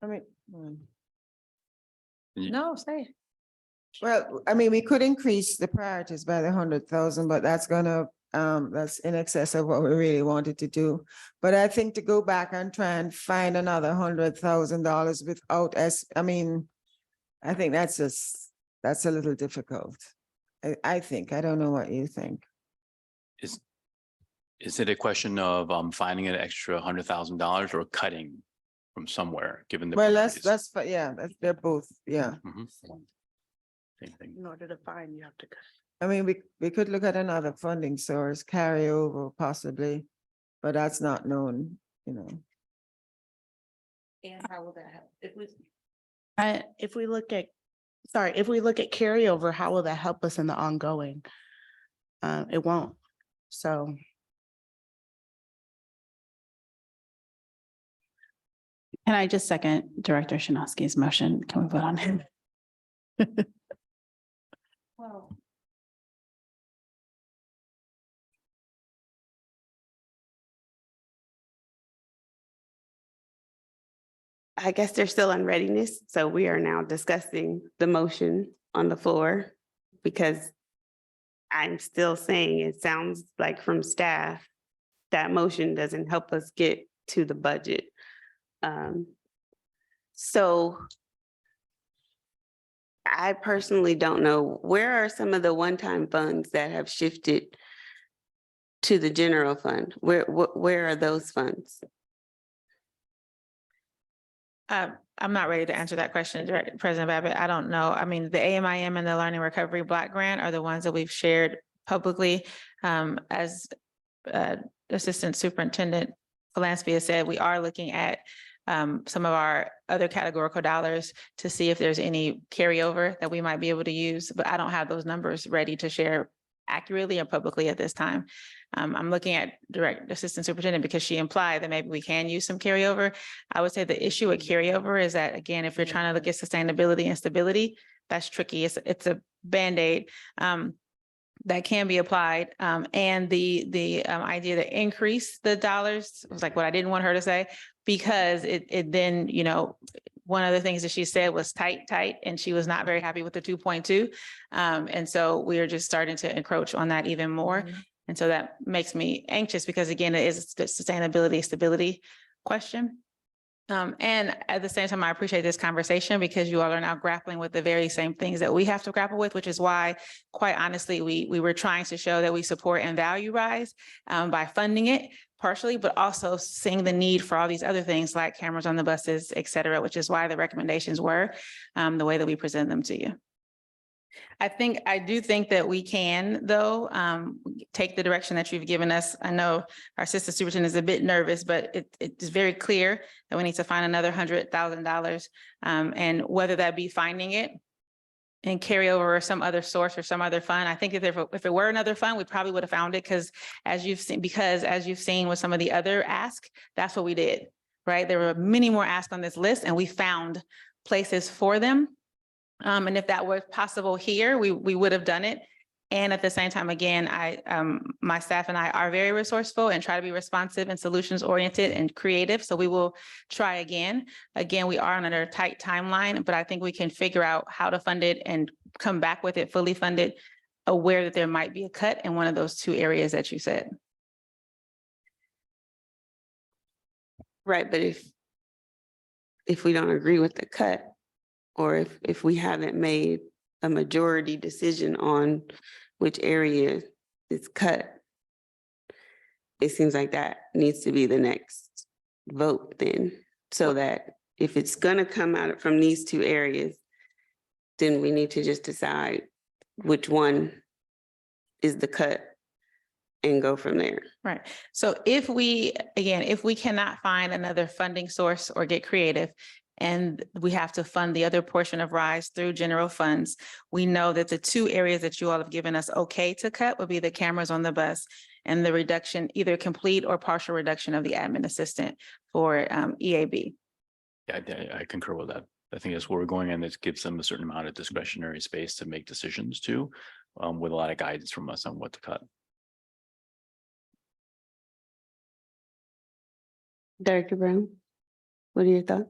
I mean, No, say it. well, I mean, we could increase the priorities by the 100,000, but that's that's in excess of what we really wanted to do. But I think to go back and try and find another $100,000 without I think that's a little difficult. I think, I don't know what you think. Is it a question of finding an extra $100,000 or cutting from somewhere, given the? Well, they're both, yeah. Same thing. In order to find, you have to. I mean, we could look at another funding source, carryover possibly, but that's not known, And how will that help? If we look at carryover, how will that help us in the ongoing? It won't, so. Can I just second Director Shinovsky's motion? Can we vote on him? Well. I guess they're still in readiness, so we are now discussing the motion on the floor because I'm still saying it sounds like from staff, that motion doesn't help us get to the budget. So I personally don't know, where are some of the one-time funds that have shifted to the general fund? Where are those funds? I'm not ready to answer that question, President Babbitt. I don't know. I mean, the AMIM and the Learning Recovery Block Grant are the ones that we've shared publicly. As Assistant Superintendent Valansky has said, we are looking at some of our other categorical dollars to see if there's any carryover that we might be able to use, but I don't have those numbers ready to share accurately or publicly at this time. I'm looking at Direct Assistant Superintendent because she implied that maybe we can use some carryover. I would say the issue with carryover is that, again, if you're trying to look at sustainability and stability, that's tricky. It's a Band-Aid that can be applied. And the idea to increase the dollars was like what I didn't want her to say, because it then, you know, one of the things that she said was tight, and she was not very happy with the 2.2. And so we are just starting to encroach on that even more. And so that makes me anxious because, again, it is a sustainability, stability question. And at the same time, I appreciate this conversation because you all are now grappling with the very same things that we have to grapple with, which is why, quite honestly, we were trying to show that we support and value RISE by funding it partially, but also seeing the need for all these other things like cameras on the buses, et cetera, which is why the recommendations were the way that we present them to you. I do think that we can, though, take the direction that you've given us. I know our assistant superintendent is a bit nervous, but it's very clear that we need to find another $100,000. And whether that be finding it and carry over or some other source or some other fund. I think if it were another fund, we probably would have found it because as you've seen with some of the other asks, that's what we did, right? There were many more asks on this list and we found places for them. And if that was possible here, we would have done it. And at the same time, again, my staff and I are very resourceful and try to be responsive and solutions oriented and creative. So we will try again. Again, we are on a tight timeline, but I think we can figure out how to fund it and come back with it fully funded, aware that there might be a cut in one of those two areas that you said. Right, but if we don't agree with the cut, or if we haven't made a majority decision on which area is cut, it seems like that needs to be the next vote then, so that if it's gonna come out from these two areas, then we need to just decide which one is the cut and go from there. Right. So if we cannot find another funding source or get creative, and we have to fund the other portion of RISE through general funds, we know that the two areas that you all have given us okay to cut would be the cameras on the bus and the reduction, either complete or partial reduction of the admin assistant for EAB. Yeah, I concur with that. I think that's where we're going, and this gives them a certain amount of discretionary space to make decisions too, with a lot of guidance from us on what to cut. Director Brown, what are your thoughts?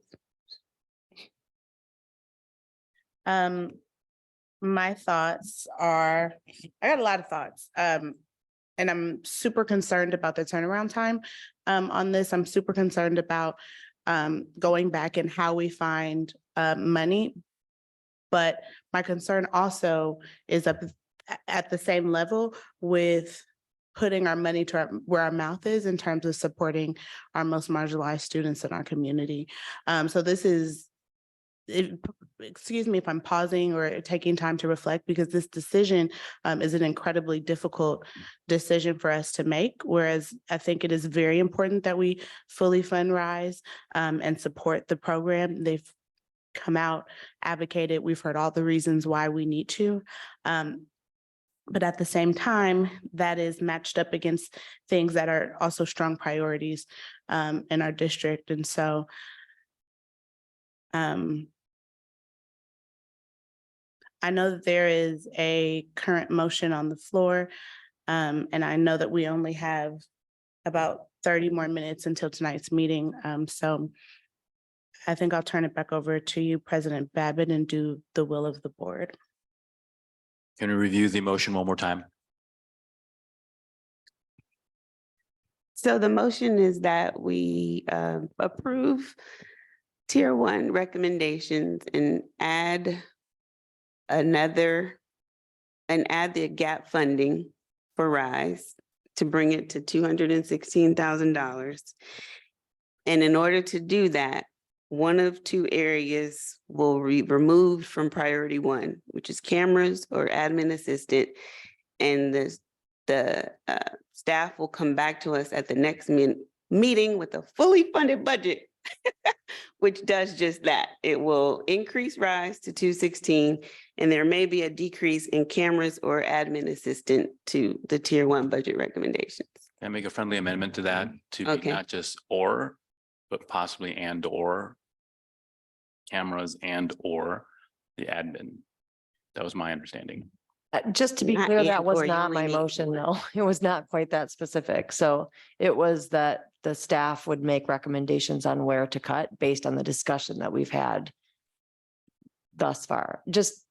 My thoughts are, I got a lot of thoughts. And I'm super concerned about the turnaround time on this. I'm super concerned about going back and how we find money. But my concern also is up at the same level with putting our money to where our mouth is in terms of supporting our most marginalized students in our community. So this is, excuse me if I'm pausing or taking time to reflect, because this decision is an incredibly difficult decision for us to make. Whereas I think it is very important that we fully fund RISE and support the program. They've come out, advocated. We've heard all the reasons why we need to. But at the same time, that is matched up against things that are also strong priorities in our district. And so I know that there is a current motion on the floor, and I know that we only have about 30 more minutes until tonight's meeting. So I think I'll turn it back over to you, President Babbitt, and do the will of the board. Can we review the motion one more time? So the motion is that we approve Tier 1 recommendations and add the gap funding for RISE to bring it to $216,000. And in order to do that, one of two areas will be removed from priority 1, which is cameras or admin assistant. And the staff will come back to us at the next meeting with a fully funded budget which does just that. It will increase RISE to 216, and there may be a decrease in cameras or admin assistant to the tier 1 budget recommendations. Can I make a friendly amendment to that to be Okay. not just or, but possibly and or cameras and or the admin. That was my understanding. Just to be Not clear, and that was or, you not only my need motion, one. though. It was not quite that specific. So it was that the staff would make recommendations on where to cut based on the discussion that we've had thus far. Just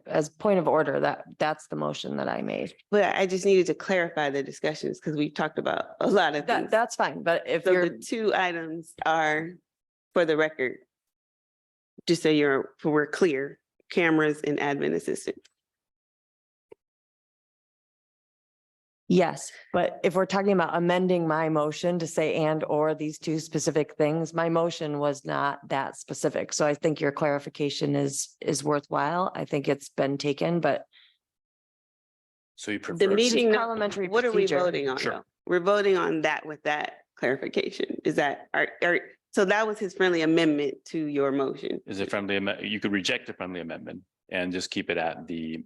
as point of order, that's the motion that I made. But I just needed to clarify the discussions because we've talked about a lot of things. That's fine, but if So you're, the 2 items are, for the record, just so we're clear, cameras and admin assistant. yes, but if we're talking about amending my motion to say and or these 2 specific things, my motion was not that specific. So I think your clarification is worthwhile. I think it's been taken, but So you prefer. The meeting, parliamentary what are we procedure. voting on? Sure. Though? We're voting on that with that clarification. Is that, so that was his friendly amendment to your motion. Is it friendly? You could reject the friendly amendment and just keep it at the,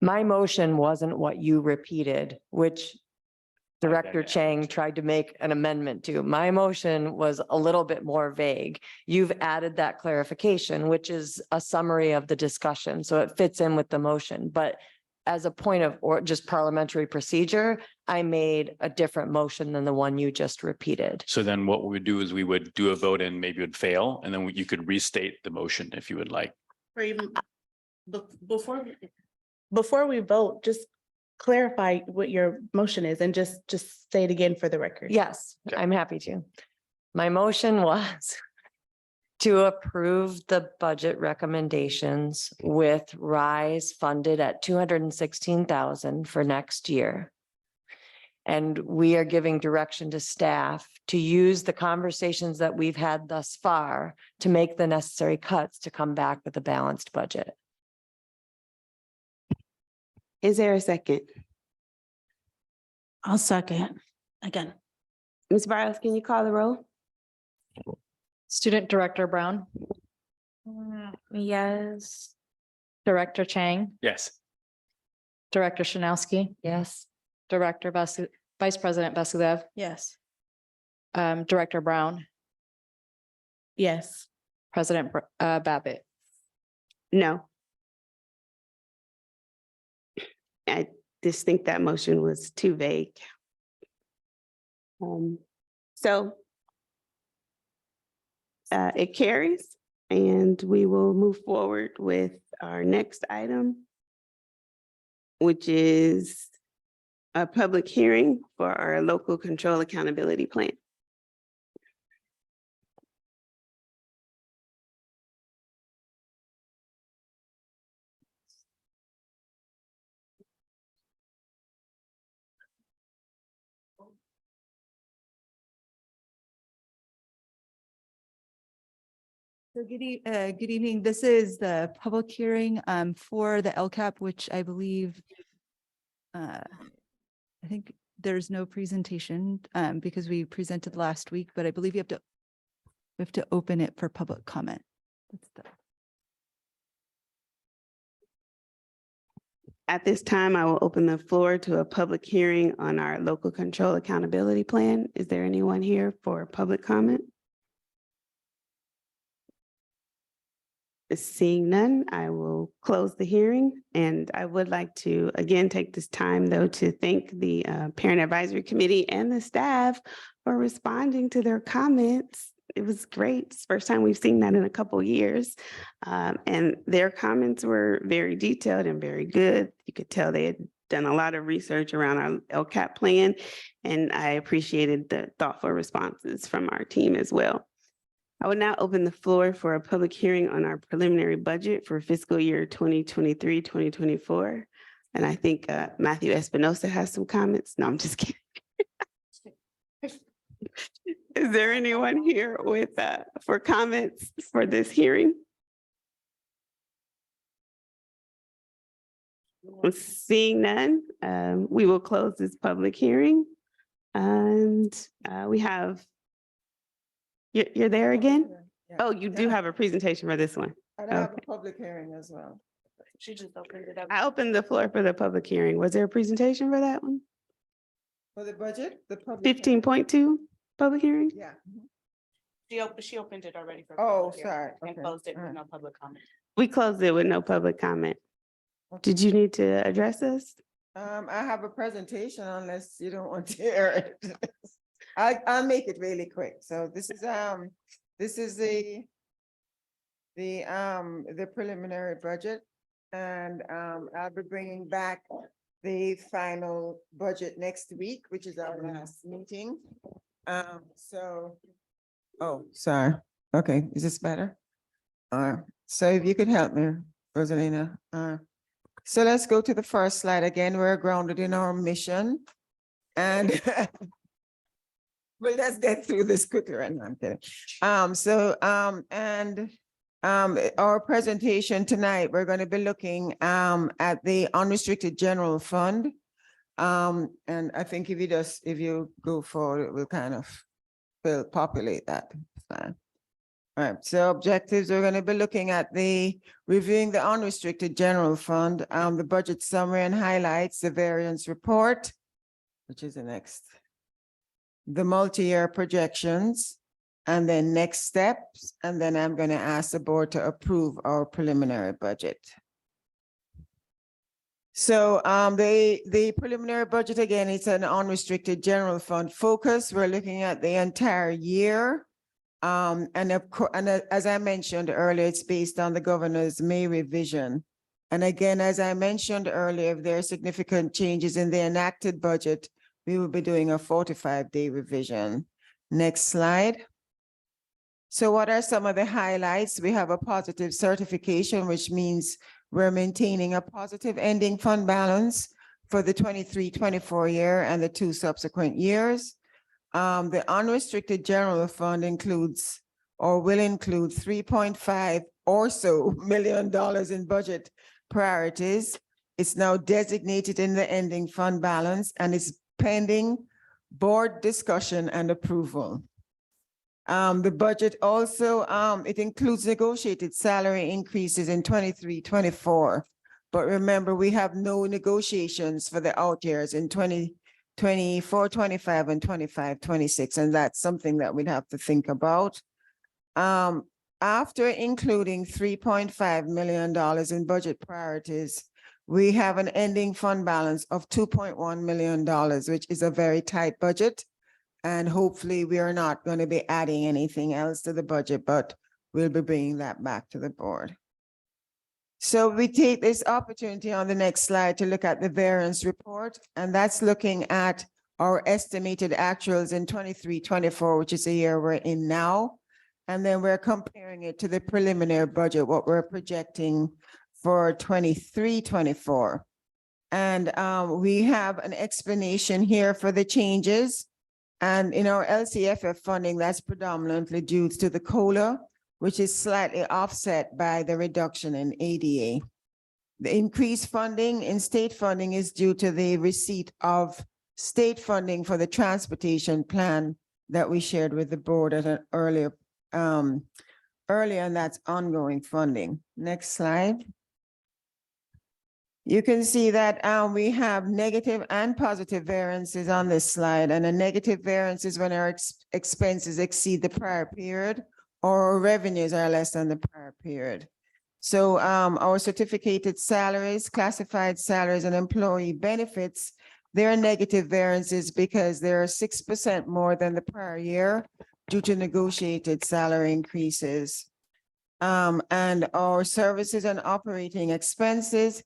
My motion wasn't what you repeated, which Director Chang tried to make an amendment to. My motion was a little bit more vague. You've added that clarification, which is a summary of the discussion, so it fits in with the motion. But as a point of or just parliamentary procedure, I made a different motion than the one you just repeated. so then what we would do is we would do a vote and maybe it would fail, and then you could restate the motion if you would like. Or even before we vote, just clarify what your motion is and just say it again for the record. Yes, I'm happy to. My motion was to approve the budget recommendations with RISE funded at 216,000 for next year. And we are giving direction to staff to use the conversations that we've had thus far to make the necessary cuts to come back with a balanced budget. Is there a second? I'll second again. Ms. Biles, can you call the roll? Student Director Brown, Yes. Director Chang, Yes. Director Chanowski, Yes. Director Vice President Basulev, Yes. Director Brown, Yes. President Babbitt. No. I just think that motion was too vague. So it carries, and we will move forward with our next item, which is a public hearing for our local control accountability plan. So good evening. This is the public hearing for the LCAP, which I believe I think there's no presentation because we presented last week, but I believe we have to open it for public comment. At this time, I will open the floor to a public hearing on our local control accountability plan. Is there anyone here for public comment? Seeing none, I will close the hearing. And I would like to again take this time though to thank the Parent Advisory Committee and the staff for responding to their comments. It was great. It's the first time we've seen that in a couple of years. And their comments were very detailed and very good. You could tell they had done a lot of research around our LCAP plan, and I appreciated the thoughtful responses from our team as well. I will now open the floor for a public hearing on our preliminary budget for fiscal year 2023, 2024. And I think Matthew Espinosa has some comments. No, I'm just kidding. Is there anyone here with for comments for this hearing? Seeing none, we will close this public hearing. And we have, you're there again? Yeah. Oh, you do have a presentation for this one. And I have Okay. a public hearing as well. She just opened it up. I opened the floor for the public hearing. Was there a presentation for that one? For the budget, the public. 15.2 public hearing? Yeah. She opened it already. For Oh, public hearing sorry. And Okay. closed it All with right. no public comment. We closed it with no public comment. Did you need to address this? I have a presentation unless you don't want to hear it. I'll make it really quick. So this is the preliminary budget. And I'll be bringing back the final budget next week, which is our last meeting. Oh, sorry. Okay, is this better? So if you could help me, Rosalina. So let's go to the first slide again. We're grounded in our mission. And well, let's get through this quicker. And I'm kidding. Our presentation tonight, we're going to be looking at the unrestricted general fund. And I think if you go forward, it will kind of populate that. Fine. All right, so objectives, we're going to be looking at reviewing the unrestricted general fund, the budget summary and highlights, the variance report, which is the next, the multi-year projections, and then next steps. And then I'm going to ask the board to approve our preliminary budget. So the preliminary budget, again, it's an unrestricted general fund focus. We're looking at the entire year. And of course, as I mentioned earlier, it's based on the governor's May revision. And again, as I mentioned earlier, if there are significant changes in the enacted budget, we will be doing a 45-day revision. Next slide. So what are some of the highlights? We have a positive certification, which means we're maintaining a positive ending fund balance for the 23-24 year and the 2 subsequent years. The unrestricted general fund includes or will include 3.5 or so million in budget priorities. It's now designated in the ending fund balance and is pending board discussion and approval. The budget also, it includes negotiated salary increases in 23-24. But remember, we have no negotiations for the out years in 24, 25, and 25, 26, and that's something that we'd have to think about. After including $3.5 million in budget priorities, we have an ending fund balance of $2.1 million, which is a very tight budget. And hopefully we are not going to be adding anything else to the budget, but we'll be bringing that back to the board. So we take this opportunity on the next slide to look at the variance report, and that's looking at our estimated actuals in 23-24, which is the year we're in now. And then we're comparing it to the preliminary budget, what we're projecting for 23-24. And we have an explanation here for the changes. And in our LCFF funding, that's predominantly due to the COLA, which is slightly offset by the reduction in ADA. The increased funding in state funding is due to the receipt of state funding for the transportation plan that we shared with the board at an earlier, and that's ongoing funding. Next slide. You can see that we have negative and positive variances on this slide, and a negative variance is when our expenses exceed the prior period or our revenues are less than the prior period. So our certificated salaries, classified salaries, and employee benefits, they're negative variances because they're 6% more than the prior year due to negotiated salary increases. And our services and operating expenses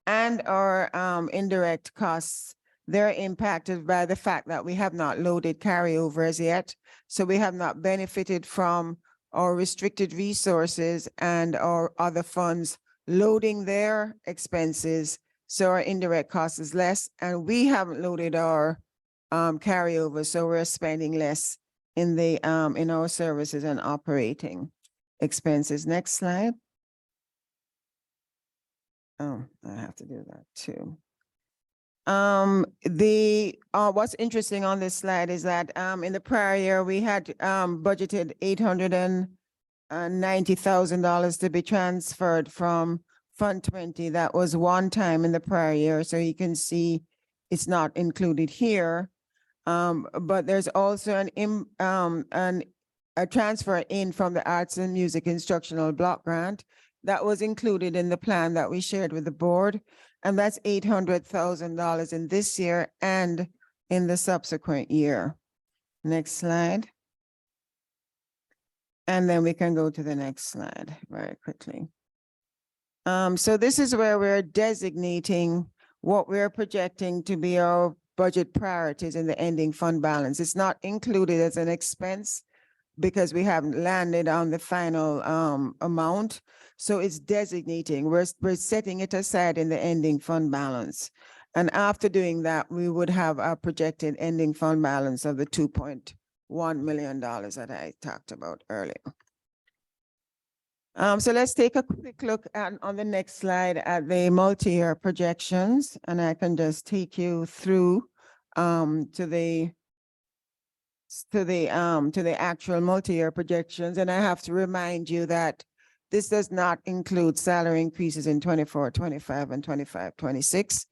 and our indirect costs, they're impacted by the fact that we have not loaded carryovers yet. So we have not benefited from our restricted resources and our other funds loading their expenses. So our indirect cost is less, and we haven't loaded our carryover. So we're spending less in the in our services and operating expenses. Next slide. Oh, I have to do that too. What's interesting on this slide is that in the prior year, we had budgeted $890,000 to be transferred from Fund 20. That was one time in the prior year, so you can see it's not included here. But there's also a transfer in from the Arts and Music Instructional Block Grant that was included in the plan that we shared with the board. And that's $800,000 in this year and in the subsequent year. Next slide. And then we can go to the next slide very quickly. So this is where we're designating what we're projecting to be our budget priorities in the ending fund balance. It's not included as an expense because we haven't landed on the final amount. So it's designating, we're setting it aside in the ending fund balance. And after doing that, we would have our projected ending fund balance of the $2.1 million that I talked about earlier. So let's take a quick look on the next slide at the multi-year projections, and I can just take you through to the actual multi-year projections. And I have to remind you that this does not include salary increases in 24, 25, and 25, 26.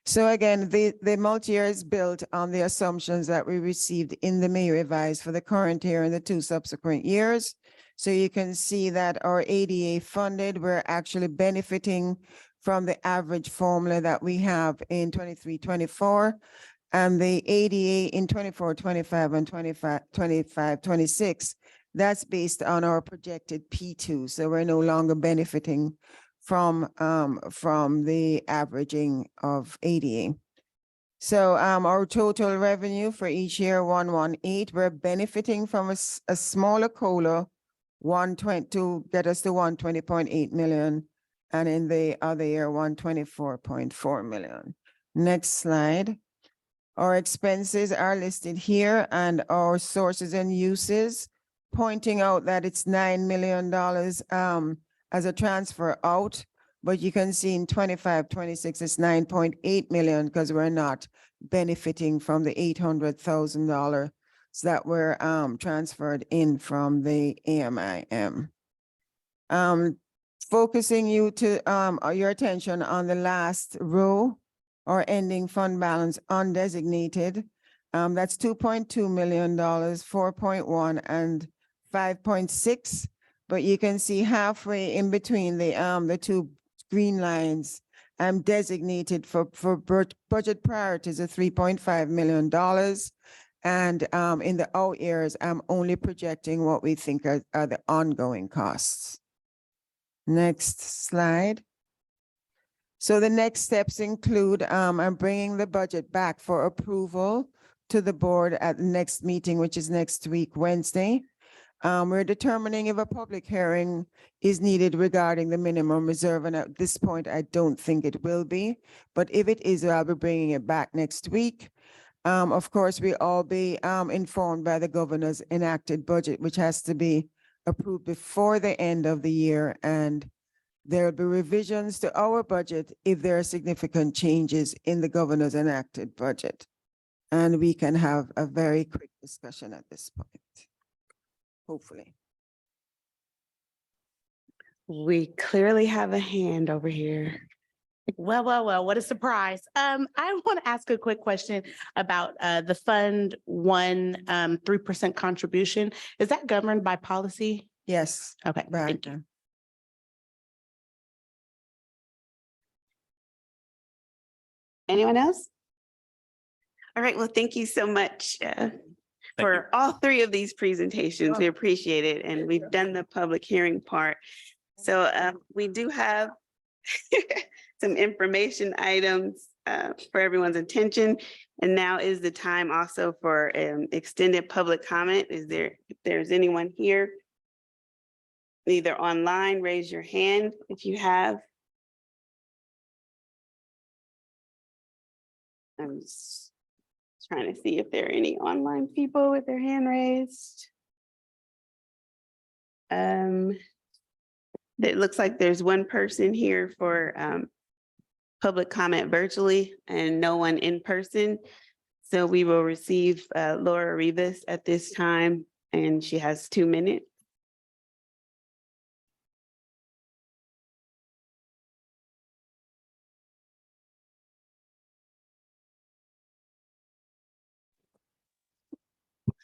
So again, the multi-year is built on the assumptions that we received in the May revise for the current year and the 2 subsequent years. So you can see that our ADA funded, we're actually benefiting from the average formula that we have in 23, 24. And the ADA in 24, 25, and 25, 26, that's based on our projected P2. So we're no longer benefiting from the averaging of ADA. So our total revenue for each year, 118, we're benefiting from a smaller COLA, 120 to get us to 120.8 million. And in the other year, 124.4 million. Next slide. Our expenses are listed here and our sources and uses, pointing out that it's $9 million as a transfer out, but you can see in 25, 26, it's 9.8 million because we're not benefiting from the $800,000 that were transferred in from the AMIM. Focusing you to your attention on the last row, or ending fund balance undesignated. That's $2.2 million, 4.1 and 5.6. But you can see halfway in between the 2 green lines, I'm designated for budget priorities of $3.5 million. And in the out years, I'm only projecting what we think are the ongoing costs. Next slide. So the next steps include, I'm bringing the budget back for approval to the board at the next meeting, which is next week, Wednesday. We're determining if a public hearing is needed regarding the minimum reserve. And at this point, I don't think it will be, but if it is, I'll be bringing it back next week. Of course, we all be informed by the governor's enacted budget, which has to be approved before the end of the year. And there'll be revisions to our budget if there are significant changes in the governor's enacted budget. And we can have a very quick discussion at this point, hopefully. We clearly have a hand over here. Well, what a surprise. I want to ask a quick question about the Fund 1 3% contribution. Is that governed by policy? Yes. Okay, Right. thank you. Anyone else? All right, well, thank you so much for all 3 of these presentations. We appreciate it. And we've done the public hearing part. So we do have some information items for everyone's attention. And now is the time also for extended public comment. If there's anyone here, either online, raise your hand if you have. I'm just trying to see if there are any online people with their hand raised. It looks like there's one person here for public comment virtually and no one in person. So we will receive Laura Rivas at this time, and she has 2 minutes.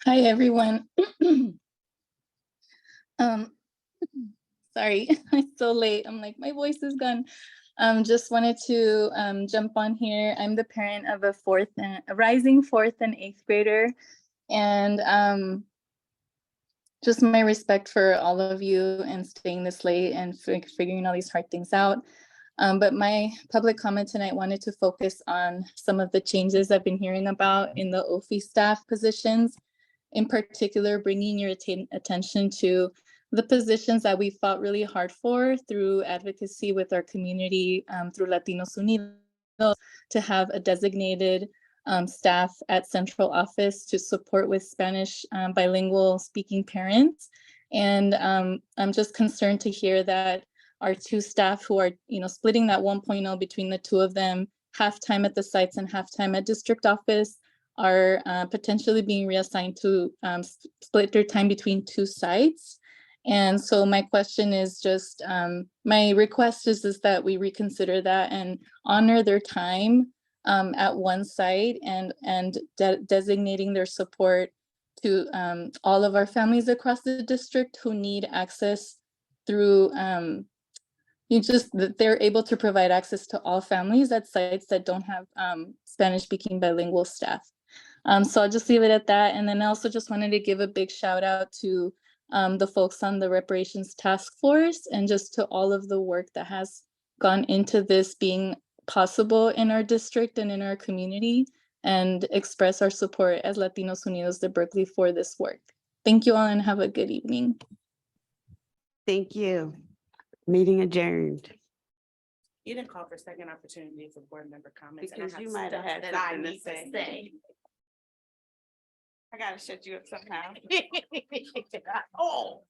Hi, everyone. Sorry, I'm so late. I'm like, my voice is gone. Just wanted to jump on here. I'm the parent of a rising 4th and 8th grader. And just my respect for all of you and staying this late and figuring all these hard things out. But my public comment tonight wanted to focus on some of the changes I've been hearing about in the OFI staff positions. In particular, bringing your attention to the positions that we fought really hard for through advocacy with our community, through Latinos Unidos, to have a designated staff at central office to support with Spanish bilingual speaking parents. And I'm just concerned to hear that our 2 staff who are, splitting that 1.0 between the 2 of them, half time at the sites and half time at district office, are potentially being reassigned to split their time between 2 sites. And so my question is just, my request is that we reconsider that and honor their time at one site and designating their support to all of our families across the district who need access through that they're able to provide access to all families at sites that don't have Spanish speaking bilingual staff. So I'll just leave it at that. And then I also just wanted to give a big shout out to the folks on the reparations task force and just to all of the work that has gone into this being possible in our district and in our community, and express our support as Latinos Unidos de Berkeley for this work. Thank you all and have a good evening. Thank you. Meeting adjourned. You didn't call for second opportunity for board member comments. and I Because have you might have stuff had that I something to need say. I gotta shut you up somehow. Oh.